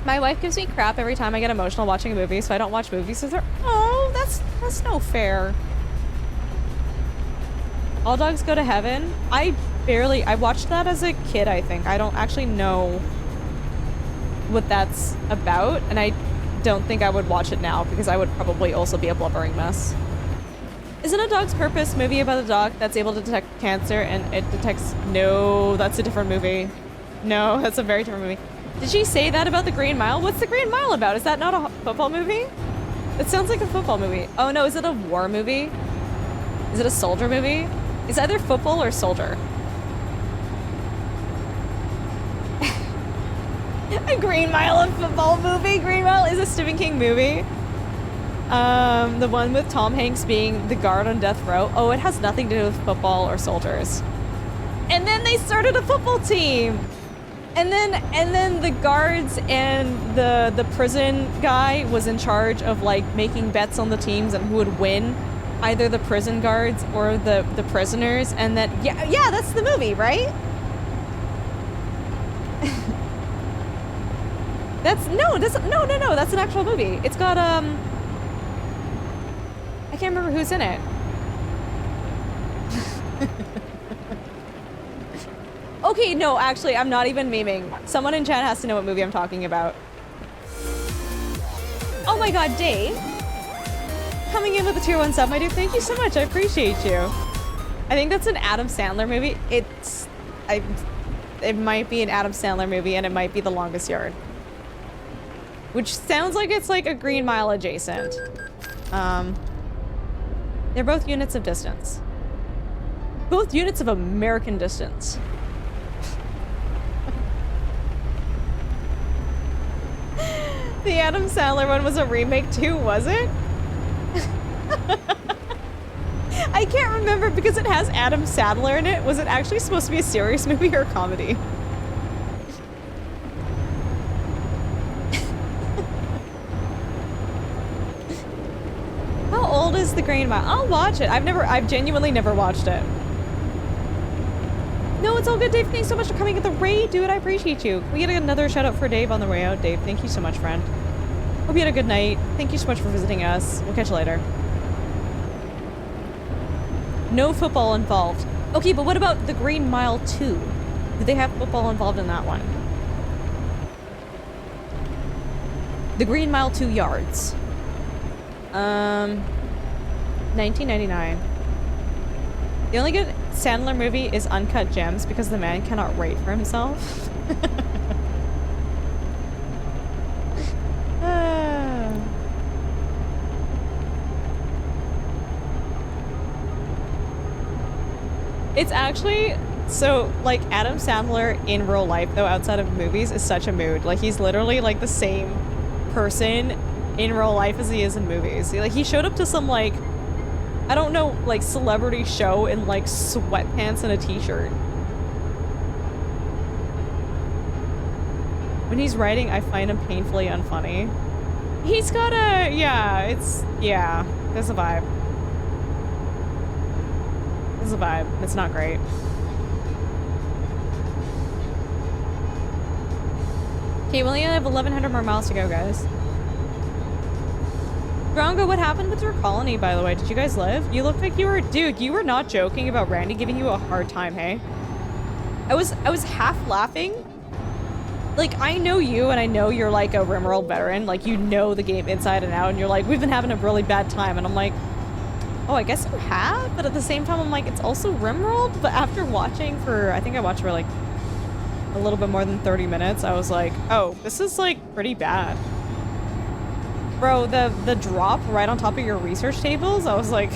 My wife gives me crap every time I get emotional watching a movie, so I don't watch movies with her. Oh, that's no fair. All Dogs Go to Heaven? I watched that as a kid, I think. I don't actually know what that's about, and I don't think I would watch it now because I would probably also be a blubbering mess. Isn't A Dog's Purpose movie about a dog that's able to detect cancer and it detects... No, that's a different movie. No, that's a very different movie. Did she say that about the Green Mile? What's the Green Mile about? Is that not a football movie? It sounds like a football movie. Oh no, is it a war movie? Is it a soldier movie? It's either football or soldier. A Green Mile, a football movie? Green Mile is a Stephen King movie. The one with Tom Hanks being the guard on death row. Oh, it has nothing to do with football or soldiers. And then they started a football team. And then the guards and the prison guy was in charge of like making bets on the teams and who would win, either the prison guards or the prisoners. And then yeah, that's the movie, right? No, that's an actual movie. It's got I can't remember who's in it. Okay, no, actually, I'm not even memeing. Someone in chat has to know what movie I'm talking about. Oh my god, Dave. Coming in with a tier 1 sub, my dude. Thank you so much. I appreciate you. I think that's an Adam Sandler movie. It might be an Adam Sandler movie, and it might be The Longest Yard. Which sounds like it's like a Green Mile adjacent. They're both units of distance. Both units of American distance. The Adam Sandler one was a remake too, was it? I can't remember because it has Adam Sandler in it. Was it actually supposed to be a serious movie or a comedy? How old is The Green Mile? I'll watch it. I've genuinely never watched it. No, it's all good, Dave. Thanks so much for coming at the raid, dude. I appreciate you. Can we get another shout out for Dave on the way out? Dave, thank you so much, friend. Hope you had a good night. Thank you so much for visiting us. We'll catch you later. No football involved. Okay, but what about The Green Mile 2? Did they have football involved in that one? The Green Mile 2 yards. 1999. The only good Sandler movie is Uncut Gems because the man cannot write for himself. It's actually, so like Adam Sandler in real life though, outside of movies, is such a mood. Like he's literally like the same person in real life as he is in movies. Like he showed up to some like, I don't know, like celebrity show in like sweatpants and a t-shirt. When he's writing, I find him painfully unfunny. He's got a, yeah, there's a vibe. There's a vibe. It's not great. Okay, we only have 1,100 more miles to go, guys. Drongo, what happened with your colony, by the way? Did you guys live? You looked like you were, dude, you were not joking about Randy giving you a hard time, hey? I was half laughing. Like, I know you, and I know you're like a RimWorld veteran. Like, you know the game inside and out, and you're like, we've been having a really bad time. And I'm like, oh, I guess you have? But at the same time, I'm like, it's also RimWorld? But after watching for, I think I watched for like a little bit more than 30 minutes, I was like, oh, this is like pretty bad. Bro, the drop right on top of your research tables, I was like...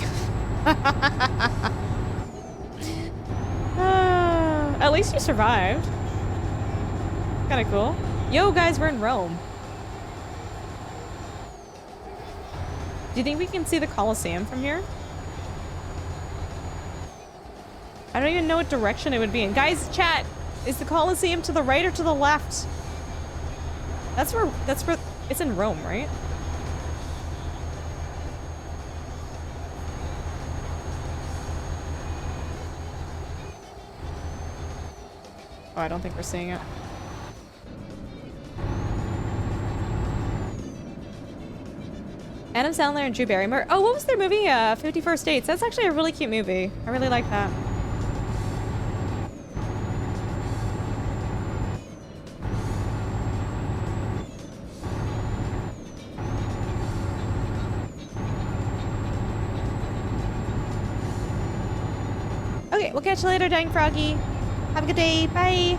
at least you survived. Kinda cool. Yo, guys, we're in Rome. Do you think we can see the Colosseum from here? I don't even know what direction it would be in. Guys, chat! Is the Colosseum to the right or to the left? That's where, it's in Rome, right? Oh, I don't think we're seeing it. Adam Sandler and Drew Barrymore. Oh, what was their movie? 50 First Dates. That's actually a really cute movie. I really like that. Okay, we'll catch you later, Dying Froggy. Have a good day. Bye.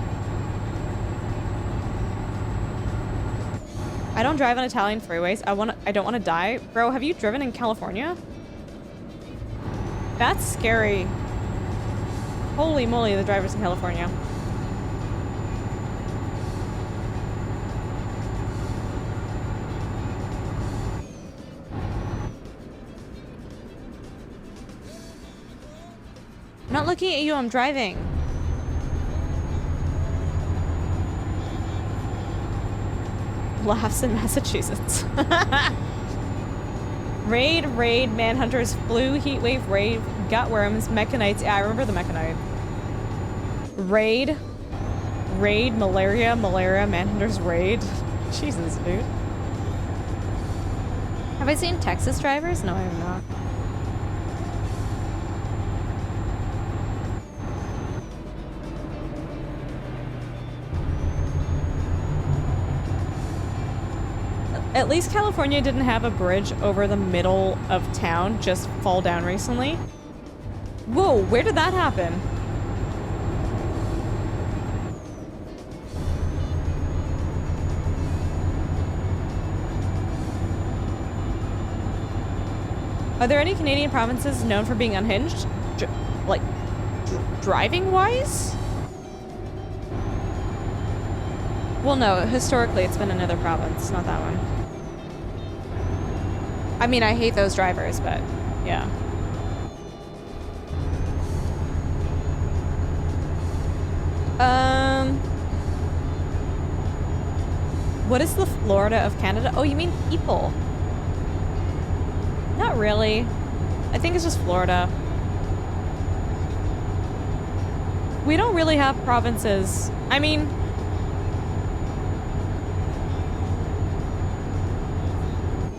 I don't drive on Italian freeways. I don't want to die. Bro, have you driven in California? That's scary. Holy moly, the drivers in California. I'm not looking at you, I'm driving. Laughs in Massachusetts. Raid, Manhunters, Flu, Heatwave, Raid, Gutworms, Mechanites. Yeah, I remember the Mechanite. Raid, Malaria, Manhunters, Raid. Jesus, dude. Have I seen Texas drivers? No, I have not. At least California didn't have a bridge over the middle of town just fall down recently. Whoa, where did that happen? Are there any Canadian provinces known for being unhinged? Driving-wise? Well, no, historically it's been another province, not that one. I mean, I hate those drivers, but yeah. What is the Florida of Canada? Oh, you mean people? Not really. I think it's just Florida. We don't really have provinces. I mean,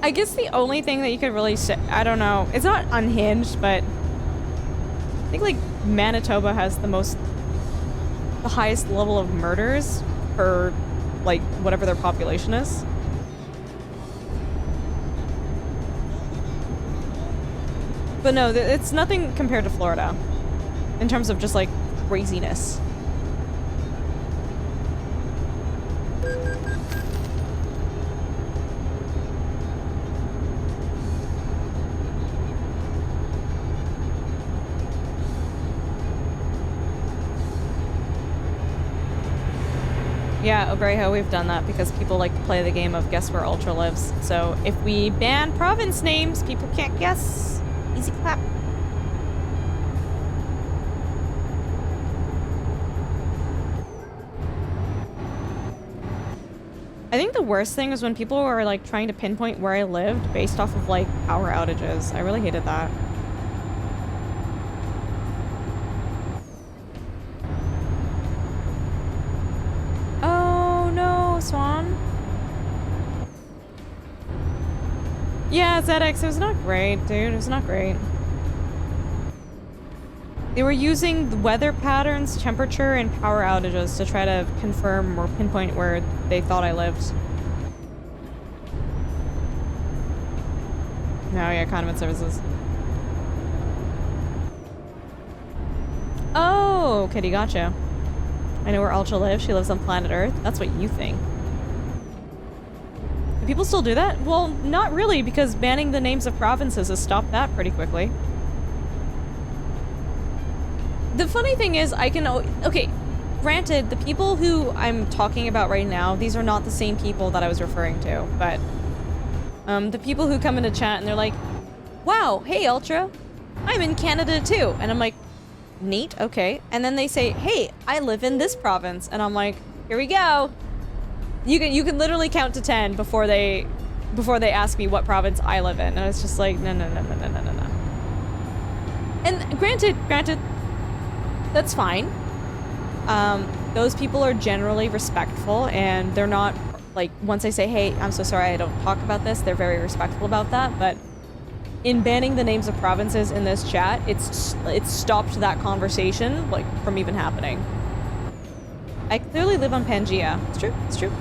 I guess the only thing that you could really say, I don't know, it's not unhinged, but I think like Manitoba has the highest level of murders per like whatever their population is. But no, it's nothing compared to Florida in terms of just like craziness. Yeah, Obrejo, we've done that because people like to play the game of guess where Ultra lives. So if we ban province names, people can't guess. Easy clap. I think the worst thing was when people were like trying to pinpoint where I lived based off of like power outages. I really hated that. Oh no, Swan. Yeah, ZX, it was not great, dude. It was not great. They were using the weather patterns, temperature, and power outages to try to confirm or pinpoint where they thought I lived. No, yeah, condiment services. Oh, Kitty, gotcha. I know where Ultra lives. She lives on planet Earth. That's what you think. Do people still do that? Well, not really, because banning the names of provinces has stopped that pretty quickly. The funny thing is, I can... Okay, granted, the people who I'm talking about right now, these are not the same people that I was referring to, but... the people who come into chat and they're like, wow, hey, Ultra, I'm in Canada too. And I'm like, neat, okay. And then they say, hey, I live in this province. And I'm like, here we go. You can literally count to 10 before they ask me what province I live in. And it's just like, no. And granted, that's fine. Those people are generally respectful, and they're not, like, once I say, hey, I'm so sorry I don't talk about this, they're very respectful about that. But in banning the names of provinces in this chat, it's stopped that conversation, like, from even happening. I clearly live on Pangea. It's true, it's true.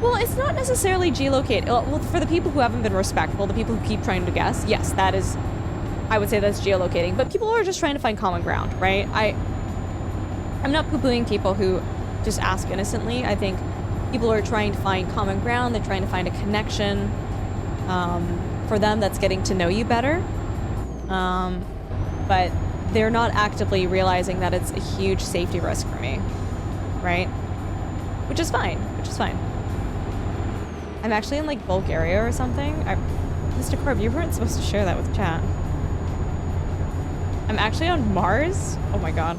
Well, it's not necessarily geolocate. Well, for the people who haven't been respectful, the people who keep trying to guess, yes, that is, I would say that's geolocating. But people are just trying to find common ground, right? I'm not poo-pooing people who just ask innocently. I think people are trying to find common ground. They're trying to find a connection. For them, that's getting to know you better. But they're not actively realizing that it's a huge safety risk for me, right? Which is fine, I'm actually in, like, Bulgaria or something. Mr. Corb, you weren't supposed to share that with chat. I'm actually on Mars? Oh my god.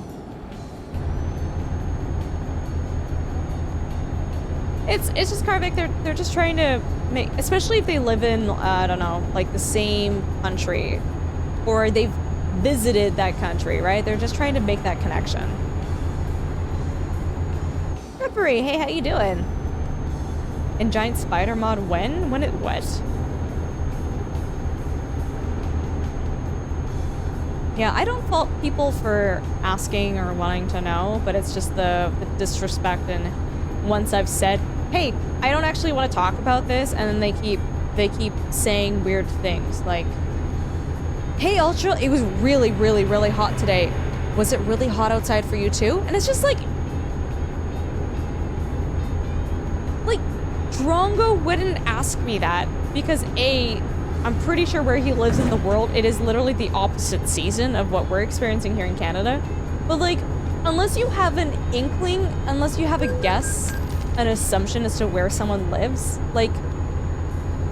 It's just Karvik, they're just trying to make, especially if they live in, I don't know, like the same country, or they've visited that country, right? They're just trying to make that connection. Rippery, hey, how you doing? And Giant Spider mod when? When it what? Yeah, I don't fault people for asking or wanting to know, but it's just the disrespect. And once I've said, hey, I don't actually want to talk about this, and then they keep saying weird things like, hey, Ultra, it was really, really, really hot today. Was it really hot outside for you too? And it's just like Drongo wouldn't ask me that because A, I'm pretty sure where he lives in the world, it is literally the opposite season of what we're experiencing here in Canada. But like, unless you have an inkling, unless you have a guess, an assumption as to where someone lives, like,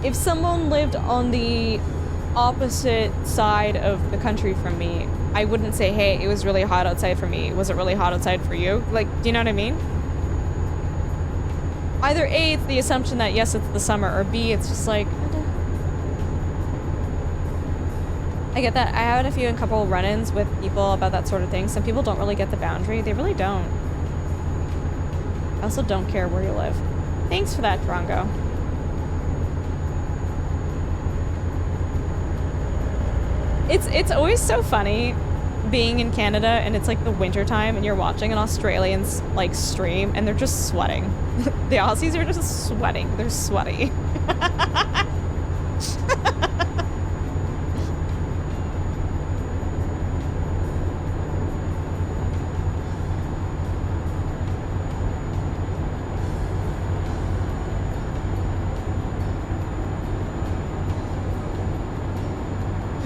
if someone lived on the opposite side of the country from me, I wouldn't say, hey, it was really hot outside for me. Was it really hot outside for you? Like, do you know what I mean? Either A, it's the assumption that yes, it's the summer, or B, it's just like, I get that. I had a couple run-ins with people about that sort of thing. Some people don't really get the boundary. They really don't. I also don't care where you live. Thanks for that, Drongo. It's always so funny being in Canada and it's like the winter time and you're watching an Australian's like stream and they're just sweating. The Aussies are just sweating. They're sweaty.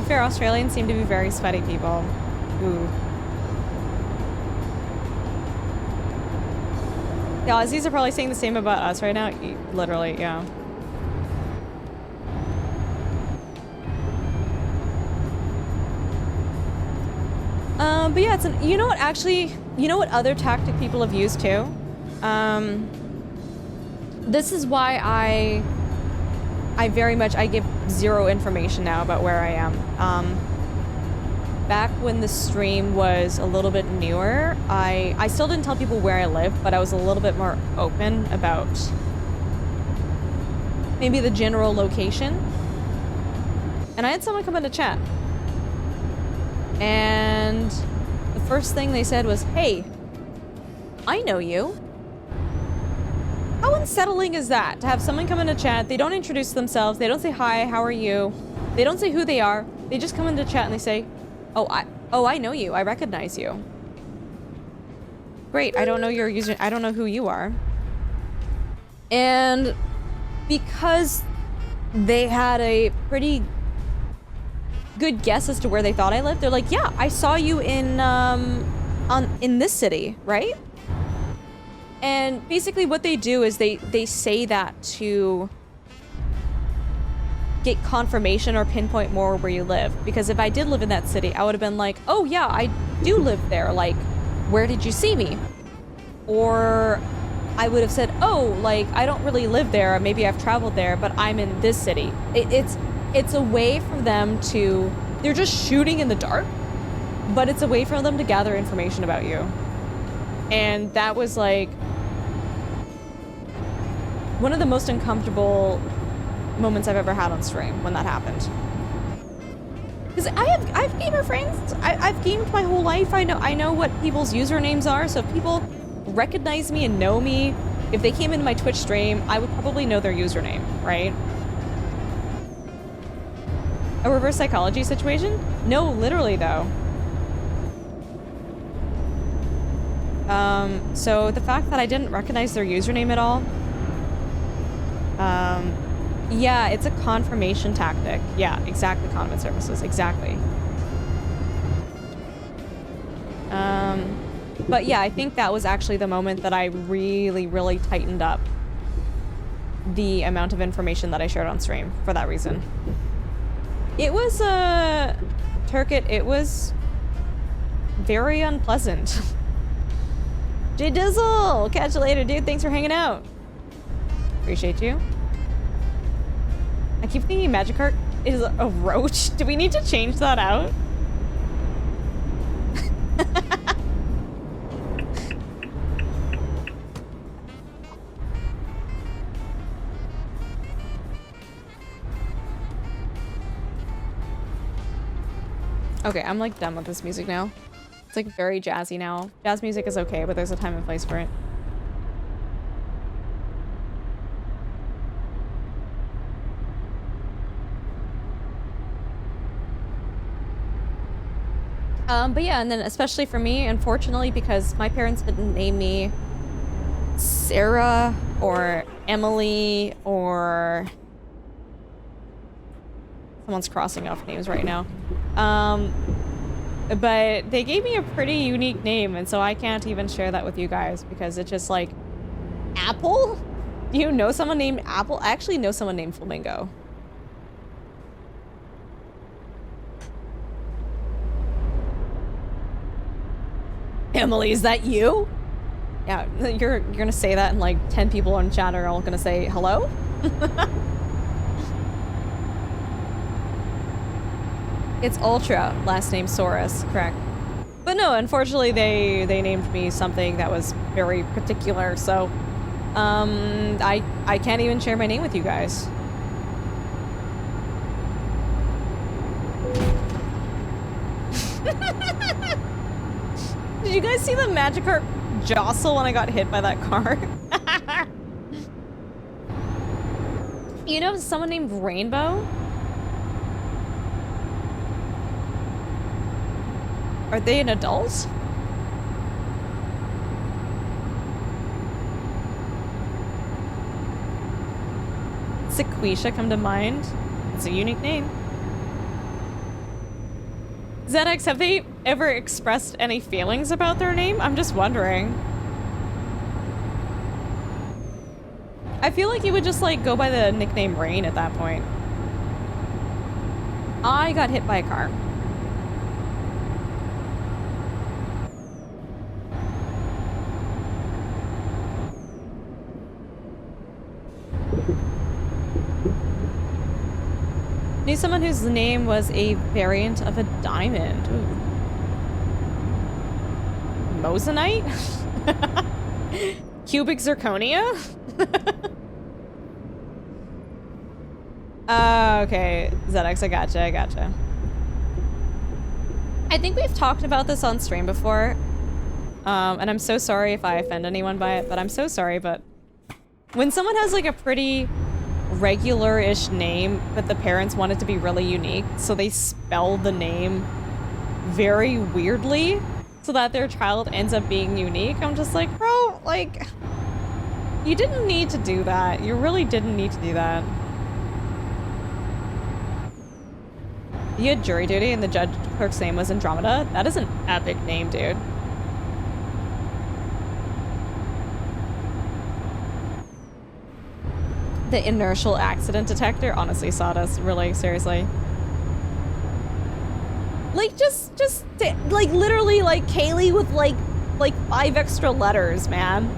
Fair, Australians seem to be very sweaty people. Ooh. The Aussies are probably saying the same about us right now. Literally, yeah. But yeah, you know what, actually, you know what other tactic people have used too? this is why I very much, I give zero information now about where I am. Back when the stream was a little bit newer, I still didn't tell people where I lived, but I was a little bit more open about maybe the general location. And I had someone come into chat. And the first thing they said was, "Hey, I know you." How unsettling is that? To have someone come into chat, they don't introduce themselves, they don't say hi, how are you? They don't say who they are. They just come into chat and they say, Oh, I know you. I recognize you. Great. I don't know your user. I don't know who you are. And because they had a pretty good guess as to where they thought I lived, they're like, "Yeah, I saw you in this city, right?" And basically what they do is they say that to get confirmation or pinpoint more where you live. Because if I did live in that city, I would have been like, "Oh yeah, I do live there. Like, where did you see me?" Or I would have said, "Oh, like, I don't really live there. Maybe I've traveled there, but I'm in this city." It's a way for them to, they're just shooting in the dark, but it's a way for them to gather information about you. And that was like one of the most uncomfortable moments I've ever had on stream when that happened. Because I have gamer friends. I've gamed my whole life. I know what people's usernames are. So if people recognize me and know me, if they came into my Twitch stream, I would probably know their username, right? A reverse psychology situation? No, literally though. So the fact that I didn't recognize their username at all, yeah, it's a confirmation tactic. Yeah, exactly, condiment services, exactly. But yeah, I think that was actually the moment that I really, really tightened up the amount of information that I shared on stream for that reason. It was, Turkit, it was very unpleasant. J Dizzle! Catch you later, dude. Thanks for hanging out. Appreciate you. I keep thinking Magikarp is a roach. Do we need to change that out? Okay, I'm like done with this music now. It's like very jazzy now. Jazz music is okay, but there's a time and place for it. But yeah, and then especially for me, unfortunately, because my parents didn't name me Sarah or Emily or... Someone's crossing off names right now. But they gave me a pretty unique name, and so I can't even share that with you guys because it's just like... Apple? Do you know someone named Apple? I actually know someone named Flamingo. Emily, is that you? Yeah, you're gonna say that and like 10 people on chat are all gonna say hello? It's Ultra, last name Saurus, correct. But no, unfortunately they named me something that was very particular, so I can't even share my name with you guys. Did you guys see the Magikarp jostle when I got hit by that car? You know someone named Rainbow? Are they an adult? Sequisha come to mind? It's a unique name. ZX, have they ever expressed any feelings about their name? I'm just wondering. I feel like you would just like go by the nickname Rain at that point. I got hit by a car. Knew someone whose name was a variant of a diamond. Ooh. Moissanite? Cubic zirconia? Okay, ZX, I gotcha. I think we've talked about this on stream before. And I'm so sorry if I offend anyone by it, but I'm so sorry, but when someone has like a pretty regular-ish name, but the parents want it to be really unique, so they spell the name very weirdly so that their child ends up being unique, I'm just like, bro, like, you didn't need to do that. You really didn't need to do that. You had jury duty and the judge clerk's name was Andromeda? That is an epic name, dude. The inertial accident detector? Honestly, Sawdust, really, seriously. Like, just like, literally, like, Kaylee with, like 5 extra letters, man.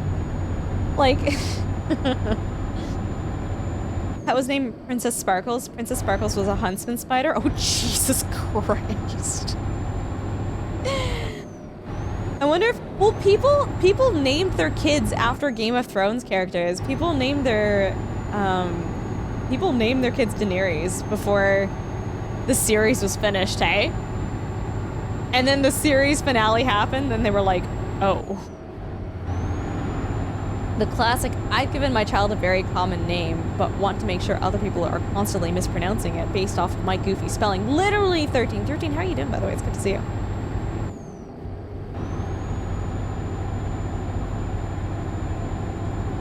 Like, that was named Princess Sparkles. Princess Sparkles was a huntsman spider. Oh, Jesus Christ. I wonder if, well, people named their kids after Game of Thrones characters. People named their kids Daenerys before the series was finished, hey? And then the series finale happened, and they were like, oh. The classic, I've given my child a very common name, but want to make sure other people are constantly mispronouncing it based off of my goofy spelling. Literally 13. 13, how are you doing, by the way? It's good to see you.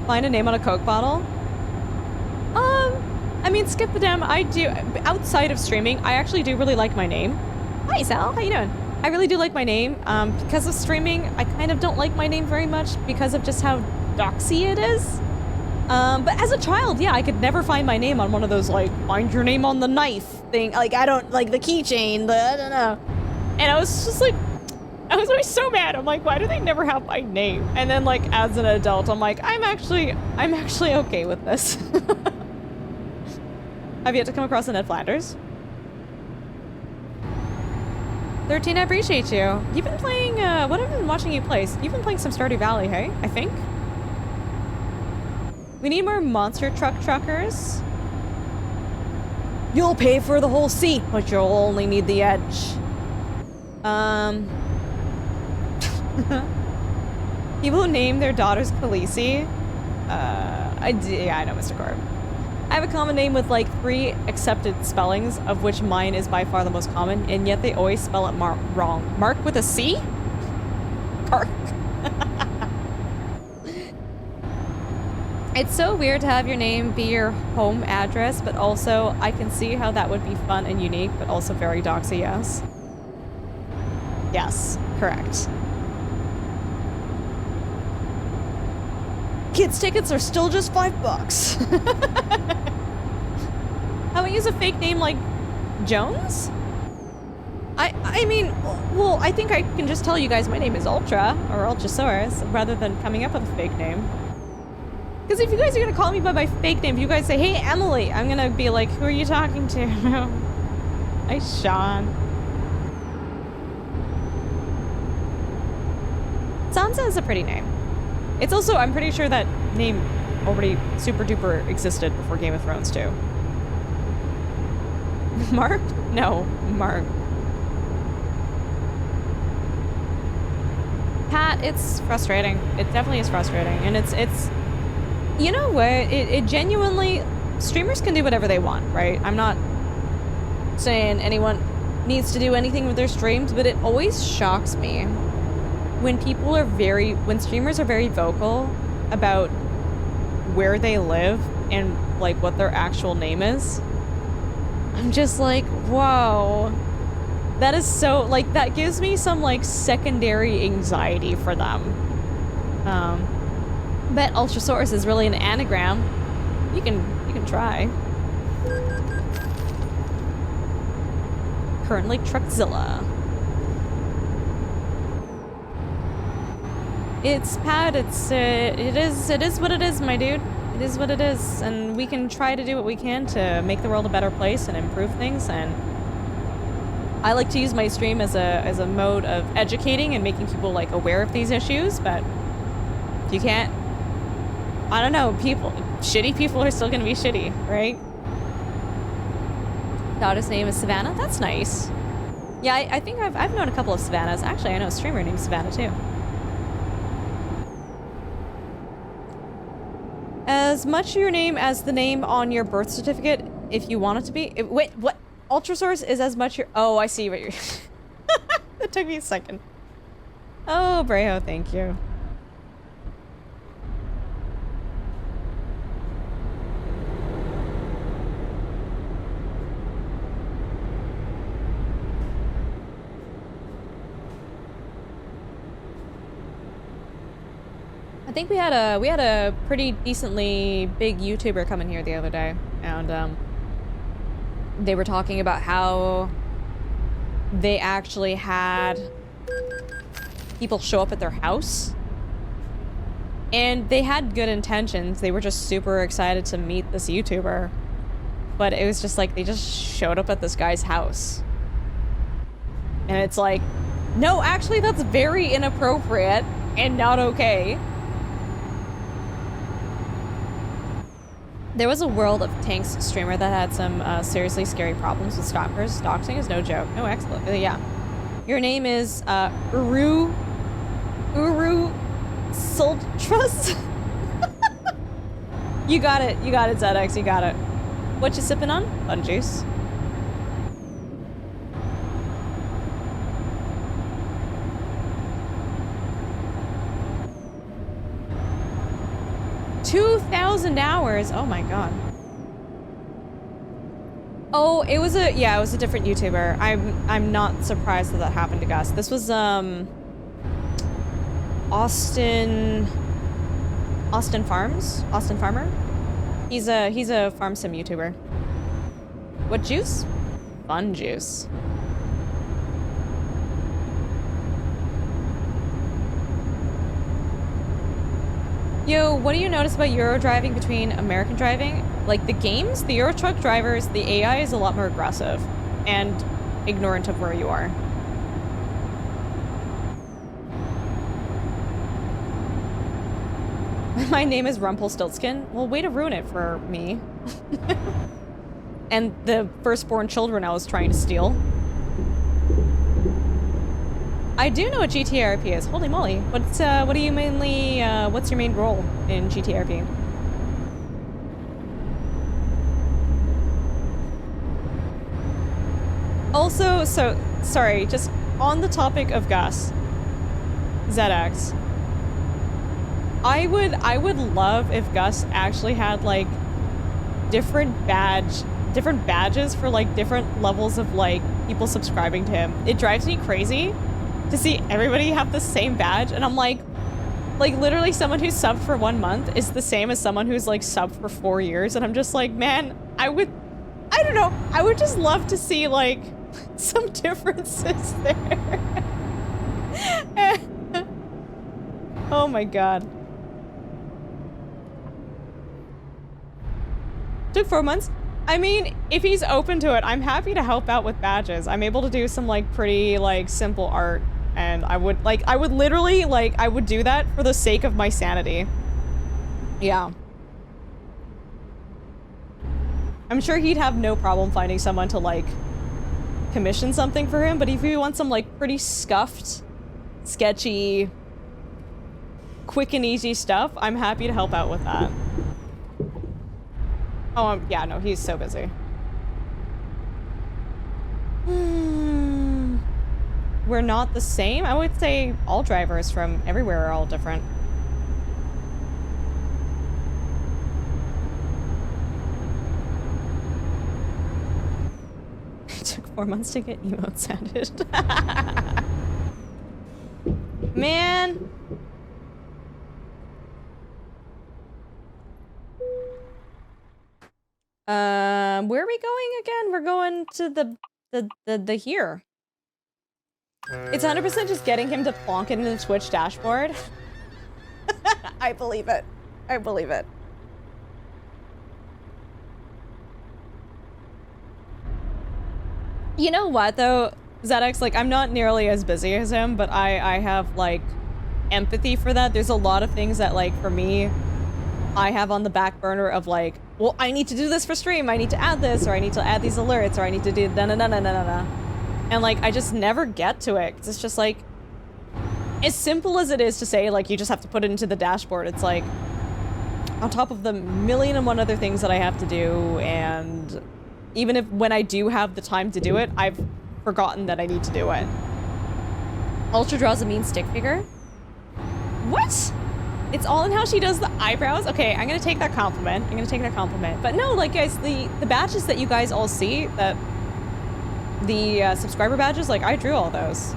Find a name on a Coke bottle? I mean, skip the damn, I do, outside of streaming, I actually do really like my name. Hi, Sal, how you doing? I really do like my name. Because of streaming, I kind of don't like my name very much because of just how doxy it is. But as a child, yeah, I could never find my name on one of those, like, find your name on the knife thing. Like, I don't, like, the keychain, I don't know. And I was just like, I was always so mad. I'm like, why do they never have my name? And then, like, as an adult, I'm like, I'm actually okay with this. I've yet to come across a Ned Flanders. 13, I appreciate you. You've been playing, what have I been watching you play? You've been playing some Stardew Valley, hey? I think? We need more monster truckers. You'll pay for the whole seat, but you'll only need the edge. People who name their daughters Khaleesi. Yeah, I know, Mr. Corb. I have a common name with like 3 accepted spellings, of which mine is by far the most common, and yet they always spell it wrong. Mark with a C? Park. It's so weird to have your name be your home address, but also I can see how that would be fun and unique, but also very doxy, yes. Yes, correct. Kids' tickets are still just $5. How about use a fake name like Jones? I mean, well, I think I can just tell you guys my name is Ultra, or Ultrasaurus, rather than coming up with a fake name. Because if you guys are gonna call me by my fake name, if you guys say, hey, Emily, I'm gonna be like, who are you talking to? Hi, Sean. Sansa is a pretty name. It's also, I'm pretty sure that name already super duper existed before Game of Thrones too. Mark? No, Mark. Pat, it's frustrating. It definitely is frustrating. And it's you know what? It genuinely, streamers can do whatever they want, right? I'm not saying anyone needs to do anything with their streams, but it always shocks me when streamers are very vocal about where they live and like what their actual name is. I'm just like, whoa. That is so, like, that gives me some like secondary anxiety for them. Bet Ultrasaurus is really an anagram. You can try. Currently Truckzilla. It's Pat, it is what it is, my dude. It It is what it is, and we can try to do what we can to make the world a better place and improve things, and I like to use my stream as a mode of educating and making people, like, aware of these issues, but you can't... I don't know, shitty people are still gonna be shitty, right? Daughter's name is Savannah? That's nice. Yeah, I think I've known a couple of Savannahs. Actually, I know a streamer named Savannah, too. As much your name as the name on your birth certificate, if you want it to be. Wait, what? Ultrasource is as much your... Oh, I see what you're... That took me a second. Oh, Breho, thank you. I think we had a pretty decently big YouTuber come in here the other day, and they were talking about how they actually had people show up at their house, and they had good intentions. They were just super excited to meet this YouTuber, but it was just like they just showed up at this guy's house, and it's like, no, actually that's very inappropriate and not okay. There was a World of Tanks streamer that had some seriously scary problems with stalkers. Doxing is no joke. No, excellent. Yeah. Your name is Uru Sultrus? You got it, ZX, you got it. What you sipping on? Fun juice. $2,000 hours. Oh my god. Oh, it was a different YouTuber. I'm not surprised that happened to Gus. This was Austin Farmer. He's a farm sim YouTuber. What juice? Fun juice. Yo, what do you notice about Euro driving between American driving? Like the games, the Euro truck drivers, the AI is a lot more aggressive and ignorant of where you are. My name is Rumpelstiltskin. Well, way to ruin it for me. And the firstborn children I was trying to steal. I do know what GTRP is. Holy moly. What do you mainly, what's your main role in GTRP? Also, sorry, just on the topic of Gus, ZX, I would love if Gus actually had, like, different badges for, like, different levels of, like, people subscribing to him. It drives me crazy to see everybody have the same badge, and I'm like literally someone who's subbed for 1 month is the same as someone who's like subbed for 4 years, and I'm just like, man, I don't know, I would just love to see like some differences there. Oh my god. Took 4 months? I mean, if he's open to it, I'm happy to help out with badges. I'm able to do some like pretty like simple art. And I would literally, like, I would do that for the sake of my sanity. Yeah. I'm sure he'd have no problem finding someone to, like, commission something for him, but if you want some, like, pretty scuffed, sketchy, quick and easy stuff, I'm happy to help out with that. Oh, yeah, no, he's so busy. We're not the same? I would say all drivers from everywhere are all different. It took 4 months to get emotes added. Man! Where are we going again? We're going to the here. It's 100% just getting him to plonk it into the Twitch dashboard. I believe it. I believe it. You know what though, ZX, like I'm not nearly as busy as him, but I have like empathy for that. There's a lot of things that like for me, I have on the back burner of like, well, I need to do this for stream, I need to add this, or I need to add these alerts, or I need to do da-na-na-na-na-na. And like, I just never get to it, 'cause it's just like, as simple as it is to say, like, you just have to put it into the dashboard, it's like, on top of the million and one other things that I have to do, and even if when I do have the time to do it, I've forgotten that I need to do it. Ultra draws a mean stick figure? What? It's all in how she does the eyebrows? Okay, I'm gonna take that compliment. I'm gonna take that compliment. But no, like guys, the badges that you guys all see, that the subscriber badges, like I drew all those.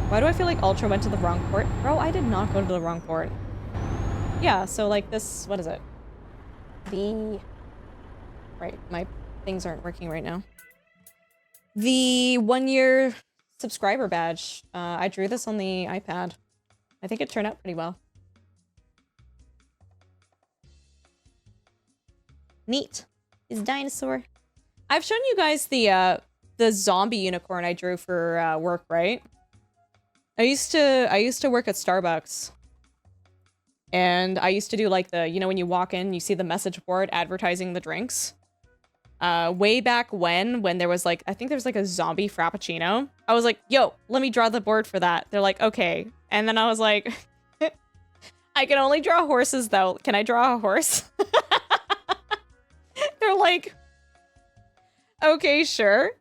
Why do I feel like Ultra went to the wrong port? Bro, I did not go to the wrong port. Yeah, so like this, what is it? Right, my things aren't working right now. The 1-year subscriber badge. I drew this on the iPad. I think it turned out pretty well. Neat. Is dinosaur. I've shown you guys the zombie unicorn I drew for work, right? I used to work at Starbucks. And I used to do like the, you know, when you walk in, you see the message board advertising the drinks. Way back when there was like, I think there was like a zombie frappuccino. I was like, yo, let me draw the board for that. They're like, okay. And then I was like, I can only draw horses though. Can I draw a horse? They're like, okay, sure.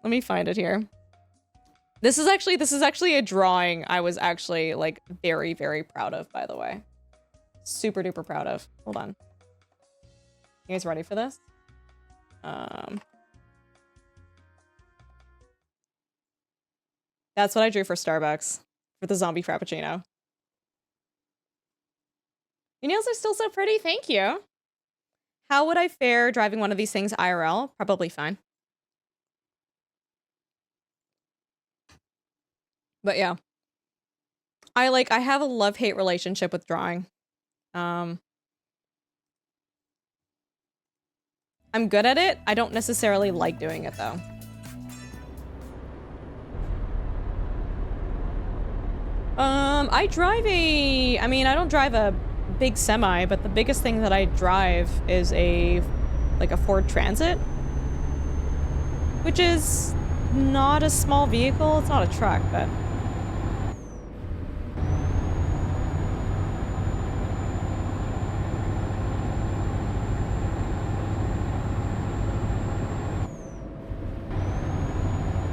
Let me find it here. This is actually a drawing I was actually like very, very proud of, by the way. Super duper proud of. Hold on. You guys ready for this? That's what I drew for Starbucks, for the zombie frappuccino. Your nails are still so pretty, thank you. How would I fare driving one of these things IRL? Probably fine. But yeah. I have a love-hate relationship with drawing. I'm good at it. I don't necessarily like doing it though. I drive I mean, I don't drive a big semi, but the biggest thing that I drive is like a Ford Transit, which is not a small vehicle. It's not a truck, but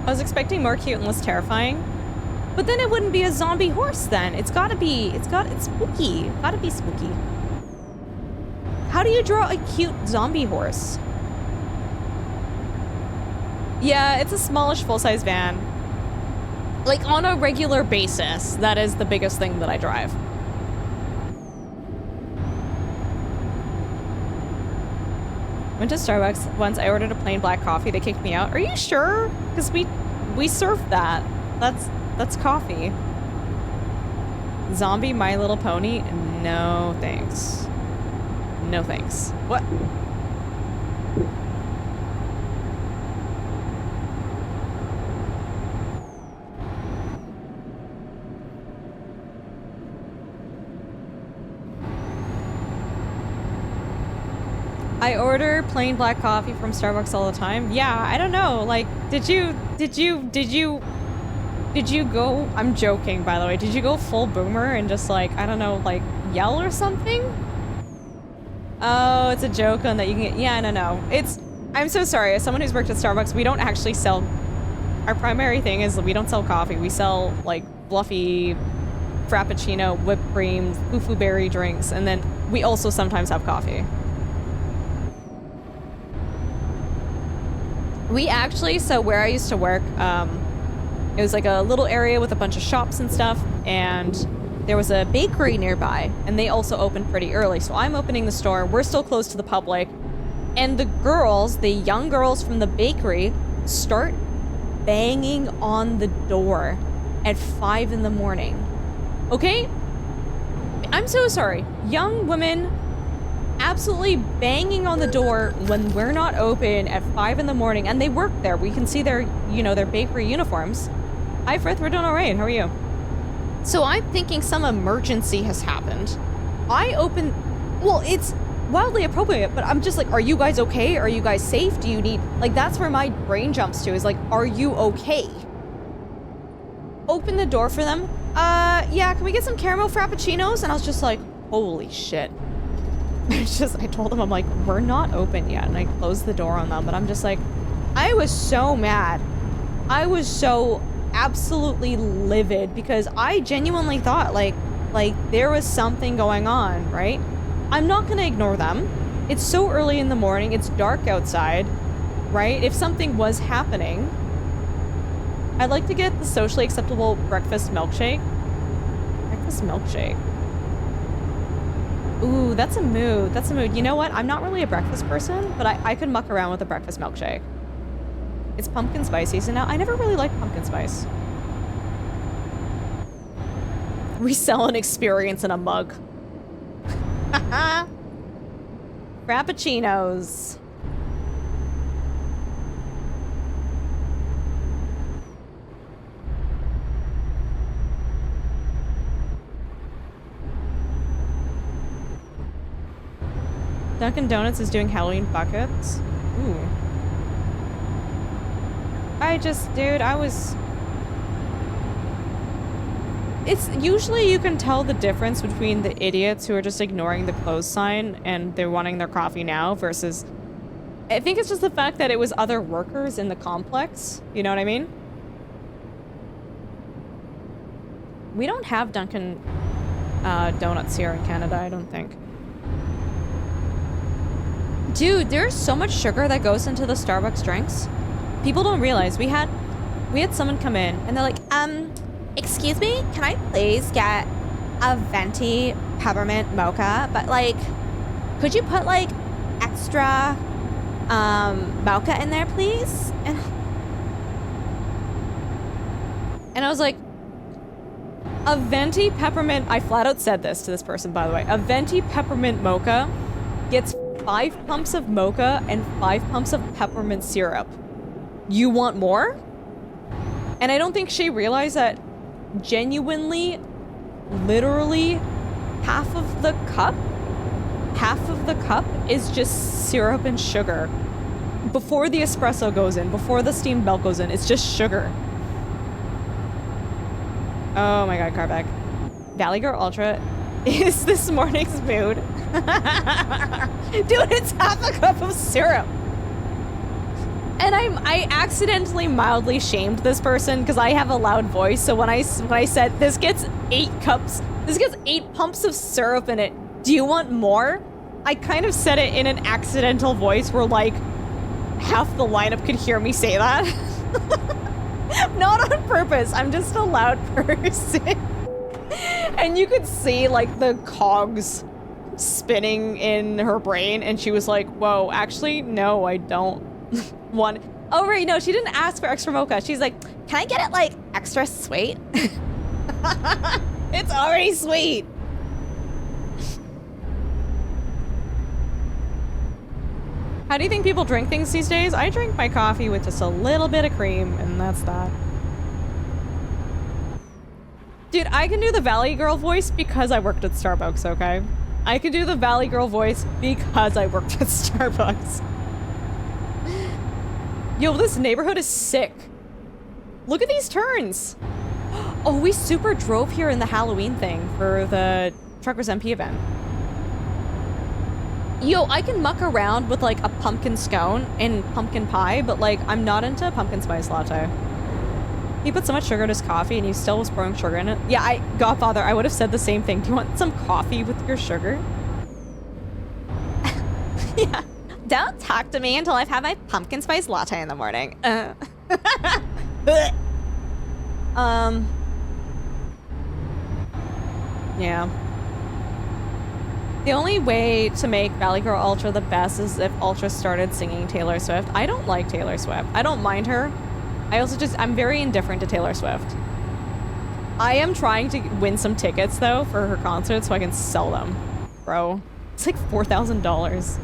I was expecting more cute and less terrifying. But then it wouldn't be a zombie horse then. It's spooky. Gotta be spooky. How do you draw a cute zombie horse? Yeah, it's a smallish full-size van. Like on a regular basis, that is the biggest thing that I drive. Went to Starbucks once. I ordered a plain black coffee. They kicked me out. Are you sure? Because we served that. That's coffee. Zombie My Little Pony? No thanks. No thanks. What? I order plain black coffee from Starbucks all the time. Yeah, I don't know. Like, did you go, I'm joking, by the way, did you go full boomer and just like, I don't know, like yell or something? Oh, it's a joke on that you can get, yeah, no. I'm so sorry. As someone who's worked at Starbucks, we don't actually sell, our primary thing is we don't sell coffee. We sell like fluffy frappuccino, whipped cream, fufu berry drinks, and then we also sometimes have coffee. We actually, so where I used to work, it was like a little area with a bunch of shops and stuff, and there was a bakery nearby, and they also opened pretty early. So I'm opening the store, we're still closed to the public, and the young girls from the bakery start banging on the door at 5 in the morning. Okay? I'm so sorry. Young women absolutely banging on the door when we're not open at 5 in the morning, and they work there. We can see their, you know, their bakery uniforms. Hi, Frith, we're doing all right. How are you? So I'm thinking some emergency has happened. I open, well, it's wildly appropriate, but I'm just like, are you guys okay? Are you guys safe? Do you need, like, that's where my brain jumps to, is like, are you okay? Open the door for them. Yeah, can we get some caramel frappuccinos? And I was just like, holy shit. I told them, I'm like, we're not open yet. And I closed the door on them, but I'm just like, I was so mad. I was so absolutely livid because I genuinely thought like there was something going on, right? I'm not gonna ignore them. It's so early in the morning, it's dark outside, right? If something was happening, I'd like to get the socially acceptable breakfast milkshake. Breakfast milkshake. Ooh, that's a mood. That's a mood. You know what? I'm not really a breakfast person, but I could muck around with a breakfast milkshake. It's pumpkin spice season now. I never really liked pumpkin spice. We sell an experience in a mug. Frappuccinos. Dunkin' Donuts is doing Halloween buckets. Ooh. Dude, it's usually you can tell the difference between the idiots who are just ignoring the close sign and they're wanting their coffee now versus, I think it's just the fact that it was other workers in the complex. You know what I mean? We don't have Dunkin' Donuts here in Canada, I don't think. Dude, there's so much sugar that goes into the Starbucks drinks. People don't realize we had someone come in and they're like, excuse me, can I please get a venti peppermint mocha? But like, could you put like extra mocha in there, please? And I was like, a venti peppermint, I flat out said this to this person, by the way, a venti peppermint mocha gets 5 pumps of mocha and 5 pumps of peppermint syrup. You want more? And I don't think she realized that genuinely, literally, half of the cup is just syrup and sugar. Before the espresso goes in, before the steamed milk goes in, it's just sugar. Oh my god, Carback. Valley Girl Ultra is this morning's mood. Dude, it's half a cup of syrup. And I accidentally mildly shamed this person because I have a loud voice. So when I said this gets 8 pumps of syrup in it, do you want more? I kind of said it in an accidental voice where like half the lineup could hear me say that. Not on purpose. I'm just a loud person. And you could see like the cogs spinning in her brain, and she was like, whoa, actually, no, I don't want. Oh, right, no, she didn't ask for extra mocha. She's like, can I get it like extra sweet? It's already sweet. How do you think people drink things these days? I drink my coffee with just a little bit of cream, and that's that. Dude, I can do the Valley Girl voice because I worked at Starbucks, okay? I can do the Valley Girl voice because I worked at Starbucks. Yo, this neighborhood is sick. Look at these turns. Oh, we super drove here in the Halloween thing for the Truckers MP event. Yo, I can muck around with like a pumpkin scone and pumpkin pie, but like I'm not into pumpkin spice latte. He put so much sugar in his coffee and he still was pouring sugar in it. Yeah, Godfather, I would have said the same thing. Do you want some coffee with your sugar? Yeah. Don't talk to me until I've had my pumpkin spice latte in the morning. Yeah. The only way to make Valley Girl Ultra the best is if Ultra started singing Taylor Swift. I don't like Taylor Swift. I don't mind her. I'm very indifferent to Taylor Swift. I am trying to win some tickets though for her concert so I can sell them. Bro, It's like $4,000.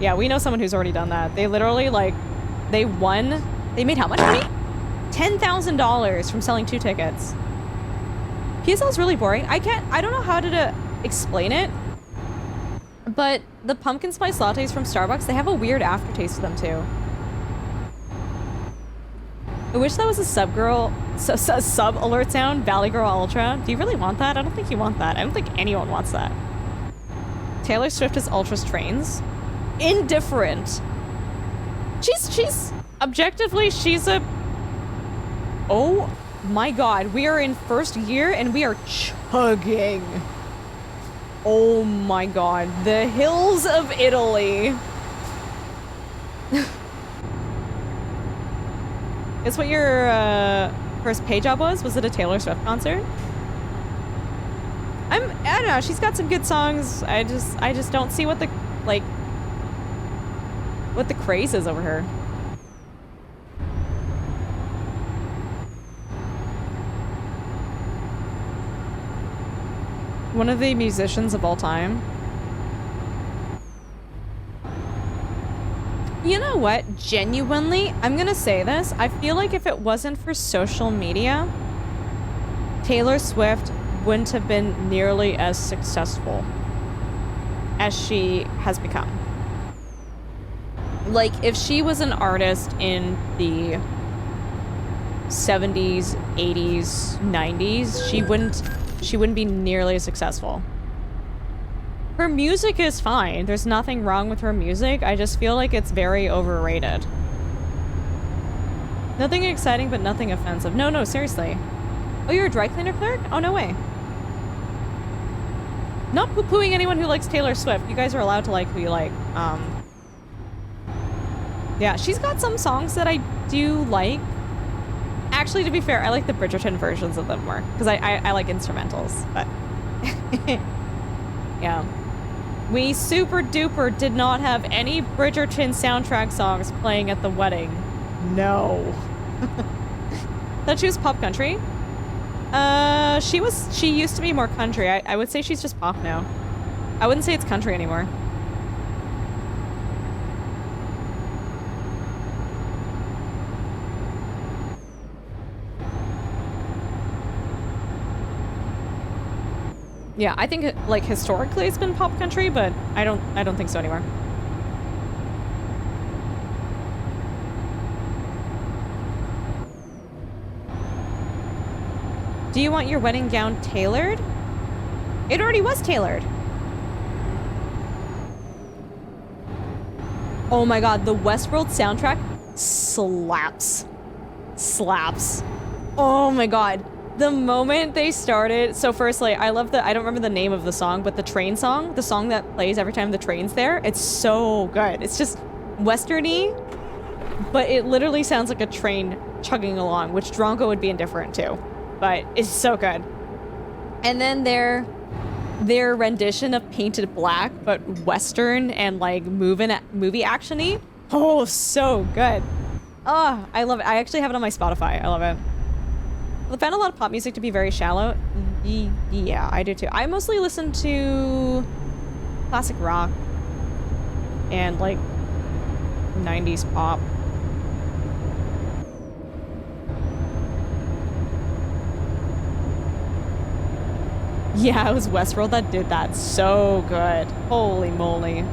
Yeah, we know someone who's already done that. They literally, like, they made how much money? $10,000 from selling 2 tickets. PSL is really boring. I don't know how to explain it, but the pumpkin spice lattes from Starbucks, they have a weird aftertaste to them too. I wish that was a sub alert sound, Valley Girl Ultra. Do you really want that? I don't think you want that. I don't think anyone wants that. Taylor Swift is Ultra's trains. Indifferent. She's objectively, she's a... Oh my god, we are in first year and we are chugging. Oh my god, the hills of Italy. Is what your first pay job was? Was it a Taylor Swift concert? I don't know, she's got some good songs. I just don't see what the, like, what the craze is over her. One of the musicians of all time. You know what? Genuinely, I'm gonna say this. I feel like if it wasn't for social media, Taylor Swift wouldn't have been nearly as successful as she has become. Like, if she was an artist in the 70s, 80s, 90s, she wouldn't be nearly as successful. Her music is fine. There's nothing wrong with her music. I just feel like it's very overrated. Nothing exciting, but nothing offensive. No, seriously. Oh, you're a dry cleaner clerk? Oh, no way. Not poo-pooing anyone who likes Taylor Swift. You guys are allowed to like who you like. Yeah, she's got some songs that I do like. Actually, to be fair, I like the Bridgerton versions of them more, because I like instrumentals, but... yeah. We super duper did not have any Bridgerton soundtrack songs playing at the wedding. No. Thought she was pop country? She used to be more country. I would say she's just pop now. I wouldn't say it's country anymore. Yeah, I think like historically it's been pop country, but I don't think so anymore. Do you want your wedding gown tailored? It already was tailored. Oh my god, the Westworld soundtrack slaps. Slaps. Oh my god. The moment they started, so firstly, I love I don't remember the name of the song, but the train song, the song that plays every time the train's there, it's so good. It's just westerny, but it literally sounds like a train chugging along, which Drongo would be indifferent to, but it's so good. And then their rendition of Painted Black, but western and like movie action-y. Oh, so good. Oh, I love it. I actually have it on my Spotify. I love it. I found a lot of pop music to be very shallow. Yeah, I do too. I mostly listen to classic rock and like 90s pop. Yeah, it was Westworld that did that. So good. Holy moly.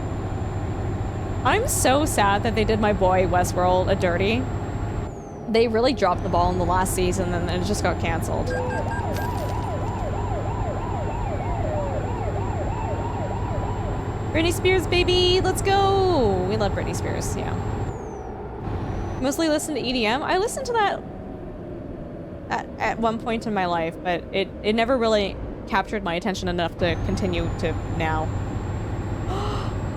I'm so sad that they did my boy Westworld a dirty. They really dropped the ball in the last season and it just got canceled. Britney Spears, baby! Let's go! We love Britney Spears, yeah. Mostly listen to EDM. I listened to that at one point in my life, but it never really captured my attention enough to continue to now.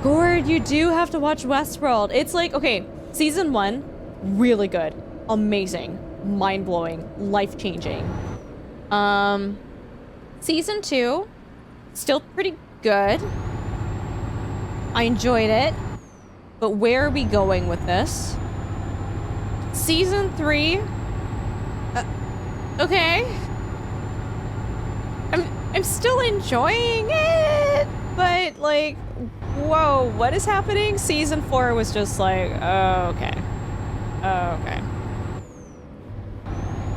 Gord, you do have to watch Westworld. It's like, okay, season 1, really good. Amazing, mind-blowing, life-changing. Season 2, still pretty good. I enjoyed it, but where are we going with this? Season 3, okay. I'm still enjoying it. But like, whoa, what is happening? Season 4 was just like, oh, okay. Oh, okay.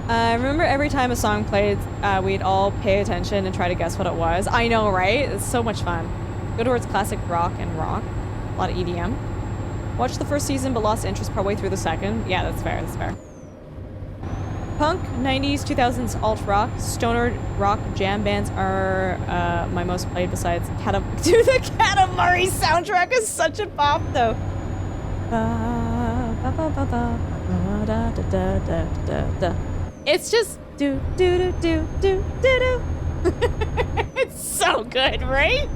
I remember every time a song played, we'd all pay attention and try to guess what it was. I know, right? It's so much fun. Go towards classic rock and rock. A lot of EDM. Watched the first season but lost interest partway through the second. Yeah, that's fair, that's fair. Punk, 90s, 2000s alt-rock, stoner rock jam bands are my most played besides Dude, the Katamari soundtrack is such a bop, though. It's just do do do do do do do. It's so good, right?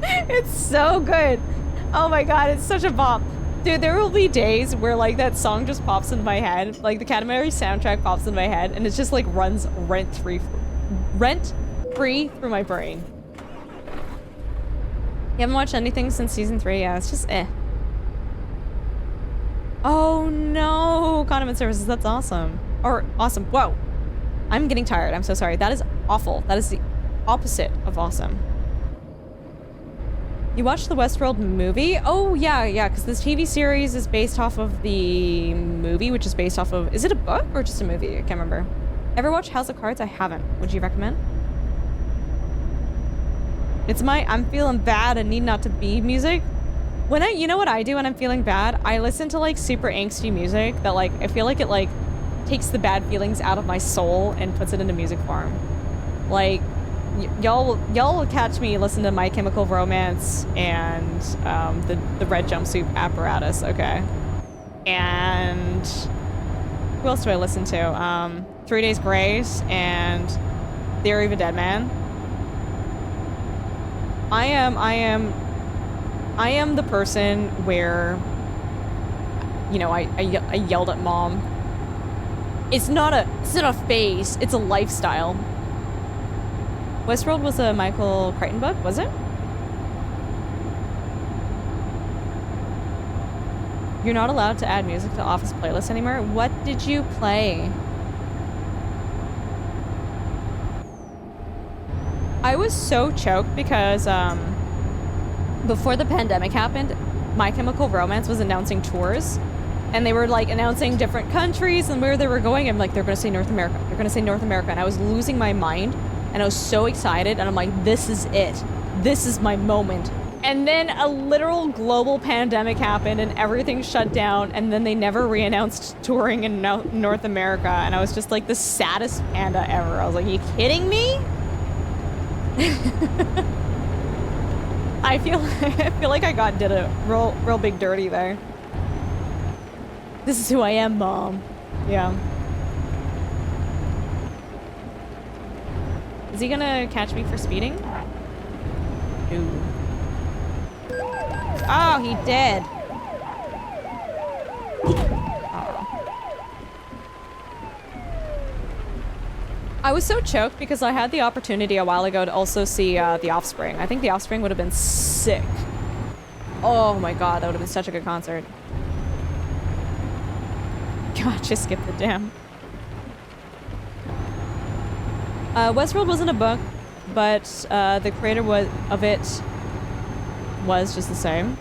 It's so good. Oh my god, it's such a bop. Dude, there will be days where like that song just pops in my head, like the Katamari soundtrack pops in my head, and it just like runs rent-free through my brain. You haven't watched anything since season 3? Yeah, it's just eh. Oh no, condiment services, that's awesome. Or awesome, whoa. I'm getting tired, I'm so sorry. That is awful. That is the opposite of awesome. You watched the Westworld movie? Oh, yeah, because this TV series is based off of the movie, which is based off of... Is it a book or just a movie? I can't remember. Ever watched House of Cards? I haven't. Would you recommend? It's my I'm feeling bad and need not to be music. You know what I do when I'm feeling bad? I listen to, like, super angsty music that, like, I feel like it, like, takes the bad feelings out of my soul and puts it into music form. Like... Y'all will catch me listen to My Chemical Romance and the Red Jumpsuit Apparatus, okay? And who else do I listen to? 3 Days Grace and Theory of a Dead Man. I am the person where, you know, I yelled at mom. It's not a phase, it's a lifestyle. Westworld was a Michael Crichton book, was it? You're not allowed to add music to Office playlists anymore. What did you play? I was so choked because before the pandemic happened, My Chemical Romance was announcing tours. And they were like announcing different countries and where they were going. I'm like, they're gonna say North America. They're gonna say North America. And I was losing my mind. And I was so excited, and I'm like, this is it. This is my moment. And then a literal global pandemic happened, and everything shut down, and then they never re-announced touring in North America, and I was just like the saddest panda ever. I was like, are you kidding me? I feel like I did a real big dirty there. This is who I am, Mom. Yeah. Is he gonna catch me for speeding? No. Oh, he did. Oh. I was so choked because I had the opportunity a while ago to also see The Offspring. I think The Offspring would have been sick. Oh my god, that would have been such a good concert. God, just skip the damn. Westworld wasn't a book, but the creator of it was just the same.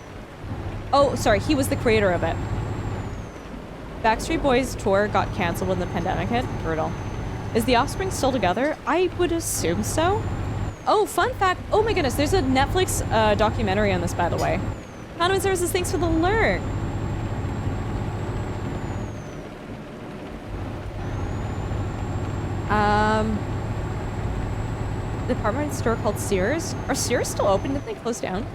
Oh, sorry, he was the creator of it. Backstreet Boys tour got canceled when the pandemic hit. Brutal. Is The Offspring still together? I would assume so. Oh, fun fact. Oh my goodness, there's a Netflix documentary on this, by the way. Condiment Services, thanks for the alert. Department store called Sears. Are Sears still open? Didn't they close down?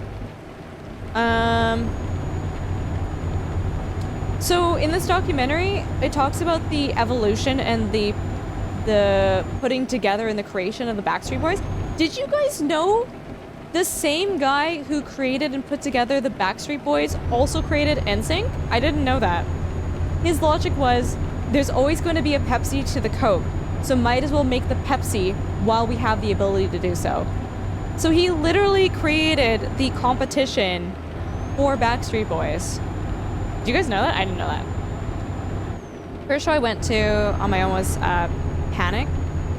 So in this documentary, it talks about the evolution and the putting together and the creation of the Backstreet Boys. Did you guys know the same guy who created and put together the Backstreet Boys also created NSYNC? I didn't know that. His logic was, there's always going to be a Pepsi to the Coke. So might as well make the Pepsi while we have the ability to do so. So he literally created the competition for Backstreet Boys. Do you guys know that? I didn't know that. First show I went to on my own was Panic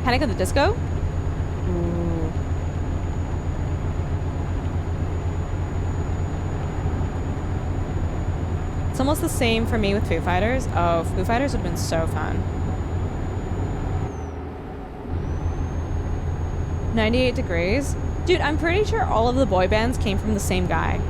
at the Disco. Ooh. It's almost the same for me with Foo Fighters. Oh, Foo Fighters would have been so fun. 98 Degrees? Dude, I'm pretty sure all of the boy bands came from the same guy.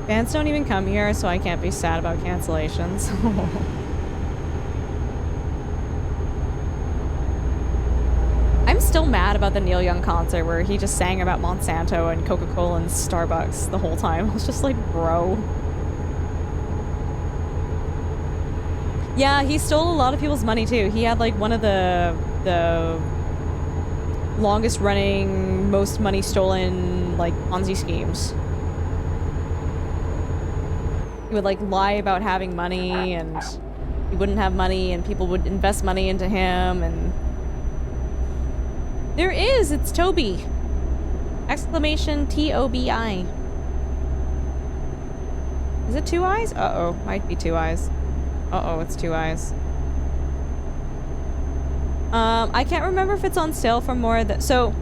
Bands don't even come here, so I can't be sad about cancellations. I'm still mad about the Neil Young concert where he just sang about Monsanto and Coca-Cola and Starbucks the whole time. I was just like, bro. Yeah, he stole a lot of people's money too. He had like one of the longest running, most money stolen like Ponzi schemes. He would like lie about having money and he wouldn't have money and people would invest money into him and there is, it's Toby. Exclamation T-O-B-I. Is it 2 eyes? Uh-oh, might be 2 eyes. Uh-oh, it's 2 eyes. I can't remember if it's on sale for more so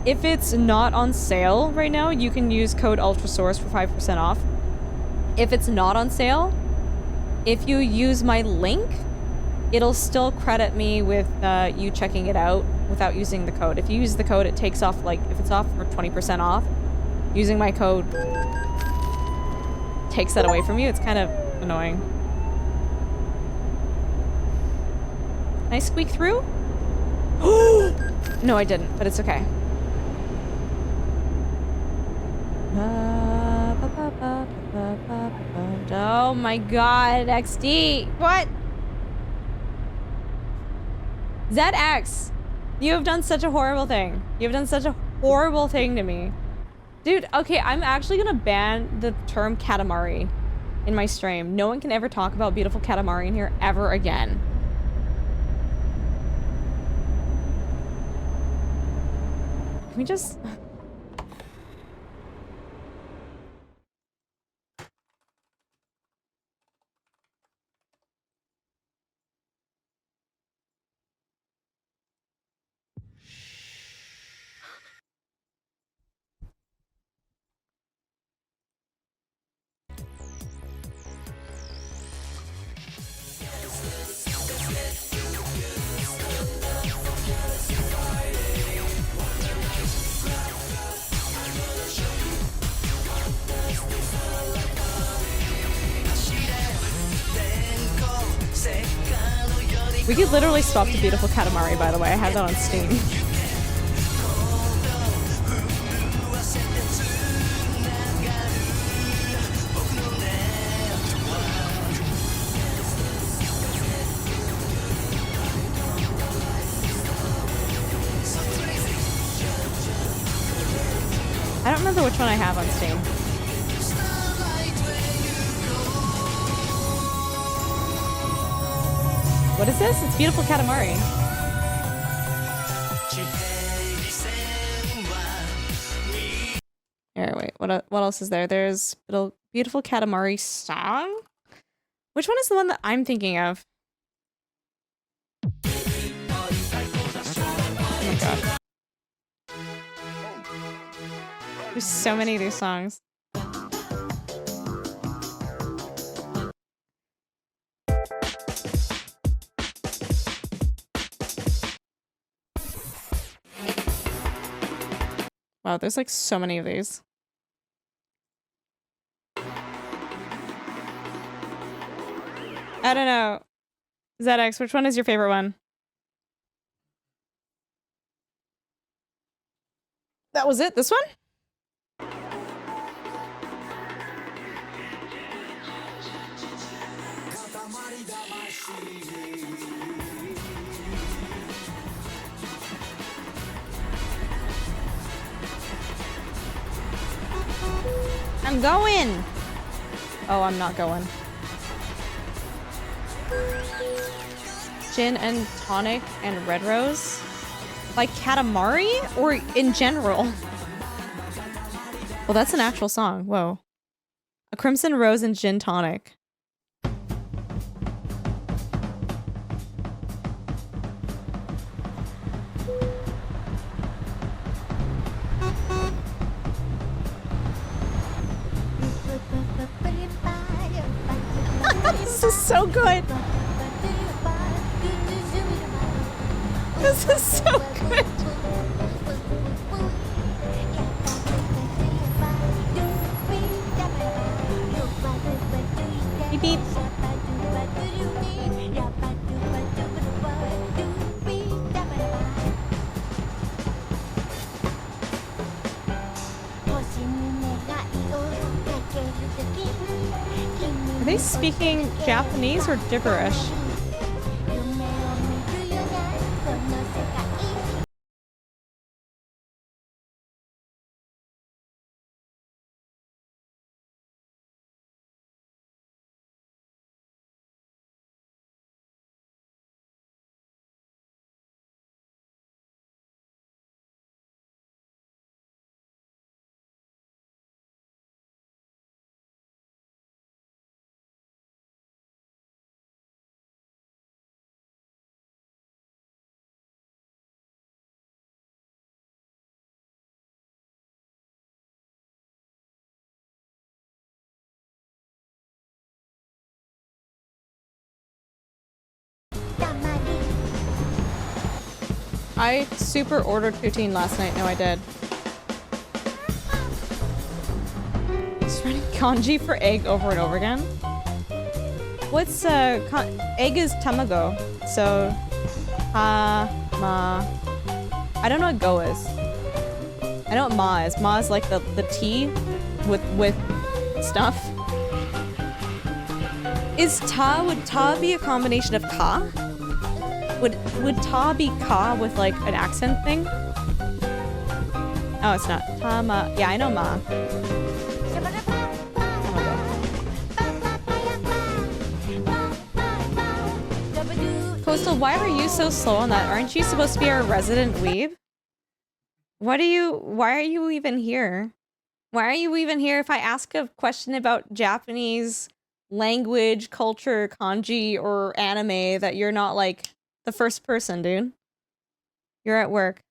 if it's not on sale right now, you can use code ULTRASOURCE for 5% off. If it's not on sale, if you use my link, it'll still credit me with you checking it out without using the code. If you use the code, it takes off, like, if it's off for 20% off, using my code takes that away from you. It's kind of annoying. Can I squeak through? No, I didn't, but it's okay. Oh my god, XD. What? ZX, you have done such a horrible thing. You have done such a horrible thing to me. Dude, okay, I'm actually gonna ban the term Katamari in my stream. No one can ever talk about beautiful Katamari in here ever again. Can we just... We could literally swap to Beautiful Katamari, by the way. I have that on Steam. I don't remember which one I have on Steam. What is this? It's Beautiful Katamari. Here, wait. What else is there? There's Beautiful Katamari song? Which one is the one that I'm thinking of? Oh my god. There's so many of these songs. Wow, there's like so many of these. I don't know. ZX, which one is your favorite one? That was it? This one? I'm going! Oh, I'm not going. Gin and tonic and red rose? Like Katamari? Or in general? Well, that's an actual song. Whoa. A crimson rose and gin tonic. so good. This is so good. Beep beep. Are they speaking Japanese or gibberish? I super ordered poutine last night. No, I did. Just running kanji for egg over and over again. What's egg is tamago. So ma. I don't know what go is. I know what ma is. Ma is like the tea with stuff. Would ta be a combination of ka? Would ta be ka with like an accent thing? Oh, it's not. Ta ma. Yeah, I know ma. Coastal, why are you so slow on that? Aren't you supposed to be our resident weeb? Why are you even here? Why are you even here if I ask a question about Japanese language, culture, kanji, or anime that you're not like the first person, dude? You're at work.